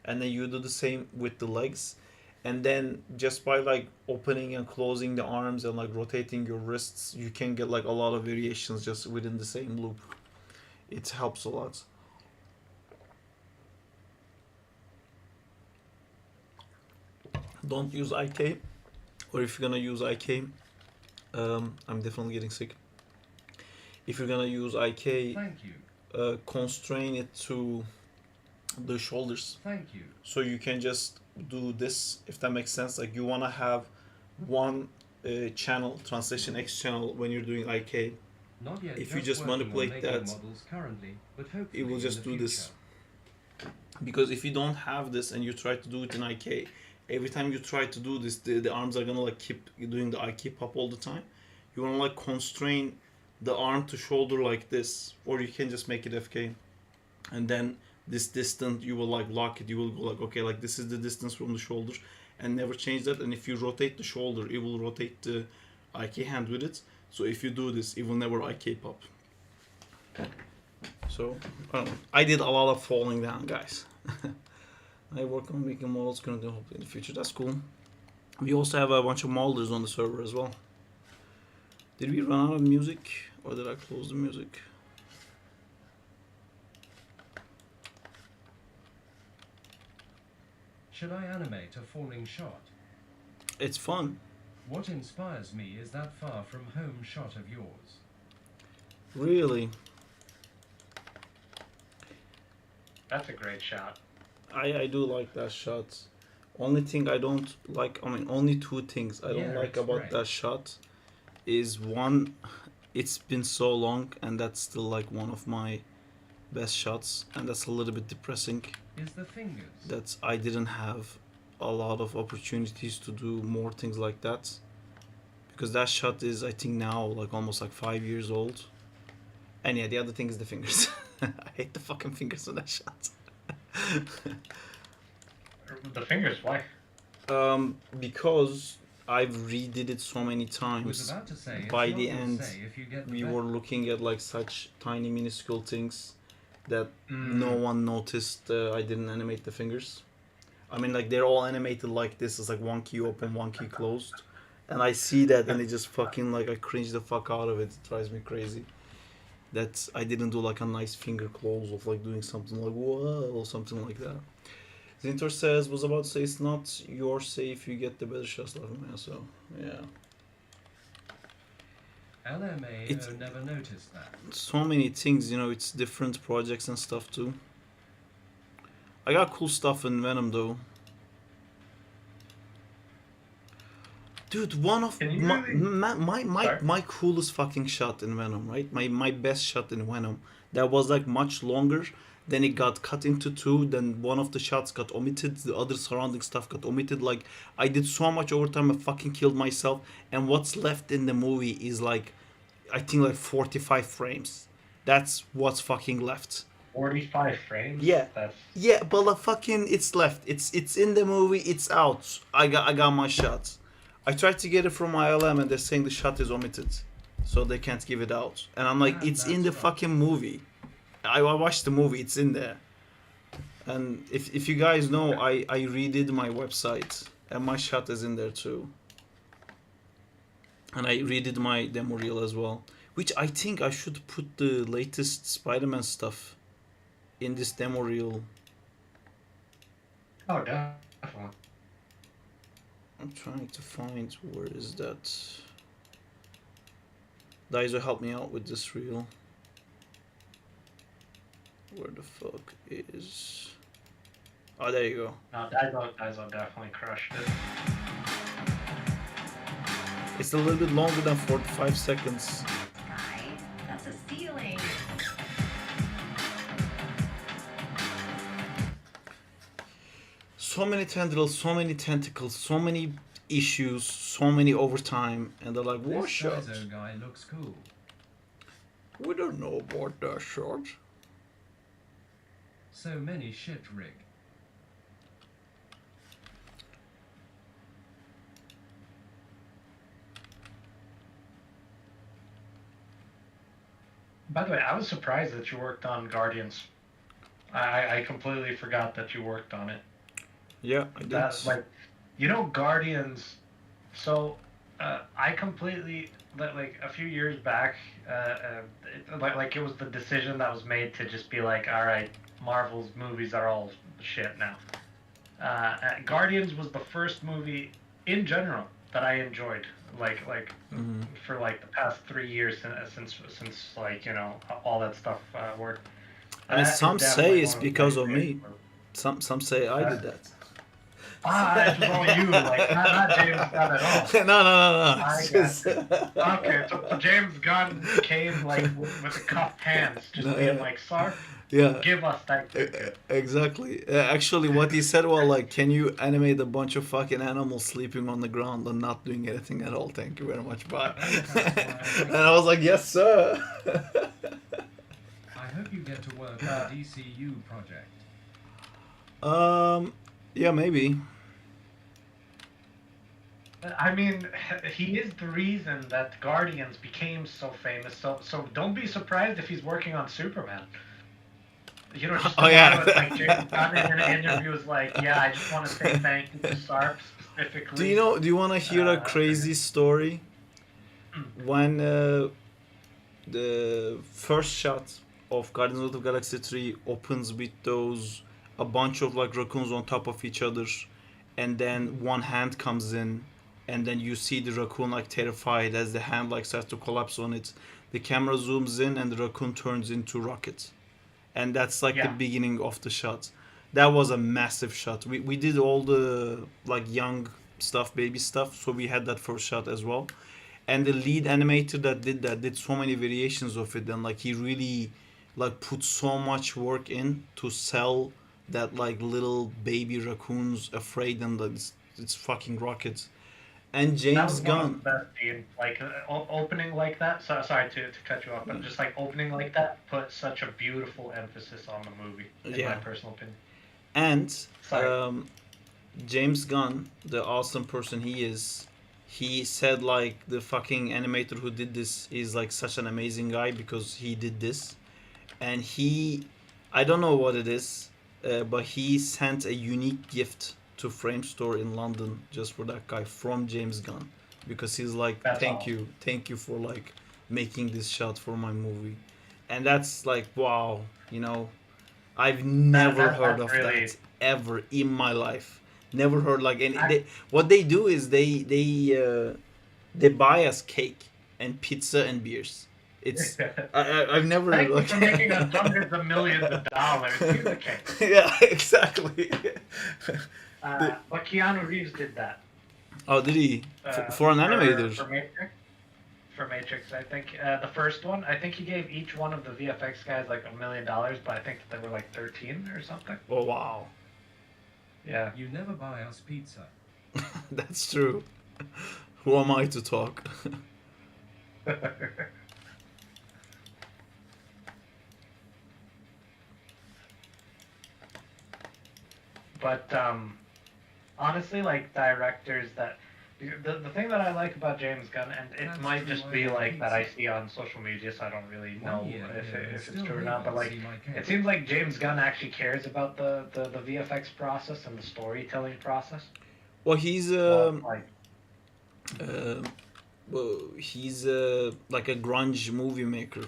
and then you do the same with the legs, and then just by like opening and closing the arms and like rotating your wrists, you can get like a lot of variations just within the same loop. It helps a lot. Don't use IK, or if you're gonna use IK, I'm definitely getting sick. If you're gonna use IK, Thank you. constrain it to the shoulders. Thank you. So you can just do this, if that makes sense. Like you wanna have one channel, translation X channel when you're doing IK. Not yet. If you just working on manipulate making that, models currently, but hopefully it will in just the do this. future. Because if you don't have this and you try to do it in IK, every time you try to do this, the arms are gonna like keep doing the IK pop all the time. You wanna like constrain the arm to shoulder like this, or you can just make it FK, and then this distance you will like lock it. You will go like, okay, like this is the distance from the shoulders, and never change that. And if you rotate the shoulder, it will rotate the IK hand with it. So if you do this, it will never IK pop. So I don't know. I did a lot of falling down, guys. I work on making models currently, hopefully in the future. That's cool. We also have a bunch of molders on the server as well. Did we run out of music, or did I close the music? Should I animate a falling shot? It's fun. What inspires me is that far from home shot of yours. Really. That's a great shot. I do like that shot. Only thing I don't like, I mean, only two things I don't Yeah, like it's about great. that shot is one, it's been so long, and that's still like one of my best shots, and that's a little bit depressing. Is the fingers. That I didn't have a lot of opportunities to do more things like that, because that shot is, I think now, like almost like 5 years old. And yeah, the other thing is the fingers. I hate the fucking fingers on that shot. The fingers, why? Because I've redid it so many I was times. about to say, it's By not the your end, say if you get the We best- were looking at like such tiny minuscule things that Mm. no one noticed I didn't animate the fingers. I mean, like they're all animated like this. It's like one key open, one key closed. And I see that and it just fucking like I cringe the fuck out of it. It drives me crazy. That I didn't do like a nice finger close of like doing something like whoa or something like that. Zintor says, was about to say it's not your say if you get the better shots like man, so yeah. LMAO It's- never noticed that. So many things, you know, it's different projects and stuff too. I got cool stuff in Venom though. Dude, one of Can you my, really- my Sorry? coolest fucking shot in Venom, right? My best shot in Venom that was like much longer. Then it got cut into two. Then one of the shots got omitted. The other surrounding stuff got omitted. Like I did so much overtime, I fucking killed myself. And what's left in the movie is like, I think like 45 frames. That's what's fucking left. 45 frames? Yeah. That's Yeah, but like fucking, it's left. It's in the movie. It's out. I got my shot. I tried to get it from ILM and they're saying the shot is omitted, so they can't give it out. And I'm like, Yeah, it's in the that's right. fucking movie. I watched the movie. It's in there. And if you guys know, I redid my website and my shot is in there too. And I redid my demo reel as well, which I think I should put the latest Spider-Man stuff in this demo reel. oh, definitely. I'm I'm trying to find where is that. Daiso, help me out with this reel. Where the fuck is... Oh, there you go. No, Daiso definitely crushed it. It's a little bit longer than 45 seconds. Guys, that's a ceiling. So many tendrils, so many tentacles, so many issues, so many overtime, and they're like, what This shot? Daiso guy looks cool. We don't know about that shot. So many shit rig. By the way, I was surprised that you worked on Guardians. I completely forgot that you worked on it. Yeah, I did. That, like, you know, Guardians. So, I completely like a few years back. It was the decision that was made to just be like, all right, Marvel's movies are all shit now. Guardians was the first movie in general that I enjoyed. For like the past 3 years since like, you know, all that stuff worked. I mean, That some is say definitely it's one my because of favorite me. movies. Some say I did that. It was all you, like not James Gunn at all. No. I It's got just- Okay, so James Gunn came like with the cupped hands, just No, being yeah. like, "Sir, yeah. give us that." Exactly. Actually, what he said was like, "Can you animate a bunch of fucking animals sleeping on the ground and not doing anything at all? Thank you very much, bye." And I was like, "Yes, sir." I hope you get to work on the DCU project. Yeah, maybe. I mean, he is the reason that Guardians became so famous. So don't be surprised if he's working on Superman. You know, just Oh, yeah. like James Gunn in an interview was like, "Yeah, I just want to say thank you to Sarp specifically." Do you want to hear a crazy story? When the first shot of Guardians of the Galaxy 3 opens with those a bunch of like raccoons on top of each other, and then one hand comes in, and then you see the raccoon like terrified as the hand like starts to collapse on it. The camera zooms in and the raccoon turns into Rocket, and that's like the Yeah. beginning of the shot. That was a massive shot. We did all the like young stuff, baby stuff, so we had that first shot as well. And the lead animator that did so many variations of it, and like he really like put so much work in to sell that like little baby raccoons afraid, and that it's fucking Rockets. And That James was one of Gunn, the best scenes. Like opening like that. So sorry to cut you off, but just like opening like that put such a beautiful emphasis on the movie, in my Yeah. personal opinion. and Sorry. James Gunn, the awesome person he is, he said like the fucking animator who did this is like such an amazing guy because he did this, and I don't know what it is, but he sent a unique gift to Frame Store in London just for that guy from James Gunn, because he's like, That's thank you for like making this shot for my movie, and that's like wow, you know, I've never heard of really- that ever in my life. Never heard like any. I- What they do is they buy us cake and pizza and beers. It's I've never Thank you like for making us hundreds of millions of dollars. Here's a cake. yeah, exactly. But Keanu Reeves did that. Oh, did he? For an animator? For Matrix. For Matrix, I think the first one. I think he gave each one of the VFX guys like $1 million, but I think they were like 13 or something. Oh wow, Yeah. You never buy us pizza. that's true. Who am I to talk? But honestly, like directors that the thing that I like about James Gunn, and it That's might true, just I be like like that I pizza. see on social media, so I don't really know One year, if it's still true or here, not. But like, see my cake. it seems like James Gunn actually cares about the VFX process and the storytelling process. Well, he's Like, well, he's like a grunge movie maker,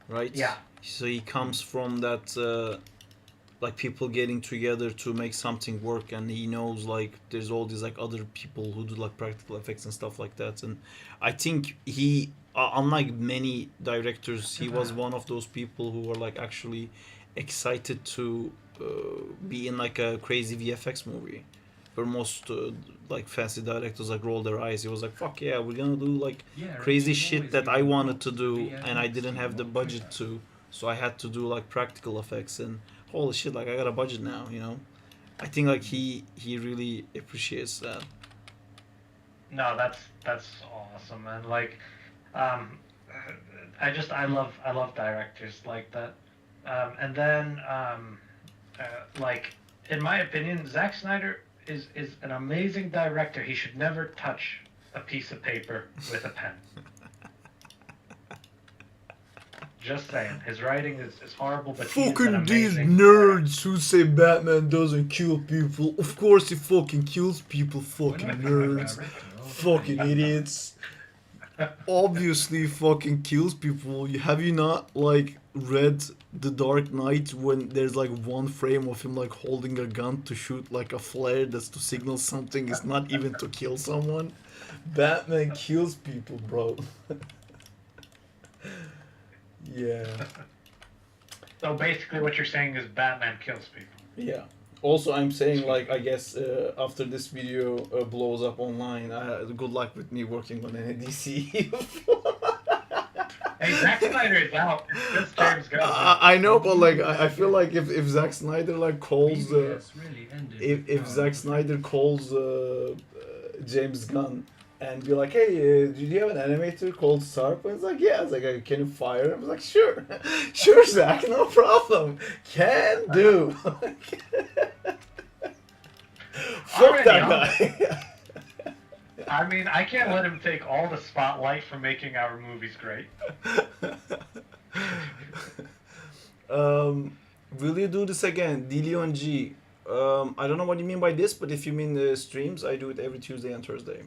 right? Yeah. So he comes from that like people getting together to make something work, and he knows like there's all these like other people who do like practical effects and stuff like that. And I think he, unlike many directors, he was one of those people who were like actually excited to be in like a crazy VFX movie, where most like fancy directors like roll their eyes. He was like, "Fuck yeah, we're gonna do like Yeah, crazy you've shit always that been I the wanted to boss, do, the and I VFX didn't have the team on budget Twitter. to, so I had to do like practical effects." And holy shit, like I got a budget now, you know. I think like he really appreciates that. No, that's awesome, man. Like, um, I love directors like that. And then like in my opinion, Zack Snyder is an amazing director. He should never touch a piece of paper with a pen. Just saying, his writing is horrible, but he is an Fucking these amazing nerds who say Batman doesn't kill people. Of course he fucking kills people, When fucking I become a nerds. director, I'll Fucking try. idiots. Obviously fucking kills people. Have you not like read The Dark Knight when there's like one frame of him like holding a gun to shoot like a flare that's to signal something, it's not even to kill someone? Batman kills people, bro. Yeah. So basically, what you're saying is Batman kills people. Yeah. Also, I'm saying like I guess after this video blows up online, good luck with me working on any DC. Hey, Zack Snyder is out. It's just James Gunn. I know, but like I feel like if Zack Snyder like calls BBS really ended with if Power Zack of Snyder calls James Gunn and be like, hey, do you have an animator called Sarp? And it's like, yeah. It's like, can you fire him? I was like, sure, sure, Zack, no problem, can do. Fuck that guy. I mean, I can't let him take all the spotlight for making our movies great. Will you do this again, Dilion G? I don't know what you mean by this, but if you mean streams, I do it every Tuesday and Thursday.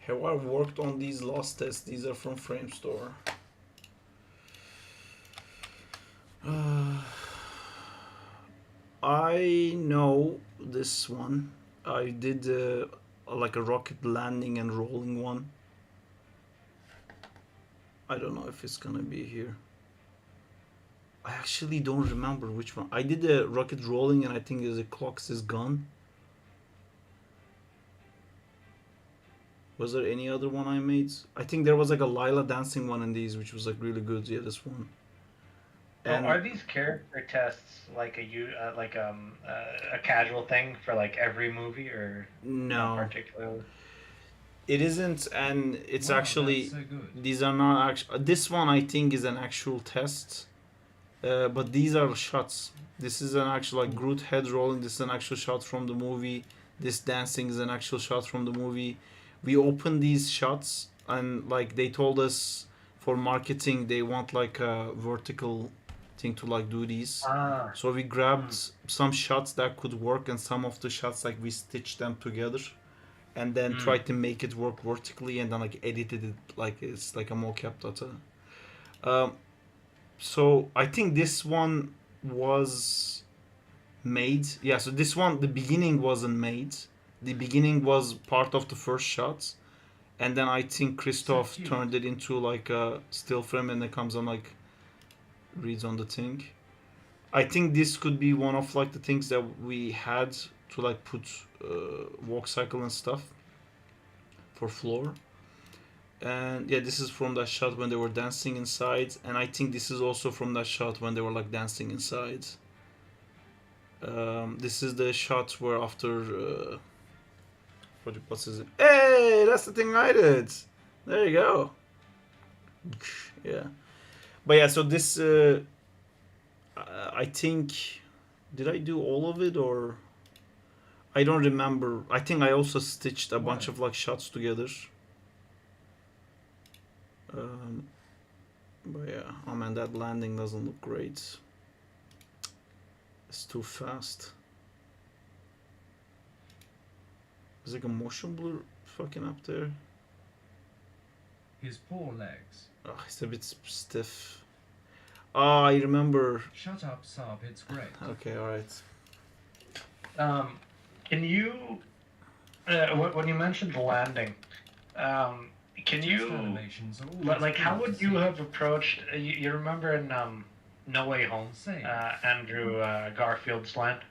Have I worked on these lost tests? These are from Framestore. I know this one. I did like a rocket landing and rolling one. I don't know if it's gonna be here. I actually don't remember which one. I did a rocket rolling and I think the clocks is gone. Was there any other one I made? I think there was like a Lila dancing one in these, which was like really good. Yeah, this one. So are these character tests like a casual thing for like every movie, or no, particularly? It isn't, and it's Wow, actually that's so good. these are not actual. This one I think is an actual test, but these are shots. This is an actual like Groot head rolling. This is an actual shot from the movie. This dancing is an actual shot from the movie. We opened these shots and like they told us for marketing they want like a vertical thing to like do these. Ah, So we grabbed some shots that could work and some of the shots like we stitched them together and then tried to make it work vertically and then like edited it like it's like a mocap data. So I think this one was made. Yeah, so this one the beginning wasn't made. The beginning was part of the first shot, and then I think Christoph So cute. turned it into like a still frame and it comes on like reads on the thing. I think this could be one of like the things that we had to like put walk cycle and stuff for floor. And yeah, this is from that shot when they were dancing inside, and I think this is also from that shot when they were like dancing inside. This is the shot where after what's his name? Hey, that's the thing I did. There you go. Yeah, but yeah, so this I think did I do all of it or I don't remember. I think I also stitched a bunch of like shots together. But yeah, oh man, that landing doesn't look great. It's too fast. There's like a motion blur fucking up there. His poor legs. Oh, it's a bit stiff. Ah, I remember. Shut up, Saab, it's great. Okay, alright. Can you, when you mentioned the landing, can Test you, animations are always like, how good to would you see. have approached, you remember in No Way Home, Same. Andrew Garfield's land?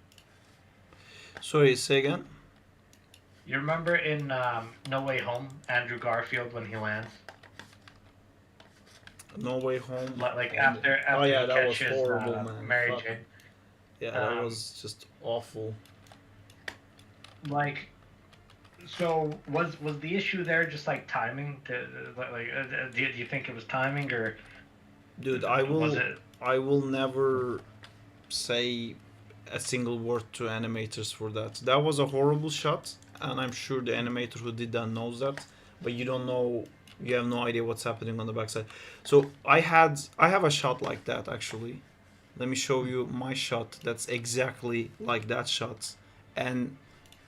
Sorry, say again? You remember in No Way Home, Andrew Garfield when he lands? No Way Home. Like and- after oh yeah, he that was catches horrible, man. Mary Fuck. Jane. Yeah, that Um, was just awful. Like, so was the issue there just like timing? Do you think it was timing or Dude, was it? I will never say a single word to animators for that. That was a horrible shot, and I'm sure the animator who did that knows that, but you don't know, you have no idea what's happening on the backside. So I have a shot like that actually. Let me show you my shot that's exactly like that shot. And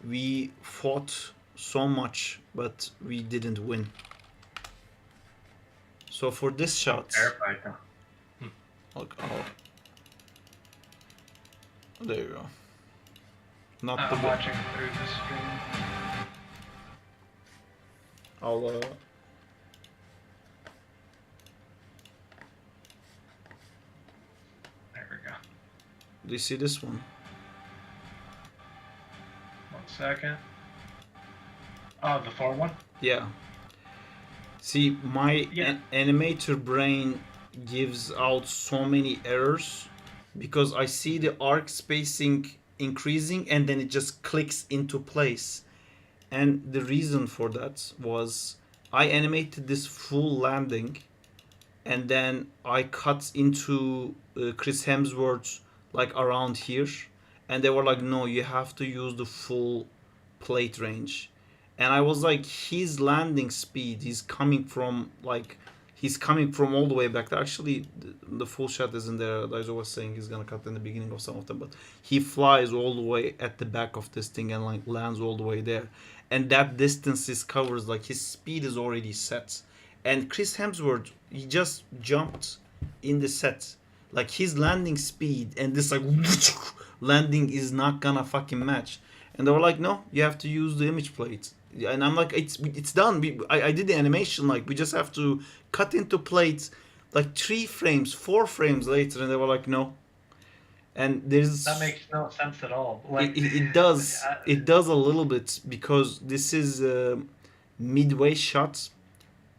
we fought so much, but we didn't win. So for this shot, Terrified now. look, there you go. Not the I'm good. watching through the stream. I'll There we go. do you see this one? 1 second. Oh, the Thor one? Yeah. See, my Yeah. animator brain gives out so many errors because I see the arc spacing increasing and then it just clicks into place. And the reason for that was I animated this full landing and then I cut into Chris Hemsworth like around here, and they were like, no, you have to use the full plate range. And I was like, his landing speed, he's coming from all the way back there. Actually, the full shot isn't there. Daiso was saying he's gonna cut in the beginning of some of them, but he flies all the way at the back of this thing and like lands all the way there. And that distance is covers, like his speed is already set. And Chris Hemsworth, he just jumped in the set. Like his landing speed and this like landing is not gonna fucking match. And they were like, no, you have to use the image plate. And I'm like, it's done. I did the animation. Like we just have to cut into plates. Like 3 frames, 4 frames later, and they were like, no. And there's That makes no sense at all. Like it does a little bit because this is a midway shot,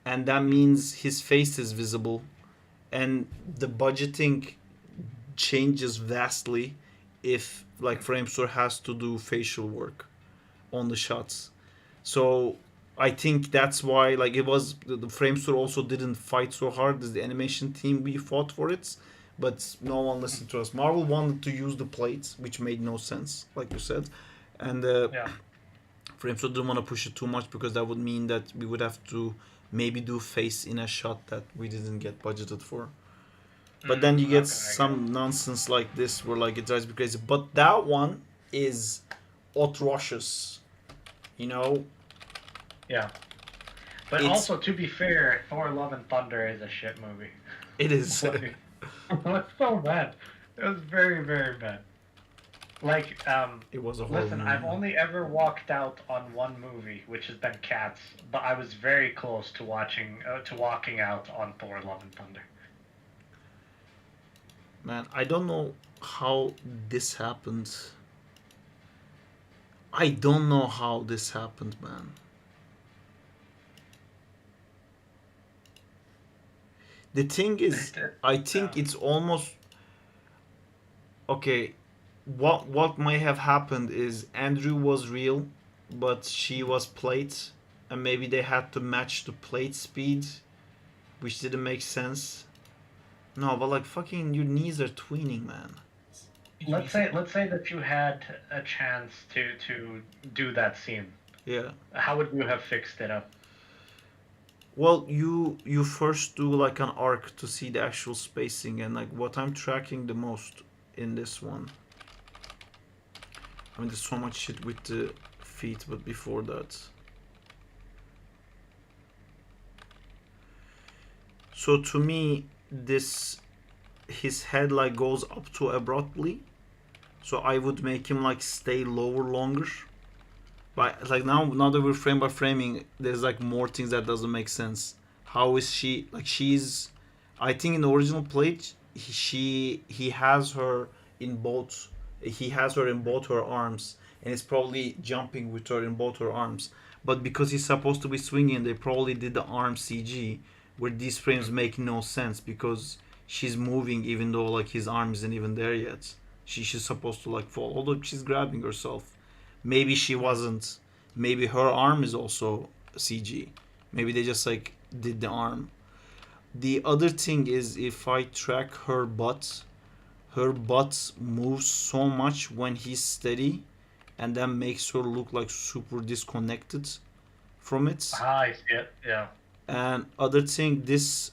and that means his face is visible, and the budgeting changes vastly if like Framestore has to do facial work on the shots. So I think that's why like it was the Framestore also didn't fight so hard as the animation team. We fought for it, but no one listened to us. Marvel wanted to use the plates, which made no sense, like you said, and yeah. Framestore didn't want to push it too much because that would mean that we would have to maybe do face in a shot that we didn't get budgeted for. But then you get some nonsense like this where like it drives me crazy. But that one is atrocious, you know. Yeah. But It's- also, to be fair, Thor: Love and Thunder is a shit movie. It is. It's so bad. It was very, very bad. Like, It was a horrible listen, movie. I've only ever walked out on one movie, which has been Cats, but I was very close to walking out on Thor: Love and Thunder. Man, I don't know how this happened. I don't know how this happened, man. The thing is, I think it's almost okay. What might have happened is Andrew was real, but she was plate, and maybe they had to match the plate speed, which didn't make sense. No, but like fucking your knees are tweening, man. Let's say that you had a chance to do that scene. Yeah. How would you have fixed it up? Well, you first do like an arc to see the actual spacing, and like what I'm tracking the most in this one. I mean, there's so much shit with the feet, but before that. So to me, this his head like goes up too abruptly. So I would make him like stay lower longer. But like now that we're frame by framing, there's like more things that doesn't make sense. How is she like she's? I think in the original plate, he has her in both. He has her in both her arms, and it's probably jumping with her in both her arms. But because he's supposed to be swinging, they probably did the arm CG, where these frames make no sense because she's moving even though like his arm isn't even there yet. She's supposed to like fall, although she's grabbing herself. Maybe she wasn't. Maybe her arm is also CG. Maybe they just like did the arm. The other thing is if I track her butt moves so much when he's steady and that makes her look like super disconnected from it. I see it. Yeah. And other thing, this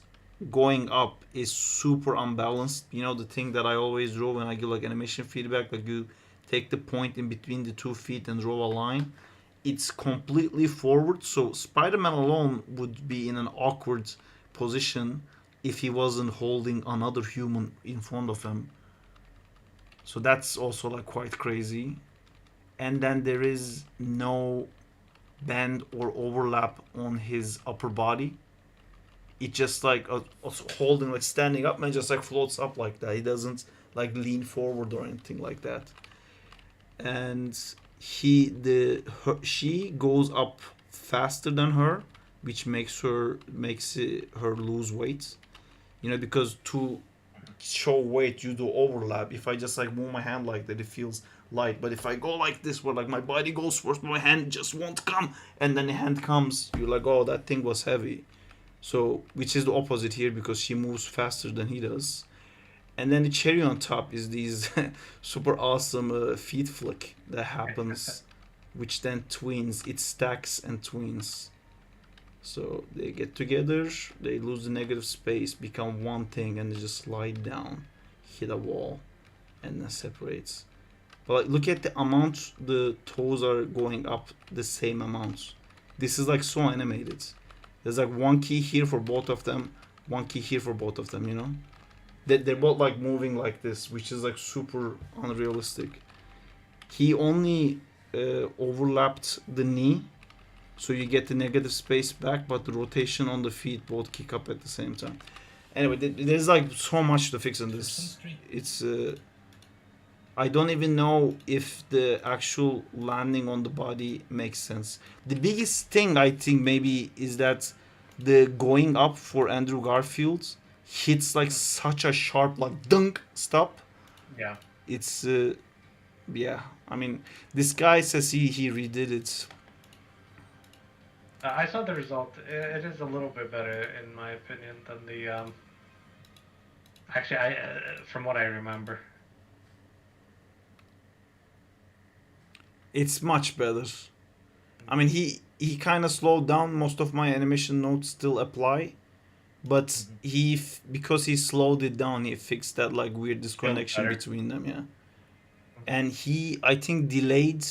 going up is super unbalanced. You know the thing that I always draw when I give like animation feedback, like you take the point in between the 2 feet and draw a line. It's completely forward, so Spider-Man alone would be in an awkward position if he wasn't holding another human in front of him. So that's also like quite crazy. And then there is no bend or overlap on his upper body. It just like holding, like standing up, and just like floats up like that. He doesn't like lean forward or anything like that. And she goes up faster than her, which makes her lose weight. You know, because to show weight you do overlap. If I just like move my hand like that, it feels light. But if I go like this, where like my body goes first, my hand just won't come, and then the hand comes, you're like, oh, that thing was heavy. So, which is the opposite here because she moves faster than he does. And then the cherry on top is these super awesome feet flick that happens, which then twins. It stacks and twins. So they get together, they lose the negative space, become one thing, and they just slide down, hit a wall, and then separates. But like, look at the amount the toes are going up the same amount. This is like so animated. There's like one key here for both of them, one key here for both of them, you know? They're both like moving like this, which is like super unrealistic. He only overlapped the knee, so you get the negative space back, but the rotation on the feet both kick up at the same time. Anyway, there's like so much to fix in this. It's I don't even know if the actual landing on the body makes sense. The biggest thing I think maybe is that the going up for Andrew Garfield hits like such a sharp like dunk stop. Yeah. It's yeah. I mean, this guy says he redid it. I saw the result. It is a little bit better, in my opinion, than the. Actually, from what I remember. It's much better. I mean, he kind of slowed down. Most of my animation notes still apply, but because he slowed it down, he fixed that like weird disconnection between them. Yeah, and I think delayed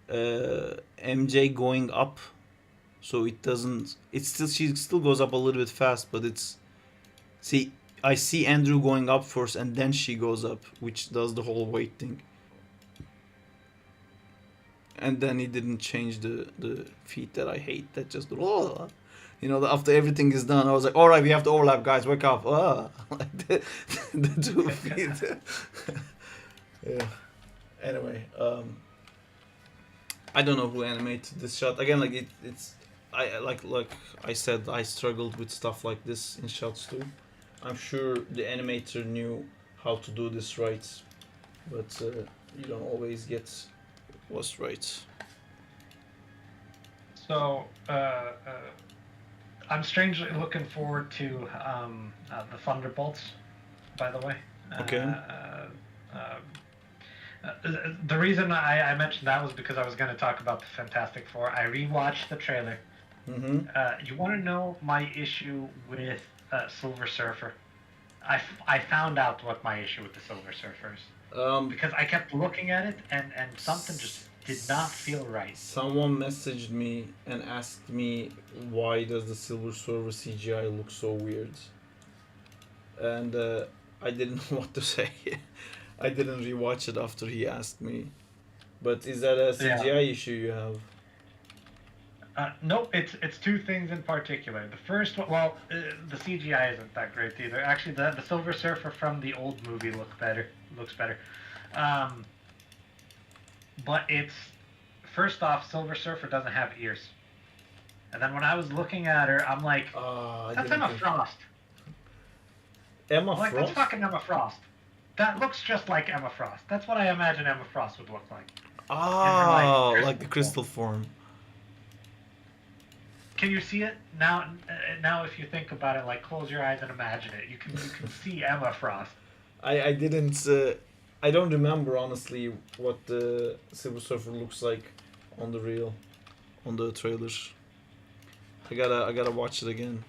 MJ going up, so it doesn't. She still goes up a little bit fast, but it's I see Andrew going up first, and then she goes up, which does the whole weight thing. And then he didn't change the feet that I hate. That just after everything is done, I was like, all right, we have to overlap, guys. Wake up! Like the 2 feet. Yeah. Anyway, I don't know who animated this shot. Again, like it's I like I said, I struggled with stuff like this in shots too. I'm sure the animator knew how to do this right, but you don't always get what's right. So, I'm strangely looking forward to the Thunderbolts, by the way. Okay. The reason I mentioned that was because I was going to talk about the Fantastic Four. I rewatched the trailer. Mm-hmm. You want to know my issue with Silver Surfer? I found out what my issue with the Silver Surfer is. Because I kept looking at it and something just did not feel right. Someone messaged me and asked me why does the Silver Surfer CGI look so weird. and I didn't know what to say. I didn't rewatch it after he asked me. But is that a Yeah. CGI issue you have? Nope, it's two things in particular. The first one, well, the CGI isn't that great either. Actually, the Silver Surfer from the old movie looks better. Um, but it's first off, Silver Surfer doesn't have ears. And then when I was looking at her, I'm like, I that's didn't Emma think. Frost. Emma I'm like, that's Frost? fucking Emma Frost. That looks just like Emma Frost. That's what I imagine Emma Frost would look like. Ah, like the crystal crystal form. Can you see it now? Now, if you think about it, like close your eyes and imagine it. You can see Emma Frost. I didn't. I don't remember honestly what the Silver Surfer looks like on the reel, on the trailers. I gotta watch it again.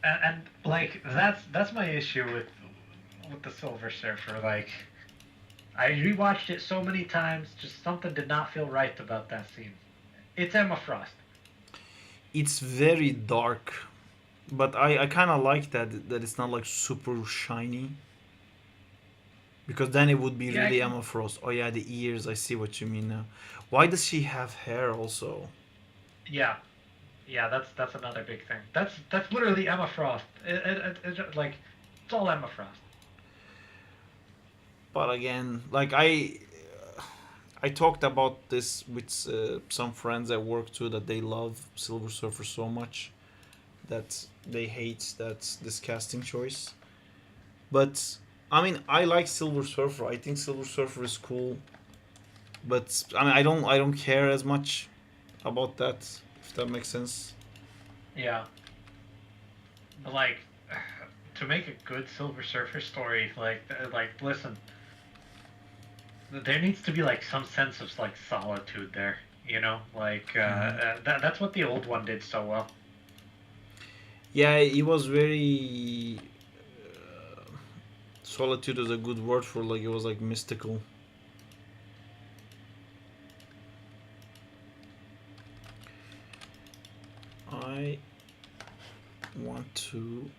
And like that's my issue with the Silver Surfer. Like I rewatched it so many times, just something did not feel right about that scene. It's Emma Frost. It's very dark, but I kind of like that it's not like super shiny. Because then it would be Yeah, really Emma Frost. Oh yeah, the ears. I see what you mean now. Why does she have hair also? yeah, yeah. That's another big thing. That's literally Emma Frost. Like it's all Emma Frost. But again, like I talked about this with some friends at work too that they love Silver Surfer so much that they hate that this casting choice. But I mean, I like Silver Surfer. I think Silver Surfer is cool. But I mean, I don't care as much about that. If that makes sense. Yeah. But like to make a good Silver Surfer story, like listen, there needs to be like some sense of like solitude there, you know, like that's what the old one did so well. Yeah, it was very. Solitude is a good word for like it was like mystical. I want to.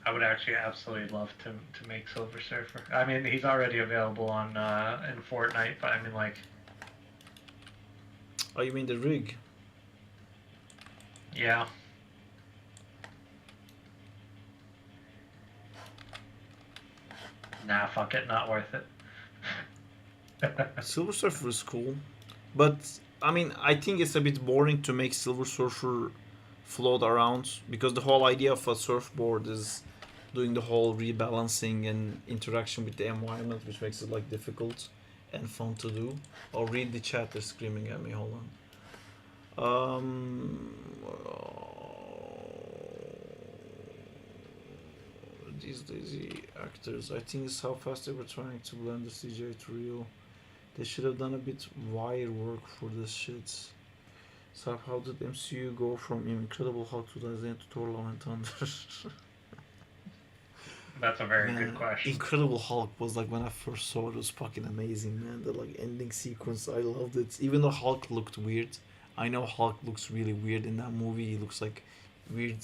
I would actually absolutely love to make Silver Surfer. I mean, he's already available on in Fortnite, but I mean like Oh, you mean the rig? yeah. Nah, fuck it, not worth it. Silver Surfer is cool, but I mean, I think it's a bit boring to make Silver Surfer float around because the whole idea of a surfboard is doing the whole rebalancing and interaction with the environment, which makes it like difficult and fun to do. I'll read the chat. They're screaming at me. Hold on. These lazy actors. I think it's how fast they were trying to blend the CGI to real. They should have done a bit wire work for this shit. So how did MCU go from Incredible Hulk 2008 to Thor: Love and Thunder? That's a very Man, good question. Incredible Hulk was like when I first saw it, it was fucking amazing, man. The like ending sequence, I loved it. Even though Hulk looked weird, I know Hulk looks really weird in that movie. He looks like weird,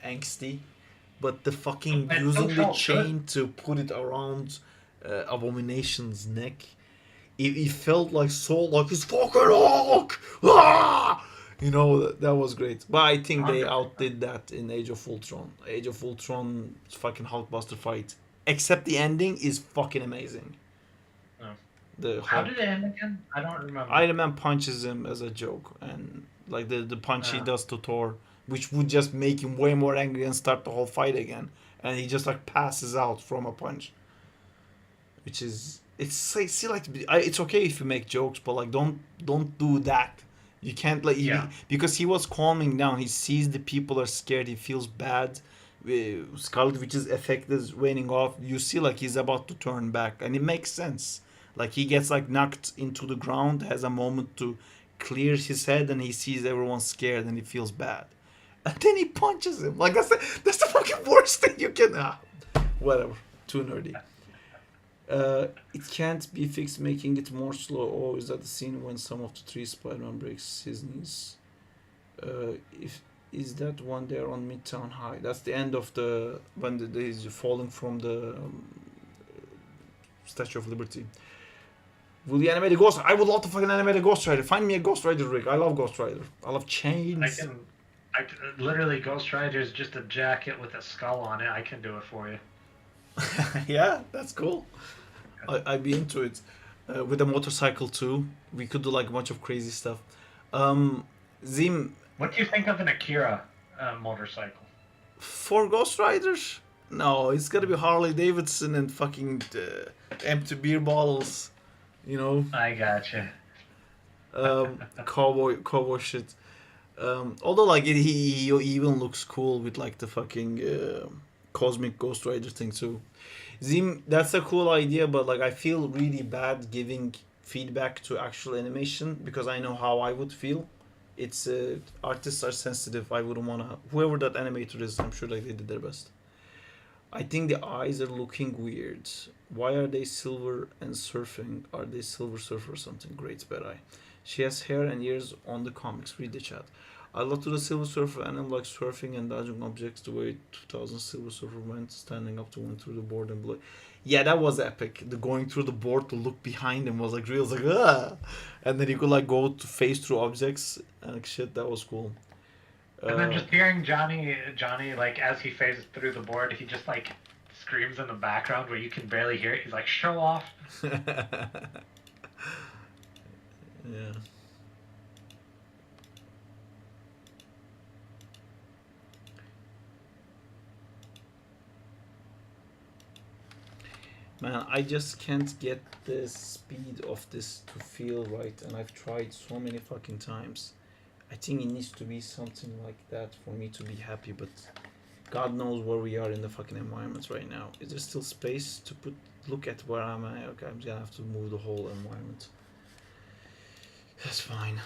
angsty. But the fucking It using still the felt chain to put it around Abomination's neck, it felt like so like it's fucking Hulk. Ah! You know that was great. But I think they 100%. outdid that in Age of Ultron. Age of Ultron fucking Hulkbuster fight, except the ending is fucking amazing. No. The How Hulk, did it end again? I don't remember. Iron Man punches him as a joke, and like the punch he Ah. does to Thor, which would just make him way more angry and start the whole fight again, and he just like passes out from a punch, which is it's like see like it's okay if you make jokes, but like don't do that. You can't like Yeah. because he was calming down. He sees the people are scared. He feels bad. Scarlet Witch's effect is waning off. You see like he's about to turn back, and it makes sense. Like he gets like knocked into the ground, has a moment to clear his head, and he sees everyone scared, and he feels bad, and then he punches him. Like that's the fucking worst thing you can. Whatever. Too nerdy. It can't be fixed, making it more slow. Oh, is that the scene when some of the three Spider-Man breaks his knees? If Is that one there on Midtown High? That's the end of the when he's falling from the Statue of Liberty. Will you animate a Ghost? I would love to fucking animate a Ghost Rider. Find me a Ghost Rider rig. I love Ghost Rider. I love chains. I literally Ghost Rider is just a jacket with a skull on it. I can do it for you. Yeah, that's cool. I'd be into it. With a motorcycle too. We could do like a bunch of crazy stuff. Zim, What do you think of an Akira motorcycle? for Ghost Riders? No, it's gotta be Harley Davidson and fucking empty beer bottles. You know, I gotcha. cowboy shit. Although like he even looks cool with like the fucking cosmic Ghost Rider thing too. Zim, that's a cool idea, but like I feel really bad giving feedback to actual animation because I know how I would feel. It's artists are sensitive. I wouldn't wanna. Whoever that animator is, I'm sure like they did their best. I think the eyes are looking weird. Why are they silver and surfing? Are they Silver Surfer or something? Great, bad eye. She has hair and ears on the comics. Read the chat. I love to the Silver Surfer and I'm like surfing and dodging objects the way 2000 Silver Surfer went, standing up to one through the board and blow. Yeah, that was epic. The going through the board to look behind him was like real. It was like ah, and then you could like go to face through objects and like shit. That was cool. And then just hearing Johnny, like as he phases through the board, he just like screams in the background where you can barely hear it. He's like, "Show off!" Yeah. Man, I just can't get the speed of this to feel right, and I've tried so many fucking times. I think it needs to be something like that for me to be happy, but God knows where we are in the fucking environment right now. Is there still space to put? Look at where I'm at. Okay, I'm gonna have to move the whole environment. That's fine.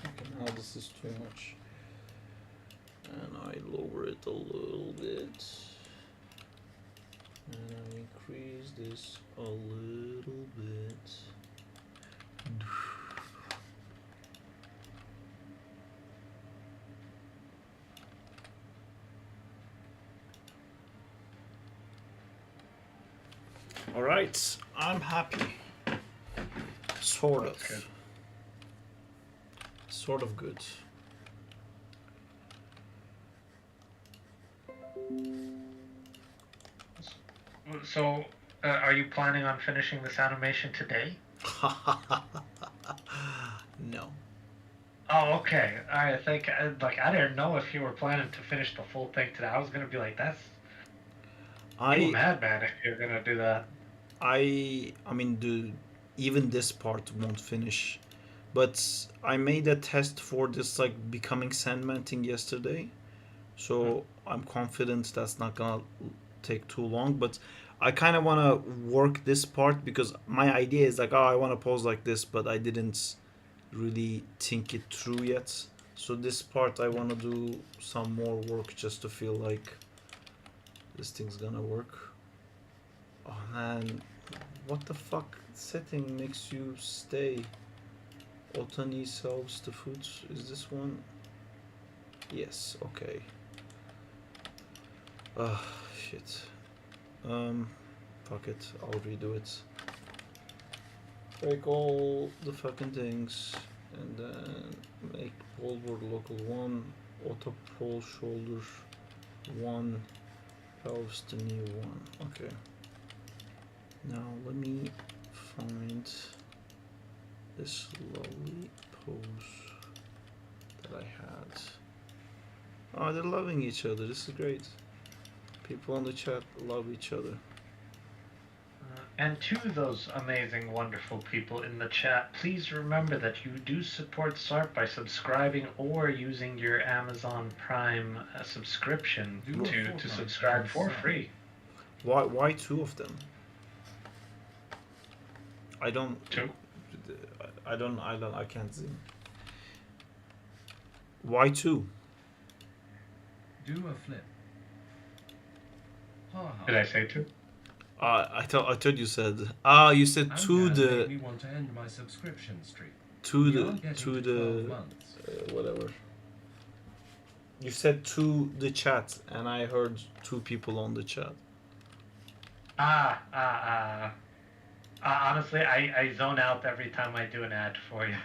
Okay, now this is too much. And I lower it a little bit. And I increase this a little bit. Alright, I'm happy. Sort That's of. good. Sort of good. So, are you planning on finishing this animation today? No. Oh, okay. I think I didn't know if you were planning to finish the full thing today. I was gonna be like, "That's you a madman if you're gonna do that." I mean, even this part won't finish, but I made a test for this like becoming Sandman thing yesterday, so I'm confident that's not gonna take too long. But I kind of wanna work this part because my idea is like, oh, I wanna pose like this, but I didn't really think it through yet. So this part I wanna do some more work just to feel like this thing's gonna work. Oh man, what the fuck setting makes you stay? Otani solves the food. Is this one? Yes, okay. Shit. Fuck it, I'll redo it. Break all the fucking things and then make pole board local 1, auto pole shoulder 1, pelvis the new one. Okay. Now let me find this lovely pose that I had. Oh, they're loving each other. This is great. People on the chat love each other. And to those amazing, wonderful people in the chat, please remember that you do support SARP by subscribing or using your Amazon Prime subscription to subscribe for free. Why two of them? I don't. Two? I can't see. Why two? Do a flip. Ha ha. Did I say two? I thought you said. You said to Amgad made me the want to end my subscription streak. to We the are getting to to 12 the months. whatever. You said to the chat, and I heard two people on the chat. Honestly, I zone out every time I do an ad for you.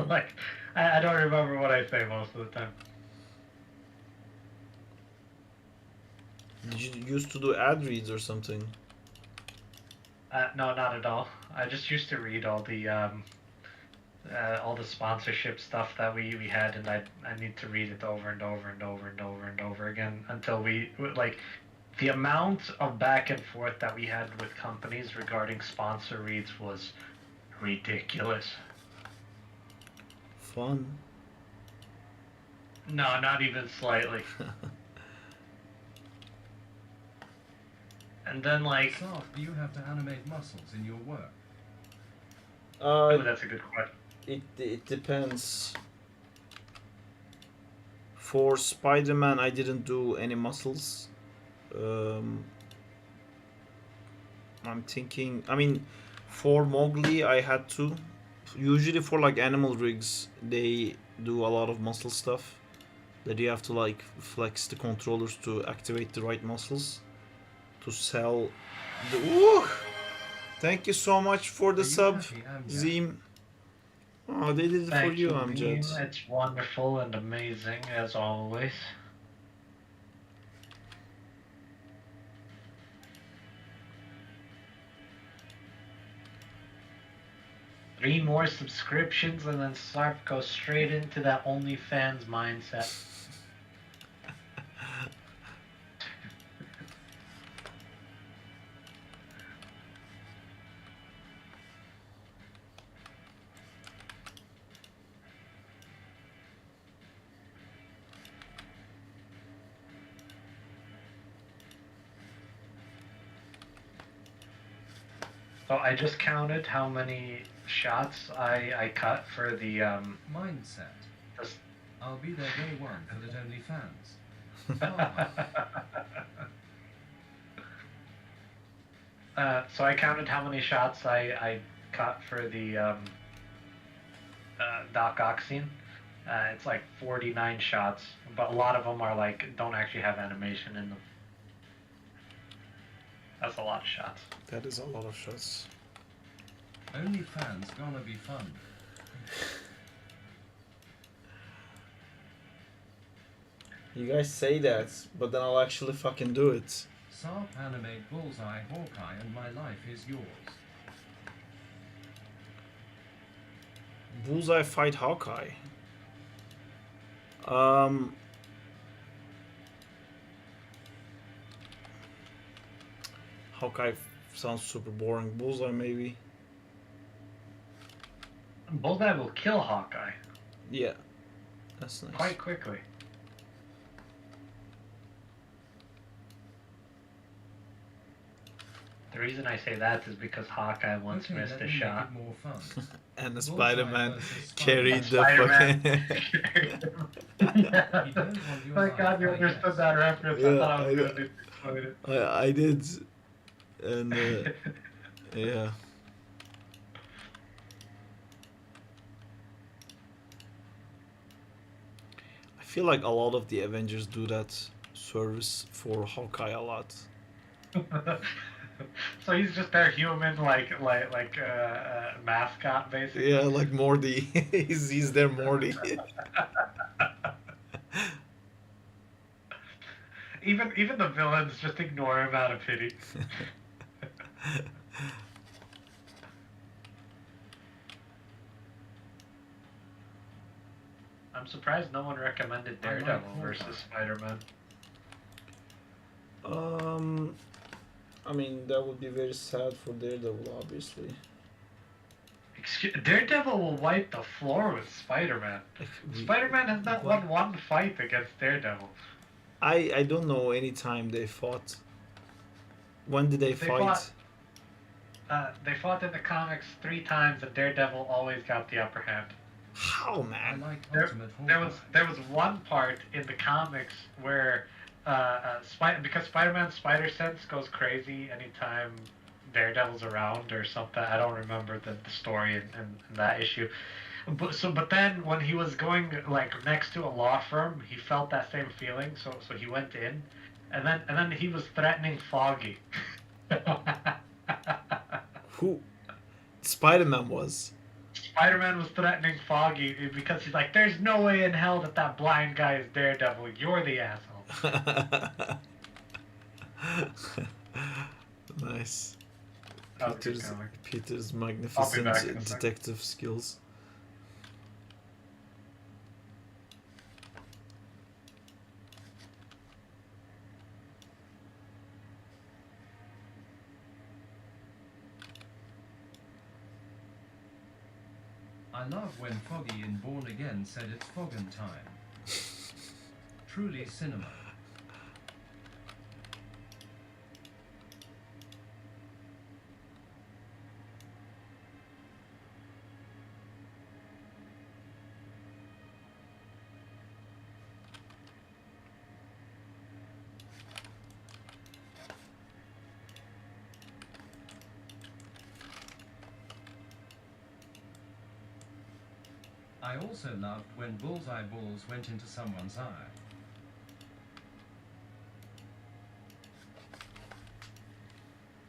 Like, I don't remember what I say most of the time. Did you used to do ad reads or something? No, not at all. I just used to read all the sponsorship stuff that we had, and I need to read it over and over and over and over and over again until we like the amount of back and forth that we had with companies regarding sponsor reads was ridiculous. Fun. No, not even slightly. And then like, Sark, do you have to animate muscles in your work? oh, that's a good question. It depends. For Spider-Man, I didn't do any muscles. I'm thinking. I mean, for Mowgli, I had to. Usually for like animal rigs, they do a lot of muscle stuff. That you have to like flex the controllers to activate the right muscles to sell. The Ooh! Thank you so much for the Are you sub, happy, Amgad? Zim. Oh, they did it for Thank you, you, Amjad. Liam. It's wonderful and amazing as always. Three more subscriptions and then Sarp goes straight into that OnlyFans mindset. So I just counted how many shots I cut for the Mindset. this- I'll be there day one for the only fans. Ha ha. so I counted how many shots I cut for the Doc Ock scene. It's like 49 shots, but a lot of them are like don't actually have animation in them. That's a lot of shots. That is a lot of shots. Only fans gonna be fun. You guys say that, but then I'll actually fucking do it. Sarp animate Bullseye Hawkeye and my life is yours. Bullseye fight Hawkeye. Hawkeye sounds super boring. Bullseye maybe. Bullseye will kill Hawkeye Yeah, that's nice. quite quickly. The reason I say that is because Hawkeye once Okay, missed let a me make shot. it more fun. And the Bullseye Spider-Man versus carried the Spider-Man. fucking. He don't want your My life, God, you I understood guess. that reference. Yeah, I thought I was I going know. to explain it. I did, and yeah. I feel like a lot of the Avengers do that service for Hawkeye a lot. So he's just their human, mascot, basically. Yeah, like Morty. he's their Morty. Even the villains just ignore him out of pity. I'm surprised no one recommended I like Daredevil Hawkeye. versus Spider-Man. I mean that would be very sad for Daredevil, obviously. Daredevil will wipe the floor with Spider-Man. Spider-Man has not won one fight against Daredevil. I don't know any time they fought. When did they fight? fought- they fought in the comics 3 times, and Daredevil always got the upper hand. How, I man? like There, Ultimate there Hawkeye. was there was one part in the comics where because Spider-Man's spider sense goes crazy anytime Daredevil's around or something. I don't remember the story in that issue. But then when he was going like next to a law firm, he felt that same feeling. So he went in, and then he was threatening Foggy. Who? Spider-Man was. Spider-Man was threatening Foggy because he's like, "There's no way in hell that that blind guy is Daredevil. You're the asshole." Nice. That was a good Peter's comic. Peter's I'll be magnificent back in a sec. detective skills. I love when Foggy in Born Again said it's Foggin time. Truly cinema. I also loved when bullseye balls went into someone's eye.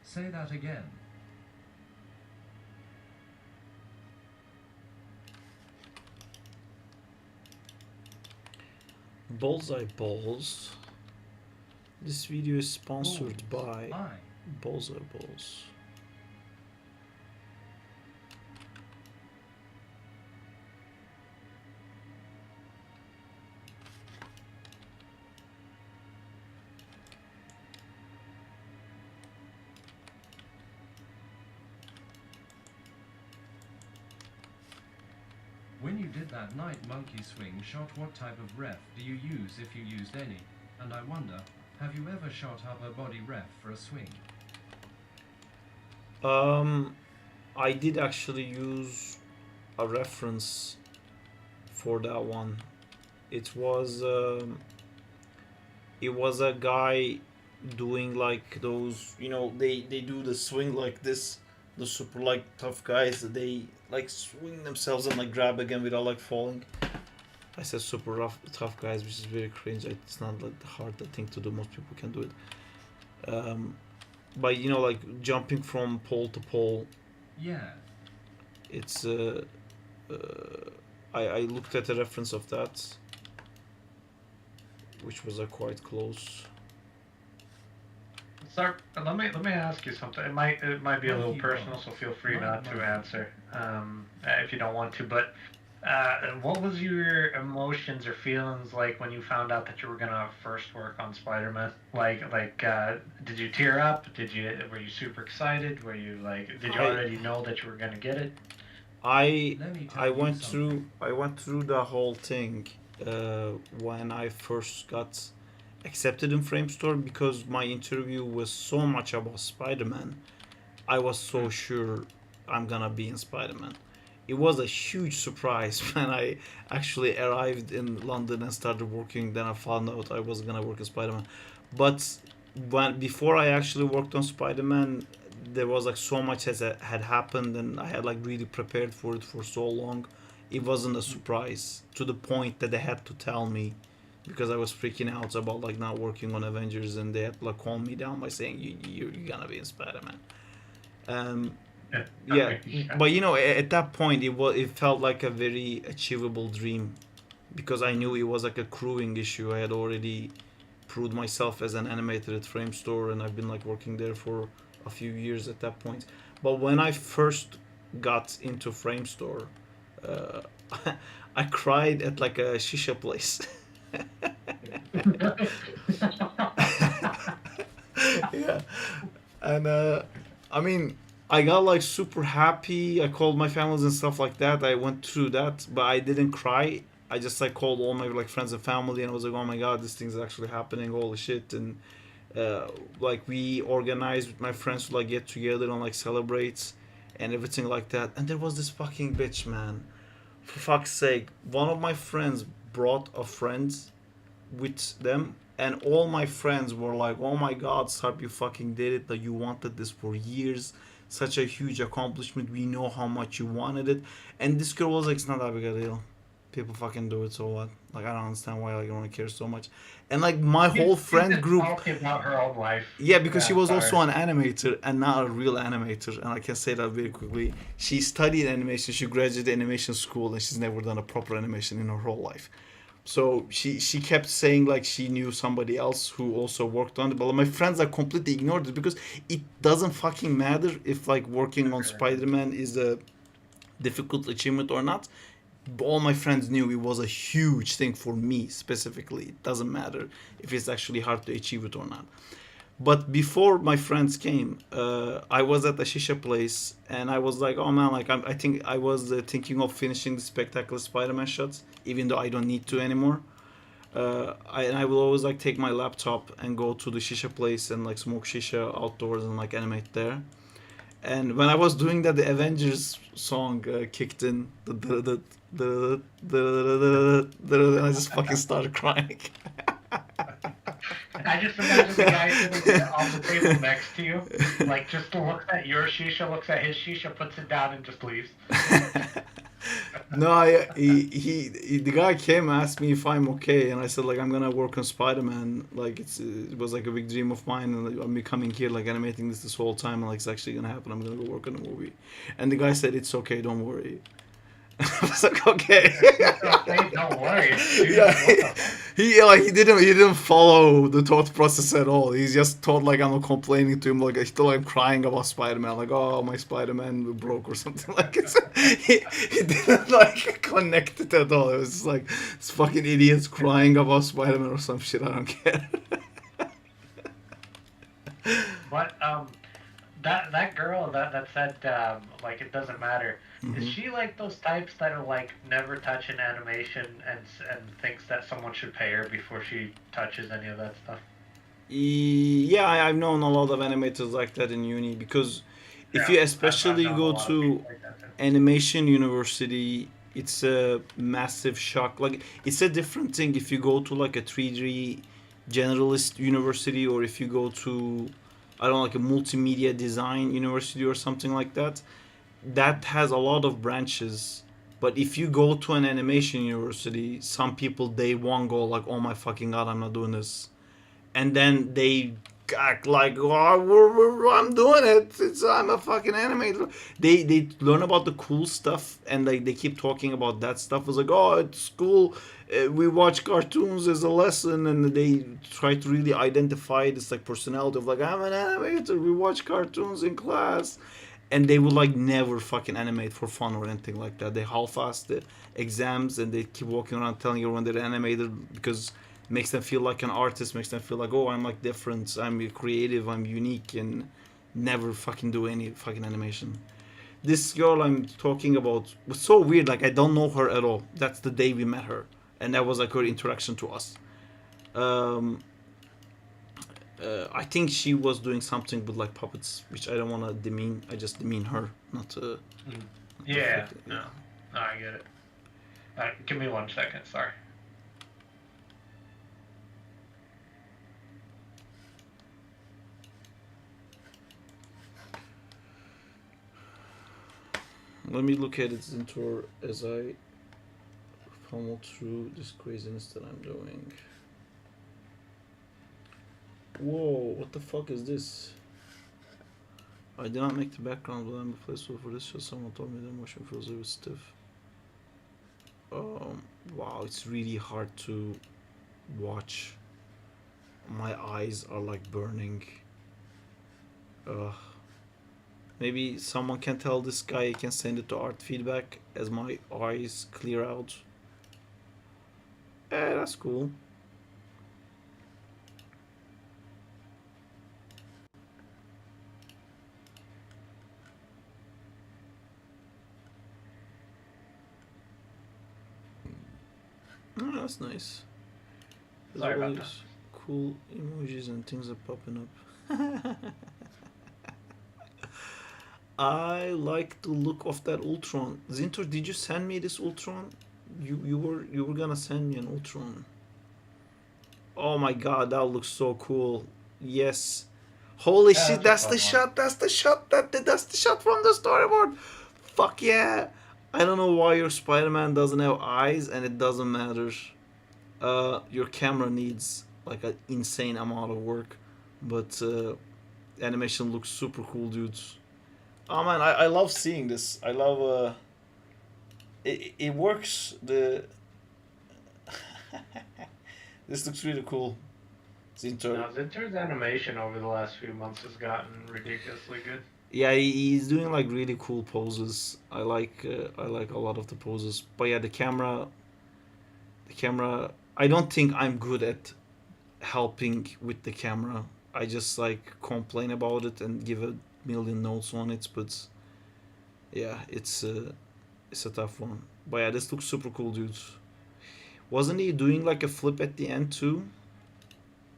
Say that again. Bullseye Balls. This video is sponsored Balls. by Eye. Bullseye Balls. When you did that night monkey swing shot, what type of ref do you use if you used any? And I wonder, have you ever shot upper body ref for a swing? I did actually use a reference for that one. It was a guy doing like those, they do the swing like this, the super like tough guys, they like swing themselves and like grab again without like falling. I said super rough tough guys, which is very cringe. It's not like the hard thing to do, most people can do it. But like jumping from pole to pole, Yeah. it's I looked at a reference of that, which was quite close. Sir, let me ask you something. It might be a little Monkey personal, balls. so feel free Right, not to monkey. answer if you don't want to. But what was your emotions or feelings like when you found out that you were gonna first work on Spider-Man? Did you tear up? Were you super excited? Were you like, did you I- already know that you were gonna get it? I Let me tell I you went something. through the whole thing when I first got accepted in Framestore, because my interview was so much about Spider-Man. I was so sure I'm gonna be in Spider-Man. It was a huge surprise when I actually arrived in London and started working. Then I found out I was gonna work as Spider-Man. But before I actually worked on Spider-Man, there was like so much had happened, and I had like really prepared for it for so long. It wasn't a surprise to the point that they had to tell me, because I was freaking out about like not working on Avengers, and they had to like calm me down by saying you're gonna be in Spider-Man. Um, yeah, but at that point it felt like a very achievable dream, because I knew it was like a crewing issue. I had already proved myself as an animator at Framestore, and I've been like working there for a few years at that point. But when I first got into Framestore, uh, I cried at like a shisha place. Yeah, and I mean, I got like super happy. I called my families and stuff like that. I went through that, but I didn't cry. I just like called all my like friends and family, and I was like, "Oh my god, this thing's actually happening! Holy shit!" And Like we organized with my friends to like get together and like celebrate and everything like that. And there was this fucking bitch, man. For fuck's sake, one of my friends brought a friend with them, and all my friends were like, "Oh my God, Sarp, you fucking did it! That you wanted this for years. Such a huge accomplishment. We know how much you wanted it." And this girl was like, "It's not that big a deal. People fucking do it. So what? Like, I don't understand why like everyone cares so much." And like my whole She's friend just group, talking about her own life. yeah, because she Yeah, was sorry. also an animator and not a real animator, and I can say that very quickly. She studied animation. She graduated animation school, and she's never done a proper animation in her whole life. So she kept saying like she knew somebody else who also worked on it, but my friends are completely ignored it because it doesn't fucking matter if like working on Spider-Man is a difficult achievement or not. All my friends knew it was a huge thing for me specifically. It doesn't matter if it's actually hard to achieve it or not. But before my friends came, I was at a shisha place, and I was like, "Oh man, like I think I was thinking of finishing the Spectacular Spider-Man shots, even though I don't need to anymore." And I will always like take my laptop and go to the shisha place and like smoke shisha outdoors and like animate there. And when I was doing that, the Avengers song kicked in, and I just fucking started crying. I just imagine the guy sitting on the table next to you, like just looks at your shisha, looks at his shisha, puts it down, and just leaves. No, the guy came asked me if I'm okay, and I said like I'm gonna work on Spider-Man. Like it was like a big dream of mine, and like, I'm coming here like animating this whole time, and like it's actually gonna happen. I'm gonna go work on the movie, and the guy said it's okay, don't worry. I was like, okay. Okay, don't worry. Dude, Yeah, what the he didn't follow the thought process at all. He just thought like I'm complaining to him, like I still I'm crying about Spider-Man, like oh my Spider-Man broke or something like it. He didn't like connect it at all. It was just like this fucking idiots crying about Spider-Man or some shit. I don't care. But that girl that said like it doesn't matter. Is she like those types that are like never touch an animation and thinks that someone should pay her before she touches any of that stuff? Yeah, I've known a lot of animators like that in uni because if Yeah, you I've especially known a go lot of people to like that too. animation university, it's a massive shock. Like it's a different thing if you go to like a 3D generalist university or if you go to I don't know, like a multimedia design university or something like that. That has a lot of branches. But if you go to an animation university, some people day one go like, "Oh my fucking god, I'm not doing this," and then they act like, "Oh, I'm doing it. I'm a fucking animator." They learn about the cool stuff and they keep talking about that stuff. It's like, "Oh, it's school. We watch cartoons as a lesson," and they try to really identify this like personality of like, "I'm an animator. We watch cartoons in class." And they would like never fucking animate for fun or anything like that. They half-ass the exams and they keep walking around telling everyone they're animated because it makes them feel like an artist, makes them feel like, oh, I'm like different, I'm creative, I'm unique, and never fucking do any fucking animation. This girl I'm talking about was so weird. Like I don't know her at all. That's the day we met her, and that was like her introduction to us. Um, I think she was doing something with like puppets, which I don't want to demean. I just demean her, not Yeah, no, I get it. Give me 1 second. Sorry. Let me look at its inter as I pummel through this craziness that I'm doing. Whoa, what the fuck is this? I did not make the background, but I'm replaceable for this show. Someone told me the motion feels a bit stiff. Wow, it's really hard to watch. My eyes are like burning. Maybe someone can tell this guy, can send it to art feedback as my eyes clear out. That's cool. Oh, that's nice. As Sorry about always, cool emojis and things are popping up. I like the look of that Ultron. Zintor, did you send me this Ultron? You were gonna send me an Ultron. Oh my god, that looks so cool. Yes. Holy Yeah, shit, that's that's a the fun one. shot. That's the shot. That's the shot from the storyboard. Fuck yeah. I don't know why your Spider-Man doesn't have eyes, and it doesn't matter. Your camera needs like an insane amount of work, but animation looks super cool, dudes. Oh man, I love seeing this. I love it works. The this looks really cool. Zinter. Now, Zinter's animation over the last few months has gotten ridiculously good. Yeah, he's doing like really cool poses. I like a lot of the poses. But yeah, the camera. I don't think I'm good at helping with the camera. I just like complain about it and give a million notes on it. But yeah, it's a tough one. But yeah, this looks super cool, dude. Wasn't he doing like a flip at the end too?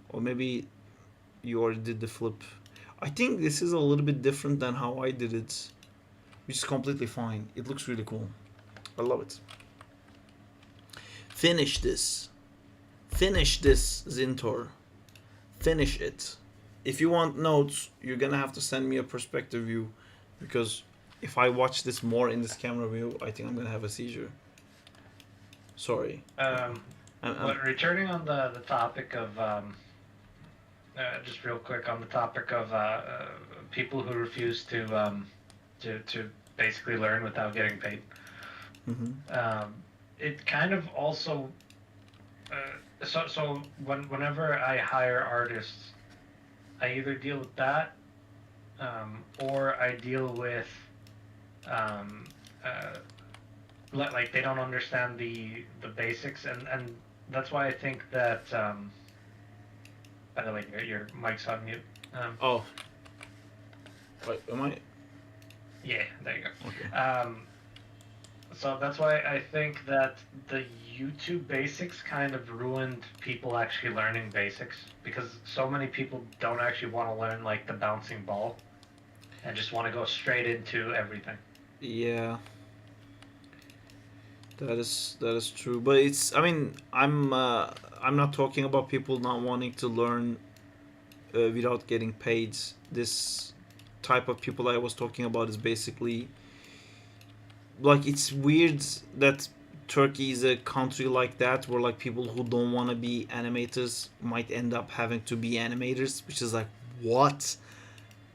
Or maybe you already did the flip. I think this is a little bit different than how I did it, which is completely fine. It looks really cool. I love it. Finish this. Finish this, Zintor. Finish it. If you want notes, you're gonna have to send me a perspective view, because if I watch this more in this camera view, I think I'm gonna have a seizure. Sorry. But returning on the topic of just real quick on the topic of people who refuse to basically learn without getting paid. Mm-hmm. It kind of also so whenever I hire artists, I either deal with that or I deal with like they don't understand the basics, and that's why I think that by the way, your mic's on mute. Oh. Wait, am I? Yeah, there you go. Okay. So that's why I think that the YouTube basics kind of ruined people actually learning basics, because so many people don't actually want to learn like the bouncing ball and just want to go straight into everything. Yeah. That is true, but it's. I mean, I'm not talking about people not wanting to learn without getting paid. This type of people I was talking about is basically like, it's weird that Turkey is a country like that, where like people who don't want to be animators might end up having to be animators, which is like, what?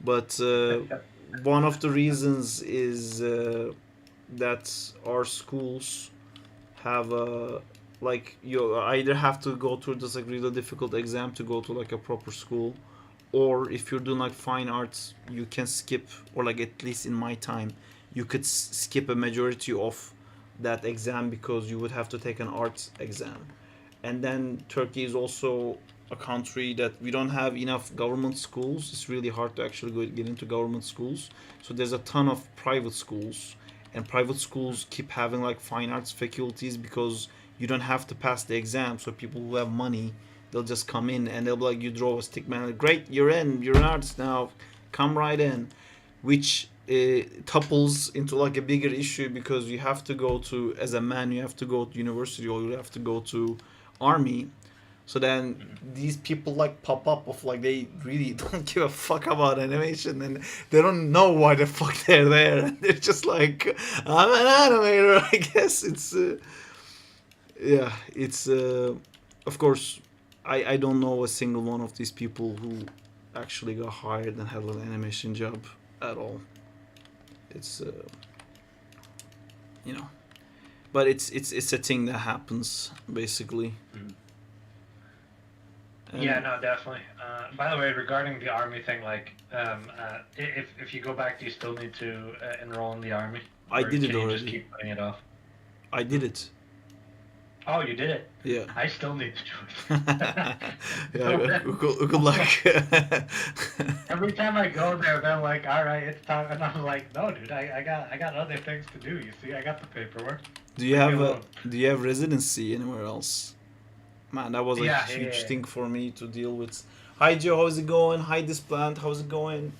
But one of the reasons is that our schools have a, like, you either have to go through this like really difficult exam to go to like a proper school, or if you're doing like fine arts, you can skip, or like at least in my time, you could skip a majority of that exam because you would have to take an arts exam. And then Turkey is also a country that we don't have enough government schools. It's really hard to actually get into government schools. So there's a ton of private schools, and private schools keep having like fine arts faculties because you don't have to pass the exam. So people who have money, they'll just come in and they'll be like, you draw a stick man, great, you're in, you're an artist now, come right in, which topples into like a bigger issue, because you have to go to, as a man, you have to go to university, or you have to go to army. So then these people like pop up of like, they really don't give a fuck about animation, and they don't know why the fuck they're there. They're just like, I'm an animator, I guess. It's yeah, it's of course, I don't know a single one of these people who actually got hired and had an animation job at all. It's you know, but it's a thing that happens basically. Yeah, no, definitely. By the way, regarding the army thing, like, if you go back, do you still need to enroll in the army? I Or did it can you already. just keep putting it off? I did it. Oh, you did it. Yeah. I still need to do it. Yeah. Good luck. Every time I go there, they're like, "All right, it's time," and I'm like, "No, dude, I got other things to do. You see, I got the paperwork." Do you Leave me have alone. do you have residency anywhere else? Man, that was a Yeah, huge yeah. thing for me to deal with. Hi Joe, how's it going? Hi this plant, how's it going?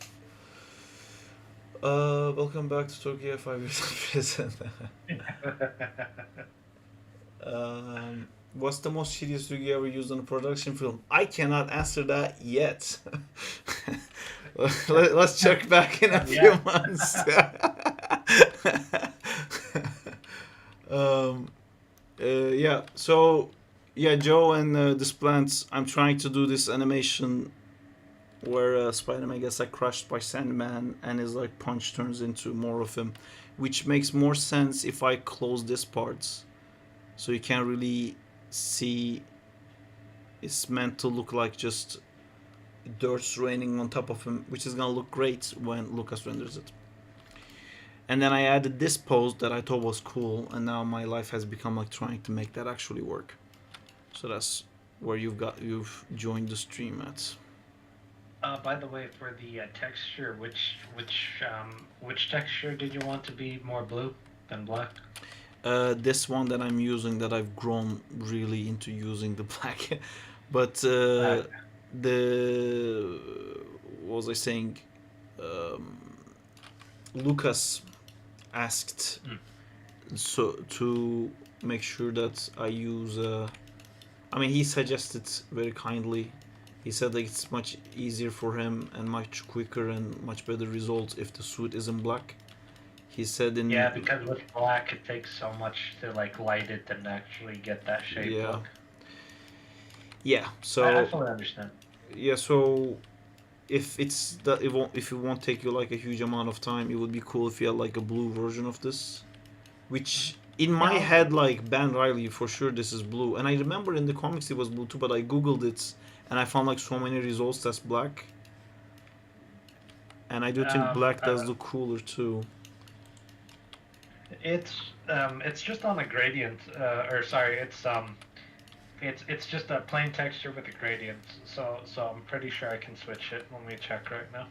Welcome back to Turkey 5 years in prison. What's the most shittiest rig you ever used on a production film? I cannot answer that yet. Let's check back in a few months. Yeah, so yeah, Joe and this plants. I'm trying to do this animation where Spider-Man gets like crushed by Sandman and his like punch turns into more of him, which makes more sense if I close this part, so you can't really see. It's meant to look like just dirt's raining on top of him, which is gonna look great when Lucas renders it. And then I added this pose that I thought was cool, and now my life has become like trying to make that actually work. So that's where you've joined the stream at. By the way, for the texture, which texture did you want to be more blue than black? This one that I'm using, that I've grown really into using the black, but the what was I saying? Lucas asked so to make sure that I use. I mean, he suggested very kindly. He said that it's much easier for him and much quicker and much better results if the suit isn't black. He said in because with black it takes so much to like light it and actually get that shape look. Yeah. So I fully understand. Yeah. So if it's that if it won't take you like a huge amount of time, it would be cool if you had like a blue version of this, which in my head like Ben Riley for sure this is blue, and I remember in the comics it was blue too, but I googled it and I found like so many results that's black, and I do think black does look cooler too. It's just on a gradient, or sorry, it's just a plain texture with a gradient. So I'm pretty sure I can switch it when we check right now.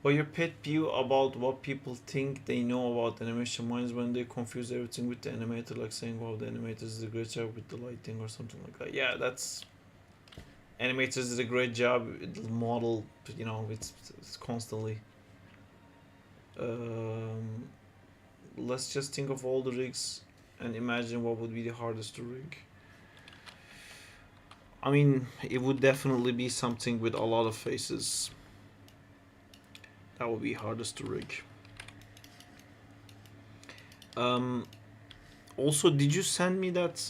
Or your pet peeve about what people think they know about animation minds when they confuse everything with the animator, like saying, "Wow, the animators did a great job with the lighting" or something like that. Yeah, that's animators did a great job. The model, you know, it's constantly. Let's just think of all the rigs and imagine what would be the hardest to rig. I mean, it would definitely be something with a lot of faces. That would be hardest to rig. Also, did you send me that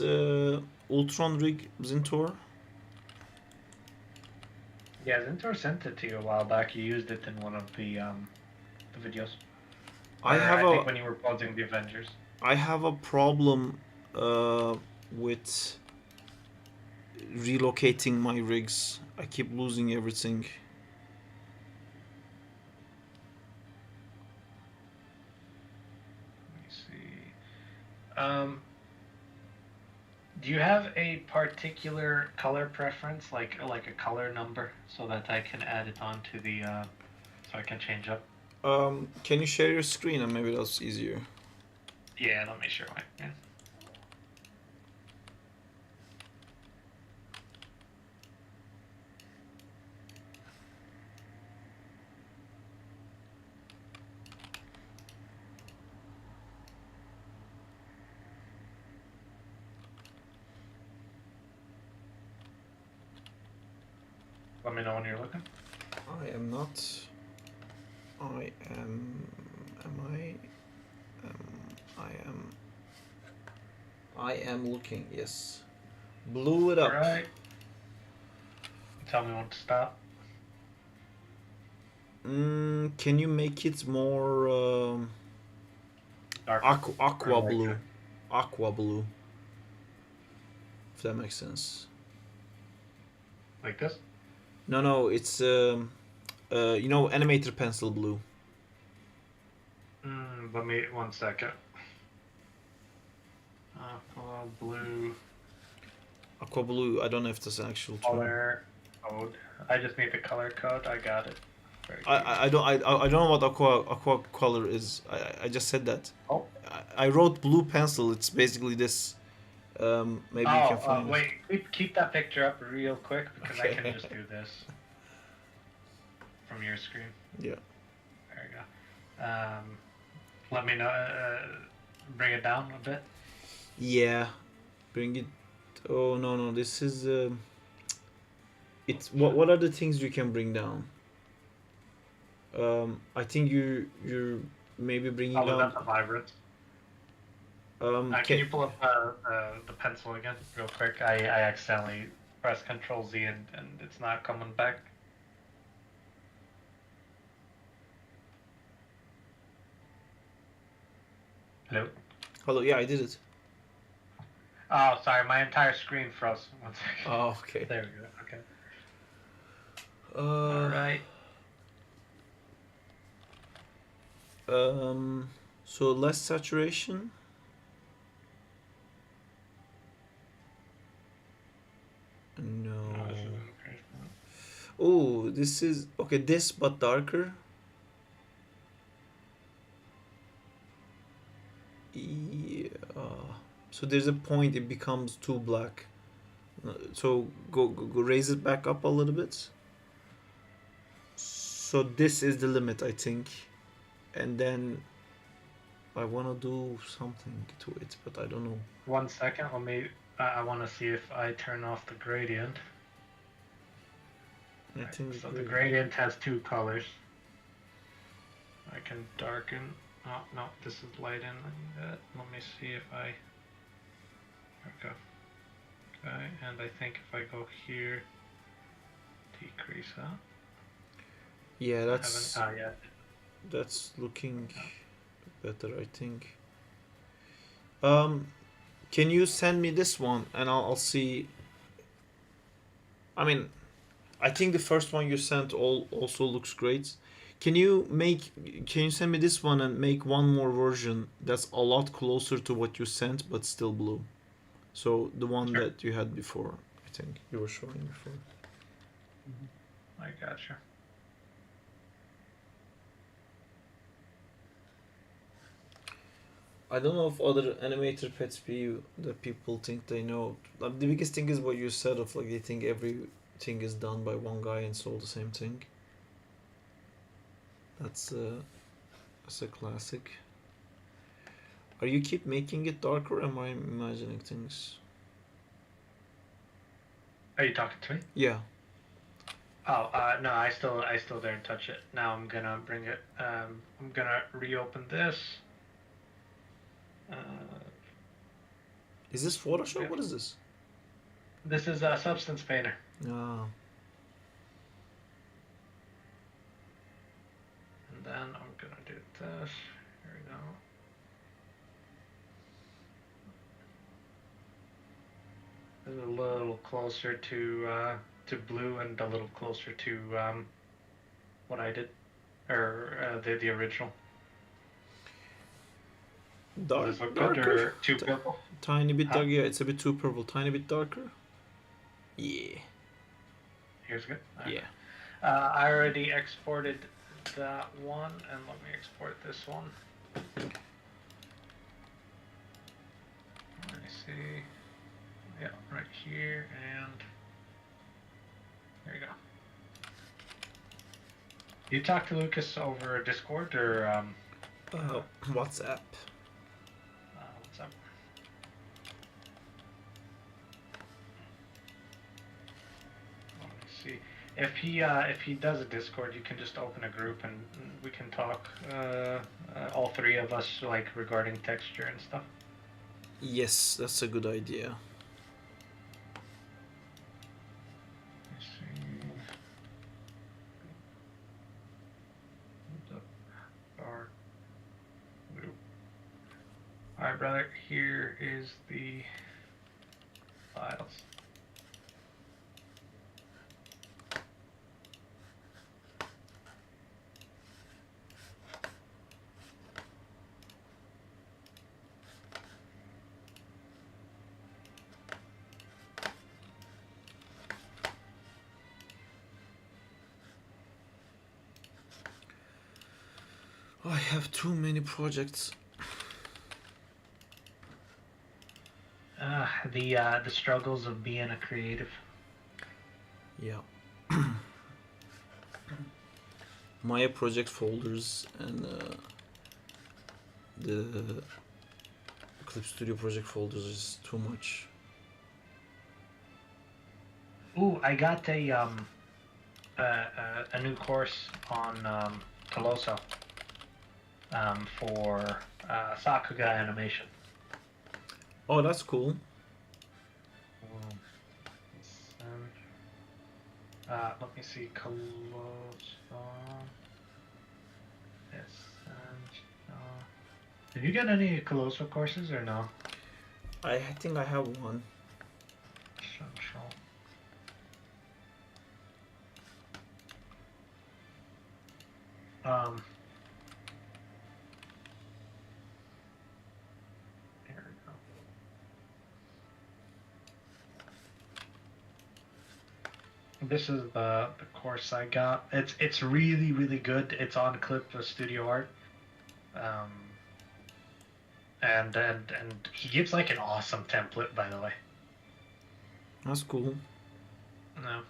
Ultron rig, Zintor? Yeah, Zintor sent it to you a while back. You used it in one of the videos. I think when you were posing the Avengers. I have a problem with relocating my rigs. I keep losing everything. Let me see. Do you have a particular color preference, like a color number, so that I can add it onto the so I can change up? Can you share your screen and maybe that's easier? Yeah, let me share mine. Yeah. Let me know when you're looking. I am not. I am. Am I? I am looking. Yes. Blew it up. All right. Tell me when to stop. Can you make it more Dark. aqua blue? Aqua blue. If that makes sense. Like this? No, it's you know, animator pencil blue. Let me 1 second. Aqua blue. Aqua blue. I don't know if that's an actual term. Color code. I just need the color code. I got it. Very I, cute. I don't know what aqua color is. I just said that. Oh. I wrote blue pencil. It's basically this. Maybe you can find it. Wait, keep that picture up real quick because I Okay. can just do this from your screen. Yeah. There you go. Let me know. Bring it down a bit. Yeah. Bring it. Oh no, this is. It's what are the things you can bring down? I think you're maybe bringing Oh, down. that's a vibrance. Can you pull up the pencil again, real quick? I accidentally pressed Control Z and it's not coming back. Hello? Hello. Yeah, I did it. Oh, sorry, my entire screen froze. 1 second. Oh, okay. There we go. Okay. All right. So less saturation. No. Oh, this is okay. This but darker. Yeah. So there's a point it becomes too black. So go raise it back up a little bit. So this is the limit, I think. And then I want to do something to it, but I don't know. 1 second. Let me. I want to see if I turn off the gradient. I think So the gradient has 2 colors. I can darken. Oh no, this is light in. Let me see if I. There we go. Okay, and I think if I go here, decrease that. Yeah, that's yeah. that's looking better, I think. Can you send me this one and I'll see. I mean, I think the first one you sent also looks great. Can you send me this one and make one more version that's a lot closer to what you sent but still blue? So the one Sure. that you had before, I think you were showing before. I gotcha. I don't know if other animator pets peeve that people think they know. The biggest thing is what you said of like they think everything is done by one guy and it's all the same thing. That's a classic. Are you keep making it darker? Or am I imagining things? Are you talking to me? Yeah. Oh, no, I still didn't touch it. Now I'm gonna bring it. I'm gonna reopen this. Is this Photoshop? Yeah. What is this? This is a Substance Painter. Ah. And then I'm gonna do this. Here we go. This is a little closer to blue and a little closer to what I did, or the original. Does this look good or too purple? Tiny bit darker. Yeah, it's a bit too purple. Tiny bit darker. Yeah. Here's good. Yeah. I already exported that one, and let me export this one. Let me see. Yeah, right here, and there you go. You talk to Lucas over Discord or WhatsApp. what's up? Let me see. If he does a Discord, you can just open a group and we can talk. All 3 of us, like regarding texture and stuff. Yes, that's a good idea. Let's see. Dark blue. Alright, brother, here is the files. have too many projects. The struggles of being a creative. Yeah. My project folders and the Clip Studio project folders is too much. Ooh, I got a new course on Colosso for Sakuga animation. Oh, that's cool. Let me see, Colosso. Did you get any Colosso courses or no? I think I have one. Central. Here we go. This is the course I got. It's really really good. It's on Clip Studio Art, and he gives like an awesome template, by the way. That's cool. No.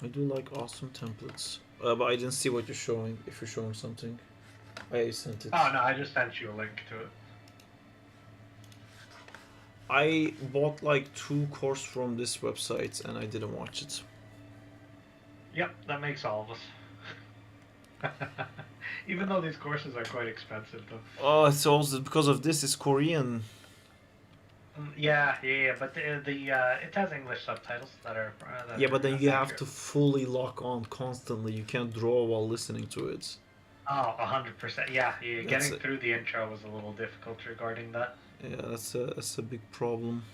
I do like awesome templates. But I didn't see what you're showing. If you're showing something, I sent it. Oh no, I just sent you a link to it. I bought like 2 courses from this website and I didn't watch it. Yep, that makes all of us. Even though these courses are quite expensive, though. Oh, it's also because of this. It's Korean. Yeah, but it has English subtitles that are. Yeah, but then you have to fully lock on constantly. You can't draw while listening to it. Oh, 100%. Yeah, That's getting through the intro was a little difficult regarding that. Yeah, that's a big problem.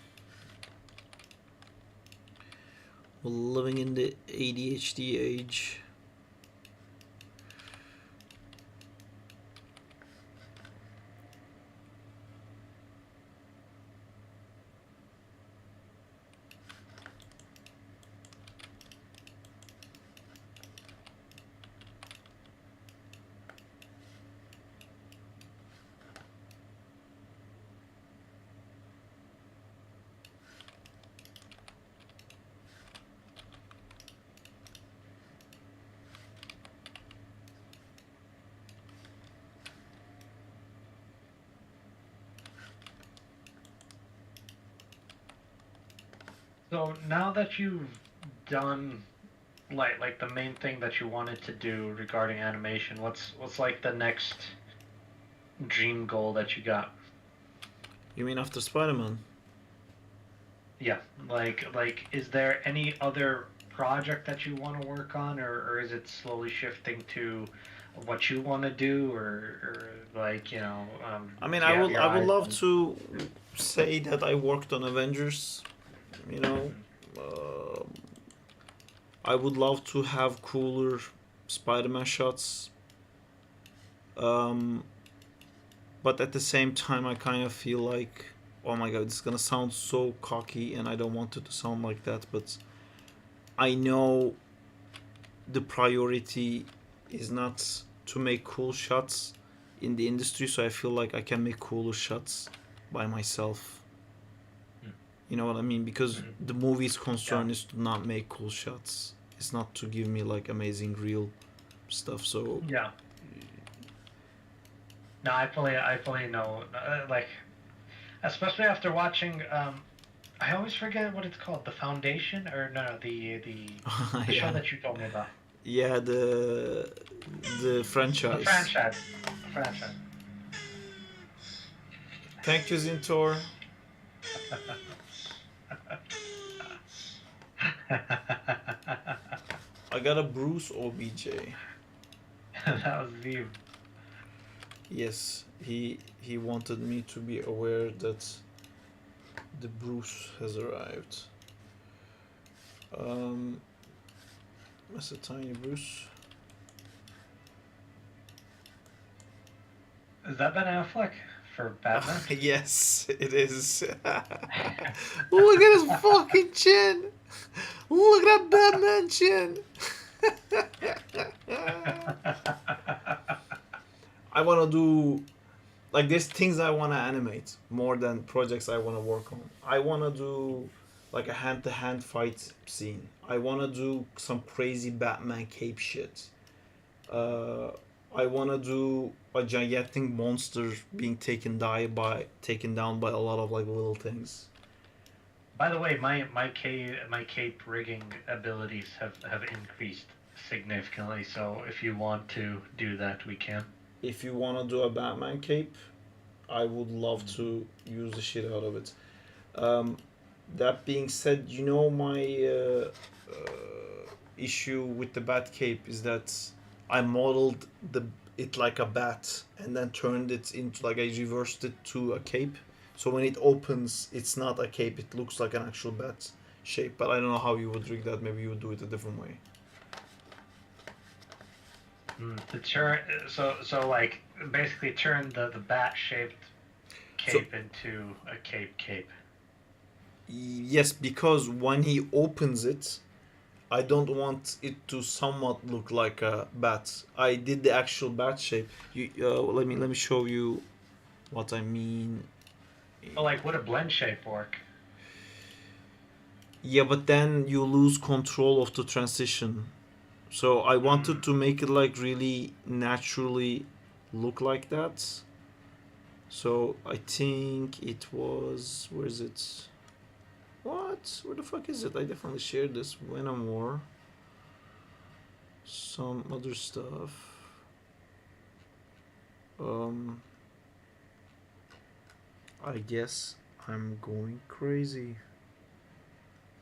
We're living in the ADHD age. So now that you've done like the main thing that you wanted to do regarding animation, what's like the next dream goal that you got? You mean after Spider-Man? Yeah, like is there any other project that you want to work on, or is it slowly shifting to what you want to do, or like I mean, do you I have would your I would eyes love on- to say that I worked on Avengers. You know, I would love to have cooler Spider-Man shots. But at the same time, I kind of feel like, oh my god, this is gonna sound so cocky, and I don't want it to sound like that. But I know the priority is not to make cool shots in the industry, so I feel like I can make cooler shots by myself. You know what I mean? Because the movie's concern is to not make cool shots. It's not to give me like amazing real stuff. So Yeah. No, I fully know. Like, especially after watching. I always forget what it's called. The Foundation, or no, the show yeah, that you told me about. yeah, the franchise. The franchise. The franchise. Thank you, Zintor. I got a Bruce OBJ. That was you. Yes, he wanted me to be aware that the Bruce has arrived. That's a tiny Bruce. Is that Ben Affleck for Batman? Yes, it is. Look at his fucking chin. Look at that Batman chin. I want to do like there's things I want to animate more than projects I want to work on. I want to do like a hand-to-hand fight scene. I want to do some crazy Batman cape shit. Uh, I want to do a gigantic monster being taken down by a lot of like little things. By the way, my cape rigging abilities have increased significantly. So if you want to do that, we can. If you want to do a Batman cape, I would love to use the shit out of it. Um, that being said, you know my issue with the bat cape is that I modeled it like a bat and then turned it into like I reversed it to a cape. So when it opens, it's not a cape; it looks like an actual bat shape. But I don't know how you would rig that. Maybe you would do it a different way. To turn so like basically turn the bat shaped cape into a cape. Yes, because when he opens it, I don't want it to somewhat look like a bat. I did the actual bat shape. You let me show you what I mean. But like, would a blend shape work? Yeah, but then you lose control of the transition. So I wanted to make it like really naturally look like that. So I think it was where is it? What? Where the fuck is it? I definitely shared this when I'm more. Some other stuff. I guess I'm going crazy.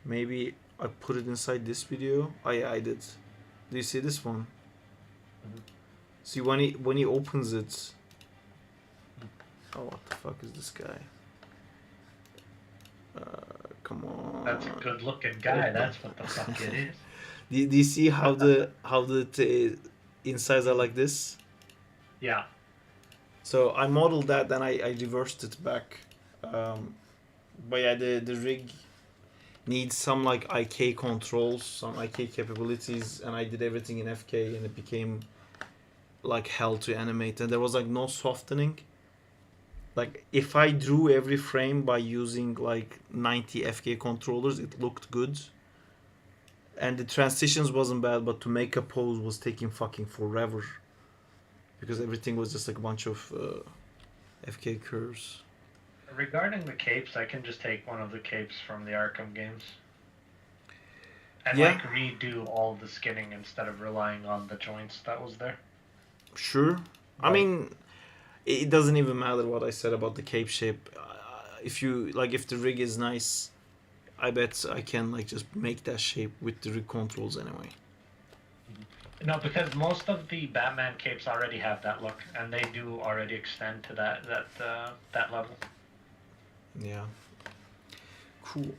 Maybe I put it inside this video. Oh yeah, I did. Do you see this one? Mhm. See when he opens it. Oh, what the fuck is this guy? Come on. That's a good looking guy. That's what the fuck it is. Do you see how the insides are like this? Yeah. So I modeled that, then I reversed it back. But yeah, the rig needs some like IK controls, some IK capabilities, and I did everything in FK, and it became like hell to animate. And there was like no softening. Like if I drew every frame by using like 90 FK controllers, it looked good. And the transitions wasn't bad, but to make a pose was taking fucking forever. Because everything was just like a bunch of FK curves. Regarding the capes, I can just take one of the capes from the Arkham games. And Yeah. like redo all the skinning instead of relying on the joints that was there. Sure. I Right. mean, it doesn't even matter what I said about the cape shape. If you like, if the rig is nice, I bet I can like just make that shape with the rig controls anyway. No, because most of the Batman capes already have that look, and they do already extend to that level. Yeah. Cool.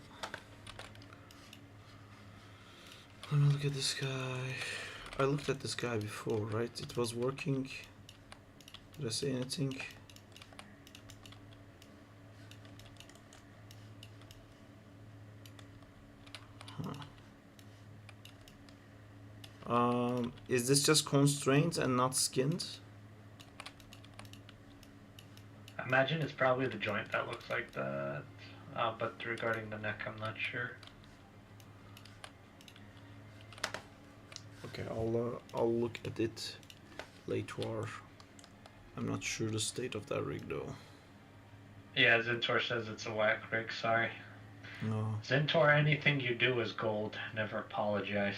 Let me look at this guy. I looked at this guy before, right? It was working. Did I say anything? Is this just constrained and not skinned? I imagine it's probably the joint that looks like that. But regarding the neck, I'm not sure. Okay, I'll look at it later. I'm not sure the state of that rig though. Yeah, Zintor says it's a whack rig, sorry. No. Zintor, anything you do is gold. Never apologize.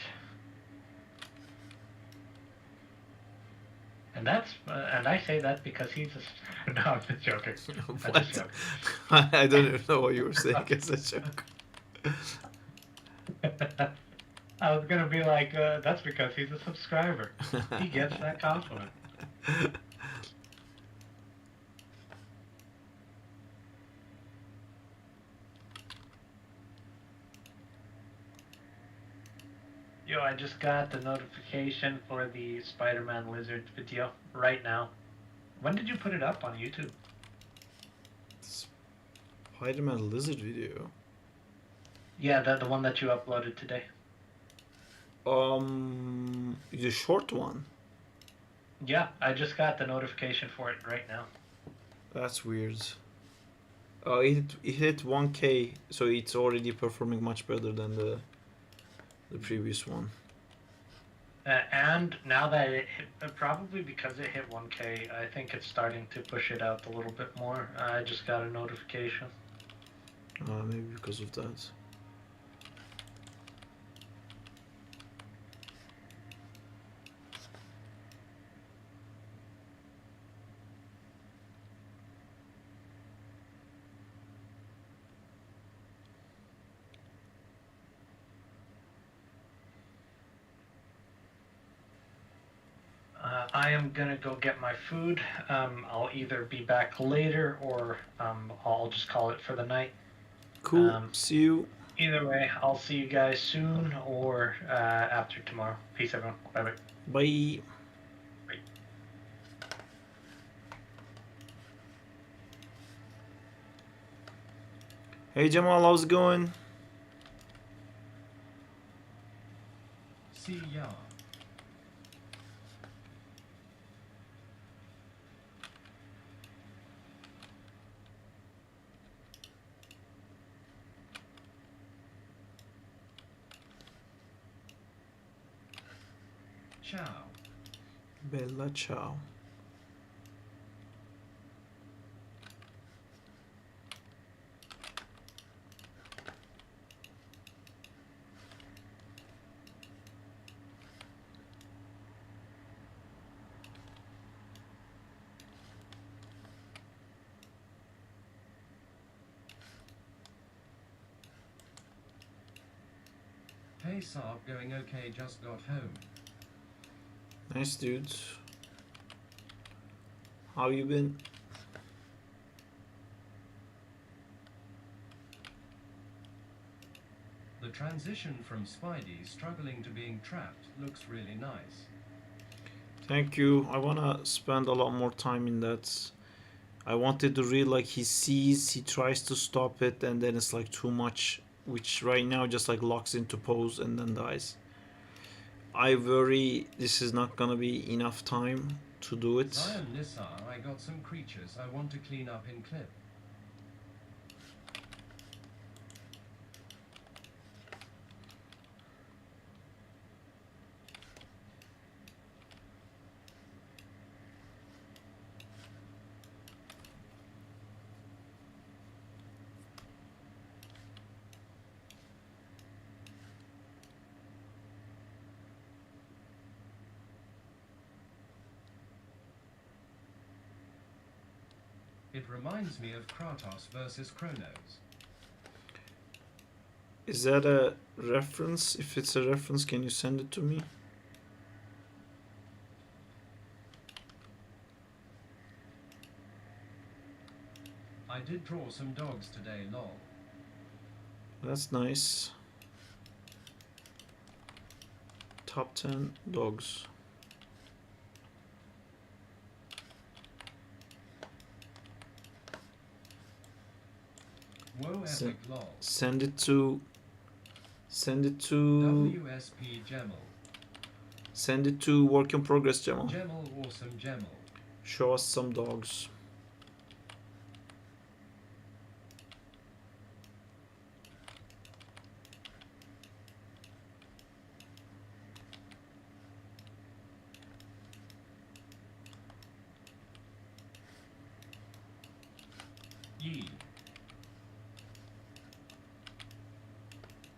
And I say that because he's a... No, I'm just joking. I'm just What? joking. I don't even know what you were saying as a joke. I was gonna be like, that's because he's a subscriber. He gets that compliment. Yo, I just got the notification for the Spider-Man Lizard video right now. When did you put it up on YouTube? Spider-Man lizard video. Yeah, the one that you uploaded today. The short one. Yeah, I just got the notification for it right now. That's weird. It hit 1K, so it's already performing much better than the previous one. And now that it hit, probably because it hit 1K, I think it's starting to push it out a little bit more. I just got a notification. Maybe because of that. I am gonna go get my food. I'll either be back later or I'll just call it for the night. Cool. See you. Either way, I'll see you guys soon or after tomorrow. Peace, everyone. Bye bye. Bye. Bye. Hey Jamal, how's it going? See ya. Ciao. Bella ciao. Hey Saab, going okay, just got home. Nice dudes. How you been? The transition from Spidey struggling to being trapped looks really nice. Thank you. I wanna spend a lot more time in that. I wanted to read like he sees, he tries to stop it, and then it's like too much, which right now just like locks into pose and then dies. I worry this is not gonna be enough time to do it. Zion Nissa, I got some creatures I want to clean up in clip. It reminds me of Kratos versus Kronos. Is that a reference? If it's a reference, can you send it to me? I did draw some dogs today, lol. That's nice. Top 10 dogs. Whoa, epic lol. Send it to WSP Gemel. send it to work in progress, Jamal. Gemel, awesome Gemel. Show us some dogs. Yee.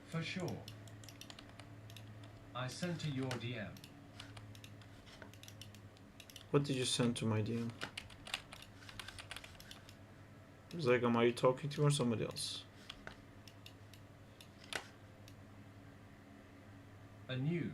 For sure. I sent to your DM. What did you send to my DM? It's like, are you talking to me or somebody else? A nude.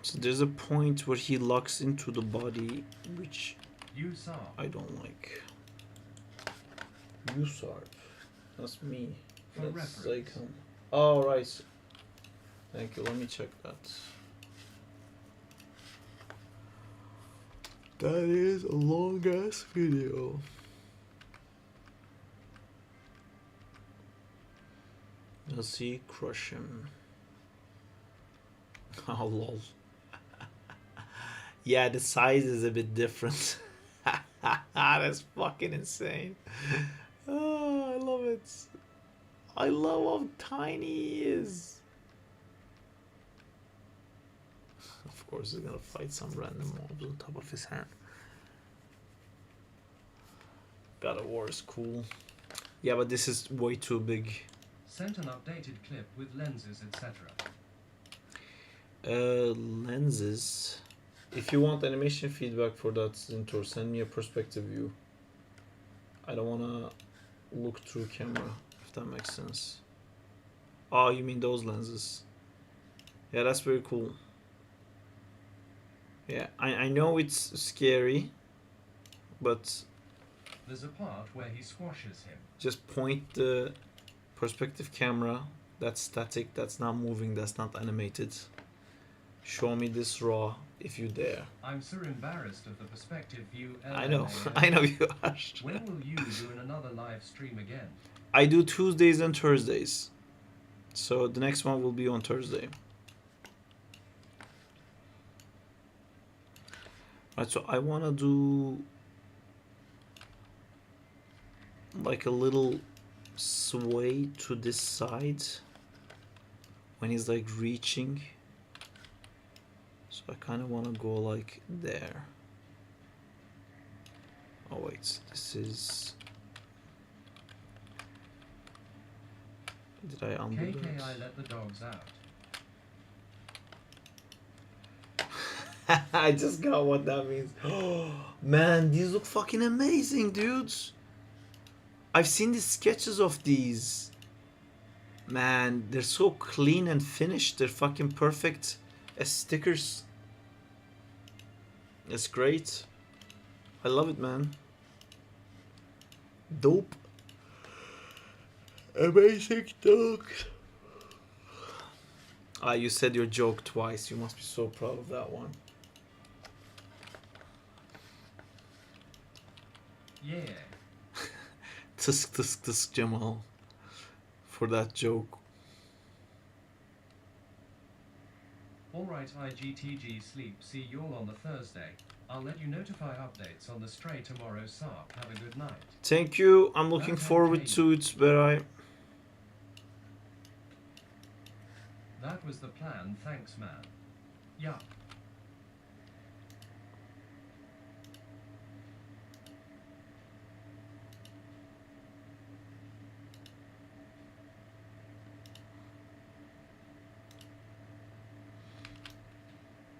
So there's a point where he locks into the body, which USARP. I don't like. USARP. That's me. For That's reference. Zycom. Oh, right. Thank you. Let me check that. That is a long ass video. Let's see. Crush him. Oh, lol. Yeah, the size is a bit different. That's fucking insane. Oh, I love it. I love how tiny he is. Of course, he's gonna fight some random mobs on top of his hand. God of War is cool. Yeah, but this is way too big. Sent an updated clip with lenses, etc. Lenses. If you want animation feedback for that Zintor, send me a perspective view. I don't wanna look through camera, if that makes sense. Oh, you mean those lenses? Yeah, that's very cool. Yeah, I know it's scary, but There's a part where he squashes him. just point the perspective camera. That's static, that's not moving, that's not animated. Show me this raw if you dare. I'm so embarrassed of the perspective view. I know, LMAO. I know you are. When will you do another live stream again? I do Tuesdays and Thursdays. So the next one will be on Thursday. Right, so I wanna do like a little sway to this side when he's like reaching. So I kinda wanna go like there. Oh wait, this is... Did I undo KKI that? let the dogs out. I just got what that means. Oh man, these look fucking amazing, dudes. I've seen the sketches of these. Man, they're so clean and finished. They're fucking perfect as stickers. It's great. I love it, man. Dope. Amazing dogs. Ah, you said your joke twice. You must be so proud of that one. Yeah. Tisk tisk tisk Jamal. For that joke. Alright, IGTG sleep. See you all on the Thursday. I'll let you notify updates on the stray tomorrow, Sarp. Have a good night. Thank you. I'm looking forward to it, but That was the plan, thanks man. Yup.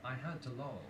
I had to lol.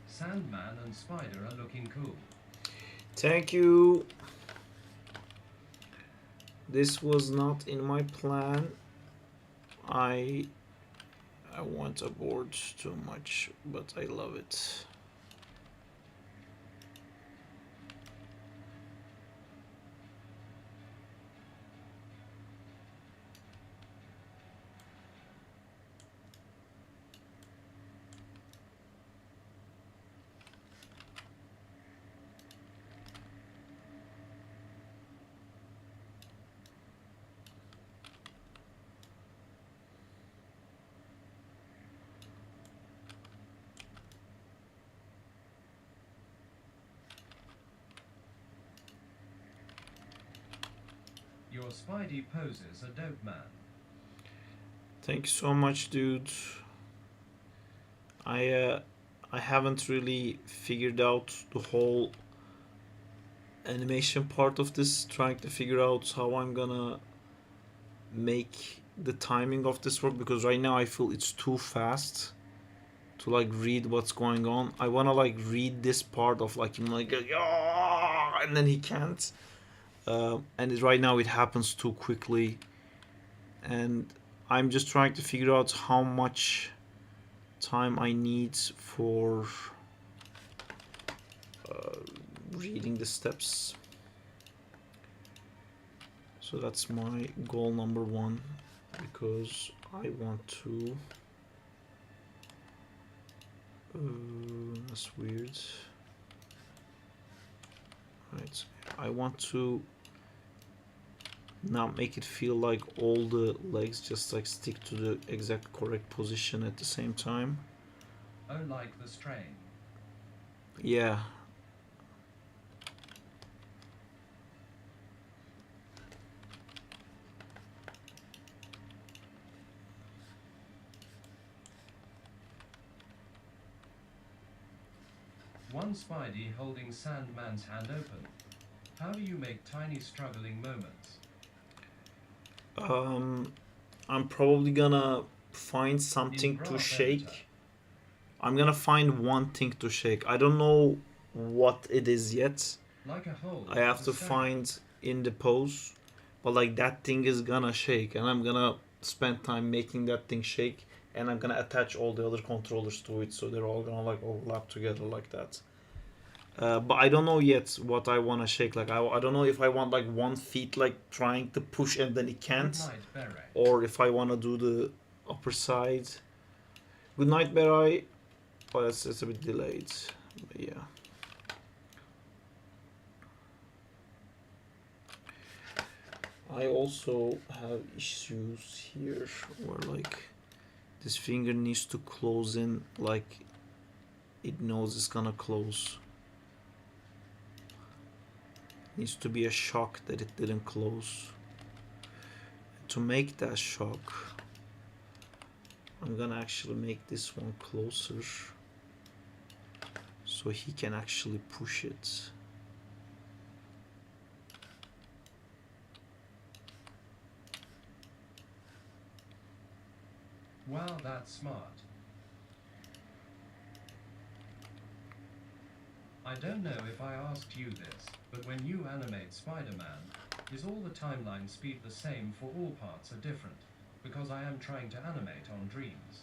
Sandman and Spider are looking cool. thank you. This was not in my plan. I want aboard too much, but I love it. Your Spidey poses a dope man. Thank you so much, dude. I haven't really figured out the whole animation part of this, trying to figure out how I'm gonna make the timing of this work, because right now I feel it's too fast to like read what's going on. I wanna like read this part of like him like "Ah," and then he can't. And right now it happens too quickly, and I'm just trying to figure out how much time I need for reading the steps. So that's my goal number one, because I want to that's weird. Right, I want to not make it feel like all the legs just like stick to the exact correct position at the same time. Oh, like the strain. Yeah. One Spidey holding Sandman's hand open. How do you make tiny struggling moments? I'm probably gonna find something to shake. I'm gonna find one thing to shake. I don't know what it is yet. Like a hole. I have to find in the pose, but like that thing is gonna shake, and I'm gonna spend time making that thing shake, and I'm gonna attach all the other controllers to it, so they're all gonna like overlap together like that. But I don't know yet what I want to shake. Like I don't know if I want like one feet like trying to push and then it can't, or if I want to do the upper side. Good night, Berai. Oh, it's a bit delayed, but yeah. I also have issues here where like this finger needs to close in like it knows it's gonna close. Needs to be a shock that it didn't close. To make that shock, I'm gonna actually make this one closer so he can actually push it. Wow, that's smart. I don't know if I asked you this, but when you animate Spider-Man, is all the timeline speed the same for all parts are different? Because I am trying to animate on Dreams.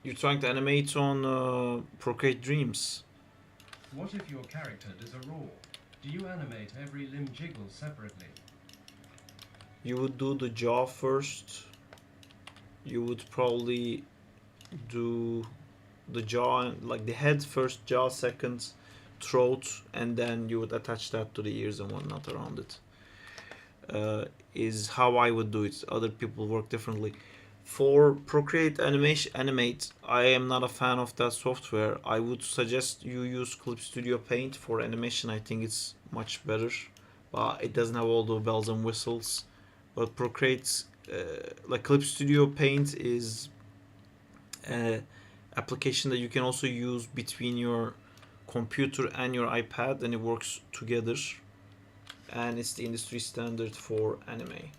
You're trying to animate on Procreate Dreams. What if your character does a roar? Do you animate every limb jiggle separately? You would do the jaw first. You would probably do the jaw, like the head first, jaw second, throat, and then you would attach that to the ears and whatnot around it. Is how I would do it. Other people work differently. For Procreate Animate, I am not a fan of that software. I would suggest you use Clip Studio Paint for animation. I think it's much better, but it doesn't have all the bells and whistles. But Procreate, like Clip Studio Paint, is an application that you can also use between your computer and your iPad, and it works together. And it's the industry standard for anime.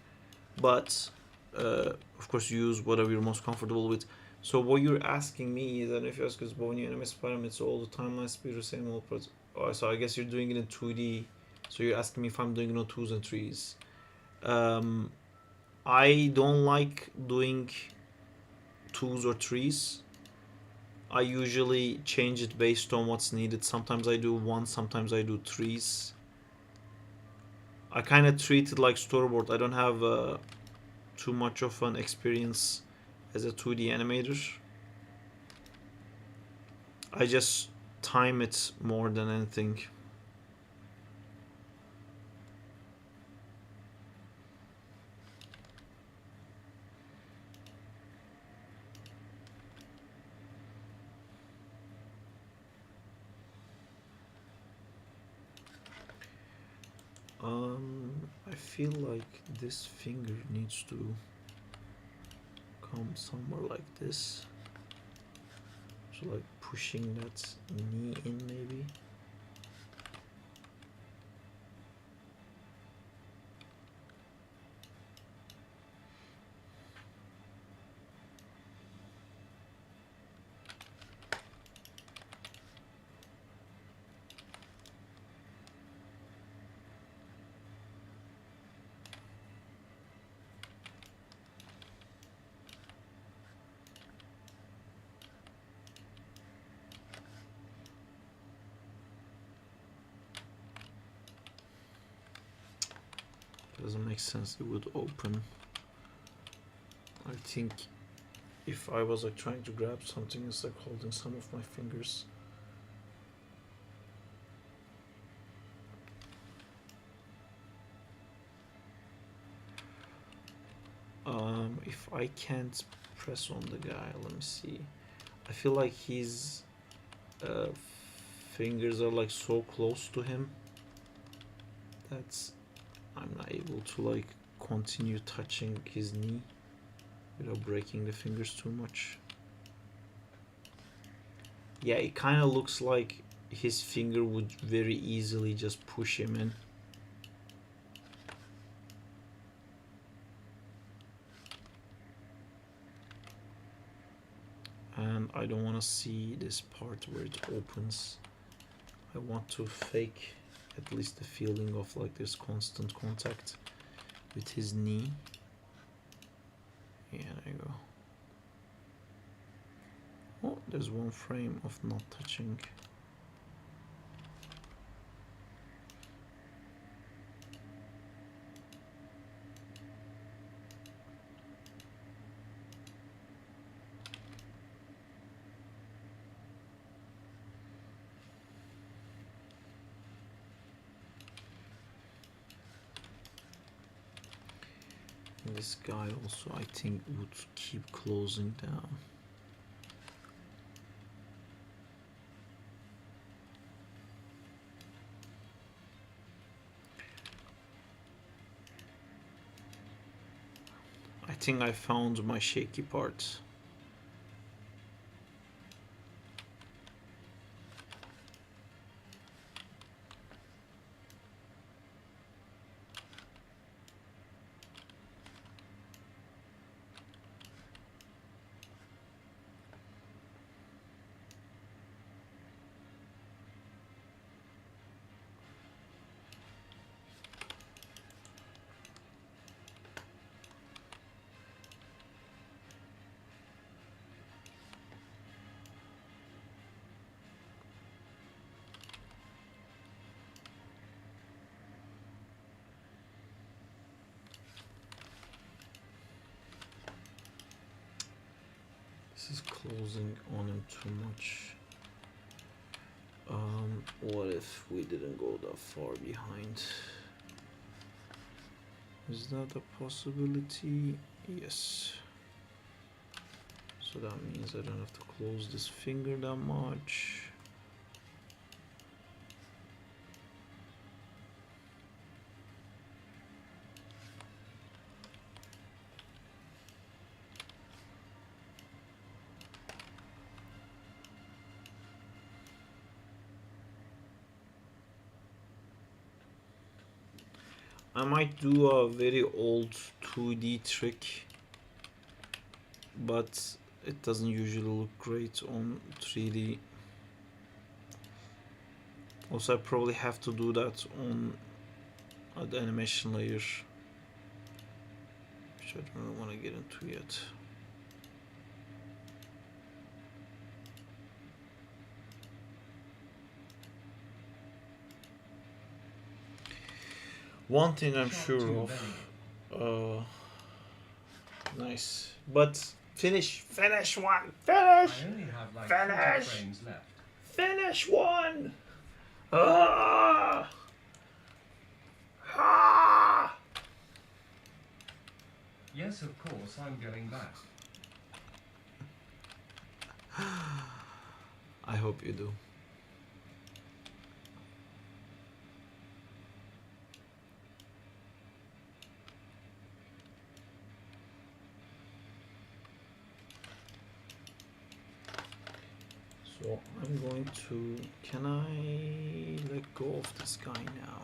But of course, use whatever you're most comfortable with. So what you're asking me is that if you ask us when you anime Spider-Man, it's all the timeline speed the same all parts. Oh, so I guess you're doing it in 2D. So you're asking me if I'm doing it on 2s and 3s. I don't like doing 2s or 3s. I usually change it based on what's needed. Sometimes I do 1, sometimes I do 3s. I kind of treat it like storyboard. I don't have too much of an experience as a 2D animator. I just time it more than anything. I feel like this finger needs to come somewhere like this. So like pushing that knee in maybe. Doesn't make sense, it would open. I think if I was like trying to grab something, it's like holding some of my fingers. If I can't press on the guy, let me see. I feel like his fingers are like so close to him that I'm not able to like continue touching his knee without breaking the fingers too much. Yeah, it kind of looks like his finger would very easily just push him in. And I don't want to see this part where it opens. I want to fake at least the feeling of like this constant contact with his knee. Yeah, there you go. Oh, there's one frame of not touching. This guy also, I think, would keep closing down. I think I found my shaky part. This is closing on him too much. What if we didn't go that far behind? Is that a possibility? Yes. So that means I don't have to close this finger that much. I might do a very old 2D trick, but it doesn't usually look great on 3D. Also, I probably have to do that on the animation layer, which I don't really want to get into yet. One thing I'm sure of. Nice. But finish one! I only have like 40 Finish! frames left. Finish one! Ah! Ah! Yes, of course, I'm going back. I hope you do. So I'm going to, can I let go of this guy now?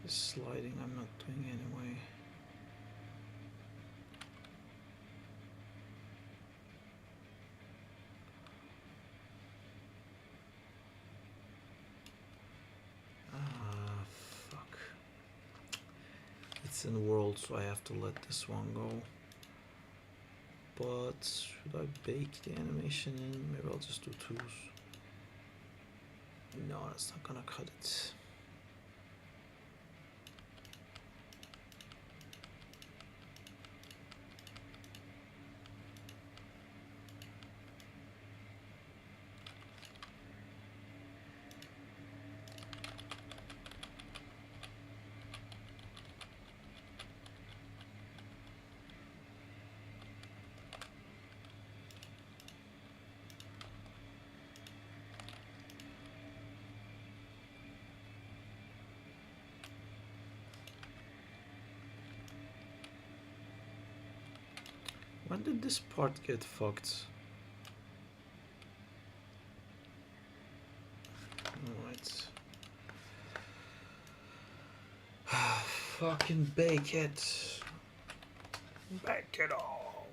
This sliding I'm not doing anyway. Fuck. It's in world, so I have to let this one go. But should I bake the animation in? Maybe I'll just do 2s. No, that's not gonna cut it. When did this part get fucked? Alright. Fucking bake it. Bake it all.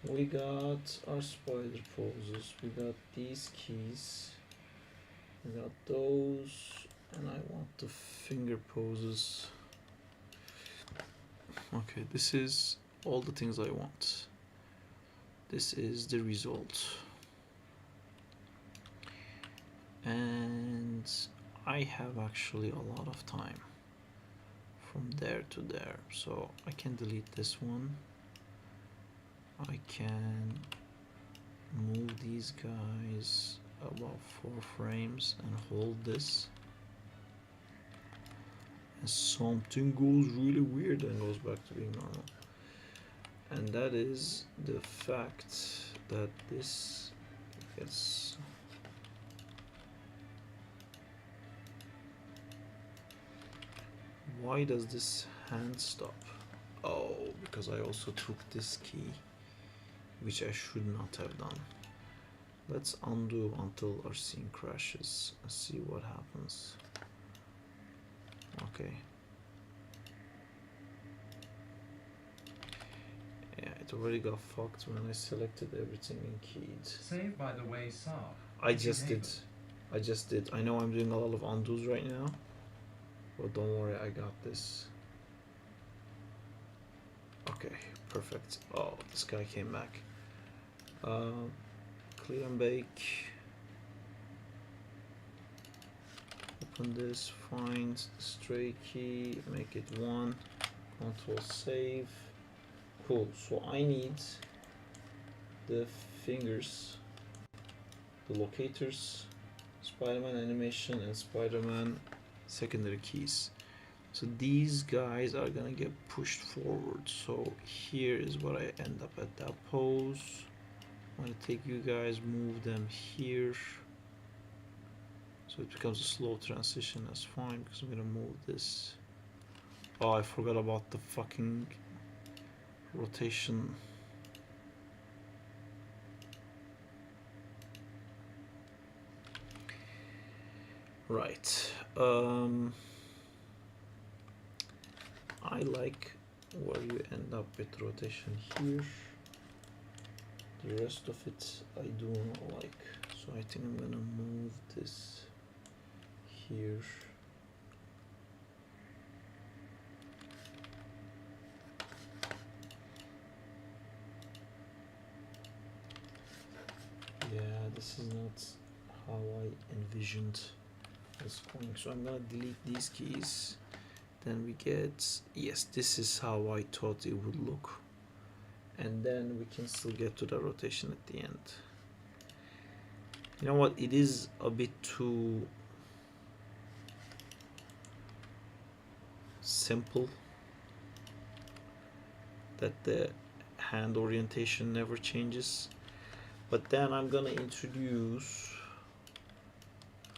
We got our spider poses, we got these keys, we got those, and I want the finger poses. Okay, this is all the things I want. This is the result. And I have actually a lot of time from there to there, so I can delete this one. I can move these guys about 4 frames and hold this, and something goes really weird and goes back to being normal, and that is the fact that this gets why does this hand stop? Oh, because I also took this key, which I should not have done. Let's undo until our scene crashes and see what happens. Okay. Yeah, it already got fucked when I selected everything and keyed. Save by the way, Saab. I just did. I know I'm doing a lot of undos right now, but don't worry, I got this. Okay, perfect. Oh, this guy came back. Clear and bake. Open this, find the stray key, make it 1, control save. Cool, so I need the fingers, the locators, Spider-Man animation, and Spider-Man secondary keys. So these guys are gonna get pushed forward. So here is what I end up at that pose. I'm gonna take you guys, move them here. So it becomes a slow transition, that's fine, because I'm gonna move this. Oh, I forgot about the fucking rotation. Right. I like where you end up with rotation here. The rest of it I do not like. So I think I'm gonna move this here. Yeah, this is not how I envisioned this going. So I'm gonna delete these keys Then we get, yes, this is how I thought it would look. And then we can still get to the rotation at the end. You know what, it is a bit too simple that the hand orientation never changes. But then I'm gonna introduce,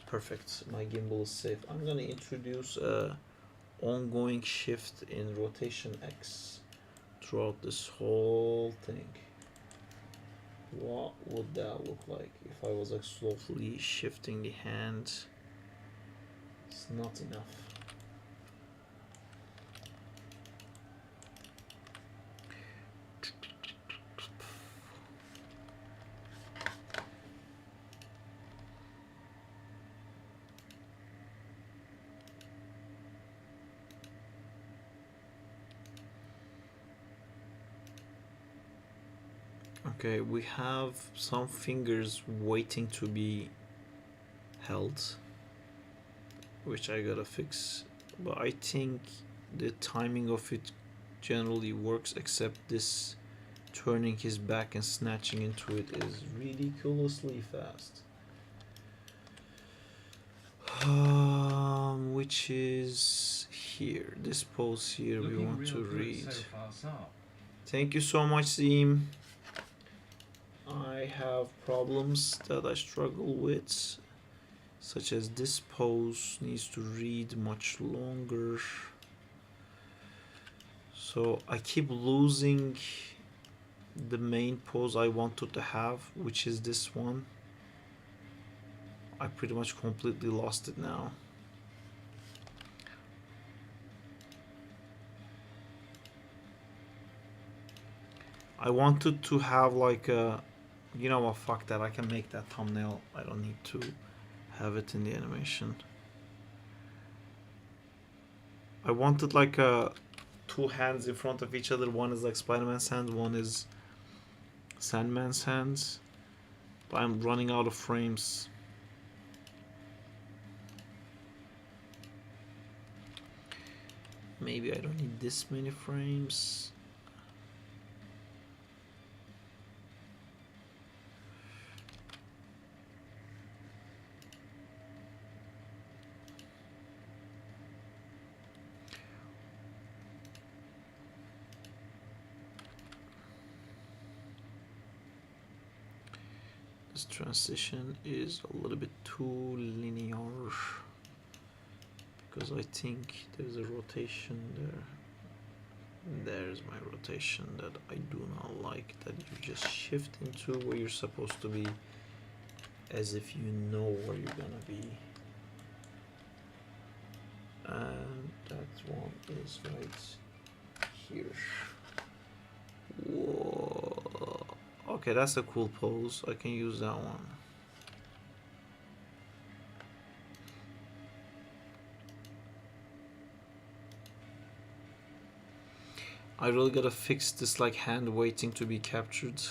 perfect, my gimbal is safe. I'm gonna introduce a ongoing shift in rotation X throughout this whole thing. What would that look like if I was like slowly shifting the hand? It's not enough. Okay, we have some fingers waiting to be held, which I gotta fix, but I think the timing of it generally works, except this turning his back and snatching into it is ridiculously fast. Which is here, this pose here. Looking we want real to good read. so far, Saab. Thank you so much, Seam. I have problems that I struggle with, such as this pose needs to read much longer. So I keep losing the main pose I wanted to have, which is this one. I pretty much completely lost it now. I wanted to have like a, you know what, fuck that, I can make that thumbnail. I don't need to have it in the animation. I wanted like two hands in front of each other. One is like Spider-Man's hand, one is Sandman's hands. But I'm running out of frames. Maybe I don't need this many frames. This transition is a little bit too linear, because I think there's a rotation there. There's my rotation that I do not like, that you just shift into where you're supposed to be, as if you know where you're gonna be. And that one is right here. Whoa. Okay, that's a cool pose. I can use that one. I really gotta fix this like hand waiting to be captured.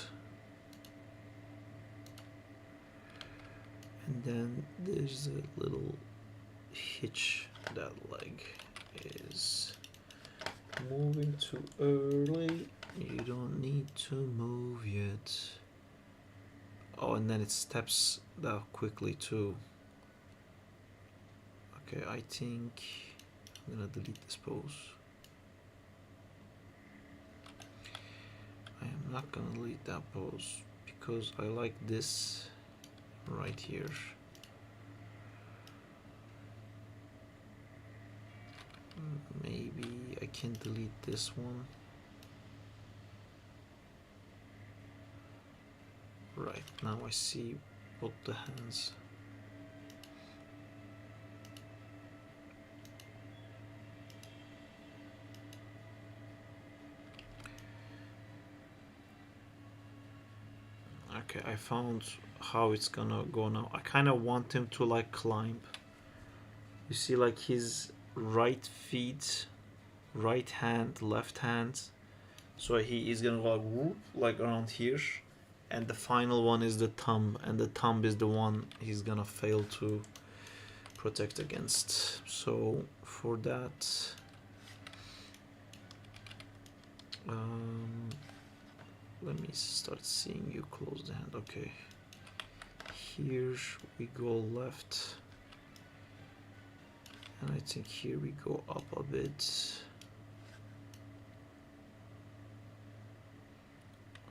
And then there's a little hitch. That leg is moving too early. You don't need to move yet. Oh, and then it steps that quickly too. Okay, I think I'm gonna delete this pose. I am not gonna delete that pose because I like this right here. Maybe I can delete this one. Right, now I see both the hands. Okay, I found how it's gonna go now. I kind of want him to like climb. You see like his right feet, right hand, left hand. So he is gonna go like, whoop, like around here. And the final one is the thumb, and the thumb is the one he's gonna fail to protect against. So for that, Let me start seeing you close the hand. Okay. Here we go left. And I think here we go up a bit.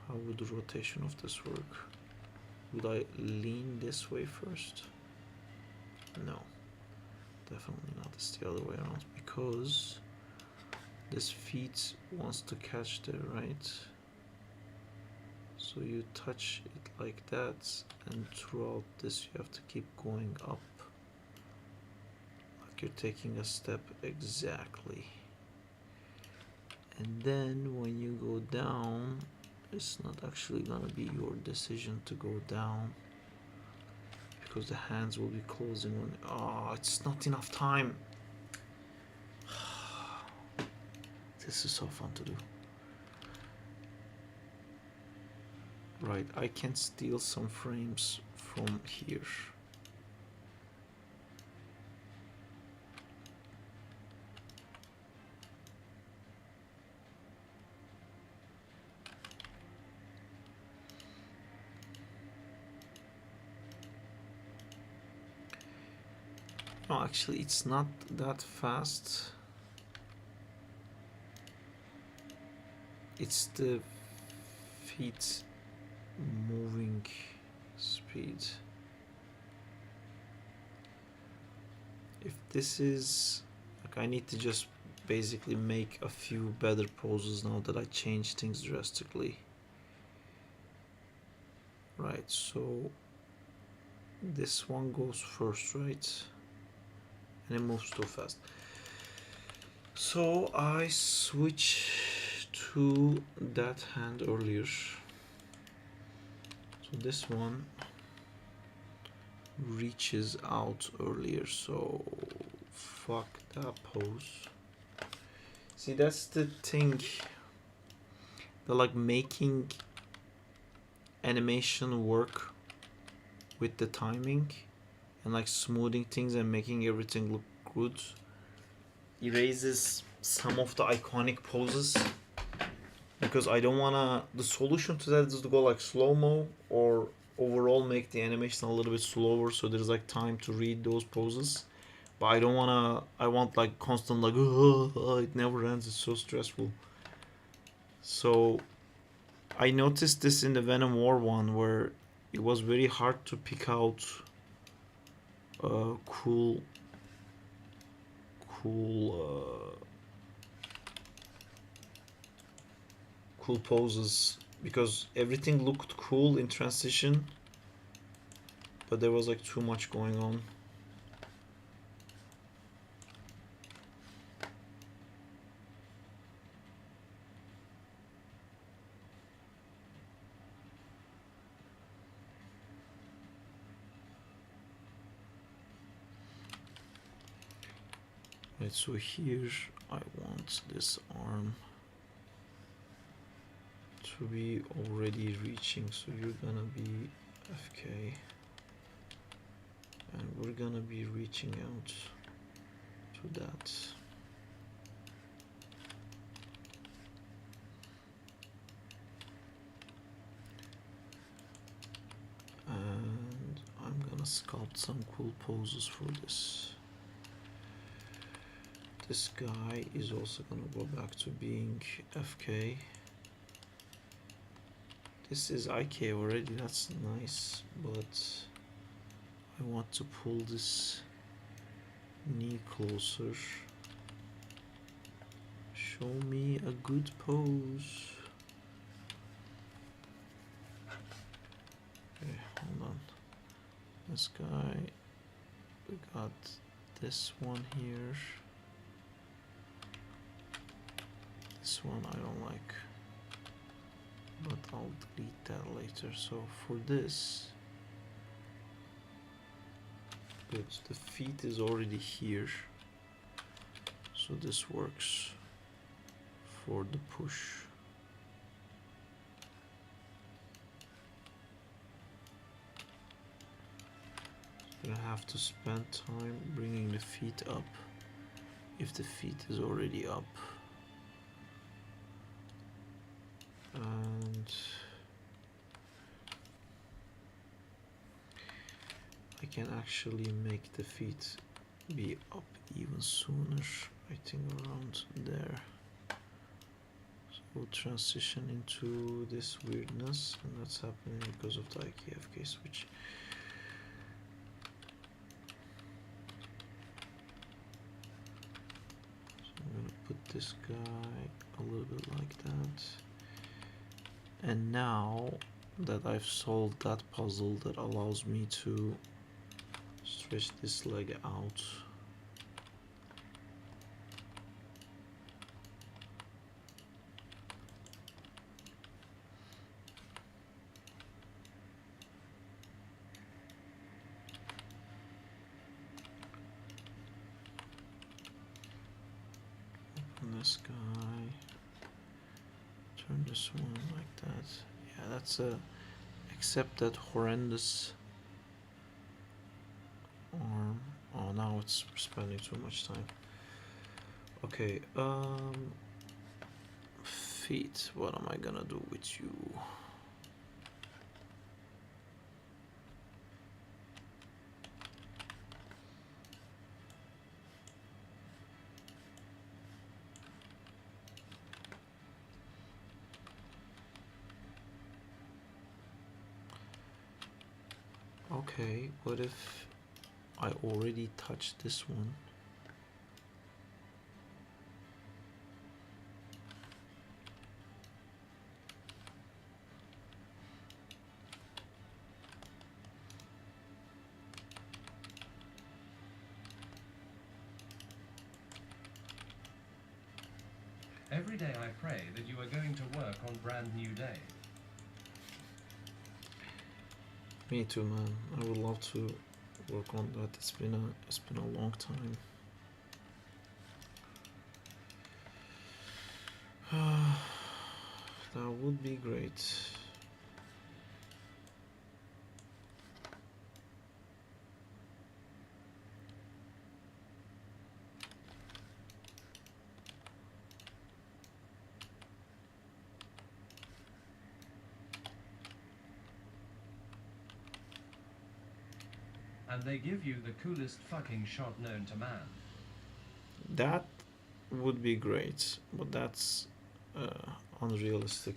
How would the rotation of this work? Would I lean this way first? No. Definitely not. It's the other way around because this feet wants to catch there, right? So you touch it like that, and throughout this you have to keep going up. Like you're taking a step exactly. And then when you go down, it's not actually gonna be your decision to go down because the hands will be closing on. Oh, it's not enough time. This is so fun to do. Right, I can steal some frames from here. No, actually, it's not that fast. It's the feet moving speed. If this is like, I need to just basically make a few better poses now that I changed things drastically. Right, so this one goes first, right? And it moves too fast. So I switch to that hand earlier. So this one reaches out earlier, so fuck that pose. See, that's the thing. They're like making animation work with the timing and like smoothing things and making everything look good. Erases some of the iconic poses because I don't wanna. The solution to that is to go like slow-mo or overall make the animation a little bit slower so there's like time to read those poses. But I don't wanna. I want like constant like it never ends. It's so stressful. So I noticed this in the Venom War one where it was very hard to pick out cool poses because everything looked cool in transition, but there was like too much going on. Right, so here I want this arm to be already reaching, so you're gonna be FK and we're gonna be reaching out to that. And I'm gonna sculpt some cool poses for this. This guy is also gonna go back to being FK. This is IK already, that's nice, but I want to pull this knee closer. Show me a good pose. Okay, hold on. This guy, we got this one here. This one I don't like, but I'll delete that later. So for this, good, the feet is already here, so this works for the push. You're gonna have to spend time bringing the feet up if the feet is already up. and I can actually make the feet be up even sooner. I think around there. So we'll transition into this weirdness, and that's happening because of the IKFK switch. So I'm gonna put this guy a little bit like that. And now that I've solved that puzzle that allows me to stretch this leg out, open this guy, turn this one like that. Yeah, that's a, except that horrendous arm. Oh, now it's spending too much time. Okay, feet, what am I gonna do with you? Okay, what if I already touched this one? Every day I pray that you are going to work on brand new day. Me too, man. I would love to work on that. It's been a long time. That would be great. And they give you the coolest fucking shot known to man. That would be great, but that's unrealistic.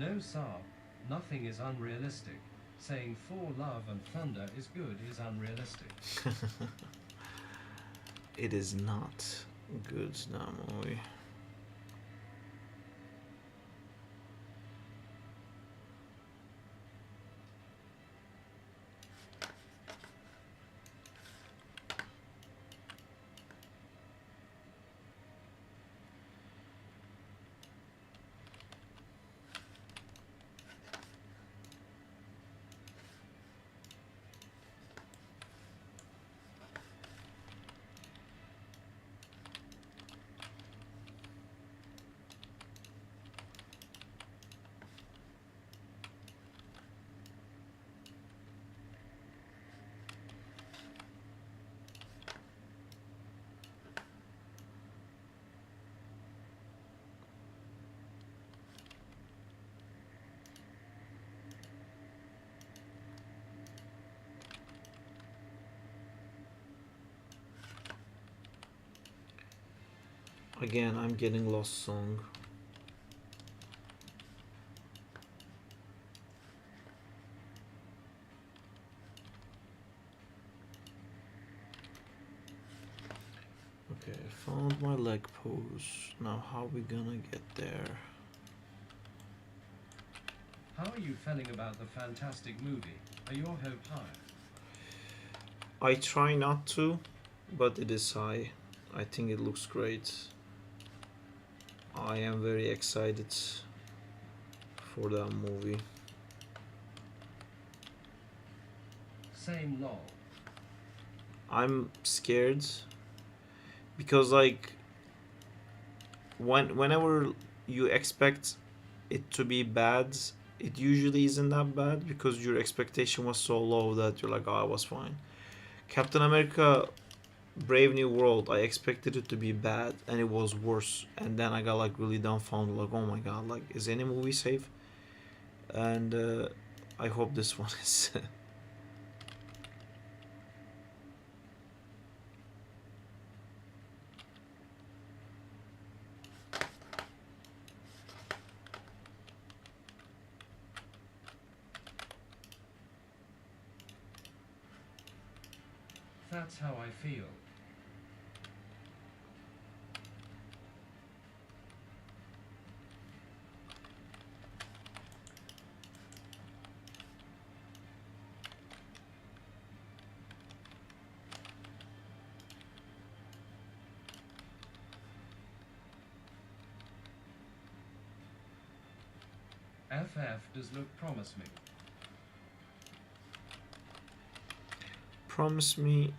No, Saab, nothing is unrealistic. Saying for love and thunder is good is unrealistic. It is not good, Namoi. Again, I'm getting lost song. Okay, found my leg pose. Now how we gonna get there? How are you feeling about the fantastic movie? Are your hope high? I try not to, but it is high. I think it looks great. I am very excited for that movie. Same lol. I'm scared because like whenever you expect it to be bad, it usually isn't that bad because your expectation was so low that you're like, oh, I was fine. Captain America Brave New World, I expected it to be bad and it was worse, and then I got like really dumbfounded, like, oh my god, like, is any movie safe? And I hope this one is. That's how I feel. FF does look promising. Promise me.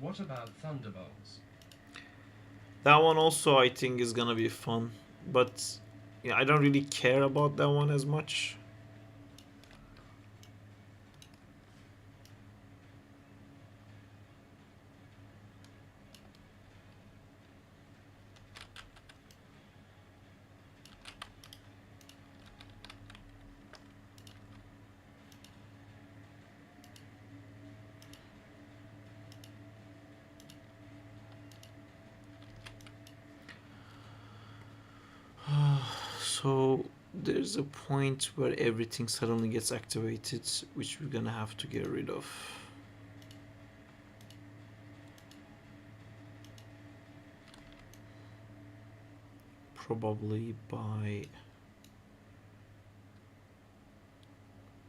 What about Thunderbolts? That one also I think is gonna be fun, but yeah, I don't really care about that one as much. So there's a point where everything suddenly gets activated, which we're gonna have to get rid of. Probably by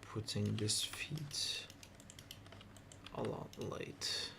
putting this feed a lot late.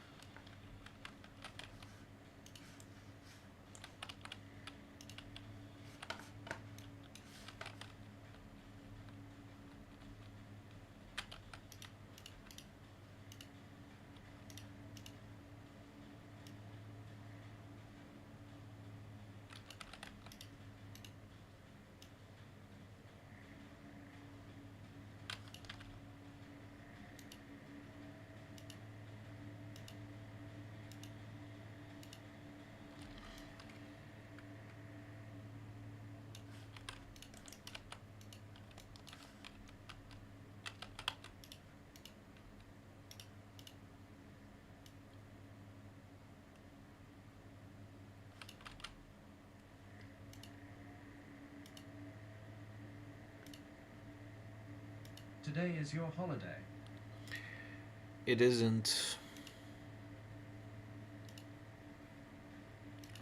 Today is your holiday. It isn't.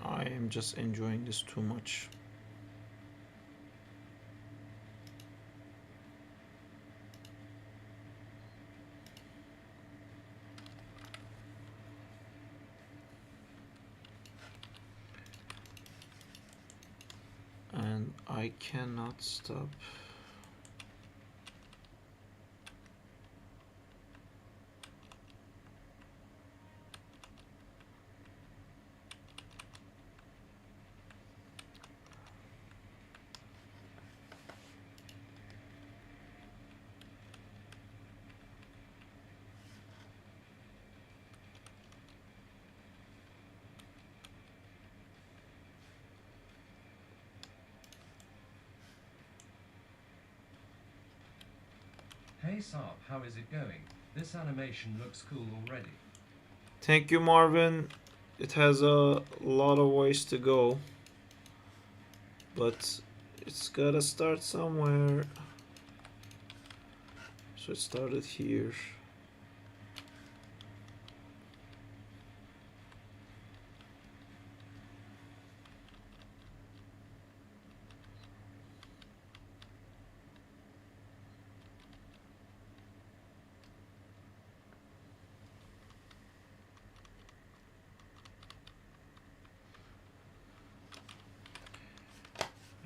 I am just enjoying this too much. And I cannot stop. Hey Sarp, how is it going? This animation looks cool already. Thank you, Marvin. It has a lot of ways to go. but it's gotta start somewhere. So it started here.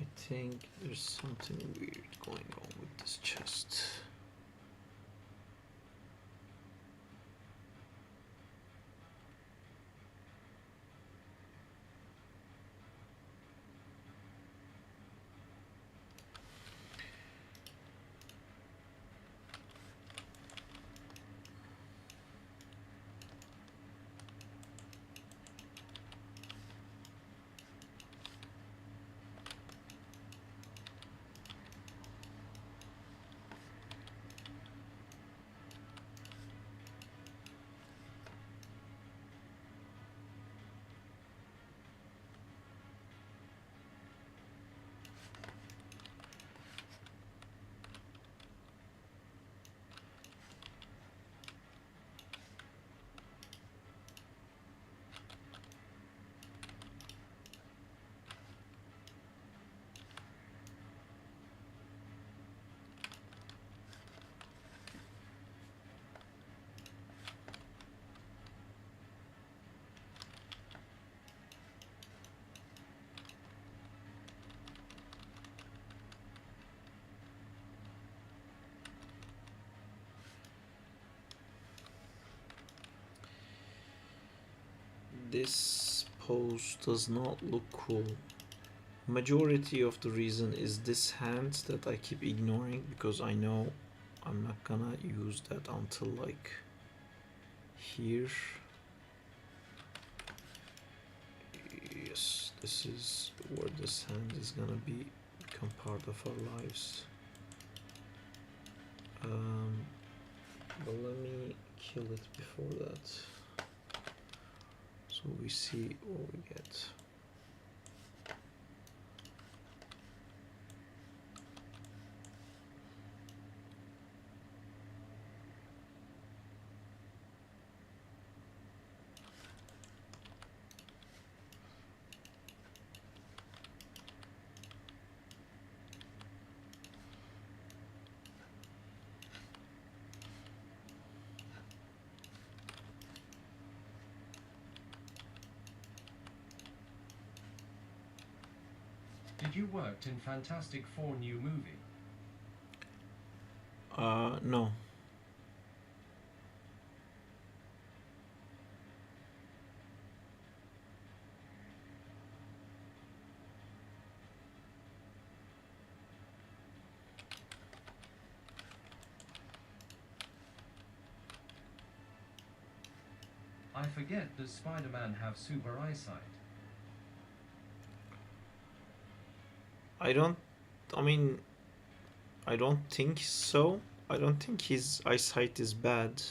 I think there's something weird going on with this chest. This pose does not look cool. Majority of the reason is this hand that I keep ignoring because I know I'm not gonna use that until like here. Yes, this is where this hand is gonna become part of our lives. But let me kill it before that. So we see what we get. Did you worked in Fantastic Four new movie? No. I forget, does Spider-Man have super eyesight? I mean, I don't think so. I don't think his eyesight is bad.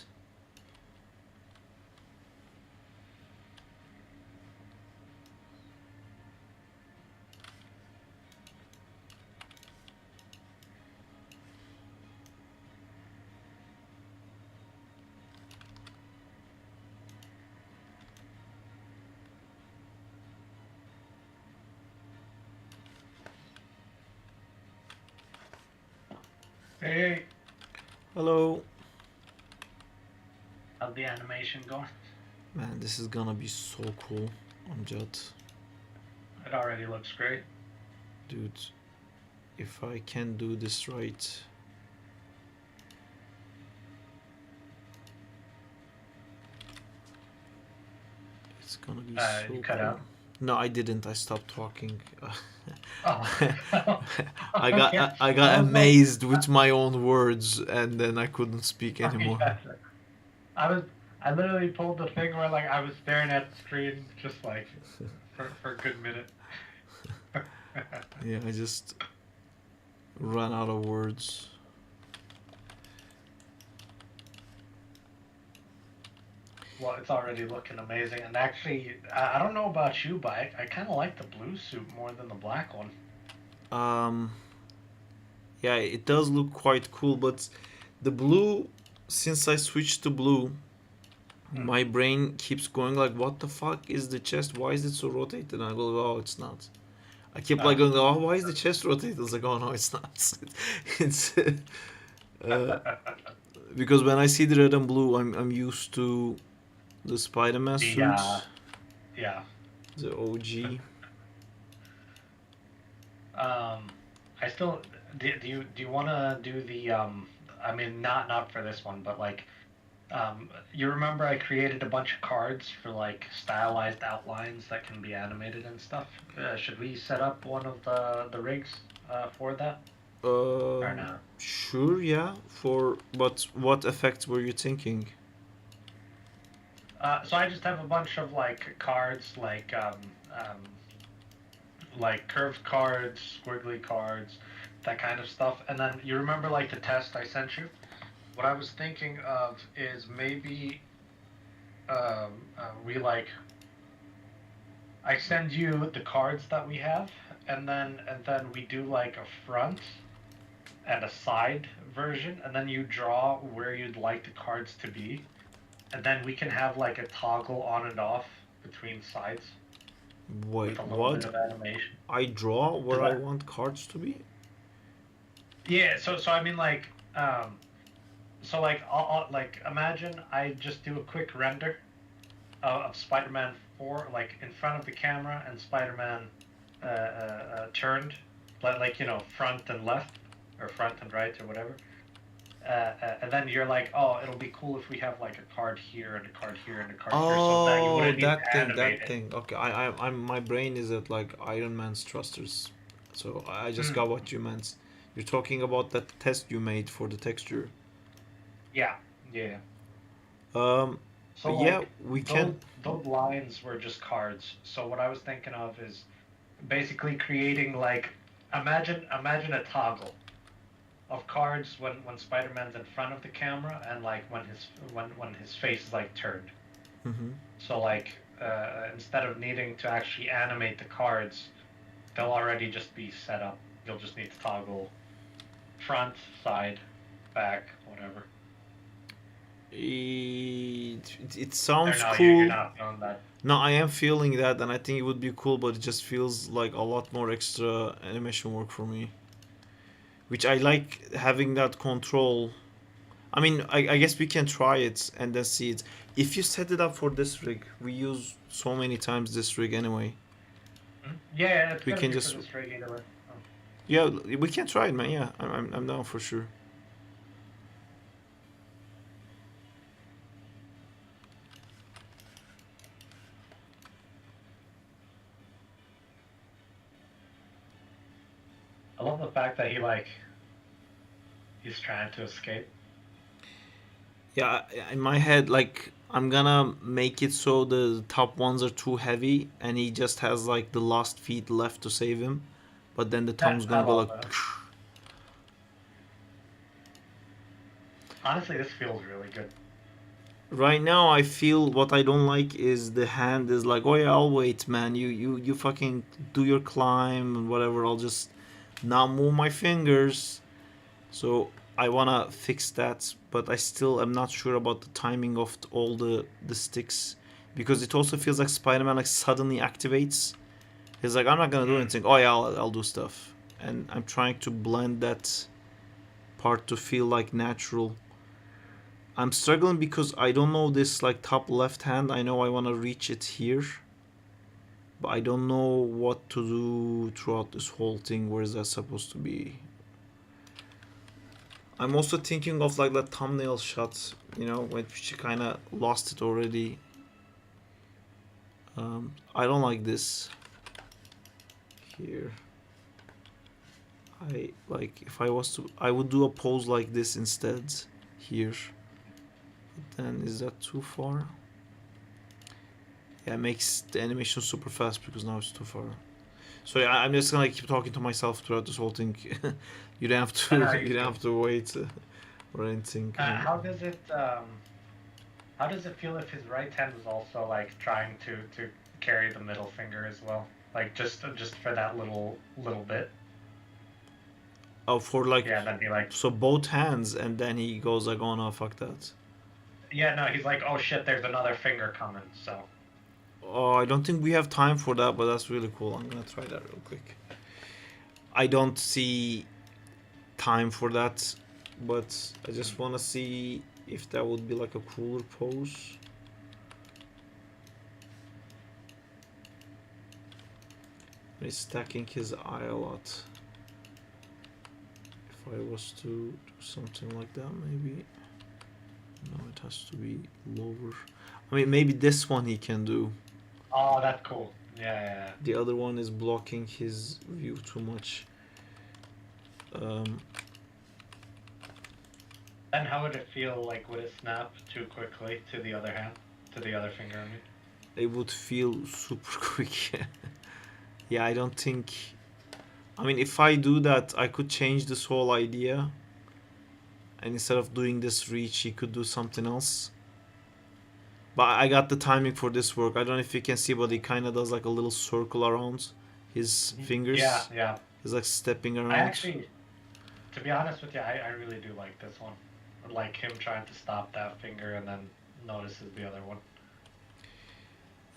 Hey, Hello. how's the animation going? Man, this is gonna be so cool on Jet. It already looks great. Dude, if I can do this right. It's gonna be so You cut cool. out? No, I didn't. I stopped talking. Oh. I got Yeah. I got I was like, amazed with my own words, and then I couldn't speak anymore. yes. I literally pulled the thing where like I was staring at the screen just like for a good minute. Yeah, I just ran out of words. Well, it's already looking amazing, and actually, I don't know about you, but I kind of like the blue suit more than the black one. Um, yeah, it does look quite cool, but the blue, since I switched to blue, Hmm. my brain keeps going like, what the fuck is the chest? Why is it so rotated? And I go, oh, it's not. I keep like going, oh, why is the chest rotated? It's like, oh no, it's not. It's uh, because when I see the red and blue, I'm used to the Spider-Man the suits, yeah. the OG. Um, I still do you want to do the I mean not for this one, but like you remember I created a bunch of cards for like stylized outlines that can be animated and stuff. Should we set up one of the rigs for that or Um, not? sure, yeah. But what effects were you thinking? So I just have a bunch of like cards, like curved cards, squiggly cards, that kind of stuff. And then you remember like the test I sent you? What I was thinking of is maybe we like I send you the cards that we have, and then we do like a front and a side version, and then you draw where you'd like the cards to be, and then we can have like a toggle on and off between sides with Wait, a little bit what? of animation. I draw Does where I that? want cards to be? Yeah. So I mean so like I'll like imagine I just do a quick render of Spider-Man 4, like in front of the camera, and Spider-Man turned, like front and left, or front and right, or whatever. And then you're like, oh, it'll be cool if we have like a card here and a card here and a card here, so that you Oh, wouldn't need that to thing, animate that it. thing. Okay, I'm my brain is at like Iron Man's thrusters, so I just Mm, got what you meant. You're talking about that test you made for the texture. yeah, yeah. Um, So yeah, like we can. those lines were just cards. So what I was thinking of is basically creating like imagine a toggle of cards when Spider-Man's in front of the camera, and like when his face is like turned. Hmm. So like instead of needing to actually animate the cards, they'll already just be set up. You'll just need to toggle front, side, back, whatever. It Or sounds no, you're cool. not doing that. No, I am feeling that, and I think it would be cool, but it just feels like a lot more extra animation work for me. Which I like having that control. I mean, I guess we can try it and then see it. If you set it up for this rig, we use so many times this rig anyway. Yeah, it's We gonna can be for just, this rig either way. Oh. yeah, we can try it, man. Yeah, I'm down for sure. I love the fact that he's trying to escape. Yeah, in my head, like I'm gonna make it so the top ones are too heavy, and he just has like the last feet left to save him. But then the Yeah, tongue's I gonna go love like. that. Honestly, this feels really good. Right now, I feel what I don't like is the hand is like, oh yeah, I'll wait, man. You fucking do your climb and whatever. I'll just not move my fingers. So I wanna fix that, but I still am not sure about the timing of all the sticks, because it also feels like Spider-Man like suddenly activates. He's like, I'm not gonna do Mm. anything. Oh yeah, I'll do stuff, and I'm trying to blend that part to feel like natural. I'm struggling because I don't know this like top left hand. I know I want to reach it here, but I don't know what to do throughout this whole thing. Where is that supposed to be? I'm also thinking of like that thumbnail shot, when she kind of lost it already. I don't like this here. I like if I was to, I would do a pose like this instead here. But then is that too far? Yeah, it makes the animation super fast because now it's too far. So yeah, I'm just gonna keep talking to myself throughout this whole thing. You don't have No, to. no, You you're don't good. have to wait or anything. How does it feel if his right hand is also like trying to carry the middle finger as well? Like just for that little bit. Oh, for like Yeah, then he like, so both hands, and then he goes like, "Oh no, fuck that." yeah, no, he's like, oh shit, there's another finger coming. So Oh, I don't think we have time for that, but that's really cool. I'm gonna try that real quick. I don't see time for that, but I just wanna see if that would be like a cooler pose. He's stacking his eye a lot. If I was to do something like that, maybe. No, it has to be lower. I mean, maybe this one he can do. oh, that's cool. Yeah. The other one is blocking his view too much. Then how would it feel like would it snap too quickly to the other hand, to the other finger? I mean. It would feel super quick. Yeah, I don't think. I mean, if I do that, I could change this whole idea. And instead of doing this reach, he could do something else. But I got the timing for this work. I don't know if you can see, but he kind of does like a little circle around his fingers. Yeah. He's like stepping around. I actually, to be honest with you, I really do like this one. I like him trying to stop that finger and then notices the other one.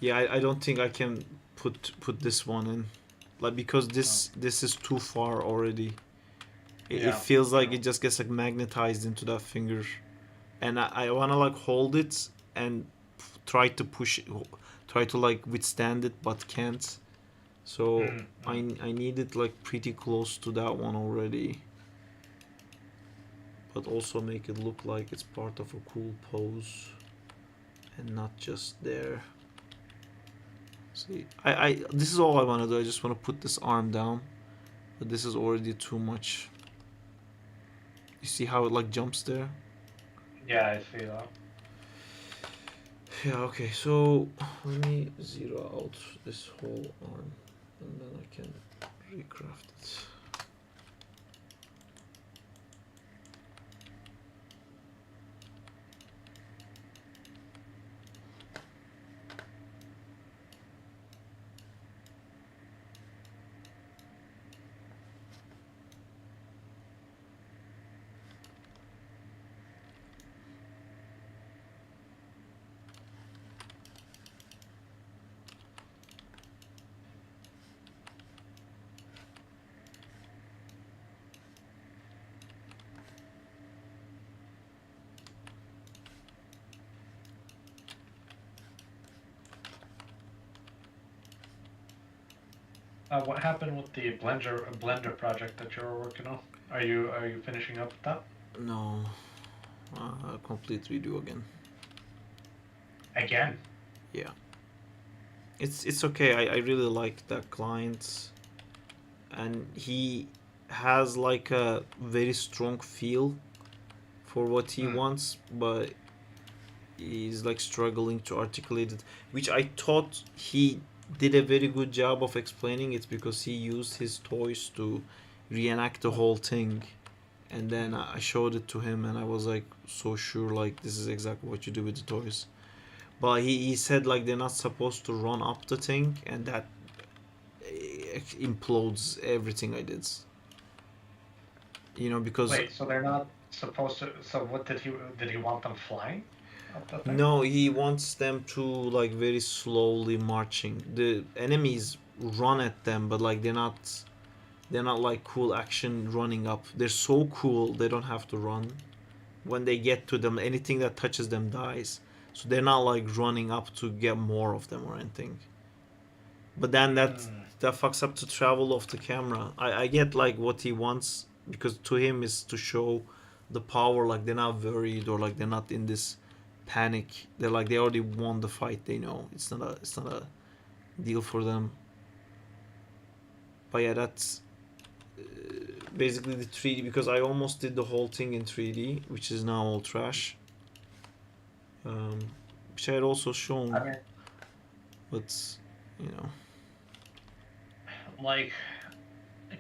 Yeah, I don't think I can put this one in, like, because this is too far already. It feels like it just gets like magnetized into that finger, and I wanna like hold it and try to push it, try to like withstand it, but can't. So I need it like pretty close to that one already, but also make it look like it's part of a cool pose and not just there. See, I this is all I want to do. I just want to put this arm down, but this is already too much. You see how it like jumps there? Yeah, I see that. Yeah, okay, so let me zero out this whole arm and then I can recraft it. What happened with the Blender project that you were working on? Are you finishing up with that? No, complete redo again. Again? Yeah, it's okay. I really like that client, and he has like a very strong feel for what he wants, but he's like struggling to articulate it, which I thought he did a very good job of explaining it, because he used his toys to reenact the whole thing, and then I showed it to him and I was like so sure like this is exactly what you do with the toys. But he said like they're not supposed to run up the thing, and that implodes everything I did. You know, because Wait, so they're not supposed to. So what did he want them flying up the thing? no, he wants them to like very slowly marching. The enemies run at them, but like they're not like cool action running up. They're so cool they don't have to run. When they get to them, anything that touches them dies. So they're not like running up to get more of them or anything. But then that fucks up the travel of the camera. I get like what he wants, because to him is to show the power, like they're not worried or like they're not in this panic. They're like they already won the fight. They know it's not a deal for them. But yeah, that's basically the 3D, because I almost did the whole thing in 3D, which is now all trash. Which I had also shown, I mean, but you know. like,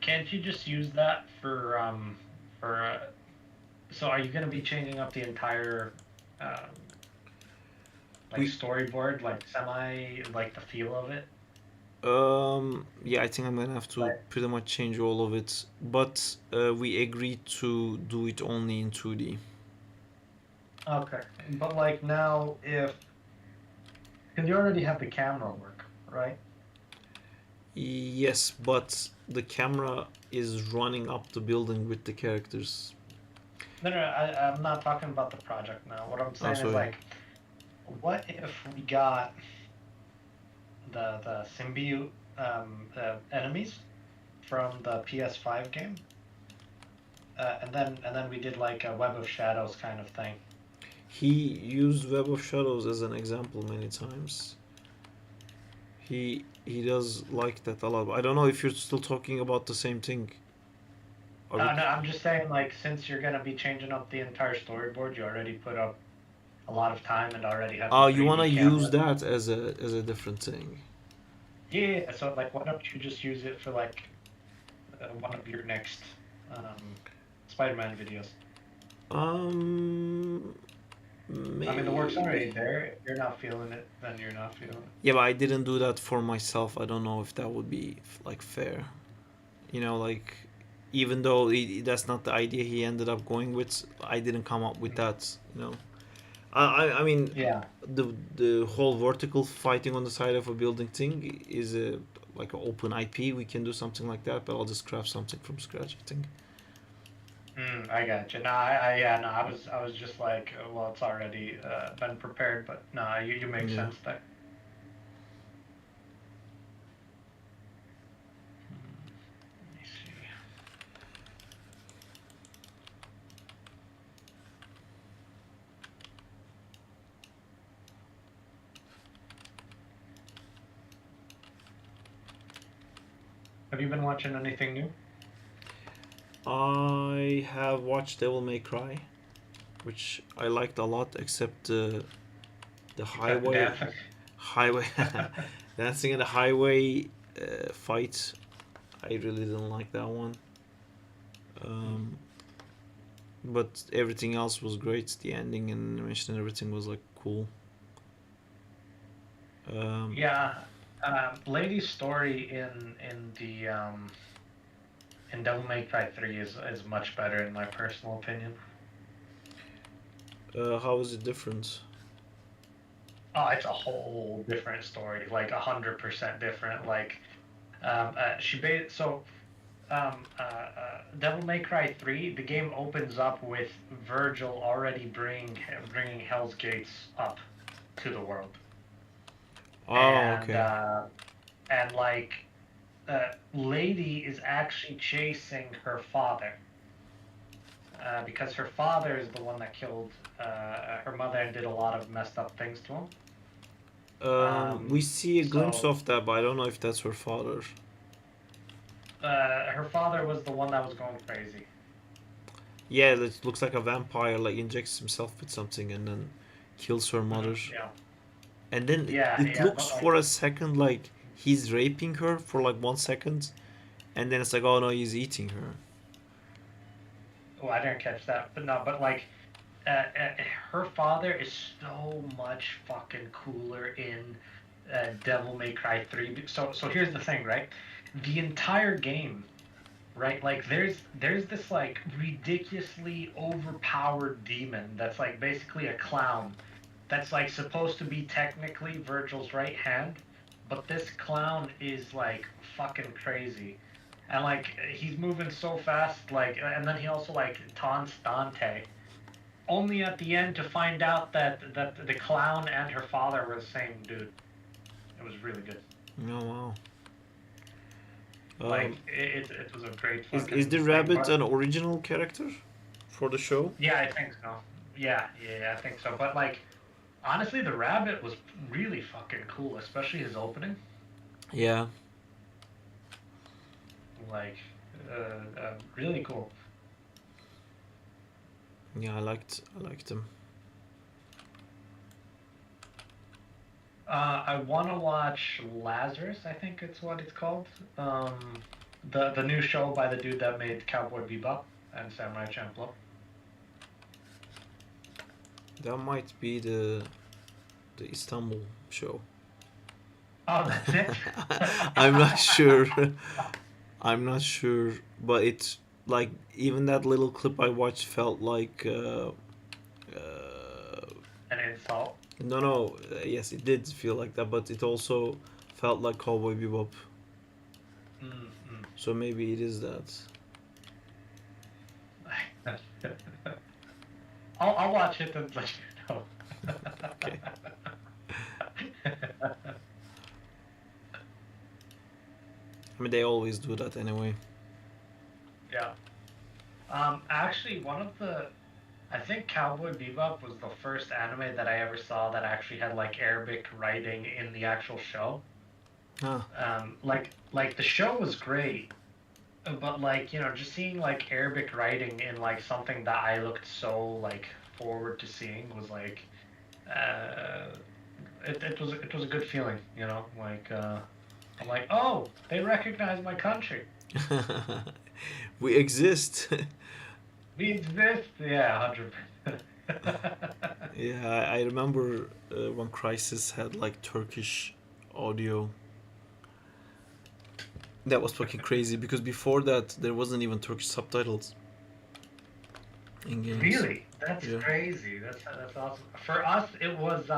can't you just use that for so are you gonna be changing up the entire like We- storyboard, like semi, like the feel of it? Yeah, I think I'm gonna have to Right. pretty much change all of it, but we agreed to do it only in 2D. Okay, but like now, if because you already have the camera work, right? Yes, but the camera is running up the building with the characters. No, I'm not talking about the project now. What I'm Oh, saying is sorry. like, what if we got the symbiote enemies from the PS5 game, and then we did like a Web of Shadows kind of thing. He used Web of Shadows as an example many times. He does like that a lot. I don't know if you're still talking about the same thing. Are we? No, I'm just saying like since you're gonna be changing up the entire storyboard, you already put up a lot of time and already have the Oh, you wanna 3D use camera. that as a different thing? Yeah, so like, why don't you just use it for like one of your next Spider-Man videos? Um, I mean, the work's maybe. already there. If you're not feeling it, then you're not feeling it. Yeah, but I didn't do that for myself. I don't know if that would be like fair. You know, like even though that's not the idea he ended up going with, I didn't come up with that. You know, I mean, Yeah, the whole vertical fighting on the side of a building thing is a like an open IP. We can do something like that, but I'll just craft something from scratch. I think. I got you. No, yeah, no, I was just like, well, it's already been prepared, but no, you make Yeah. sense there. Let me see. Have you been watching anything new? I have watched Devil May Cry, which I liked a lot, except the Except the highway dancing. highway dancing in the highway fight. I really didn't like that one. Um, but everything else was great. The ending and animation and everything was like cool. Um, Yeah, Lady's story in Devil May Cry 3 is much better in my personal opinion. how is it different? Oh, it's a whole different story, like 100% different. Like, Devil May Cry 3, the game opens up with Virgil already bringing Hell's Gates up to the world, Oh, and okay. uh, and like, Lady is actually chasing her father. Because her father is the one that killed her mother and did a lot of messed up things to him. We see a glimpse So of that, but I don't know if that's her father. her father was the one that was going crazy. Yeah, it looks like a vampire, like injects himself with something and then kills her mother. Yeah, And then it yeah, looks but for like, a second like he's raping her for like 1 second, and then it's like, oh no, he's eating her. oh, I didn't catch that, but no, but like, her father is so much fucking cooler in Devil May Cry 3. So here's the thing, right? The entire game, right? Like there's this like ridiculously overpowered demon that's like basically a clown that's like supposed to be technically Virgil's right hand, but this clown is like fucking crazy. And like he's moving so fast, like, and then he also like taunts Dante. Only at the end to find out that the clown and her father were the same dude. It was really good. Oh wow. Like Um, it was a great is fucking the thing. rabbit But an original character for the show? yeah, I think so. Yeah, I think so. But like honestly, the rabbit was really fucking cool, especially his opening. Yeah. Like, really cool. Yeah, I liked him. I want to watch Lazarus. I think it's what it's called. The new show by the dude that made Cowboy Bebop and Samurai Champloo. That might be the Istanbul show. Oh, that's it. I'm not sure. I'm not sure, but it's like even that little clip I watched felt like An insult. no, no, yes, it did feel like that, but it also felt like Cowboy Bebop. Mm-hmm. So maybe it is that. I'll watch it and let you know. Okay. I mean, they always do that anyway. Yeah. Actually, I think Cowboy Bebop was the first anime that I ever saw that actually had like Arabic writing in the actual show. Ah, Like the show was great, but like, just seeing like Arabic writing in like something that I looked so like forward to seeing was like, uh, it was a good feeling, like I'm like, oh, they recognize my country. we exist. We exist. Yeah, 100%. Yeah, I remember when Crisis had like Turkish audio. That was fucking crazy because before that there wasn't even Turkish subtitles in games. Really? That's Yeah. crazy. That's awesome. For us, it was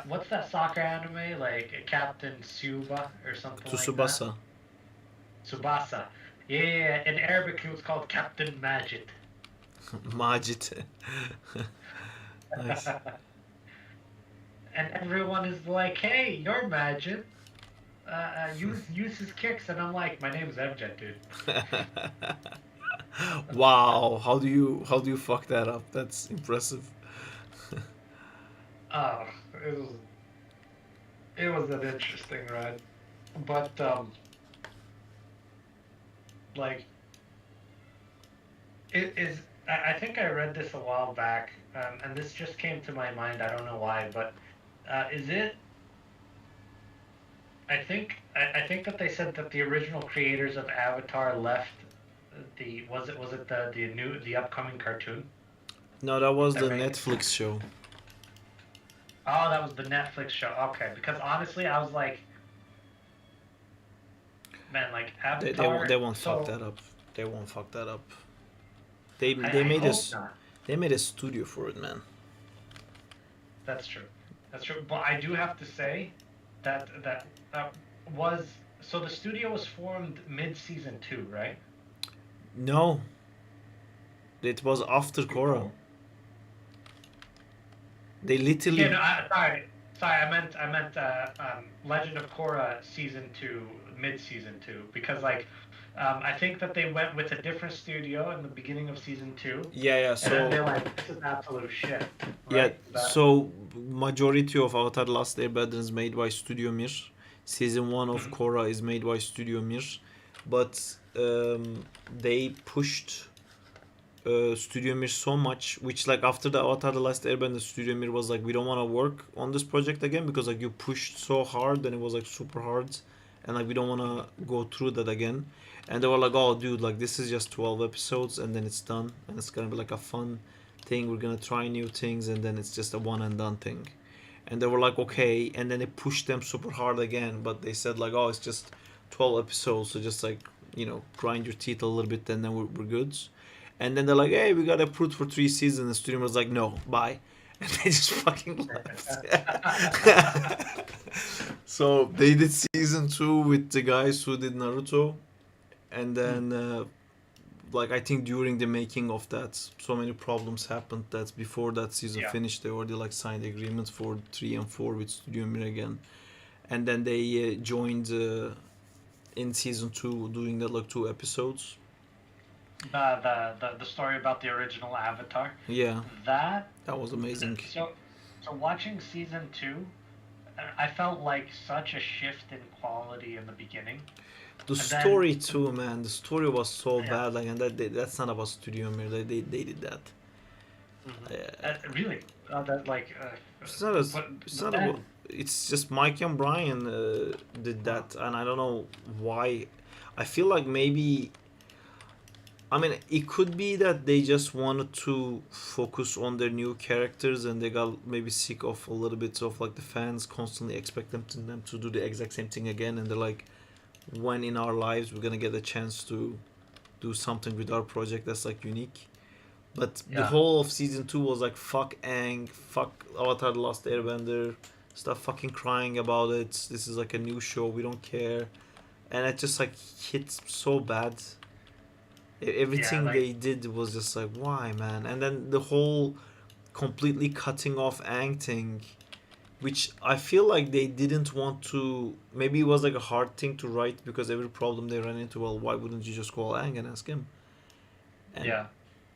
what's that soccer anime like Captain Suba or something like that? Tsubasa. Tsubasa. Yeah, in Arabic it was called Captain Majid. Majid. Nice. And everyone is like, "Hey, you're Majid. Use his kicks," and I'm like, "My name's Evjet, dude." Wow, how do you fuck that up? That's impressive. Oh, it was an interesting ride, but like it is. I think I read this a while back, and this just came to my mind. I don't know why, but is it? I think that they said that the original creators of Avatar left the upcoming cartoon. No, that was They're the making. Netflix show. Oh, that was the Netflix show. Okay, because honestly, I was like, man, like Avatar. They won't fuck So that up. They won't fuck that up. They I, they I made hope us not. they made a studio for it, man. That's true. That's true. But I do have to say that was so the studio was formed mid-season 2, right? No, it was after Korra. Before. They Yeah, literally no, sorry. I meant Legend of Korra season 2, mid-season 2, because like, I think that they went with a different studio in the beginning of season 2, yeah. and then So they're like, this is absolute shit, yeah, right? so majority of Avatar: Last Airbender is made by Studio Mir. Season one of Mhm. Korra is made by Studio Mir, but they pushed Studio Mir so much, which like after the Avatar: The Last Airbender, Studio Mir was like, we don't want to work on this project again because like you pushed so hard and it was like super hard, and like we don't want to go through that again. And they were like, oh dude, like this is just 12 episodes and then it's done, and it's gonna be like a fun thing. We're gonna try new things and then it's just a one and done thing. And they were like, okay, and then they pushed them super hard again, but they said like, oh, it's just 12 episodes, so just like grind your teeth a little bit and then we're good. And then they're like, hey, we got approved for 3 seasons. And the studio was like, no, bye. And they just fucking left. So they did season 2 with the guys who did Naruto. And then, like, I think during the making of that, so many problems happened that before that season Yeah. finished, they already like signed agreements for 3 and 4 with Studio Mir again. And then they joined in season 2 doing that like 2 episodes. The story about the original Avatar. Yeah, That that was amazing. so watching season 2, I felt like such a shift in quality in the beginning. The And then- story too, man. The story was so Yeah. bad, like, and that's not about Studio Mir. They did that. Really, that like. It's not a, but, it's but not then, about. It's just Mike and Brian did that, and I don't know why. I feel like maybe I mean, it could be that they just wanted to focus on their new characters and they got maybe sick of a little bit of like the fans constantly expect them to do the exact same thing again, and they're like, when in our lives we're gonna get a chance to do something with our project that's like unique. But the Yeah. whole of season two was like fuck Aang, fuck Avatar: The Last Airbender, stop fucking crying about it. This is like a new show, we don't care, and it just like hits so bad. Yeah, Everything like they did was just like, why, man? And then the whole completely cutting off Aang thing, which I feel like they didn't want to. Maybe it was like a hard thing to write because every problem they ran into, well, why wouldn't you just call Aang and ask him? And yeah.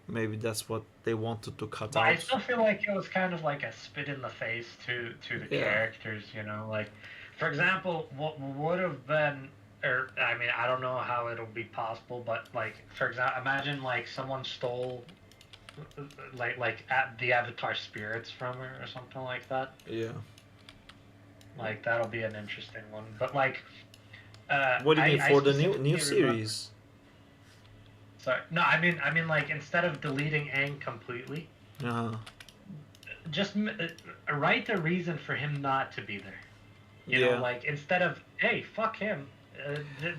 maybe that's what they wanted to cut But I out. still feel like it was kind of like a spit in the face to the Yeah. characters, you know. Like, for example, what would have been, or I mean, I don't know how it'll be possible, but like, for example, imagine like someone stole, like at the Avatar spirits from her or something like that. Yeah. Like that'll be an interesting one. But like, What do you mean I for the specifically new remember. series? Sorry, no, I mean, like instead of deleting Aang completely, Uh, just write a reason for him not to be there. You yeah. know, like instead of hey, fuck him,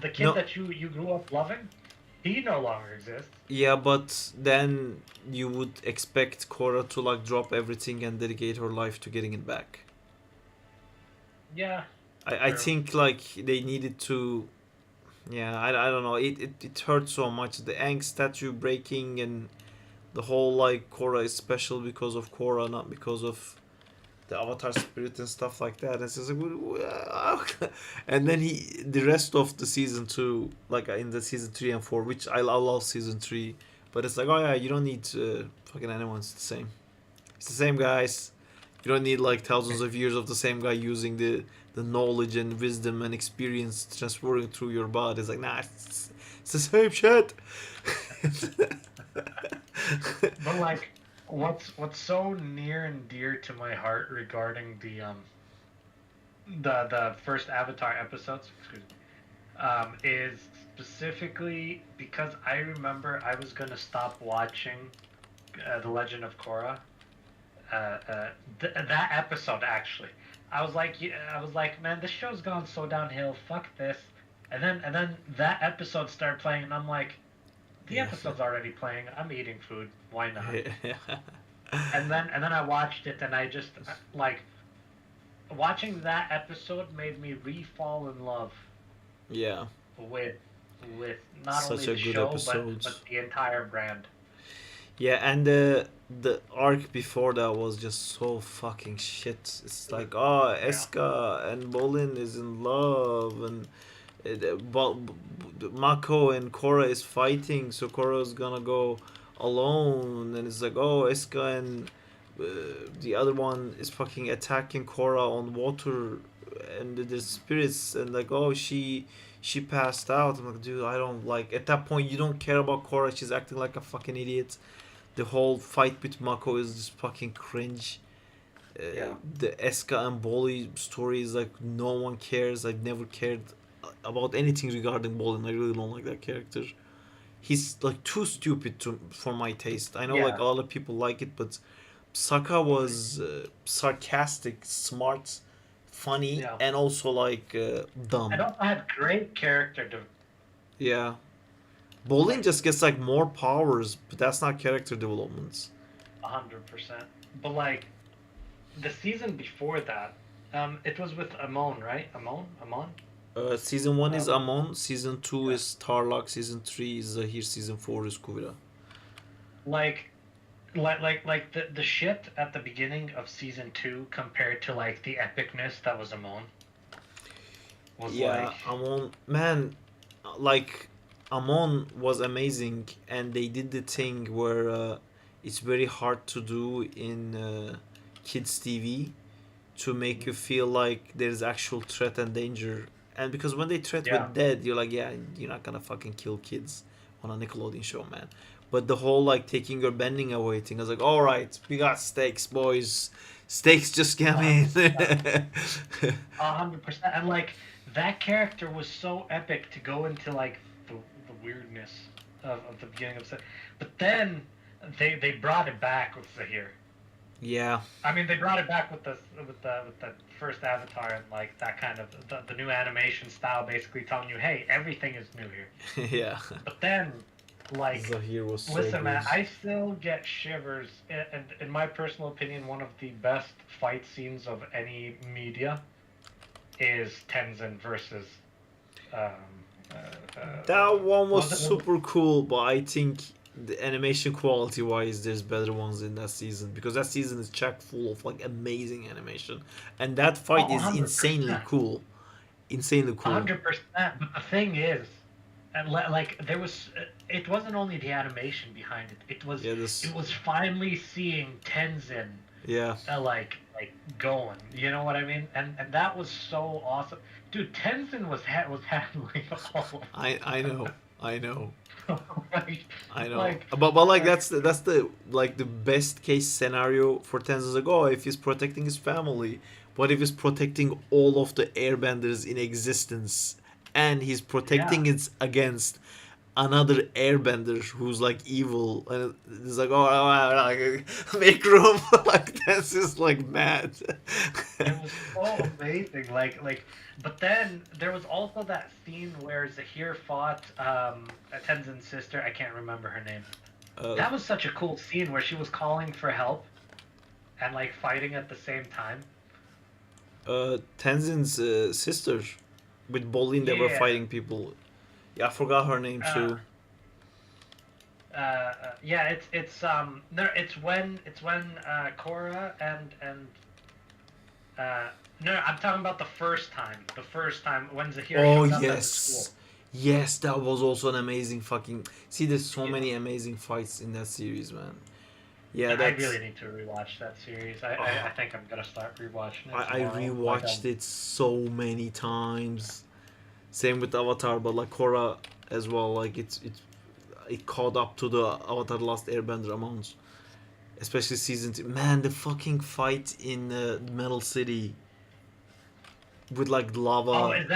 the kid No. that you grew up loving, he no longer exists. Yeah, but then you would expect Korra to like drop everything and dedicate her life to getting it back. Yeah, I true. think like they needed to. Yeah, I don't know. It hurt so much. The Aang statue breaking and the whole like Korra is special because of Korra, not because of the Avatar spirit and stuff like that. It's just like, and then the rest of the season two, like in the season three and four, which I love season three, but it's like, oh yeah, you don't need fucking anyone. It's the same. It's the same guys. You don't need like thousands of years of the same guy using the knowledge and wisdom and experience transporting through your body. It's like, nah, it's the same shit. But like, what's so near and dear to my heart regarding the first Avatar episodes, excuse me, is specifically because I remember I was gonna stop watching The Legend of Korra. That episode actually, I was like, yeah, I was like, man, this show's gone so downhill. Fuck this. And then that episode started playing, and I'm like, the Yeah. episode's already playing. I'm eating food. Why not? Yeah. And then I watched it, and I just like watching that episode made me re-fall in love Yeah. with with not Such only a the good show episode. but the entire brand. Yeah, and the arc before that was just so fucking shit. It's like, oh, Yeah. Eska and Bolin is in love, and Mako and Korra is fighting, so Korra's gonna go alone, and it's like, oh, Eska and uh, the other one is fucking attacking Korra on water, and the spirits, and like, oh, she passed out. I'm like, dude, I don't like. At that point, you don't care about Korra. She's acting like a fucking idiot. The whole fight with Mako is just fucking cringe. Yeah. The Eska and Bolly story is like no one cares. I've never cared about anything regarding Bolin. I really don't like that character. He's like too stupid for my taste. I know Yeah. like a lot of people like it, but Sokka was sarcastic, smart, funny, Yeah. and also like dumb. And also had great character Yeah. Bolin just gets like more powers, but that's not character developments. 100%. But like the season before that, it was with Amon, right? Amon. Season 1 is Um, Amon, season 2 yeah. is Tarlok, season 3 is Zahir, season 4 is Kuvira. Like the shit at the beginning of season 2 compared to like the epicness that was Amon was Yeah, like Amon, man, like Amon was amazing, and they did the thing where it's very hard to do in kids TV to make you feel like there's actual threat and danger. And because when they threat yeah. with dead, you're like, yeah, you're not gonna fucking kill kids on a Nickelodeon show, man. But the whole like taking your bending away thing, I was like, all right, we got stakes, boys. Stakes just came in. 100%. And like that character was so epic to go into like the weirdness of the beginning of Zahir. But then they brought it back with Zahir. Yeah. I mean, they brought it back with the first Avatar and like that kind of the new animation style, basically telling you, hey, everything is new here. Yeah. But then, like, Zahir was so listen, man, good. I still get shivers. And in my personal opinion, one of the best fight scenes of any media is Tenzin versus. That one was Was it? super cool, but I think the animation quality wise, there's better ones in that season because that season is chock full of like amazing animation, and that fight Oh, is insanely 100%. cool. Insanely cool. 100%. But the thing is, and like there was, it wasn't only the animation behind it. Yeah, this. It was finally seeing Tenzin, Yeah. like going. You know what I mean? And that was so awesome, dude. Tenzin was handling all of I know. I know. like, I know. like, But like that's the like the best case scenario for Tenzin. Like, oh, if he's protecting his family, what if he's protecting all of the airbenders in existence, and he's protecting yeah. it against another airbender who's like evil, and it's like, oh, like, make room. Like that's just like mad. It was so amazing. But then there was also that scene where Zahir fought Tenzin's sister. I can't remember her name. That was such a cool scene where she was calling for help and like fighting at the same time. Tenzin's sister with Bolin, they were Yeah. fighting people. Yeah, I forgot her name Uh, too. yeah. No. It's when Korra and no. I'm talking about the first time. The first time when Zahir Oh showed up at the school. yes, yes, that was also an amazing fucking. See, there's so Yeah. many amazing fights in that series, man. Yeah, I that's. really need to rewatch that series. I think I'm gonna start rewatching it I tomorrow. rewatched it so many times. Same with Avatar, but like Korra as well. Like it caught up to the Avatar: The Last Airbender amounts, especially season 2. Man, the fucking fight in Metal City with like Oh, lava. is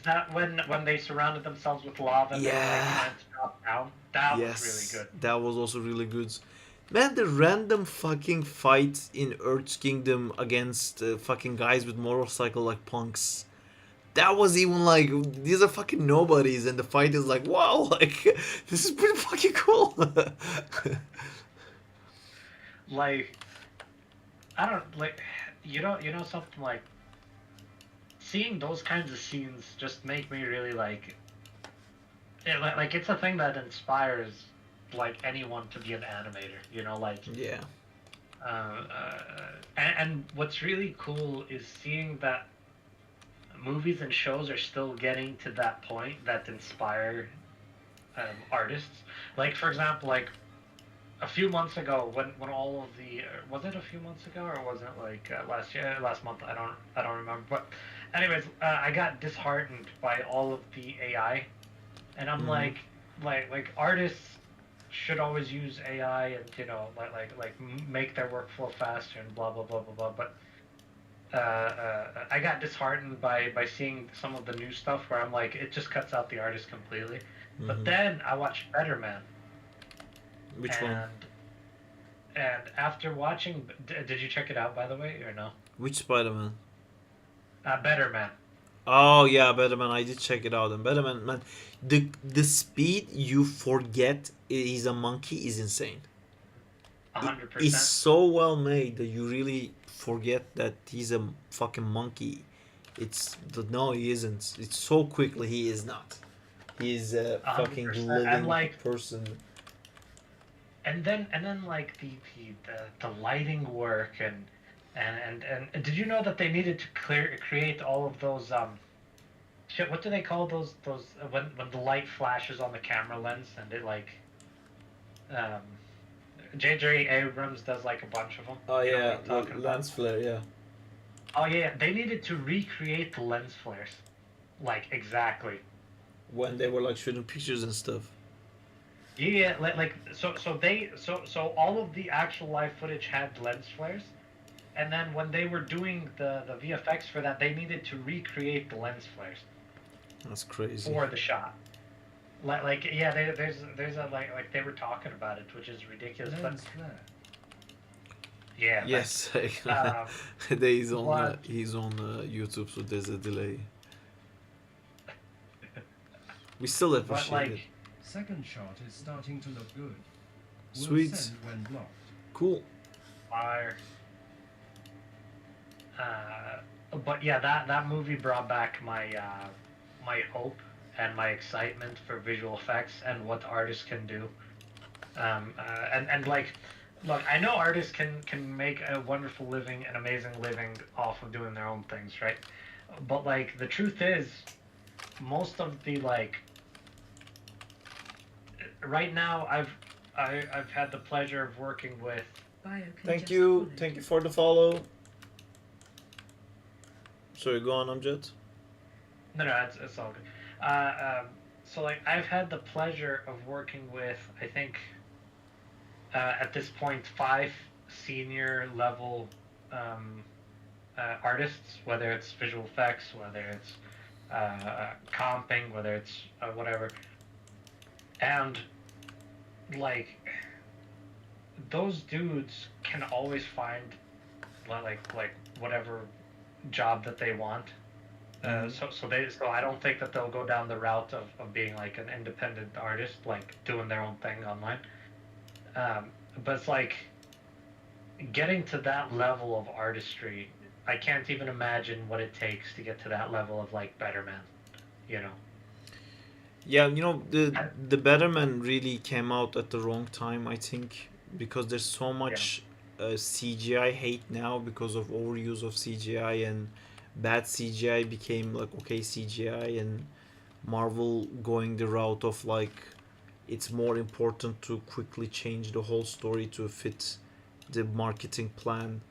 that when they surrounded themselves with lava and they were like Yeah. trying to drop down? That was Yes, really good. that was also really good. Man, the random fucking fight in Earth's Kingdom against fucking guys with motorcycle like punks. That was even like, these are fucking nobodies, and the fight is like, wow, like this is pretty fucking cool. Like, I don't like, you know something like seeing those kinds of scenes just make me really like, like it's a thing that inspires like anyone to be an animator. Yeah. And what's really cool is seeing that movies and shows are still getting to that point that inspire artists. Like for example, like a few months ago, when all of the was it a few months ago or was it like last month? I don't remember. But anyways, I got disheartened by all of the AI, and I'm like artists should always use AI and make their workflow faster and blah blah blah blah blah. But I got disheartened by seeing some of the new stuff where I'm like, it just cuts out the artist completely. But then I watched Better Man. Which and, one? And after watching, did you check it out by the way or no? Which Spider-Man? Better Man. Oh yeah, Better Man. I did check it out. And Better Man, man, the speed you forget he's a monkey is insane. It's 100%. so well made that you really forget that he's a fucking monkey. No, he isn't. It's so quickly he is not. He is a fucking 100%. living And like, person. and then like the lighting work and did you know that they needed to create all of those shit, what do they call those when the light flashes on the camera lens and it like um J.J. Abrams does like a bunch of them. Oh You know yeah, what I'm talking about? lens flare. Yeah. Oh yeah, they needed to recreate the lens flares, like exactly. When they were like shooting pictures and stuff. Yeah, so all of the actual live footage had lens flares, and then when they were doing the VFX for that, they needed to recreate the lens flares That's crazy. for the shot. like yeah, there's a like they were talking about it, which is ridiculous. But Lens flare. yeah, Yes, Um, he's on but YouTube, so there's a delay. We still but appreciate it. like Second shot is starting to look good. Will Sweet. send when blocked. Cool. fire. But yeah, that movie brought back my hope and my excitement for visual effects and what artists can do. And like, look, I know artists can make a wonderful living, an amazing living off of doing their own things, right? But like, the truth is, most of the like, right now, I've had the pleasure of working with. Thank you for the follow. Sorry, go on, Amjad. No, it's all good. So like I've had the pleasure of working with I think at this point 5 senior level artists, whether it's visual effects, whether it's comping, whether it's whatever, and like those dudes can always find like whatever job that they want. So I don't think that they'll go down the route of being like an independent artist, like doing their own thing online. But it's like getting to that level of artistry. I can't even imagine what it takes to get to that level of like Better Man, you know. Yeah, the Betterman really came out at the wrong time, I think, because there's so much CGI hate now because of overuse of CGI, and bad CGI became like okay CGI, and Marvel going the route of like it's more important to quickly change the whole story to fit the marketing plan.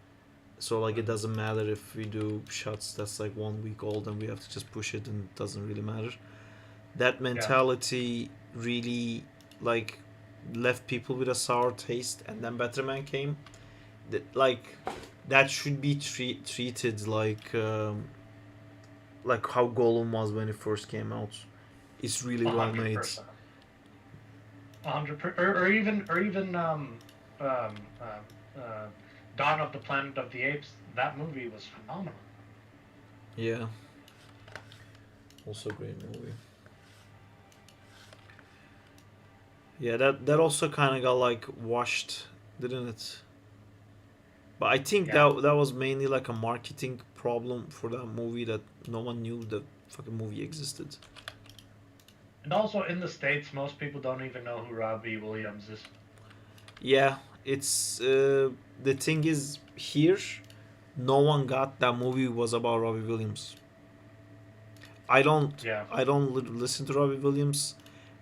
So like it doesn't matter if we do shots that's like 1 week old and we have to just push it, and it doesn't really matter. That mentality really like left people with a sour taste, and then Better Man came. Like that should be treated like how Gollum was when it first came out. It's really well made. 100%. 100%, or even um, Dawn of the Planet of the Apes. That movie was phenomenal. Yeah. Also great movie. Yeah, that also kind of got like washed, didn't it? But I think that was mainly like a marketing problem for that movie, that no one knew the fucking movie existed. And also in the States, most people don't even know who Robbie Williams is. Yeah, it's the thing is here, no one got that movie was about Robbie Williams. I don't Yeah. I don't listen to Robbie Williams.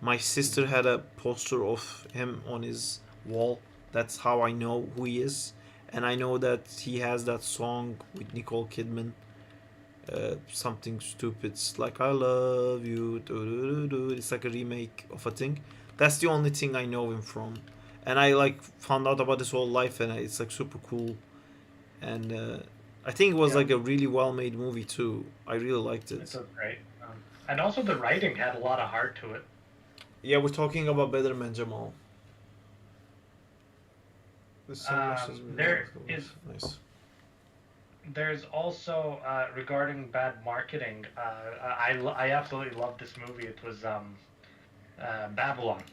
My sister had a poster of him on his wall. That's how I know who he is, and I know that he has that song with Nicole Kidman. Something stupid. It's like I love you. It's like a remake of a thing. That's the only thing I know him from, and I like found out about his whole life, and it's like super cool. And I think it was like a really well made movie too. I really liked it. It was great. And also the writing had a lot of heart to it. Yeah, we're talking about Better Man Jamal. There is. Nice. There's also regarding bad marketing. I absolutely loved this movie. It was Babylon,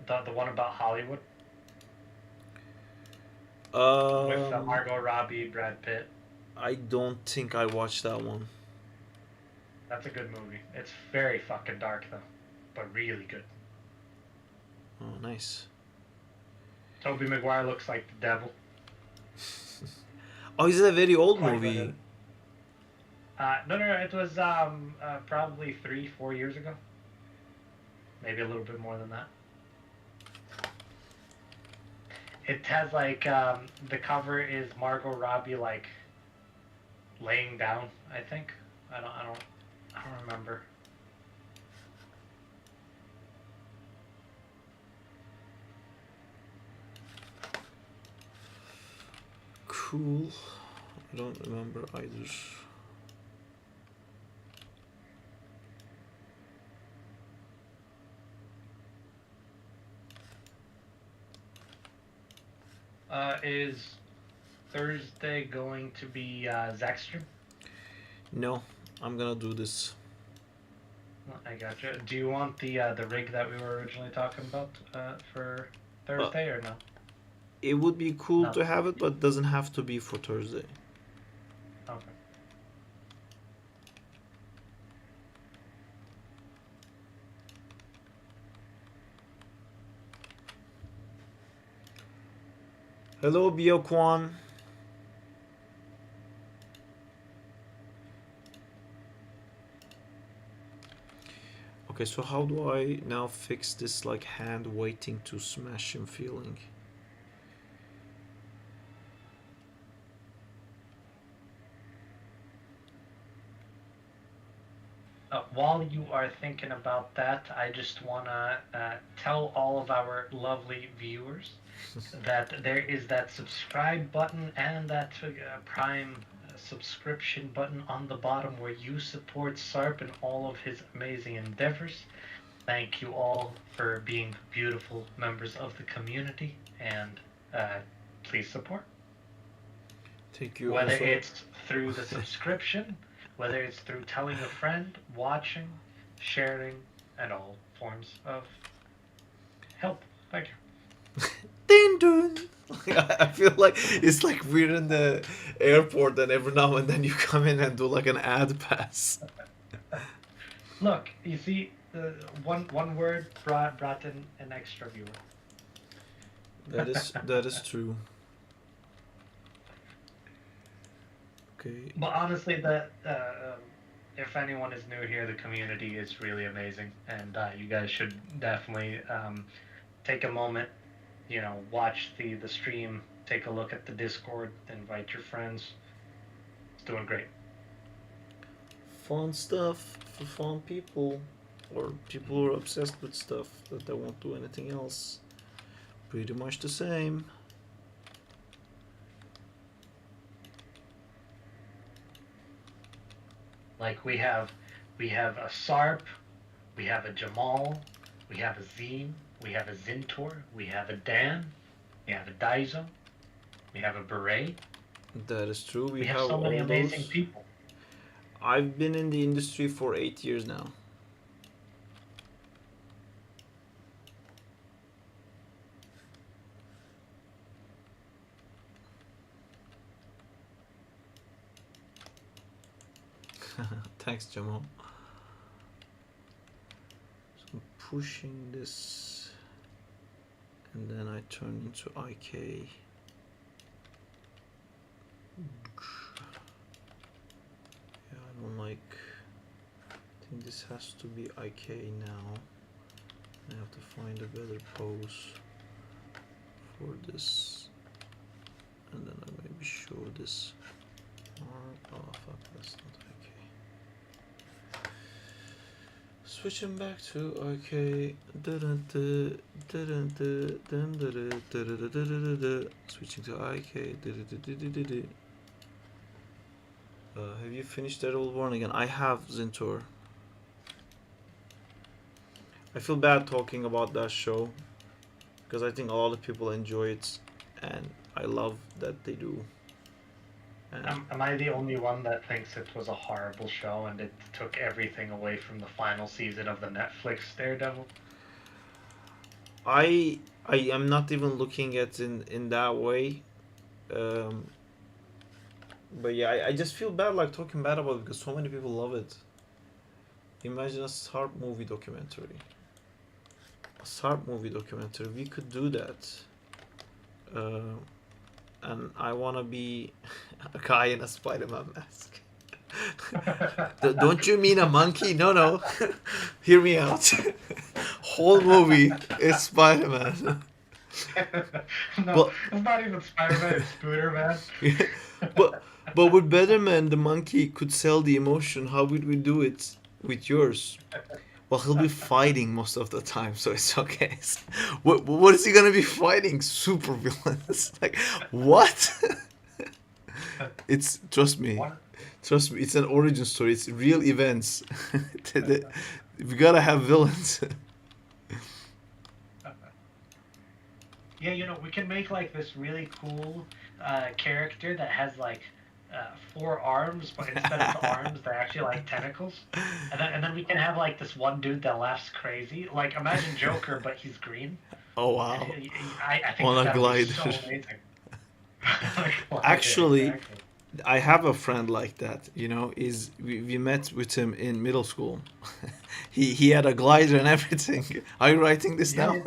the one about Hollywood with Margot Robbie, Brad Pitt. I don't think I watched that one. That's a good movie. It's very fucking dark though, but really good. Oh, nice. Tobey Maguire looks like the devil. Oh, is it a very old Quite movie? good. No, it was probably 3-4 years ago. Maybe a little bit more than that. It has like the cover is Margot Robbie like laying down. I think. I don't remember. Cool. I don't remember either. Is Thursday going to be Zach's stream? No, I'm gonna do this. I gotcha. Do you want the rig that we were originally talking about for Thursday or no? It would be cool No. to have it, but it doesn't have to be for Thursday. Okay. Hello, Biokwan. Okay, so how do I now fix this like hand waiting to smash him feeling? While you are thinking about that, I just want to tell all of our lovely viewers that there is that subscribe button and that Prime subscription button on the bottom where you support Sarp and all of his amazing endeavors. Thank you all for being beautiful members of the community, and please support. Thank you. Whether also. it's through the subscription, whether it's through telling a friend, watching, sharing, and all forms of help. Thank you. Ding dong. I feel like it's like we're in the airport and every now and then you come in and do like an ad pass. Look, you see, one word brought in an extra viewer. That is true. Okay. But honestly, if anyone is new here, the community is really amazing, and you guys should definitely take a moment, watch the stream, take a look at the Discord, invite your friends. It's doing great. Fun stuff for fun people, or people who are obsessed with stuff that they won't do anything else. Pretty much the same. Like we have a Sarp, we have a Jamal, we have a Zine, we have a Zintor, we have a Dan, we have a Daizo, we have a Beret. That is true. We have so many all amazing those. people. I've been in the industry for 8 years now. Thanks, Jamal. So I'm pushing this, and then I turn into IK. Yeah, I don't like. I think this has to be IK now. I have to find a better pose for this, and then I maybe show this. Oh fuck, that's not IK. Switching back to IK. Switching to IK. Have you finished that old one again? I have, Zintor. I feel bad talking about that show because I think a lot of people enjoy it, and I love that they do. Am I the only one that thinks it was a horrible show and it took everything away from the final season of the Netflix Daredevil? I am not even looking at it in that way. But yeah, I just feel bad like talking bad about it because so many people love it. Imagine a Sarp movie documentary. A Sarp movie documentary. We could do that. And I wanna be a guy in a Spider-Man mask. Don't you mean a monkey? No. Hear me out. Whole movie is Spider-Man. No, But- it's not even Spider-Man, it's Spooder-Man. but with Betterman, the monkey could sell the emotion. How would we do it with yours? Well, he'll be fighting most of the time, so it's okay. What is he gonna be fighting? Super villains? Like what? It's trust me, it's an origin story. It's real events. We gotta have villains. Yeah, we can make like this really cool character that has like 4 arms, but instead of the arms, they're actually like tentacles. And then we can have like this one dude that laughs crazy. Like imagine Joker, but he's green. Oh And wow. I think On a that would be glider. so amazing. Like, yeah, Actually, exactly. I have a friend like that. Is we met with him in middle school. He had a glider and everything. Are you writing this Yeah, now?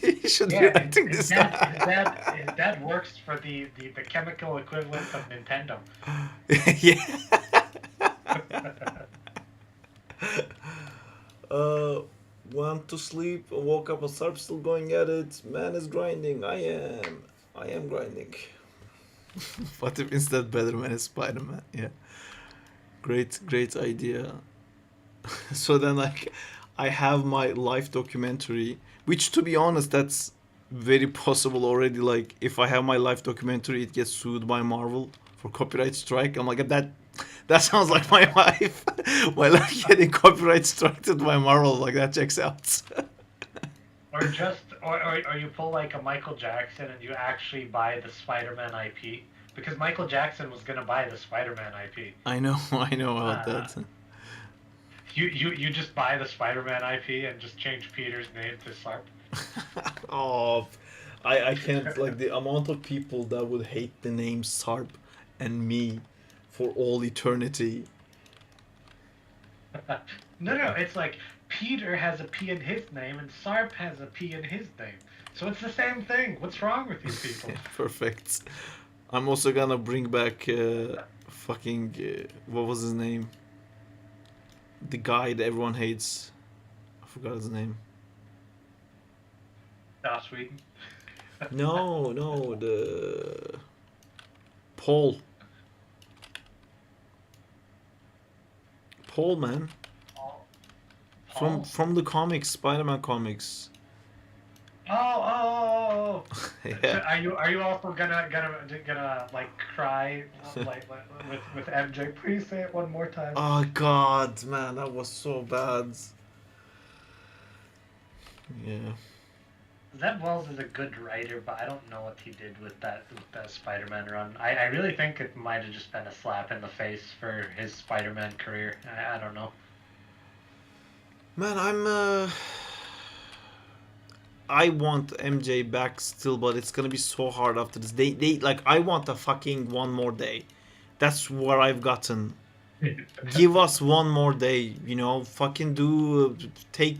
You should be yeah. writing His this dad, now. his dad works for the chemical equivalent of Nintendo. Yeah. Uh, went to sleep, woke up, and started still going at it. Man is grinding. I am grinding. What if instead better man is Spider Man? Yeah. Great idea. So then, like, I have my life documentary, which, to be honest, that's very possible already. Like, if I have my life documentary, it gets sued by Marvel for copyright strike. I'm like, that sounds like my life. My life getting copyright struck by Marvel, like that checks out. Or you pull like a Michael Jackson and you actually buy the Spider-Man IP because Michael Jackson was gonna buy the Spider-Man IP. I know about Uh, that. you just buy the Spider-Man IP and just change Peter's name to Sarp. Oh, I can't, like, the amount of people that would hate the name Sarp and me for all eternity. No, it's like Peter has a P in his name and Sarp has a P in his name. So it's the same thing. What's wrong with you people? Perfect. I'm also gonna bring back fucking what was his name? The guy that everyone hates. I forgot his name. Sweden. No, the Paul. Paul, man, Paul? from the comics, Spider-Man comics. Oh. So Yeah. are you also gonna like cry like with MJ? Please say it one more time. Oh God, man, that was so bad. Yeah. Zeb Wells is a good writer, but I don't know what he did with that Spider-Man run. I really think it might have just been a slap in the face for his Spider-Man career. I don't know. Man, I want MJ back still, but it's gonna be so hard after this. They like, I want a fucking one more day. That's where I've gotten. Give us one more day, fucking do take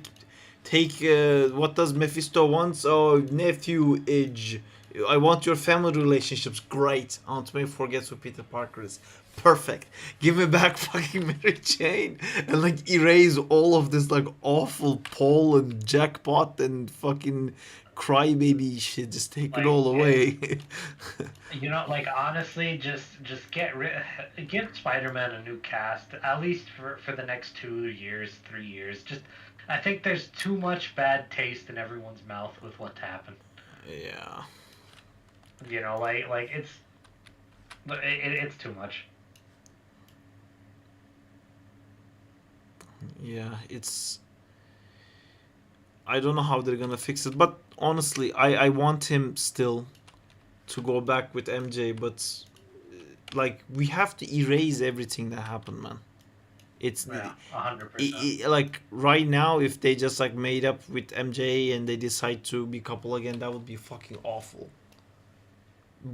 what does Mephisto want? Oh, nephew age. I want your family relationships. Great. Aunt May forgets who Peter Parker is. Perfect. Give me back fucking Mary Jane and like erase all of this like awful Paul and jackpot and fucking crybaby shit. Just take it Like, all away. like honestly, just give Spider-Man a new cast, at least for the next 2 years, 3 years. Just, I think there's too much bad taste in everyone's mouth with what's happened. Yeah. Like it's too much. Yeah, it's. I don't know how they're gonna fix it, but honestly, I want him still to go back with MJ, but like, we have to erase everything that happened, man. It's Yeah, 100%. like right now, if they just like made up with MJ and they decide to be couple again, that would be fucking awful.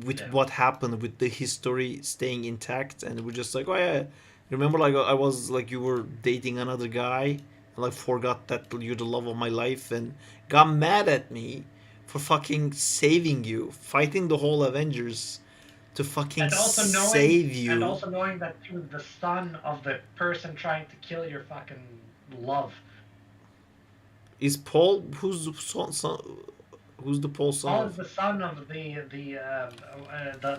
With Yeah. what happened with the history staying intact, and we're just like, oh yeah, remember, like, I was like, you were dating another guy, and like forgot that you're the love of my life, and got mad at me for fucking saving you, fighting the whole Avengers to fucking And also save knowing that he was the son of the person trying to kill your fucking love. Is Paul, who's the son, who's the Paul son Paul of? is the son of the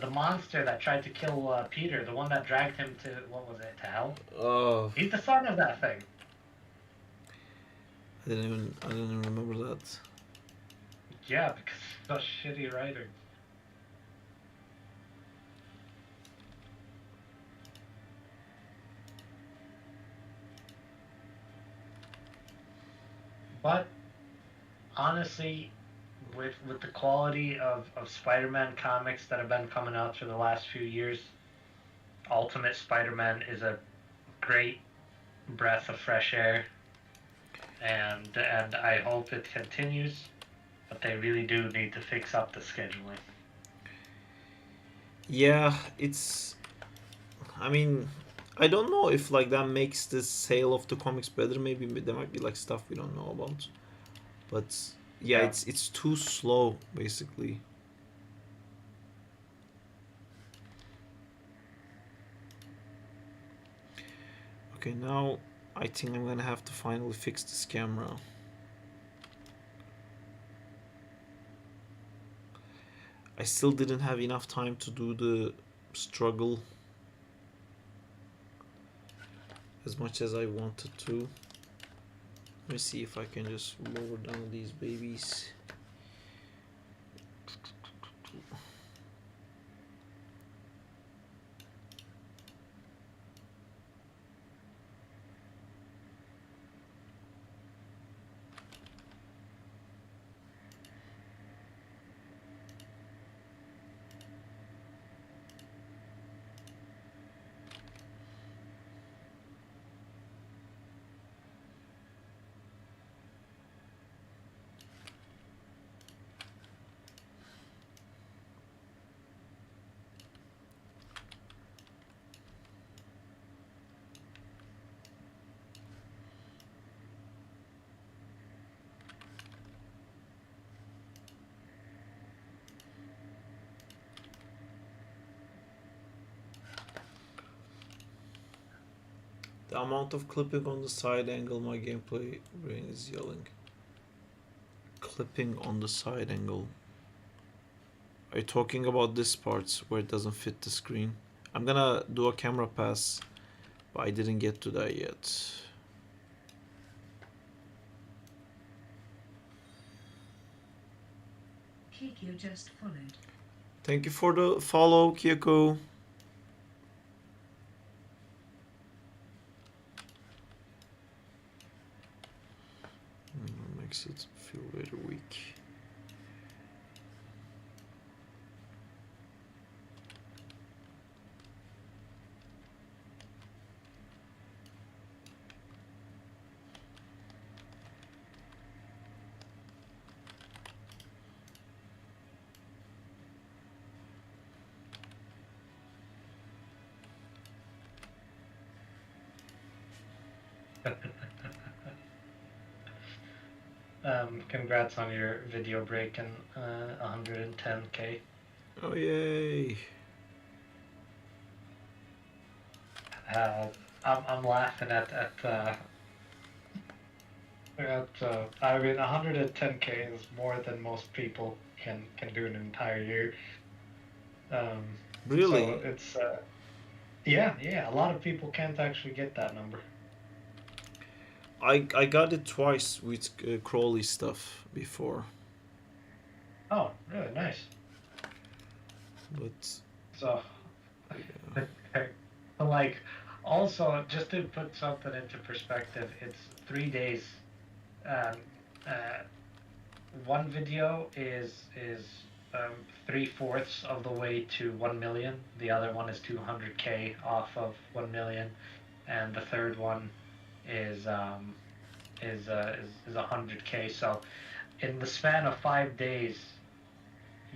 monster that tried to kill Peter, the one that dragged him to, what was it, to hell? Oh, He's the son of that thing. I didn't even remember that. Yeah, because such shitty writing. But honestly, with the quality of Spider-Man comics that have been coming out for the last few years, Ultimate Spider-Man is a great breath of fresh air, and I hope it continues, but they really do need to fix up the scheduling. Yeah, it's. I mean, I don't know if like that makes the sale of the comics better. Maybe there might be like stuff we don't know about, but yeah, Yeah. it's too slow basically. Okay, now I think I'm gonna have to finally fix this camera. I still didn't have enough time to do the struggle as much as I wanted to. Let me see if I can just lower down these babies. The amount of clipping on the side angle, my gameplay brain is yelling. Clipping on the side angle. Are you talking about this part where it doesn't fit the screen? I'm gonna do a camera pass, but I didn't get to that yet. Kikyo just followed. Thank you for the follow, Kyoko. Makes it feel very weak. Congrats on your video break and 110K. Oh yay! I'm laughing at I mean 110K is more than most people can do in an entire year. Really? So it's yeah, a lot of people can't actually get that number. I got it twice with Crawley stuff before, Oh, really nice. but So, yeah. like, also just to put something into perspective, it's 3 days. Um, one video is 3/4 of the way to 1 million. The other one is 200K off of 1 million, and the third one is 100K. So, in the span of 5 days,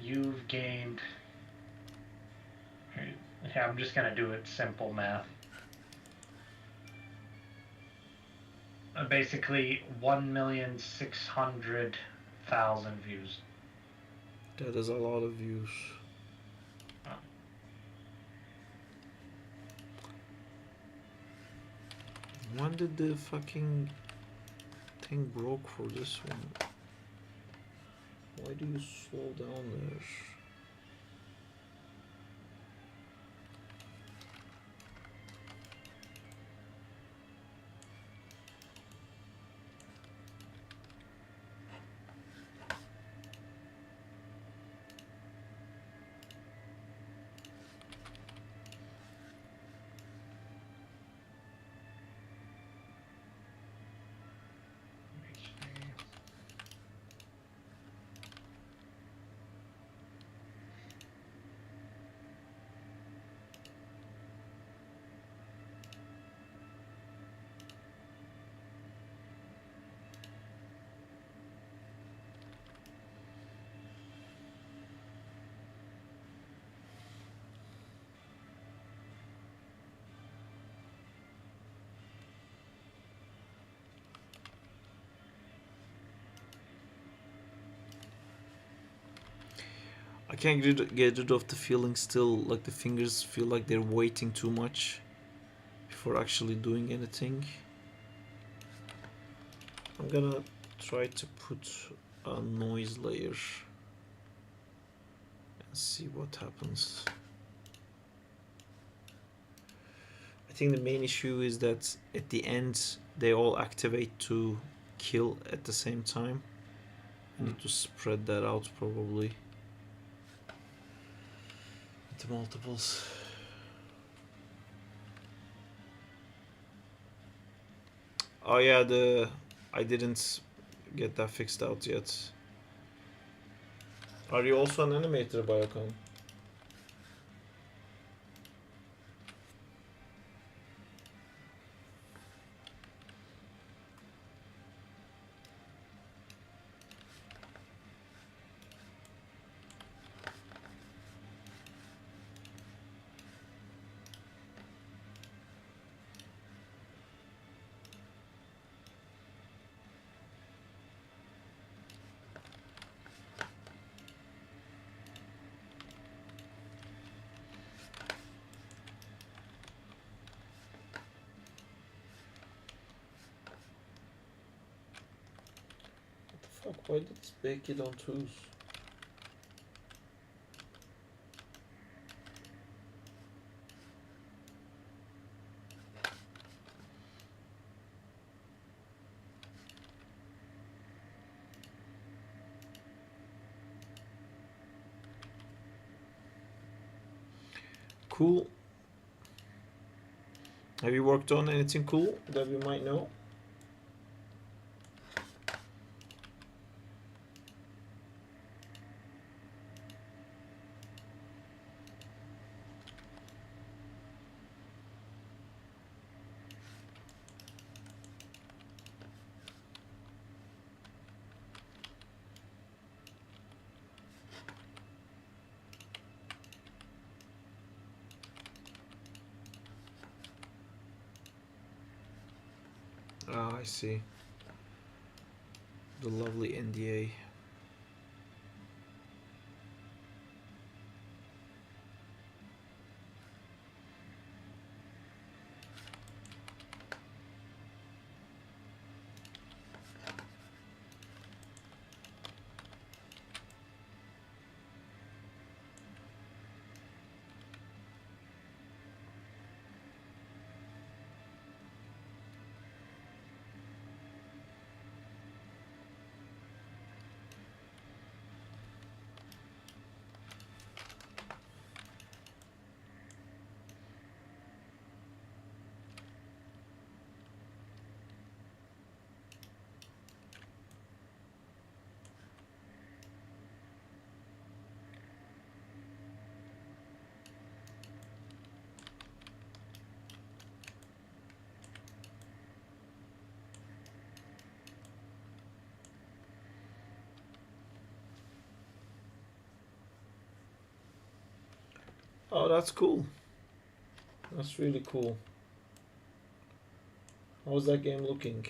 you've gained. Yeah, I'm just gonna do it simple math. Basically, 1,600,000 views. That is a lot of views. When did the fucking thing broke for this one? Why do you slow down there? I can't get rid of the feeling still, like the fingers feel like they're waiting too much before actually doing anything. I'm gonna try to put a noise layer and see what happens. I think the main issue is that at the end they all activate to kill at the same time. I need to spread that out probably. The multiples. Oh yeah, I didn't get that fixed out yet. Are you also an animator, Biocon? Fuck, why did it bake it on twos? Cool. Have you worked on anything cool that we might know? Ah, I see. The lovely NDA. Oh, that's cool. That's really cool. How's that game looking?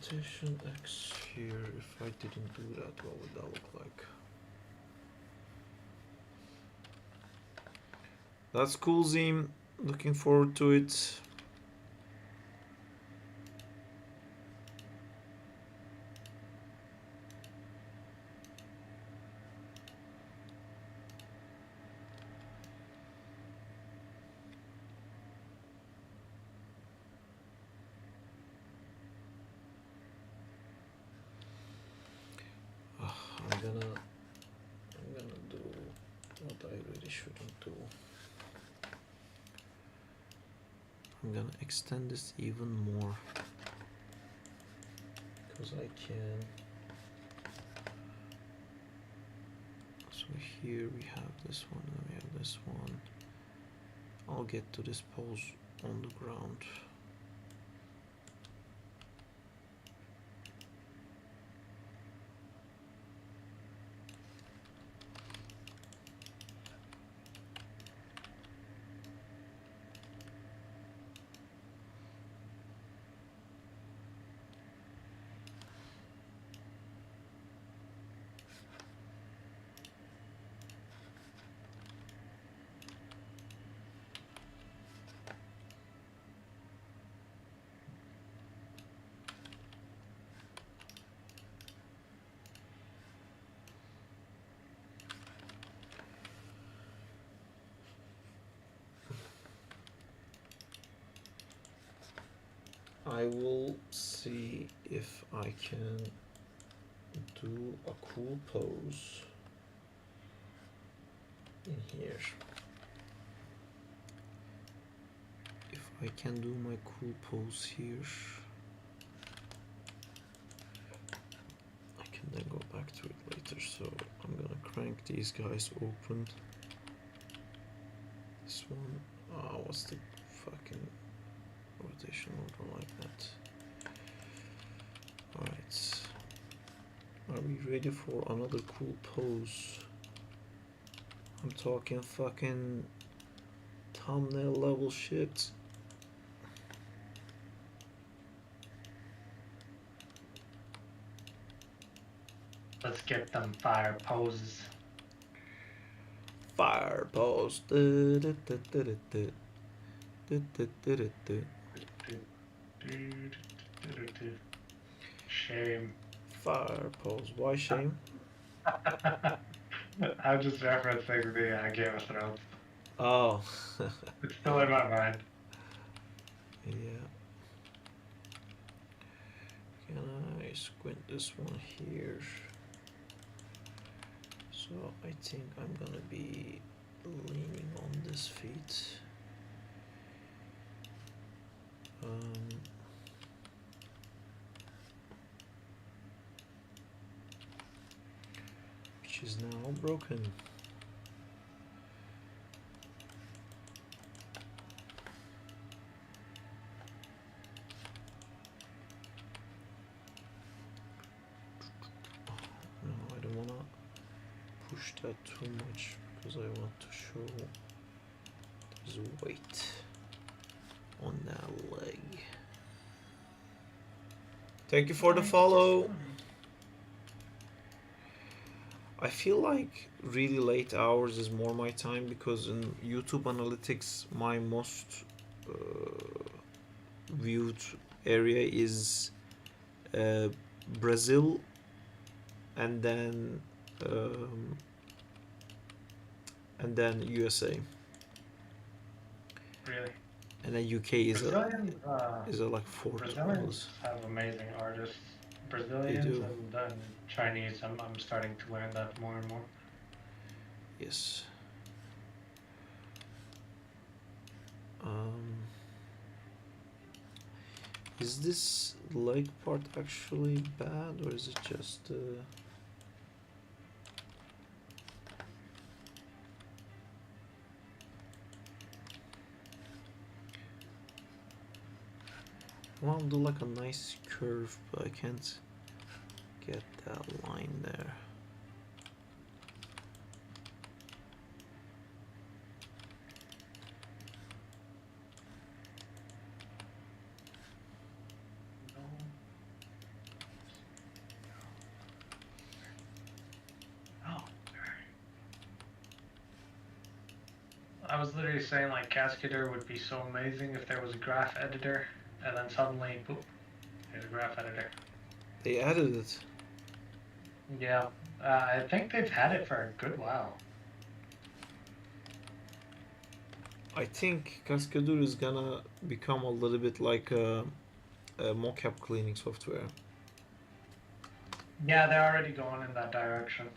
Rotation X here. If I didn't do that, what would that look like? That's cool, Zim. Looking forward to it. I'm gonna do what I really shouldn't do. I'm gonna extend this even more because I can. So here we have this one and we have this one. I'll get to this pose on the ground. I will see if I can do a cool pose in here. If I can do my cool pose here, I can then go back to it later. So I'm gonna crank these guys open. This one, what's the fucking rotation order like that? Alright. Are we ready for another cool pose? I'm talking fucking thumbnail level shit. Let's get them fire poses. Fire pose. Shame. Fire pose. Why shame? I'm just referencing the Game of Thrones. Oh. It's still in my mind. Yeah. Can I squint this one here? So I think I'm gonna be leaning on this feet. Which is now broken. No, I don't wanna push that too much because I want to show there's weight on that leg. Thank you for the follow. I feel like really late hours is more my time because in YouTube analytics my most viewed area is Brazil and then USA. Really? And then UK is like fourth. Brazilians have amazing artists. Brazilians and Chinese. I'm starting to learn that more and more. Yes. Is this leg part actually bad or is it just I want to do like a nice curve, but I can't get that line there. I was literally saying like Cascadeur would be so amazing if there was a graph editor, and then suddenly, boop, there's a graph editor. They added it. Yeah, I think they've had it for a good while. I think Cascadeur is gonna become a little bit like a mocap cleaning software. Yeah, they're already going in that direction.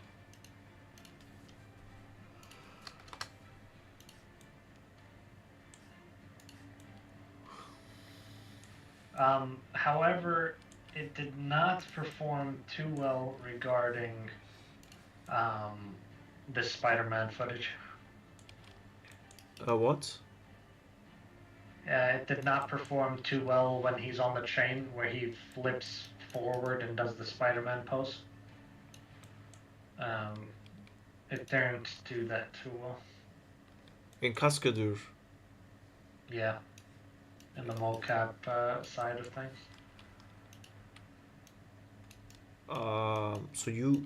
However, it did not perform too well regarding the Spider-Man footage. What? It did not perform too well when he's on the train where he flips forward and does the Spider-Man pose. It didn't do that too well. In Cascadeur. Yeah, in the mocap side of things. So you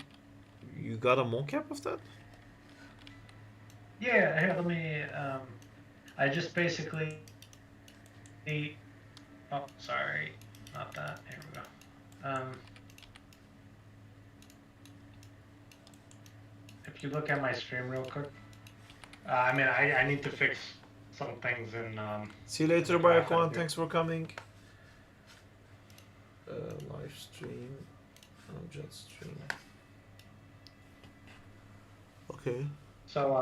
got a mocap of that? Yeah, here, let me. I just basically. Oh, sorry, not that. Here we go. If you look at my stream real quick, I mean, I need to fix some things in. See you later, in the graph Bayakwan. editor. Thanks for coming. Live stream. Just stream. Okay. So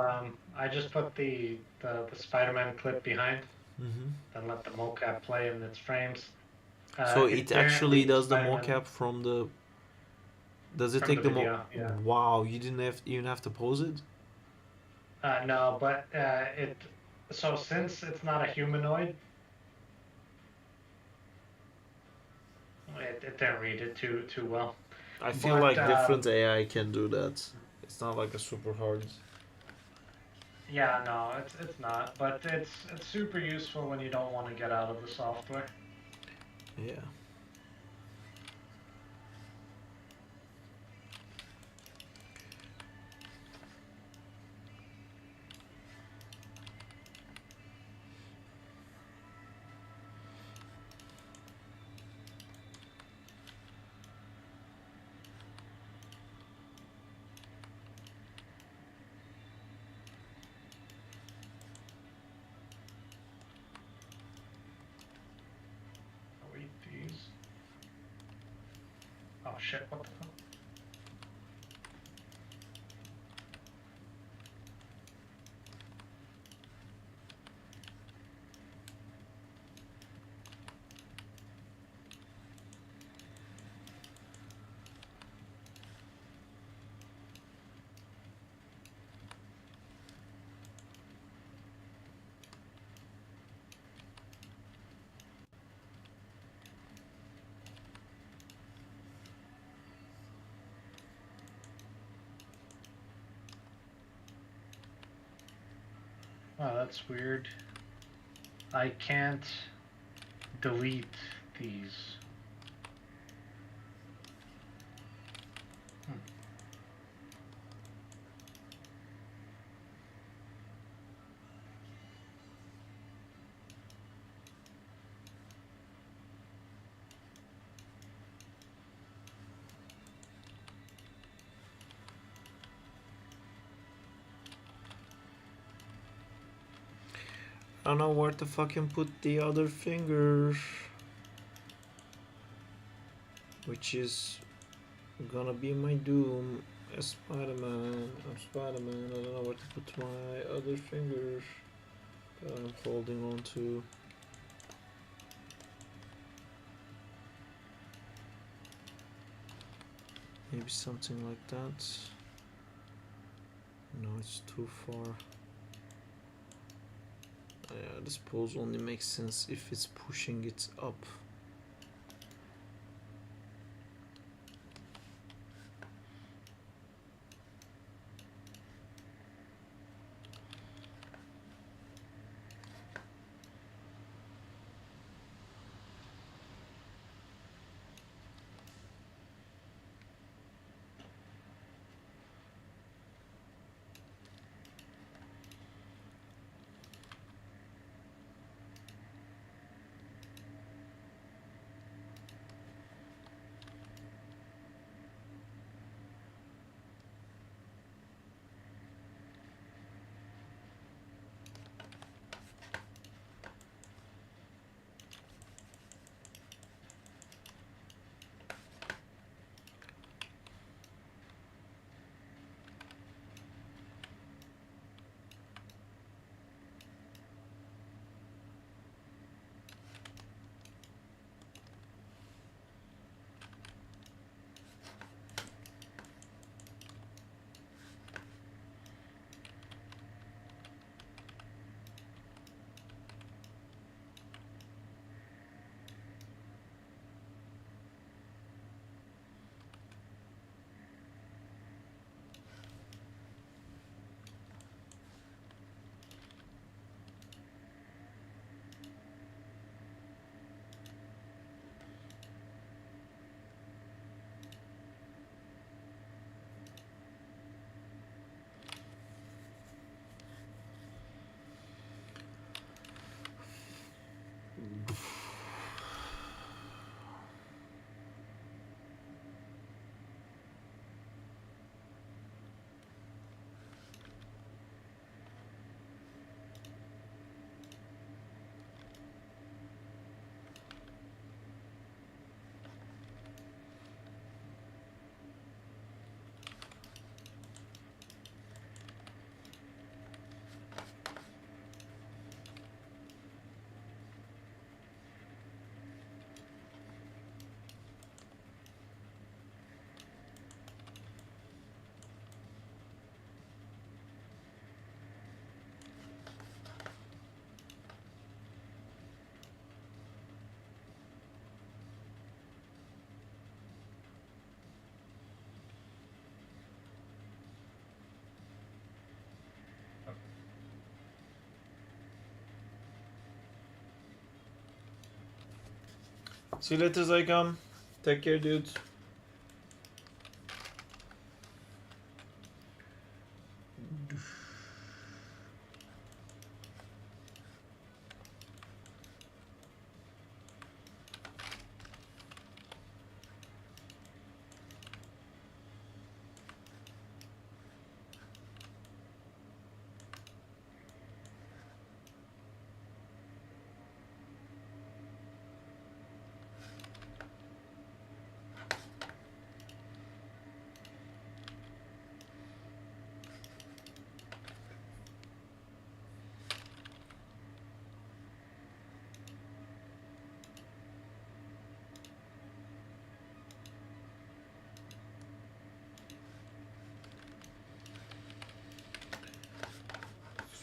I just put the Spider-Man clip behind, Mm-hmm. then let the mocap play in its frames. So it actually apparently does the Spider-Man mocap from the. Does it from take the video, yeah. Wow, you didn't even have to pose it? No, but it. So since it's not a humanoid, it didn't read it too well. I feel But, like different AI can do that. It's not like a super hard. Yeah, no, it's not. But it's super useful when you don't want to get out of the software. Yeah. Wait, these. Oh shit! What the fuck? Oh, that's weird. I can't delete these. I don't know where to fucking put the other finger. Which is gonna be my doom as Spider-Man. I'm Spider-Man. I don't know where to put my other finger that I'm holding on to. Maybe something like that. No, it's too far. Yeah, this pose only makes sense if it's pushing it up. See you later, Zycom. Take care, dudes.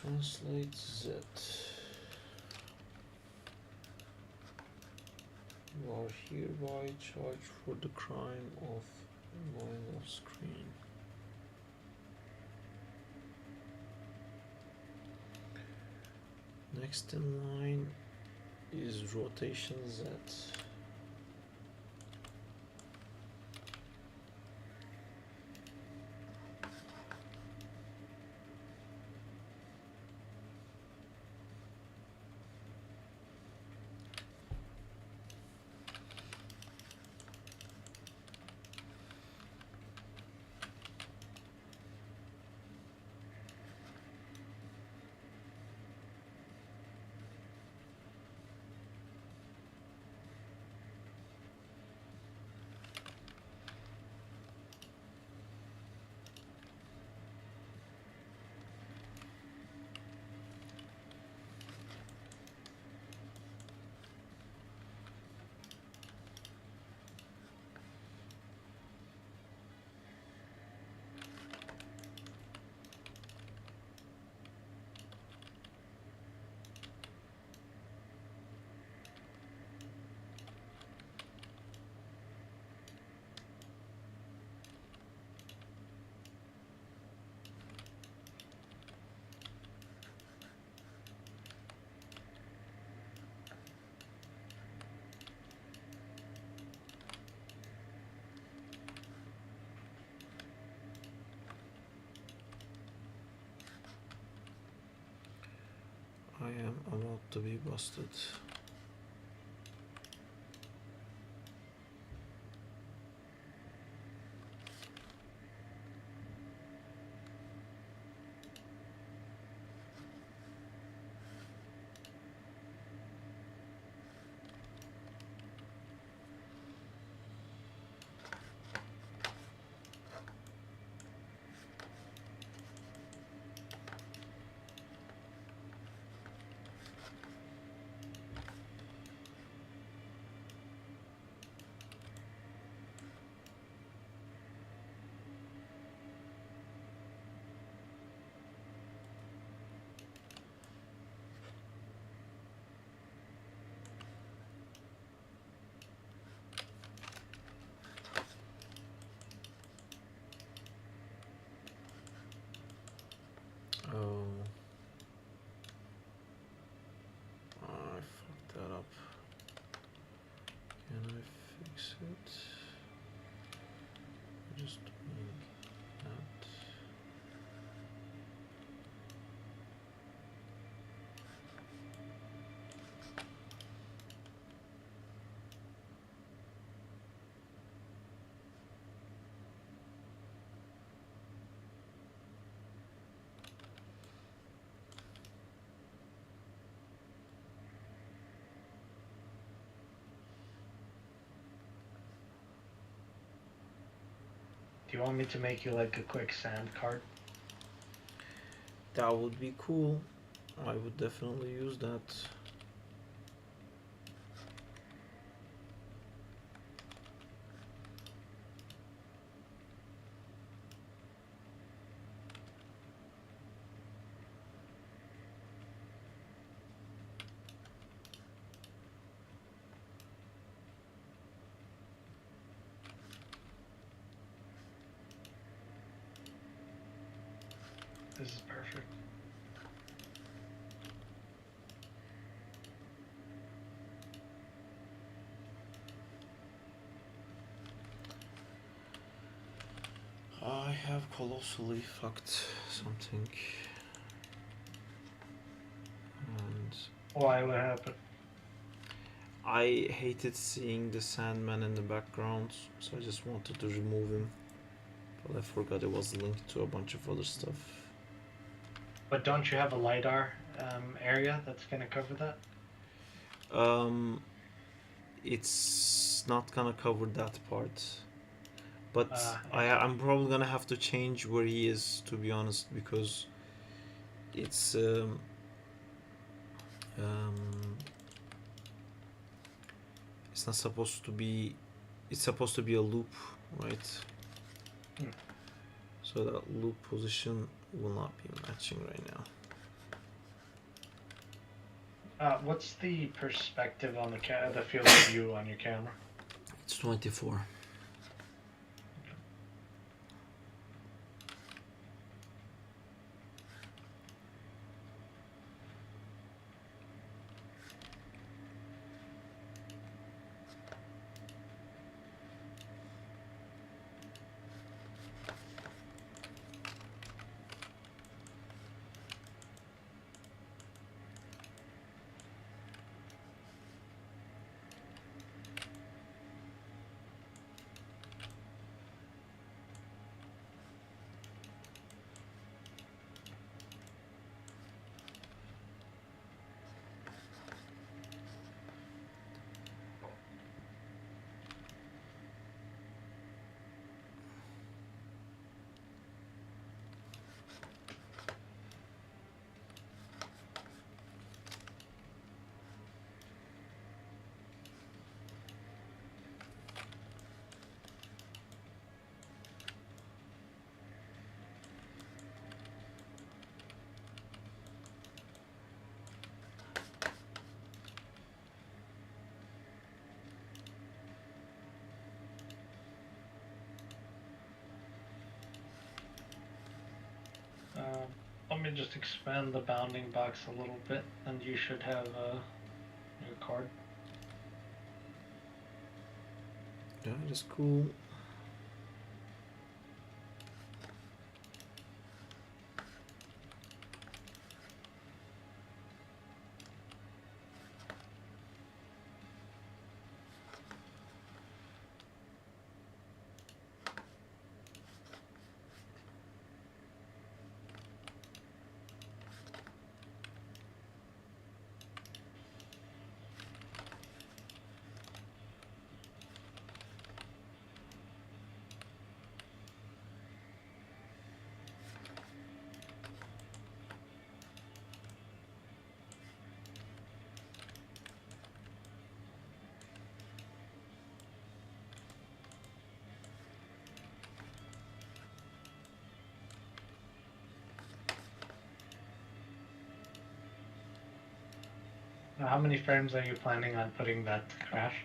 Translate Z. You are hereby charged for the crime of going off screen. Next in line is rotation Z. I am about to be busted. Oh, I fucked that up. Can I fix it? Just make that. Do you want me to make you like a quick sand cart? That would be cool. I would definitely use that. This is perfect. I have colossally fucked something. And Why? What happened? I hated seeing the Sandman in the background, so I just wanted to remove him. But I forgot it was linked to a bunch of other stuff. But don't you have a LiDAR area that's gonna cover that? It's not gonna cover that part. But Okay. I'm probably gonna have to change where he is, to be honest, because it's it's not supposed to be. It's supposed to be a loop, right? So that loop position will not be matching right now. What's the perspective on the field of view on your camera? It's 24. Let me just expand the bounding box a little bit, and you should have your card. Yeah, that's cool. How many frames are you planning on putting that to crash?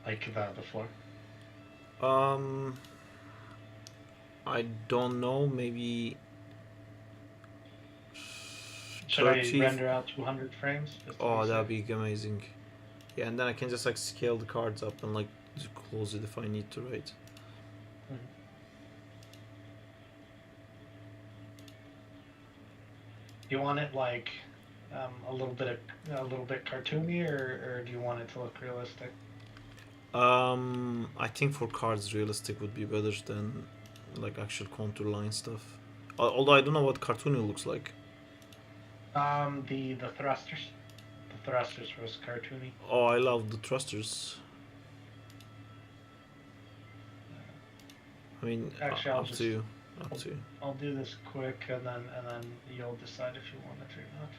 Like the floor? I don't know, maybe Should I 30. render out 200 frames? Just to Oh, be that'd safe? be amazing. Yeah, and then I can just like scale the cards up and like just close it if I need to, right? Do you want it like a little bit cartoony, or do you want it to look realistic? I think for cards, realistic would be better than like actual contour line stuff. Although I don't know what cartoony looks like. The thrusters. The thrusters was cartoony. Oh, I love the thrusters. I mean, Actually, I'll up just to you. Up to you. I'll do this quick, and then you'll decide if you want it or not.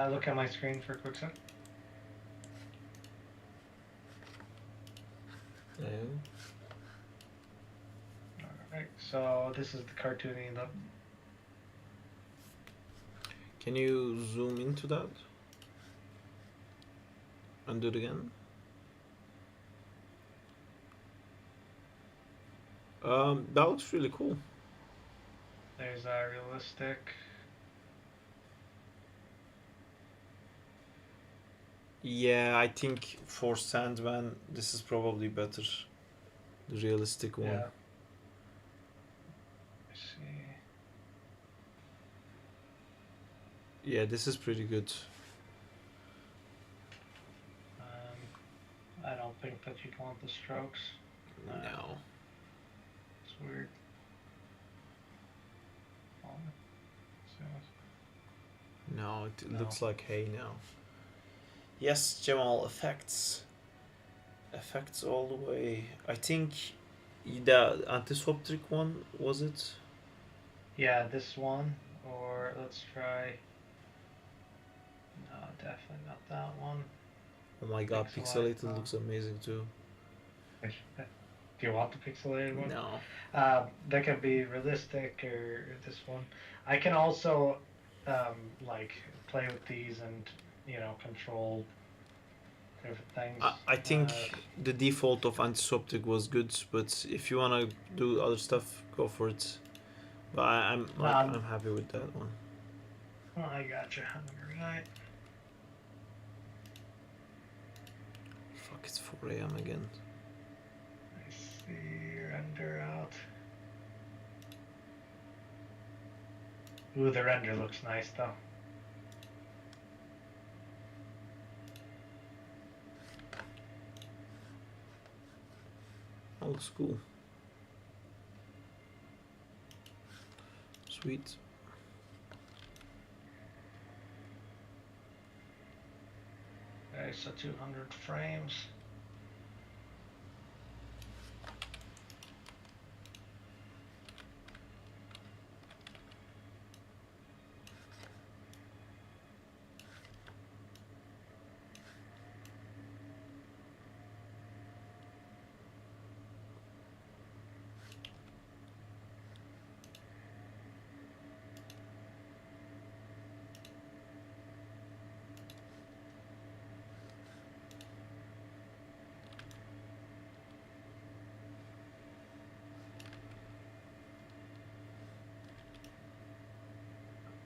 Look at my screen for a quick sec. Yeah. So this is the cartoony look. Can you zoom into that? And do it again? That looks really cool. There's our realistic. Yeah, I think for Sandman, this is probably better. The realistic one. Yeah. Let's see. Yeah, this is pretty good. I don't think that you'd want the strokes. No. It's weird. No, it No. looks like hay now. Yes, Jamal, effects. Effects all the way. I think the antisoptric one, was it? Yeah, this one. Or let's try. No, definitely not that one. Oh my god, Pixelate, pixelated looks amazing too. Do you want the pixelated one? No. That can be realistic or this one. I can also like play with these and control different things. I think the default of antisoptic was good, but if you wanna do other stuff, go for it. But I'm happy with that one. Oh, I gotcha. Right. Fuck, it's 4 a.m. again. I see render out. Ooh, the render looks nice though. That looks cool. Sweet. Okay, so 200 frames.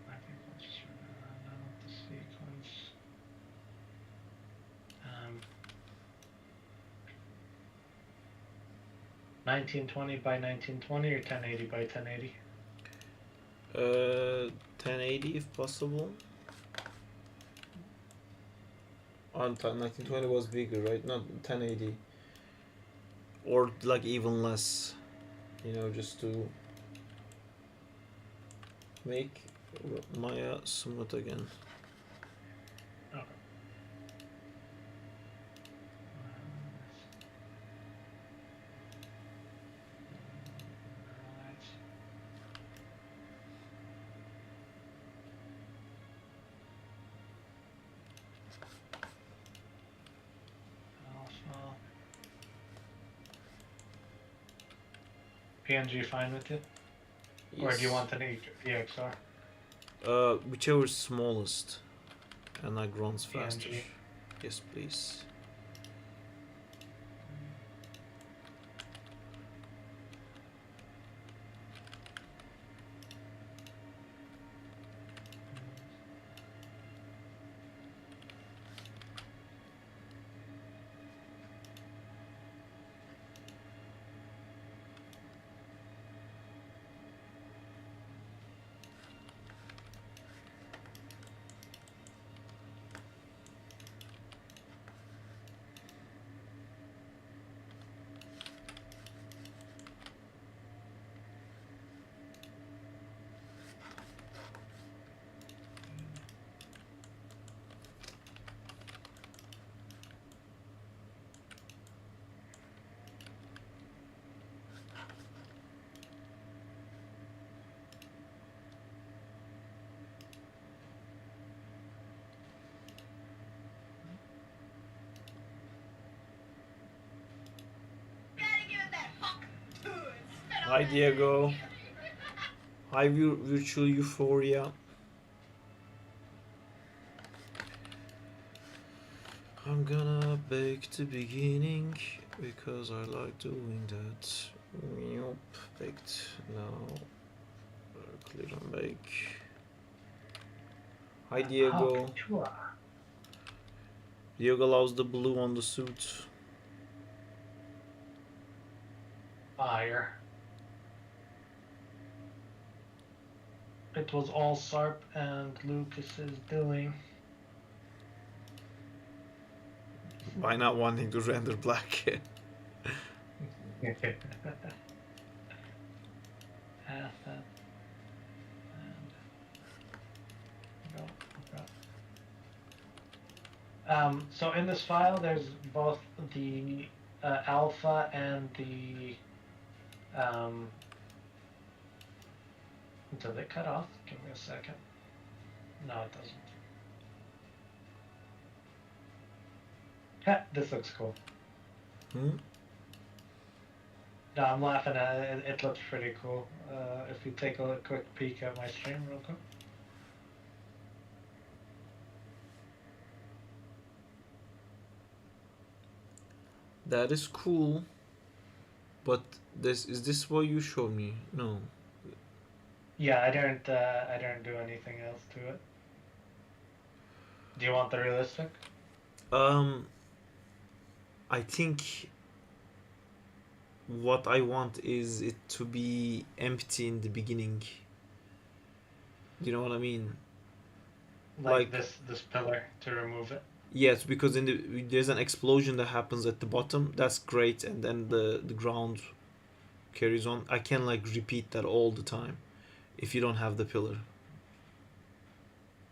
I think let's just run out the sequence. 1920 by 1920 or 1080 by 1080? 1080 if possible. On 1920 was bigger, right? Not 1080. Or like even less, just to make Maya smooth again. Okay. Right. Also, PNG fine with you? Or do you want an EXR? Whichever is smallest and like runs faster. PNG. Yes, please. Hi Diego. Hi Virtual Euphoria. I'm gonna bake the beginning because I like doing that. Yup, baked. Now, clear and bake. Hi Diego. Diego loves the blue on the suit. Fire. It was all Sarp and Lucas's doing. By not wanting to render black. So in this file, there's both the alpha and the. Does it cut off? Give me a second. No, it doesn't. This looks cool. Hmm? No, I'm laughing at it. It looks pretty cool. If you take a quick peek at my stream real quick. That is cool. But is this what you showed me? No. Yeah, I didn't do anything else to it. Do you want the realistic? I think what I want is it to be empty in the beginning. You know what I mean? Like this pillar to remove it. Yes, because there's an explosion that happens at the bottom. That's great, and then the ground carries on. I can like repeat that all the time if you don't have the pillar.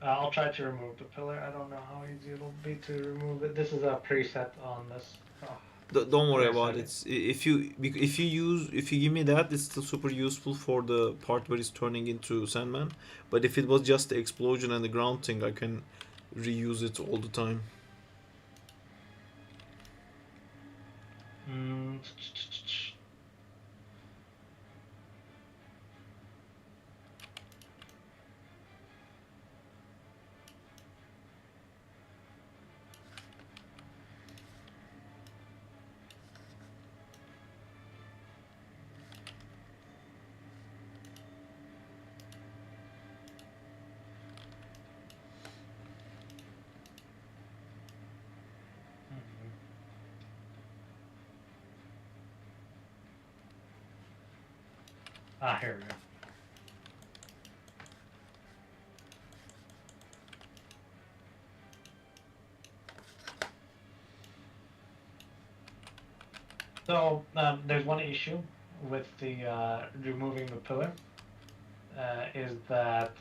I'll try to remove the pillar. I don't know how easy it'll be to remove it. This is a preset on this. Oh. Don't worry Wait a about it. If you give me that, it's still super useful for the part where it's turning into Sandman. But if it was just the explosion and the ground thing, I can reuse it all the time. Here we go. So there's one issue with the removing the pillar, is that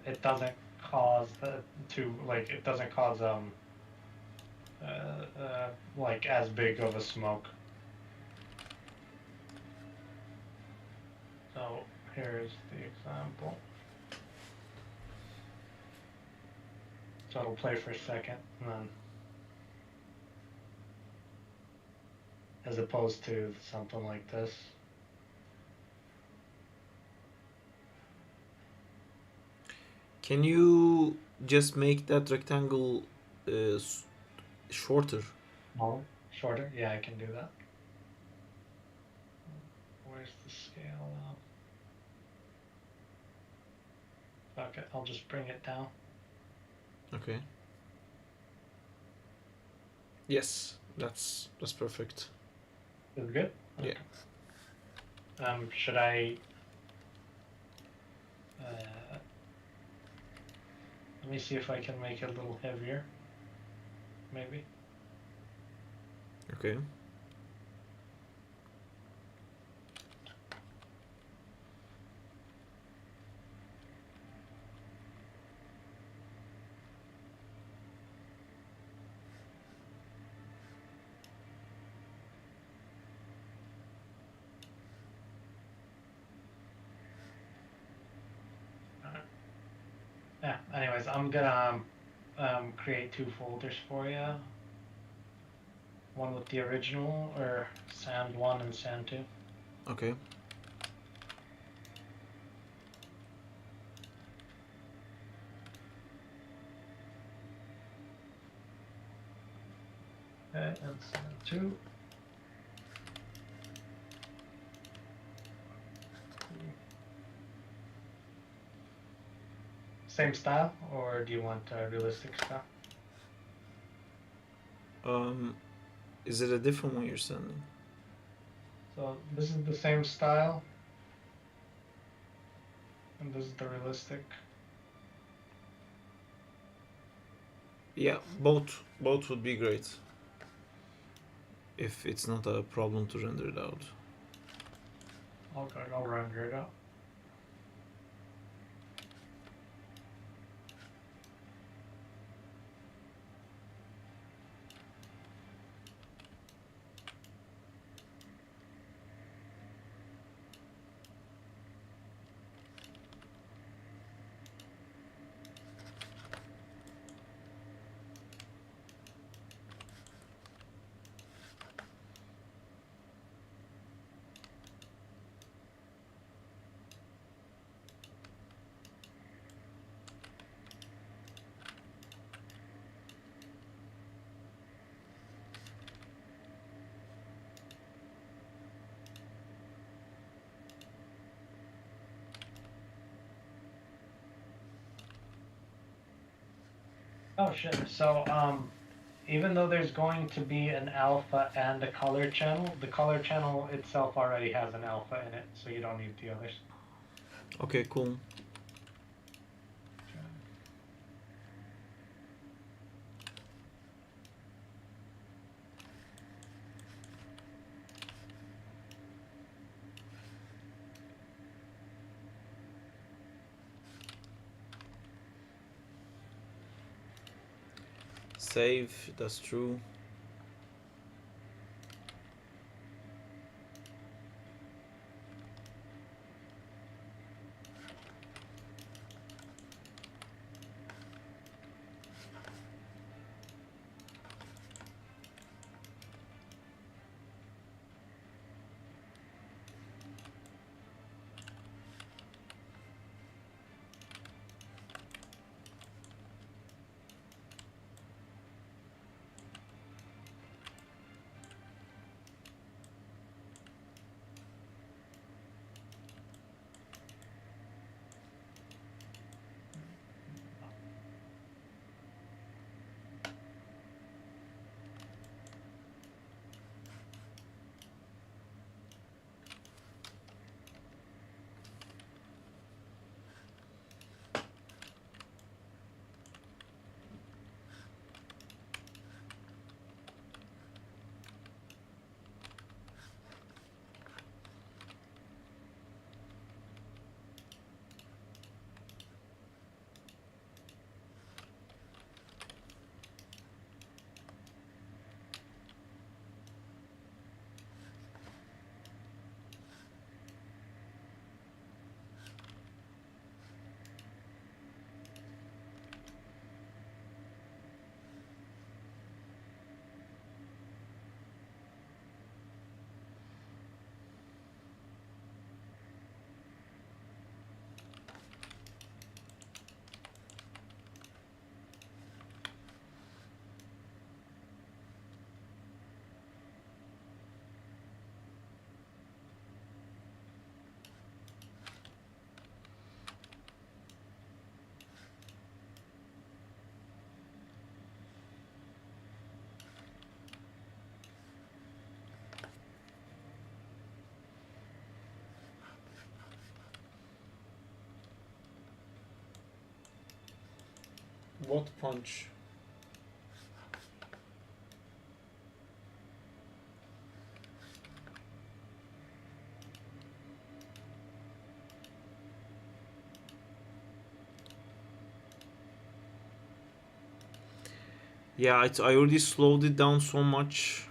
it doesn't cause it doesn't cause like as big of a smoke. So here's the example. So it'll play for a second, and then, as opposed to something like this. Can you just make that rectangle shorter? Smaller? Shorter? Yeah, I can do that. Where's the scale now? Fuck it, I'll just bring it down. Okay. Yes, that's perfect. Is it good? Yeah. Okay. Should I? Let me see if I can make it a little heavier. Maybe. Okay. Yeah. Anyways, I'm gonna create two folders for you. One with the original, or Sand 1 and Sand 2. Okay. Okay, and Sand 2. Same style, or do you want realistic style? Is it a different one you're sending? So this is the same style, and this is the realistic. Yeah, both would be great. If it's not a problem to render it out. Okay, I'll render it out. Oh shit. So even though there's going to be an alpha and a color channel, the color channel itself already has an alpha in it, so you don't need the others. Okay, cool. Save, that's true. What punch? Yeah, I already slowed it down so much.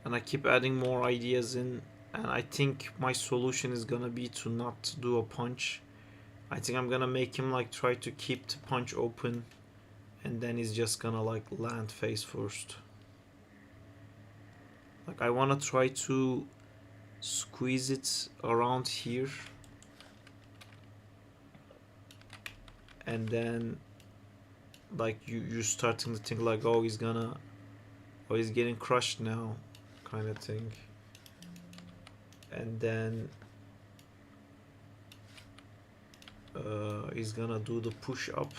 And I keep adding more ideas in. And I think my solution is gonna be to not do a punch. I think I'm gonna make him like try to keep the punch open. And then he's just gonna like land face first. Like I wanna try to squeeze it around here. And then like you're starting to think like, oh, he's getting crushed now, kind of thing. And then he's gonna do the push up,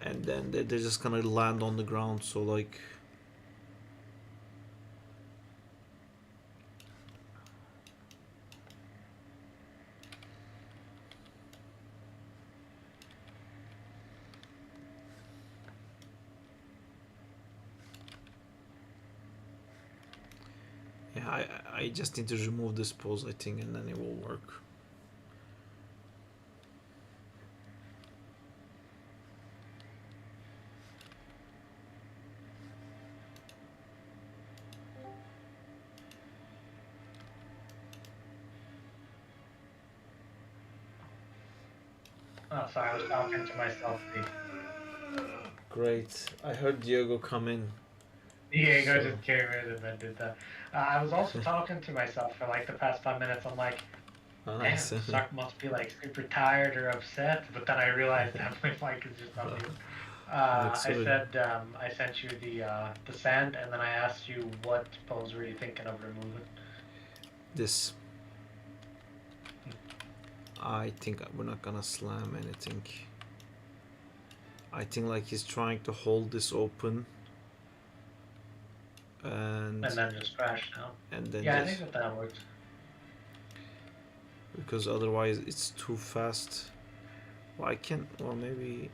and then they're just gonna land on the ground. So like, yeah, I just need to remove this pose, I think, and then it will work. Oh, sorry, I was talking to myself. Great. I heard Diego come in. Diego So- just came in and then did that. I was also talking to myself for like the past 5 minutes. I'm like, Oh, damn, nice. Suck must be like super tired or upset. But then I realized that my mic is just on mute. I sorry. said I sent you the sand, and then I asked you what pose were you thinking of removing. This. I think we're not gonna slam anything. I think like he's trying to hold this open, and then just crash down. and then Yeah, I just, think that works. because otherwise it's too fast. Well, I can. Well, maybe.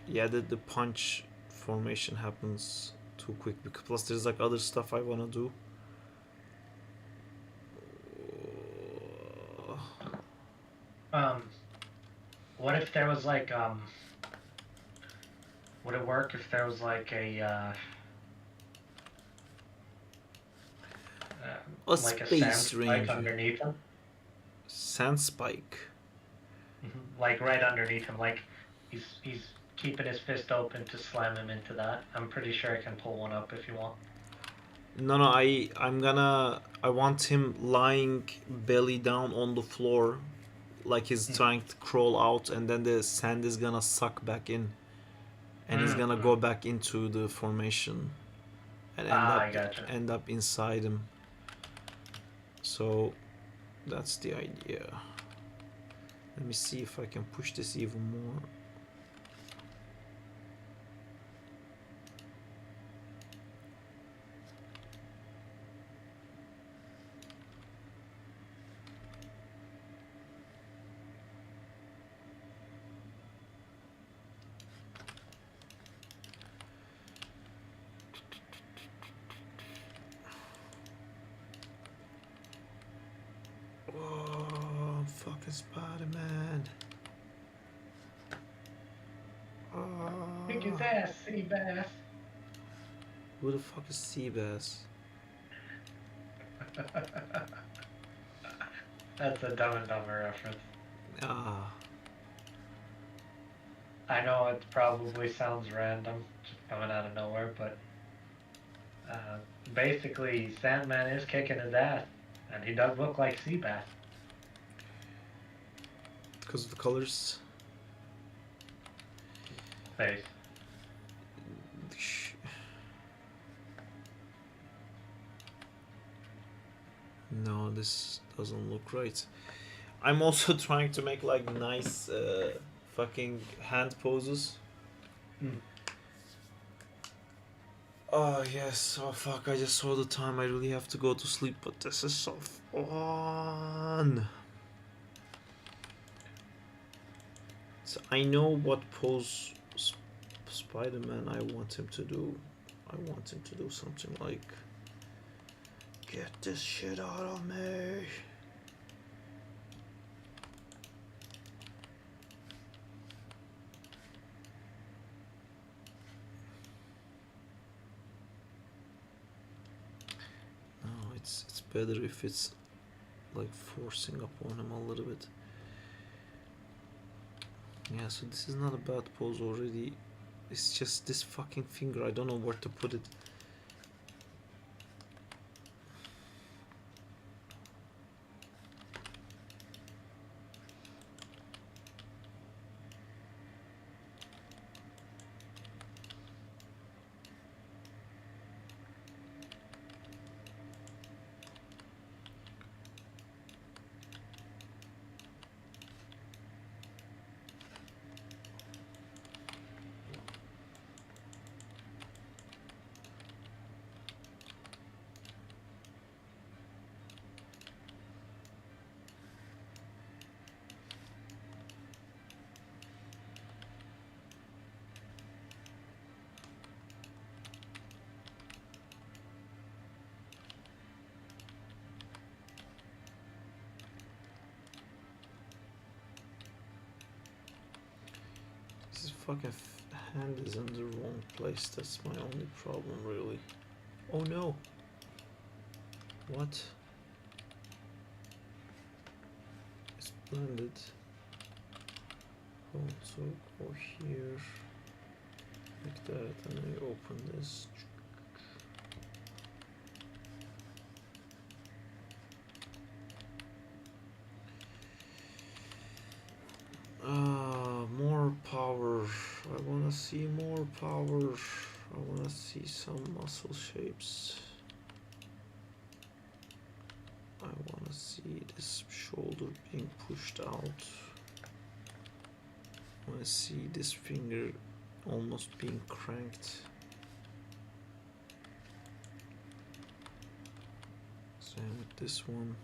Yeah, the punch formation happens too quick. Because plus there's like other stuff I wanna do. What if there was like would it work if there was like a like a sand space spike ranger. underneath him? Sand spike. Like right underneath him, like he's keeping his fist open to slam him into that. I'm pretty sure I can pull one up if you want. No, I want him lying belly down on the floor, like he's trying to crawl out, and then the sand is gonna suck back in, and he's gonna go back into the formation, and I gotcha. end up inside him. So that's the idea. Let me see if I can push this even more. Oh, fucking Spider-Man. Kick his ass, Seabass. Who the fuck is Seabass? That's a Dumb and Dumber reference. Ah. I know it probably sounds random, just coming out of nowhere, but basically Sandman is kicking his ass, and he does look like Seabass. Because of the colors. Face. No, this doesn't look right. I'm also trying to make like nice fucking hand poses. Oh yes, oh fuck, I just saw the time, I really have to go to sleep, but this is so fun. So I know what pose Spider-Man I want him to do. I want him to do something like, get this shit out of me. No, it's better if it's like forcing up on him a little bit. Yeah, so this is not a bad pose already. It's just this fucking finger, I don't know where to put it. fucking hand is in the wrong place. That's my only problem, really. Oh no. What? It's blended. Oh, so go here, like that, and then you open this. More power. I wanna see more power. I wanna see some muscle shapes. I wanna see this shoulder being pushed out. I wanna see this finger almost being cranked. Same with this one.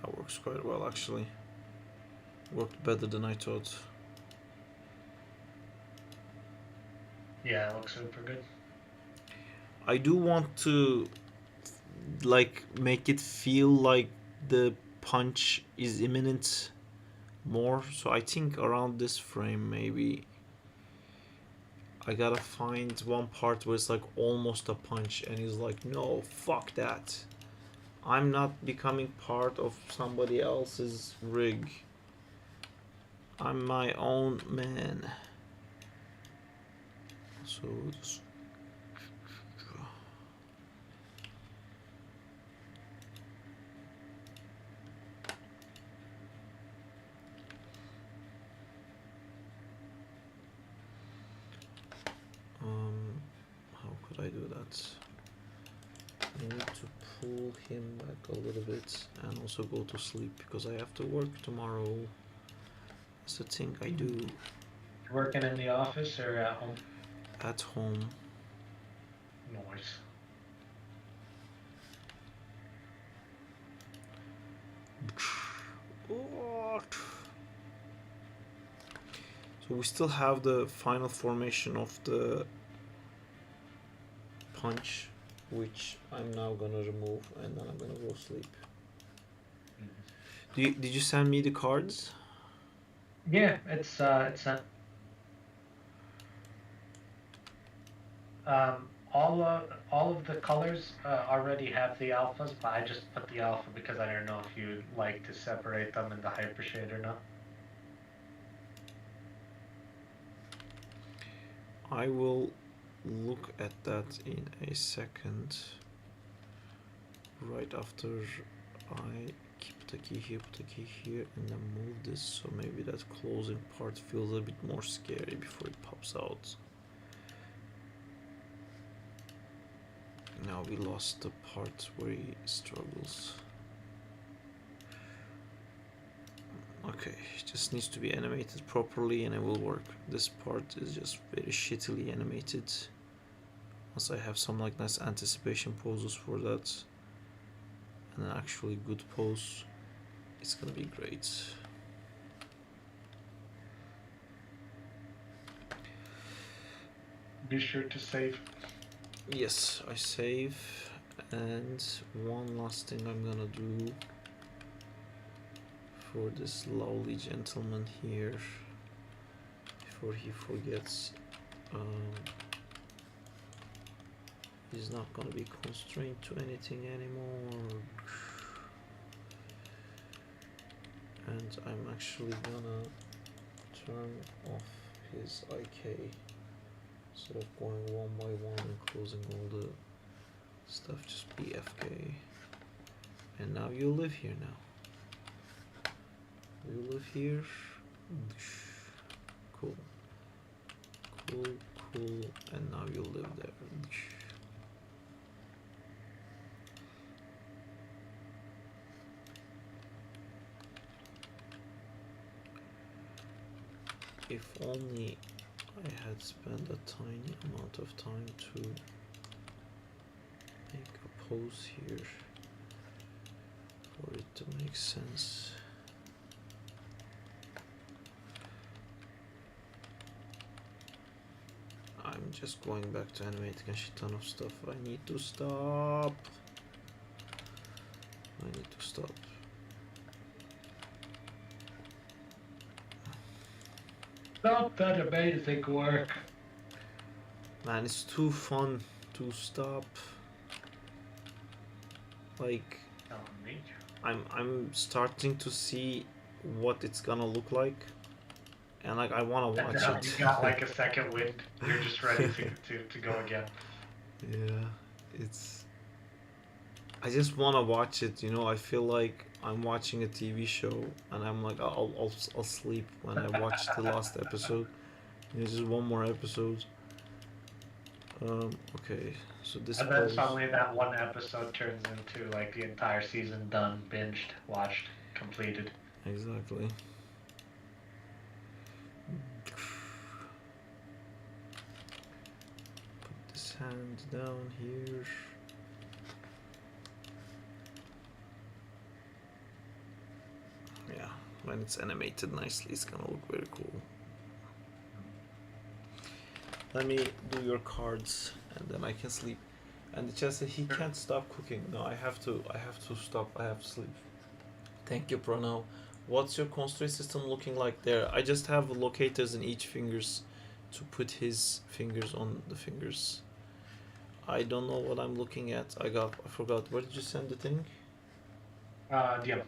That works quite well, actually. Worked better than I thought. Yeah, it looks super good. I do want to like make it feel like the punch is imminent more, so I think around this frame maybe I gotta find one part where it's like almost a punch and he's like, no, fuck that, I'm not becoming part of somebody else's rig, I'm my own man. So just how could I do that? I need to pull him back a little bit and also go to sleep because I have to work tomorrow. That's the thing I do. You're working in the office or at home? At home. Nice. So we still have the final formation of the punch, which I'm now gonna remove and then I'm gonna go sleep. Did you send me the cards? Yeah, it's sent. All of the colors already have the alphas, but I just put the alpha because I don't know if you'd like to separate them in the hypershade or not. I will look at that in a second. Right after I keep the key here, put the key here, and then move this so maybe that closing part feels a bit more scary before it pops out. Now we lost the part where he struggles. Okay, it just needs to be animated properly and it will work. This part is just very shittily animated. Once I have some like nice anticipation poses for that and an actually good pose, it's gonna be great. Be sure to save. Yes, I save, and one last thing I'm gonna do for this lovely gentleman here before he forgets. He's not gonna be constrained to anything anymore, and I'm actually gonna turn off his IK. Instead of going one by one and closing all the stuff, just BFK. And now you live here now. You live here. Cool. Cool, cool. And now you live there. If only I had spent a tiny amount of time to make a pose here for it to make sense. I'm just going back to animating a shit ton of stuff. I need to stop. Stop that amazing work. Man, it's too fun to stop. Like, Oh, me. I'm starting to see what it's gonna look like, and like I wanna And watch now it. you got like a second wind. You're just ready to go again. Yeah, it's. I just wanna watch it. You know, I feel like I'm watching a TV show, and I'm like, I'll sleep when I watch the last episode. There's just one more episode. Okay, so this. And then suddenly that one episode turns into like the entire season done, binged, watched, completed. Exactly. Put this hand down here. Yeah, when it's animated nicely, it's gonna look very cool. Let me do your cards, and then I can sleep. And the chat said he can't stop cooking. No, I have to stop. I have to sleep. Thank you, Pranav. What's your constraint system looking like there? I just have locators in each fingers to put his fingers on the fingers. I don't know what I'm looking at. I forgot. Where did you send the thing? DM.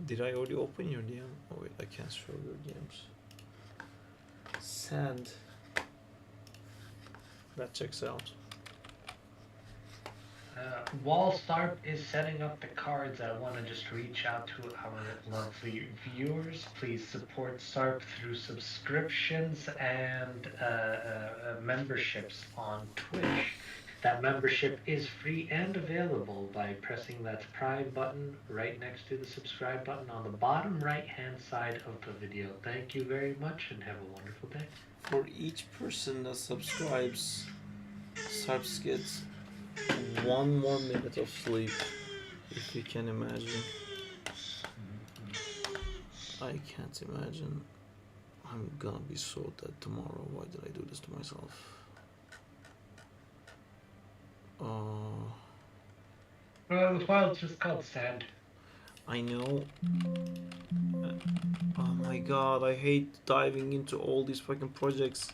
Did I already open your DM? Oh wait, I can't show your DMs. Sand. That checks out. While Starp is setting up the cards, I want to just reach out to our lovely viewers. Please support Starp through subscriptions and memberships on Twitch. That membership is free and available by pressing that Prime button right next to the subscribe button on the bottom right-hand side of the video. Thank you very much and have a wonderful day. For each person that subscribes, Starp gets 1 more minute of sleep, if you can imagine. I can't imagine. I'm gonna be so dead tomorrow. Why did I do this to myself? Well, the file's just called Sand. I know. Oh my god, I hate diving into all these fucking projects.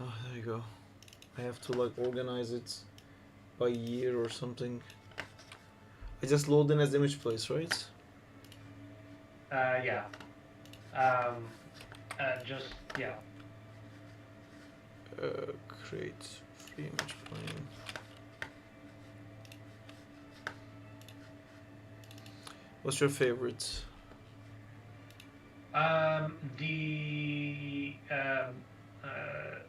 Oh, there you go. I have to like organize it by year or something. I just load in as image place, right? Yeah. Yeah. Create free image plane. What's your favorite? The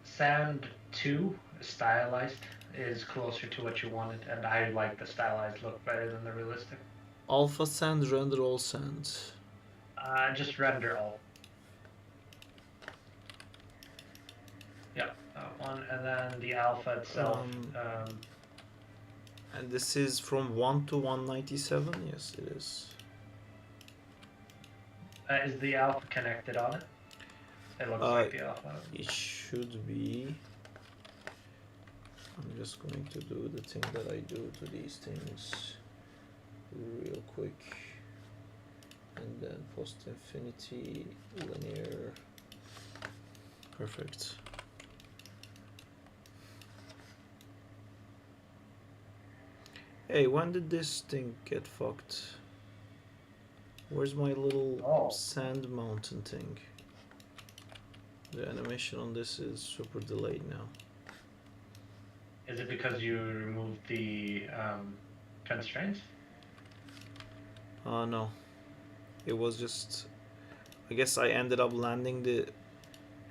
Sand 2 stylized is closer to what you wanted, and I like the stylized look better than the realistic. Alpha sand, render all sand. Just render all. Yeah, that one, and then the alpha itself. And this is from 1 to 197? Yes, it is. Is the alpha connected on it? It looks like the alpha. It should be. I'm just going to do the thing that I do to these things real quick. And then post infinity, linear. Perfect. Hey, when did this thing get fucked? Where's my little sand mountain thing? The animation on this is super delayed now. Is it because you removed the constraints? No. It was just... I guess I ended up landing the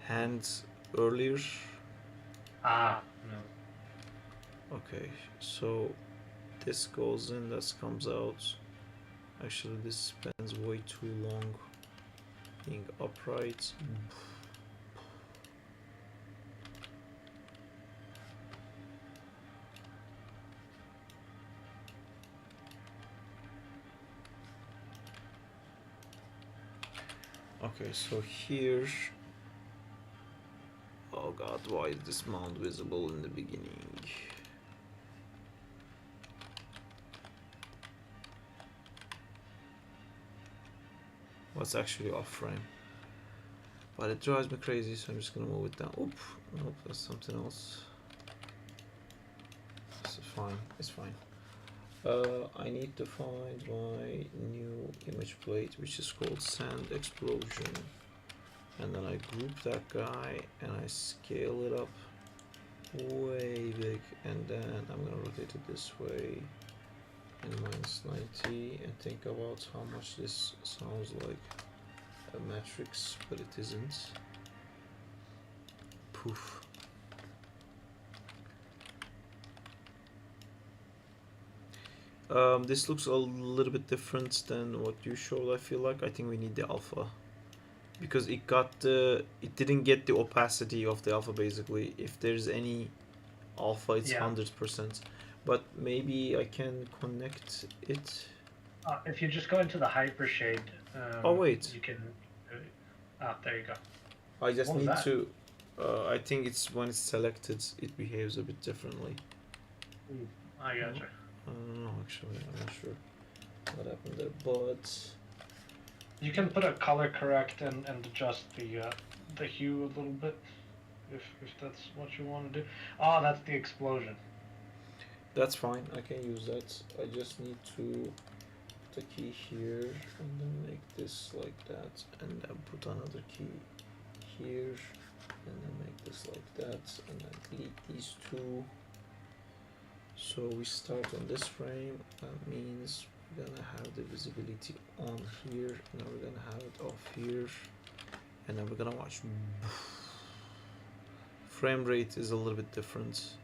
hands earlier. Ah, no. Okay, so this goes in, this comes out. Actually, this spends way too long being upright. Okay, so here... Oh god, god, why is this mount visible in the beginning? What's actually off frame? But it drives me crazy, so I'm just gonna move it down. Oop, nope, that's something else. It's fine, it's fine. I need to find my new image plate, which is called Sand Explosion. And then I group that guy and I scale it up way big, and then I'm gonna rotate it this way in -90 and think about how much this sounds like a matrix, but it isn't. Poof. This looks a little bit different than what you showed, I feel like. I think we need the alpha. Because it didn't get the opacity of the alpha, basically. If there's any alpha, it's 100%. But maybe I can connect it. If you just go into the hypershade, oh wait, you can. There you go. I just What was need that? to. I think it's when it's selected, it behaves a bit differently. I gotcha. No, actually, I'm not sure what happened there, but You can put a color correct and adjust the hue a little bit, if that's what you want to do. Oh, that's the explosion. that's fine. I can use that. I just need to put a key here and then make this like that, and then put another key here, and then make this like that, and then delete these two. So we start on this frame. That means we're gonna have the visibility on here, and then we're gonna have it off here, and then we're gonna watch. Frame rate is a little bit different,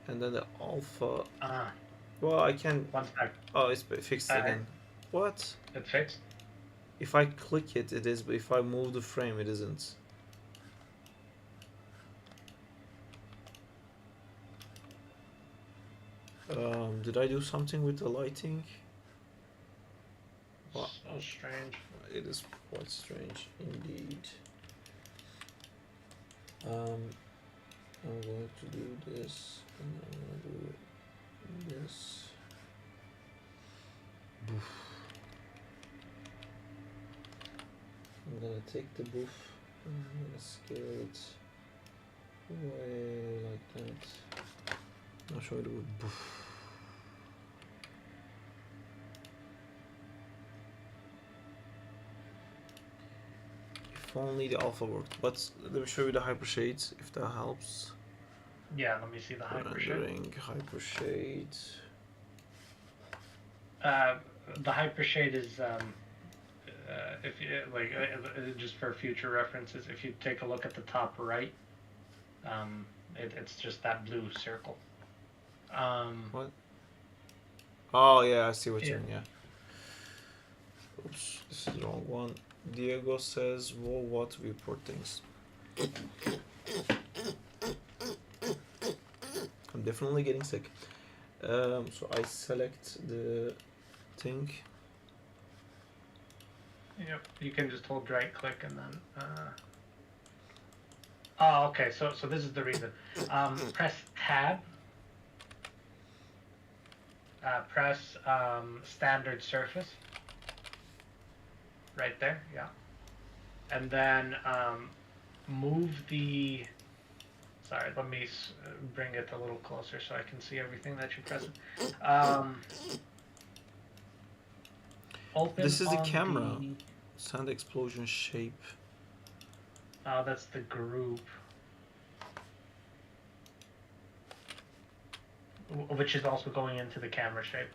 and then the alpha. Well, I can. One sec. Oh, it's fixed again. What? It's fixed. If I click it, it is, but if I move the frame, it isn't. Did I do something with the lighting? Well, So strange. it is quite strange indeed. I'm going to do this, and I'm going to do this. Boof. I'm gonna take the boof and I'm gonna scale it way like that. Not sure it would boof. If only the alpha worked. But let me show you the hypershades if that helps. Yeah, let me see the hypershade. Rendering hypershade. The hypershade is if you like just for future references. If you take a look at the top right, it's just that blue circle. What? Oh yeah, I see what you Yeah. mean. Yeah. Oops, this is the wrong one. Diego says, "Whoa, what report things?" I'm definitely getting sick. So I select the thing. Yep. You can just hold right click and then. Oh, okay. So this is the reason. Press tab. Press standard surface. Right there, yeah. And then move the. Sorry, let me bring it a little closer so I can see everything that you're pressing. Open. This is the on camera. Sand explosion shape. Oh, that's the group. Which is also going into the camera shape.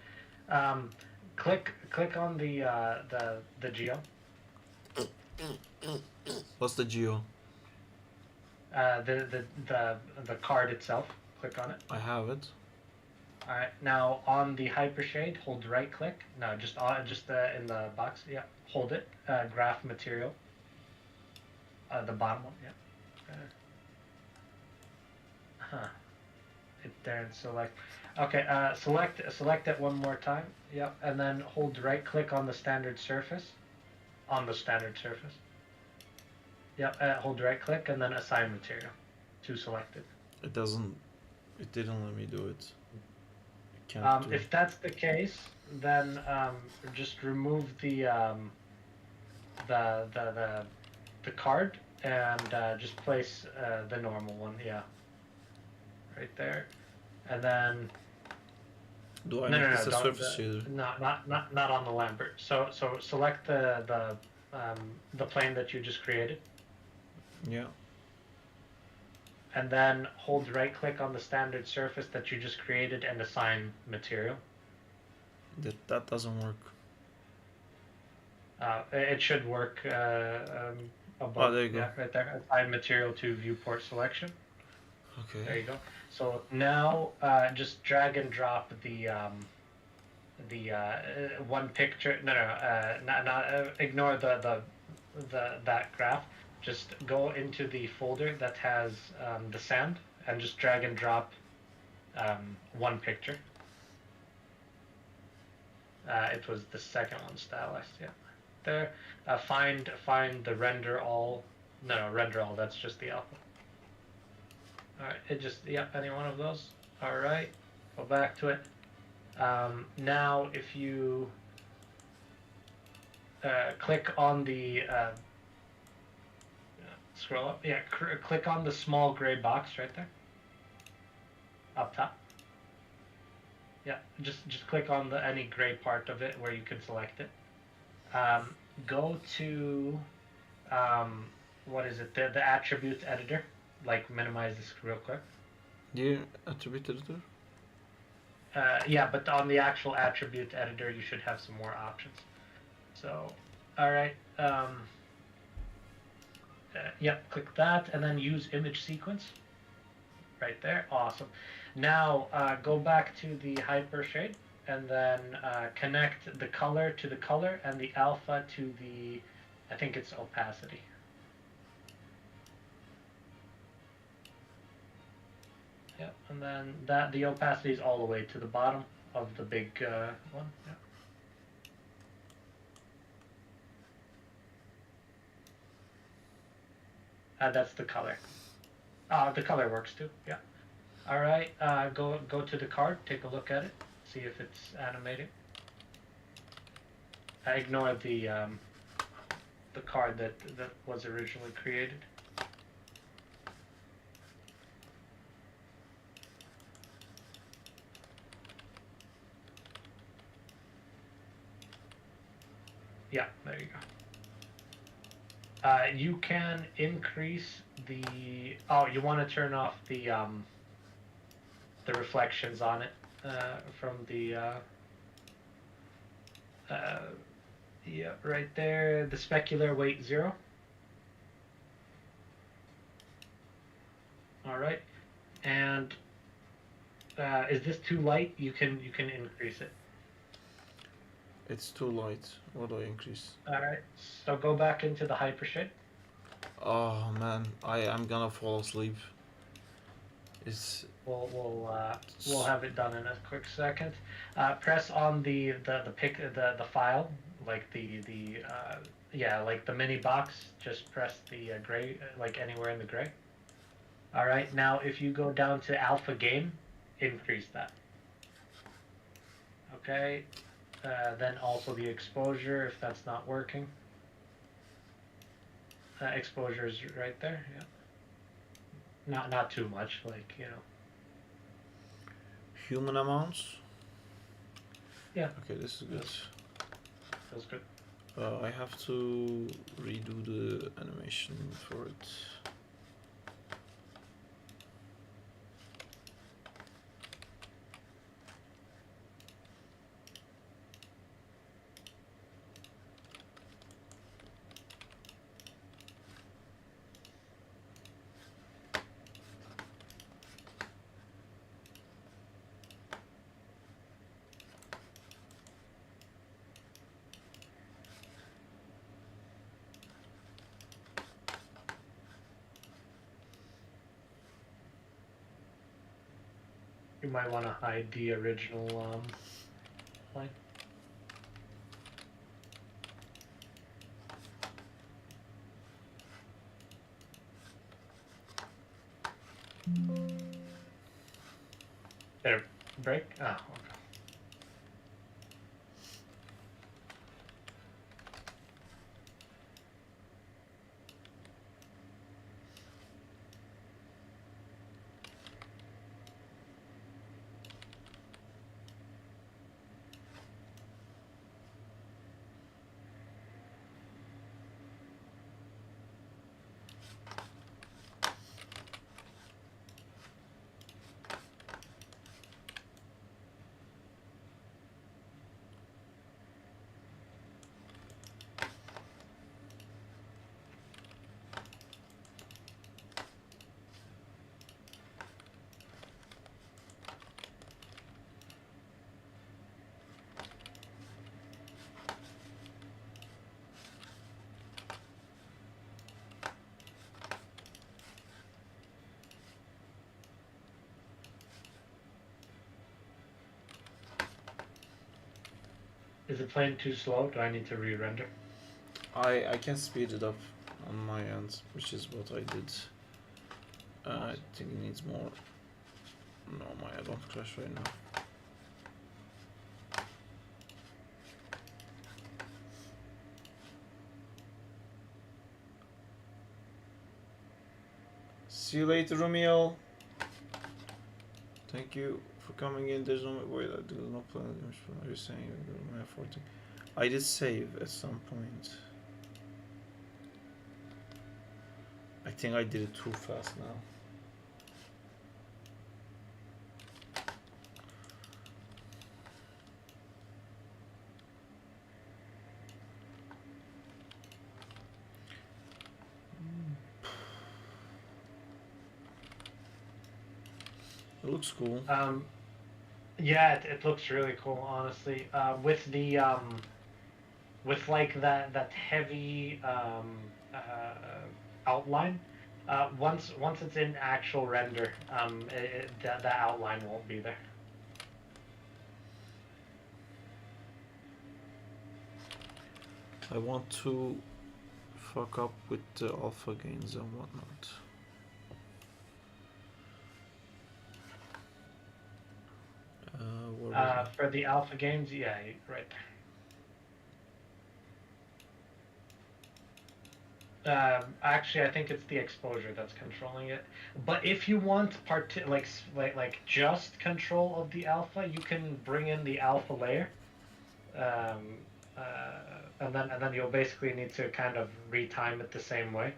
Click on the geo. What's the geo? The card itself. Click on it. I have it. All right. Now on the hypershade, hold right click. No, just in the box. Yeah. Hold it. Graph material. The bottom one. Yeah. Hit there and select. Okay. Select it one more time. Yep. And then hold right click on the standard surface. On the standard surface. Yep, hold right click and then assign material to selected. It doesn't. It didn't let me do it. It can't do. If that's the case, then just remove the card and just place the normal one. Yeah, right there, and then Do I no, make no, this no, a don't, surface shader? no, not on the Lambert. So select the plane that you just created, Yeah. and then hold right click on the standard surface that you just created and assign material. That doesn't work. It should work above. Oh, there you go. Yeah, right there. Assign material to viewport selection. Okay. There you go. So now just drag and drop the one picture. No, not ignore that graph. Just go into the folder that has the sand and just drag and drop one picture. It was the second one stylized. Yeah, there. Find the render all. No, render all. That's just the alpha. All right. It just any one of those. All right. Go back to it. Now, if you click on the scroll up, click on the small gray box right there, up top. Yeah, just click on any gray part of it where you can select it. Go to what is it? The attribute editor. Like minimize this real quick. Yeah, attribute editor. Yeah, but on the actual attribute editor, you should have some more options. So, all right. Yep, click that, and then use image sequence. Right there, awesome. Now go back to the hypershade, and then connect the color to the color and the alpha to the, I think it's opacity. Yeah, and then the opacity is all the way to the bottom of the big one. Yeah. That's the color. The color works too. Yeah. All right. Go to the card. Take a look at it. See if it's animating. Ignore the card that was originally created. Yeah, there you go. You can increase the. Oh, you want to turn off the reflections on it from the. Yeah, right there. The specular weight 0. All right, and is this too light? You can increase it. It's too light. What do I increase? All right, so go back into the hypershade. Oh man, I am gonna fall asleep. It's. We'll have it done in a quick second. Press on the file, like like the mini box. Just press the gray, like anywhere in the gray. All right, now if you go down to alpha gain, increase that. Okay, then also the exposure if that's not working. Exposure is right there. Yeah. Not too much, like Human amounts? Yeah. Okay, this is good. Feels good. I have to redo the animation for it. You might want to hide the original line. Did it break? Oh, okay. Is it playing too slow? Do I need to re-render? I can speed it up on my end, which is what I did. I think it needs more. No, I don't crash right now. See you later, Romeo. Thank you for coming in. There's no wait. I do not plan. Are you saying you're affording? I did save at some point. I think I did it too fast now. It looks cool. Yeah, it looks really cool, honestly. With the with like that heavy outline. Once it's in actual render, that outline won't be there. I want to fuck up with the alpha gains and whatnot. For the alpha games, yeah, right there. Actually, I think it's the exposure that's controlling it. But if you want like just control of the alpha, you can bring in the alpha layer, and then you'll basically need to kind of retime it the same way.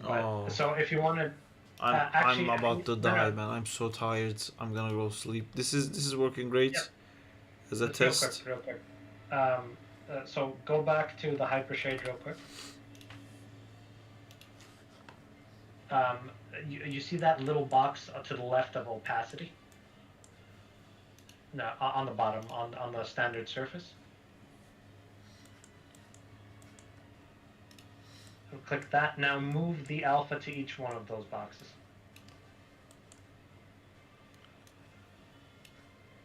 But, so if you want to. I'm about to die, man. I'm so tired. I'm gonna go sleep. This is working great. Yeah. As a test. Real quick. So go back to the hypershade real quick. You see that little box to the left of opacity? No, on the bottom, on the standard surface. Click that. Now move the alpha to each one of those boxes.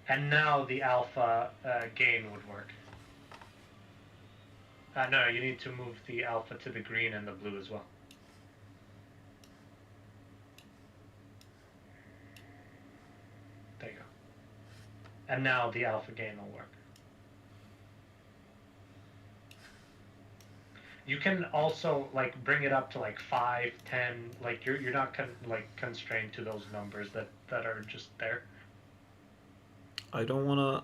And now the alpha gain would work. No, you need to move the alpha to the green and the blue as well. There you go. And now the alpha gain will work. You can also like bring it up to like 5, 10. Like you're not constrained to those numbers that are just there. I don't wanna.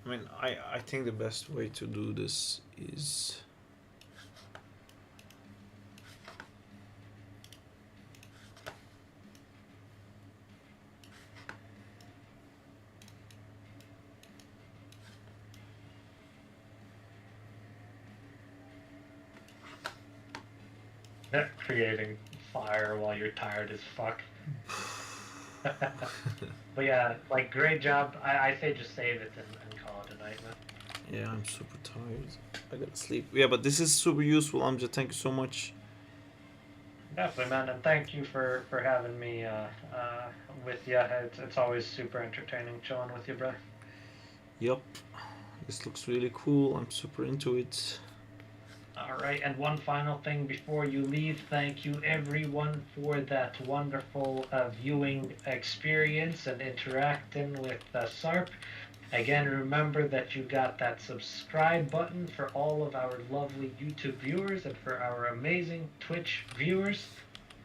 I mean, I think the best way to do this is. Creating fire while you're tired as fuck. But yeah, like great job. I say just save it and call it a night, man. Yeah, I'm super tired. I gotta sleep. Yeah, but this is super useful, Amjad. Thank you so much. Definitely, man, and thank you for having me with you. It's always super entertaining chilling with you, bro. Yup. This looks really cool. I'm super into it. All right, and one final thing before you leave. Thank you, everyone, for that wonderful viewing experience and interacting with SARP. Again, remember that you got that subscribe button for all of our lovely YouTube viewers and for our amazing Twitch viewers.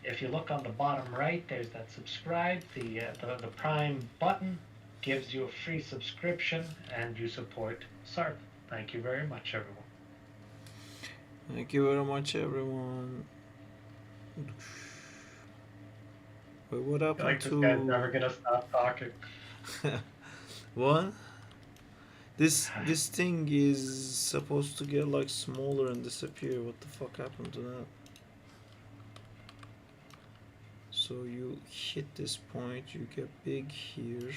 If you look on the bottom right, there's that subscribe. The Prime button gives you a free subscription, and you support SARP. Thank you very much, everyone. Thank you very much, everyone. Wait, what happened Like to... this guy's never gonna stop talking. What? This thing is supposed to get like smaller and disappear. What the fuck happened to that? So you hit this point, you get big here,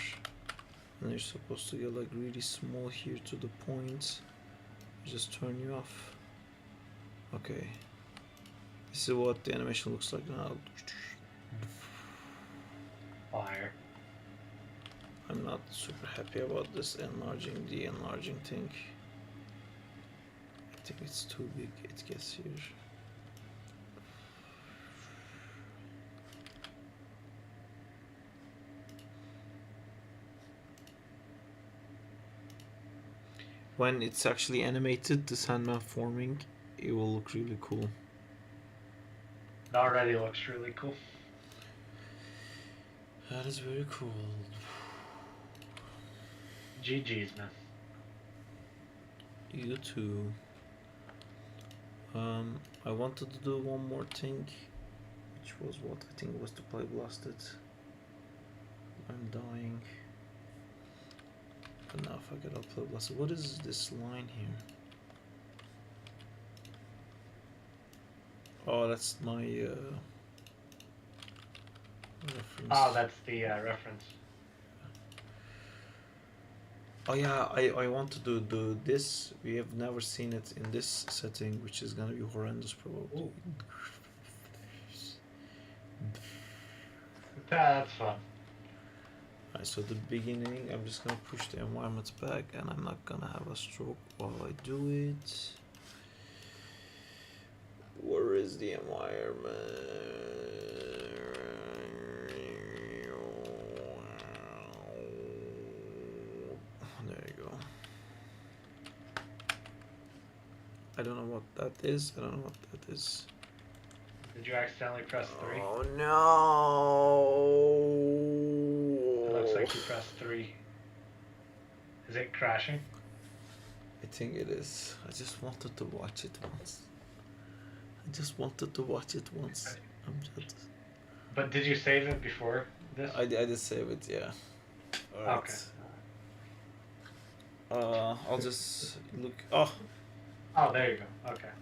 and you're supposed to get like really small here to the point. Just turn you off. Okay. This is what the animation looks like now. Fire. I'm not super happy about this enlarging thing. I think it's too big. It gets here. When it's actually animated, the Sandman forming, it will look really cool. It already looks really cool. That is very cool. GG's, man. You too. I wanted to do one more thing, which was what I think was to play Blasted. I'm dying. But now if I get play Blasted, what is this line here? Oh, that's my reference. Oh, that's the reference. Oh yeah, I want to do this. We have never seen it in this setting, which is gonna be horrendous probably. Ooh. That's fun. Alright, so the beginning, I'm just gonna push the environment back, and I'm not gonna have a stroke while I do it. Where is the environment? There you go. I don't know what that is. I don't know what that is. Did you accidentally press 3? Oh no! It looks like you pressed 3. Is it crashing? I think it is. I just wanted to watch it once. I just wanted to watch it once. I'm just... But did you save it before this? I did save it, yeah. Alright. Okay. I'll just look. Oh! Oh, there you go. Okay.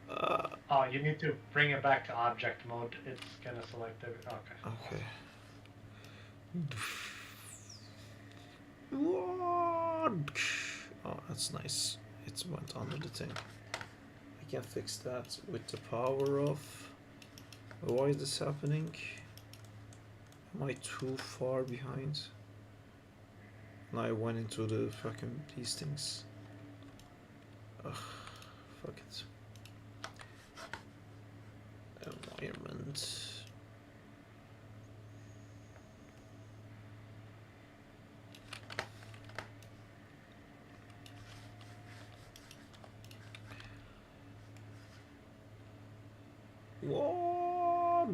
Uh, Oh, you need to bring it back to object mode. It's gonna select it. Okay. okay. What? Oh, that's nice. It went under the thing. I can fix that with the power off. Why is this happening? Am I too far behind? And I went into the fucking these things. Ugh, fuck it. Environment. What?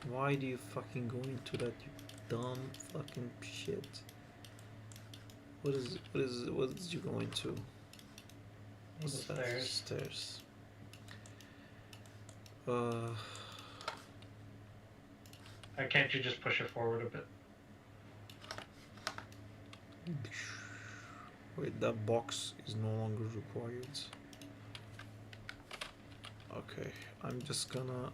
Why do you fucking go into that, you dumb fucking shit? What did you go into? What's that? Stairs. Stairs. Can't you just push it forward a bit? Wait, that box is no longer required. Okay, I'm just gonna...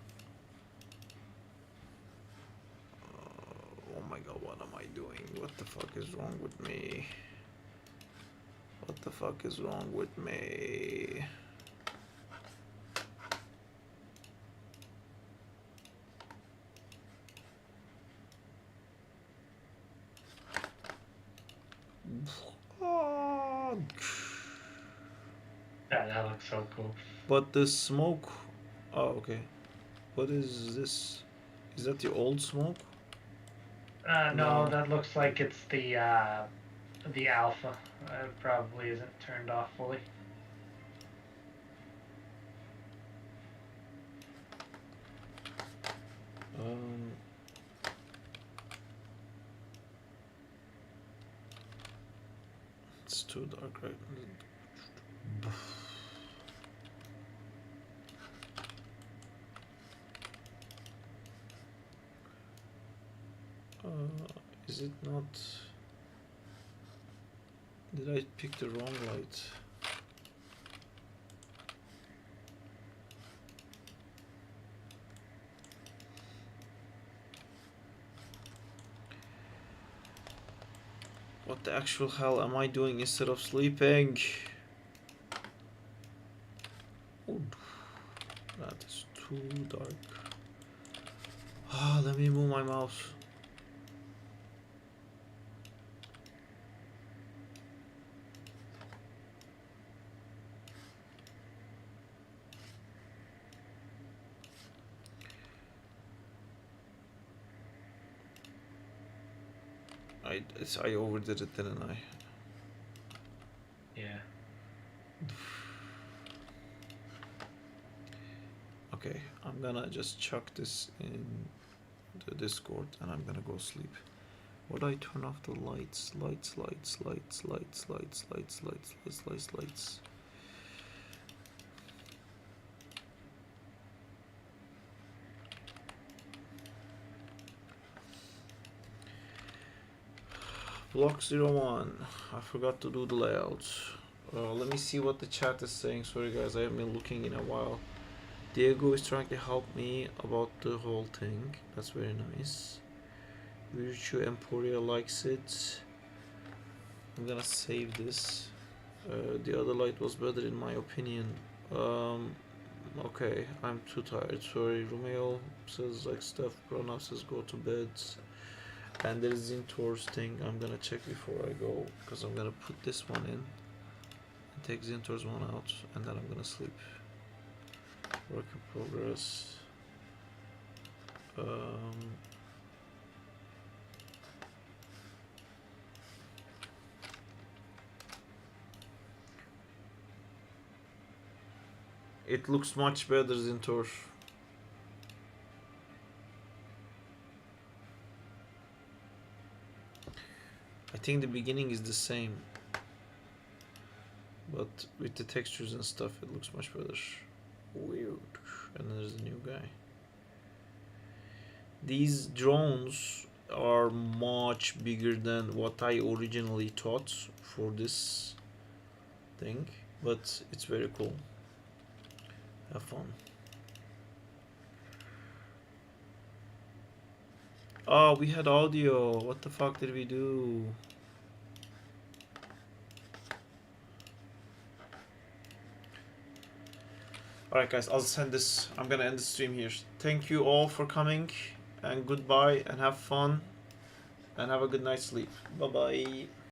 oh my god, what am I doing? What the fuck is wrong with me? What the fuck is wrong with me? that looks so cool. But the smoke. Oh, okay. What is this? Is that the old smoke? No, No. that looks like it's the alpha. It probably isn't turned off fully. It's too dark, right? Is it not? Did I pick the wrong light? What the actual hell am I doing instead of sleeping? Ooh, that is too dark. Ah, let me move my mouse. I overdid it, didn't I? Yeah. Okay, I'm gonna just chuck this in the Discord and I'm gonna go sleep. Would I turn off the lights? Lights. Block 01. I forgot to do the layouts. Let me see what the chat is saying. Sorry guys, I haven't been looking in a while. Diego is trying to help me about the whole thing. That's very nice. Virtue Emporia likes it. I'm gonna save this. The other light was better in my opinion. Okay, I'm too tired. Sorry. Romeo says like stuff. Pranav says go to bed. And there is Zintor's thing. I'm gonna check before I go because I'm gonna put this one in and take Zintor's one out, and then I'm gonna sleep. Work in progress. It looks much better, Zintor. I think the beginning is the same, but with the textures and stuff it looks much better. Weird. And then there's a new guy. These drones are much bigger than what I originally thought for this thing, but it's very cool. Have fun. Oh, we had audio. What the fuck did we do? Alright guys, I'll send this. I'm gonna end the stream here. Thank you all for coming, and goodbye, and have fun, and have a good night's sleep. Bye bye.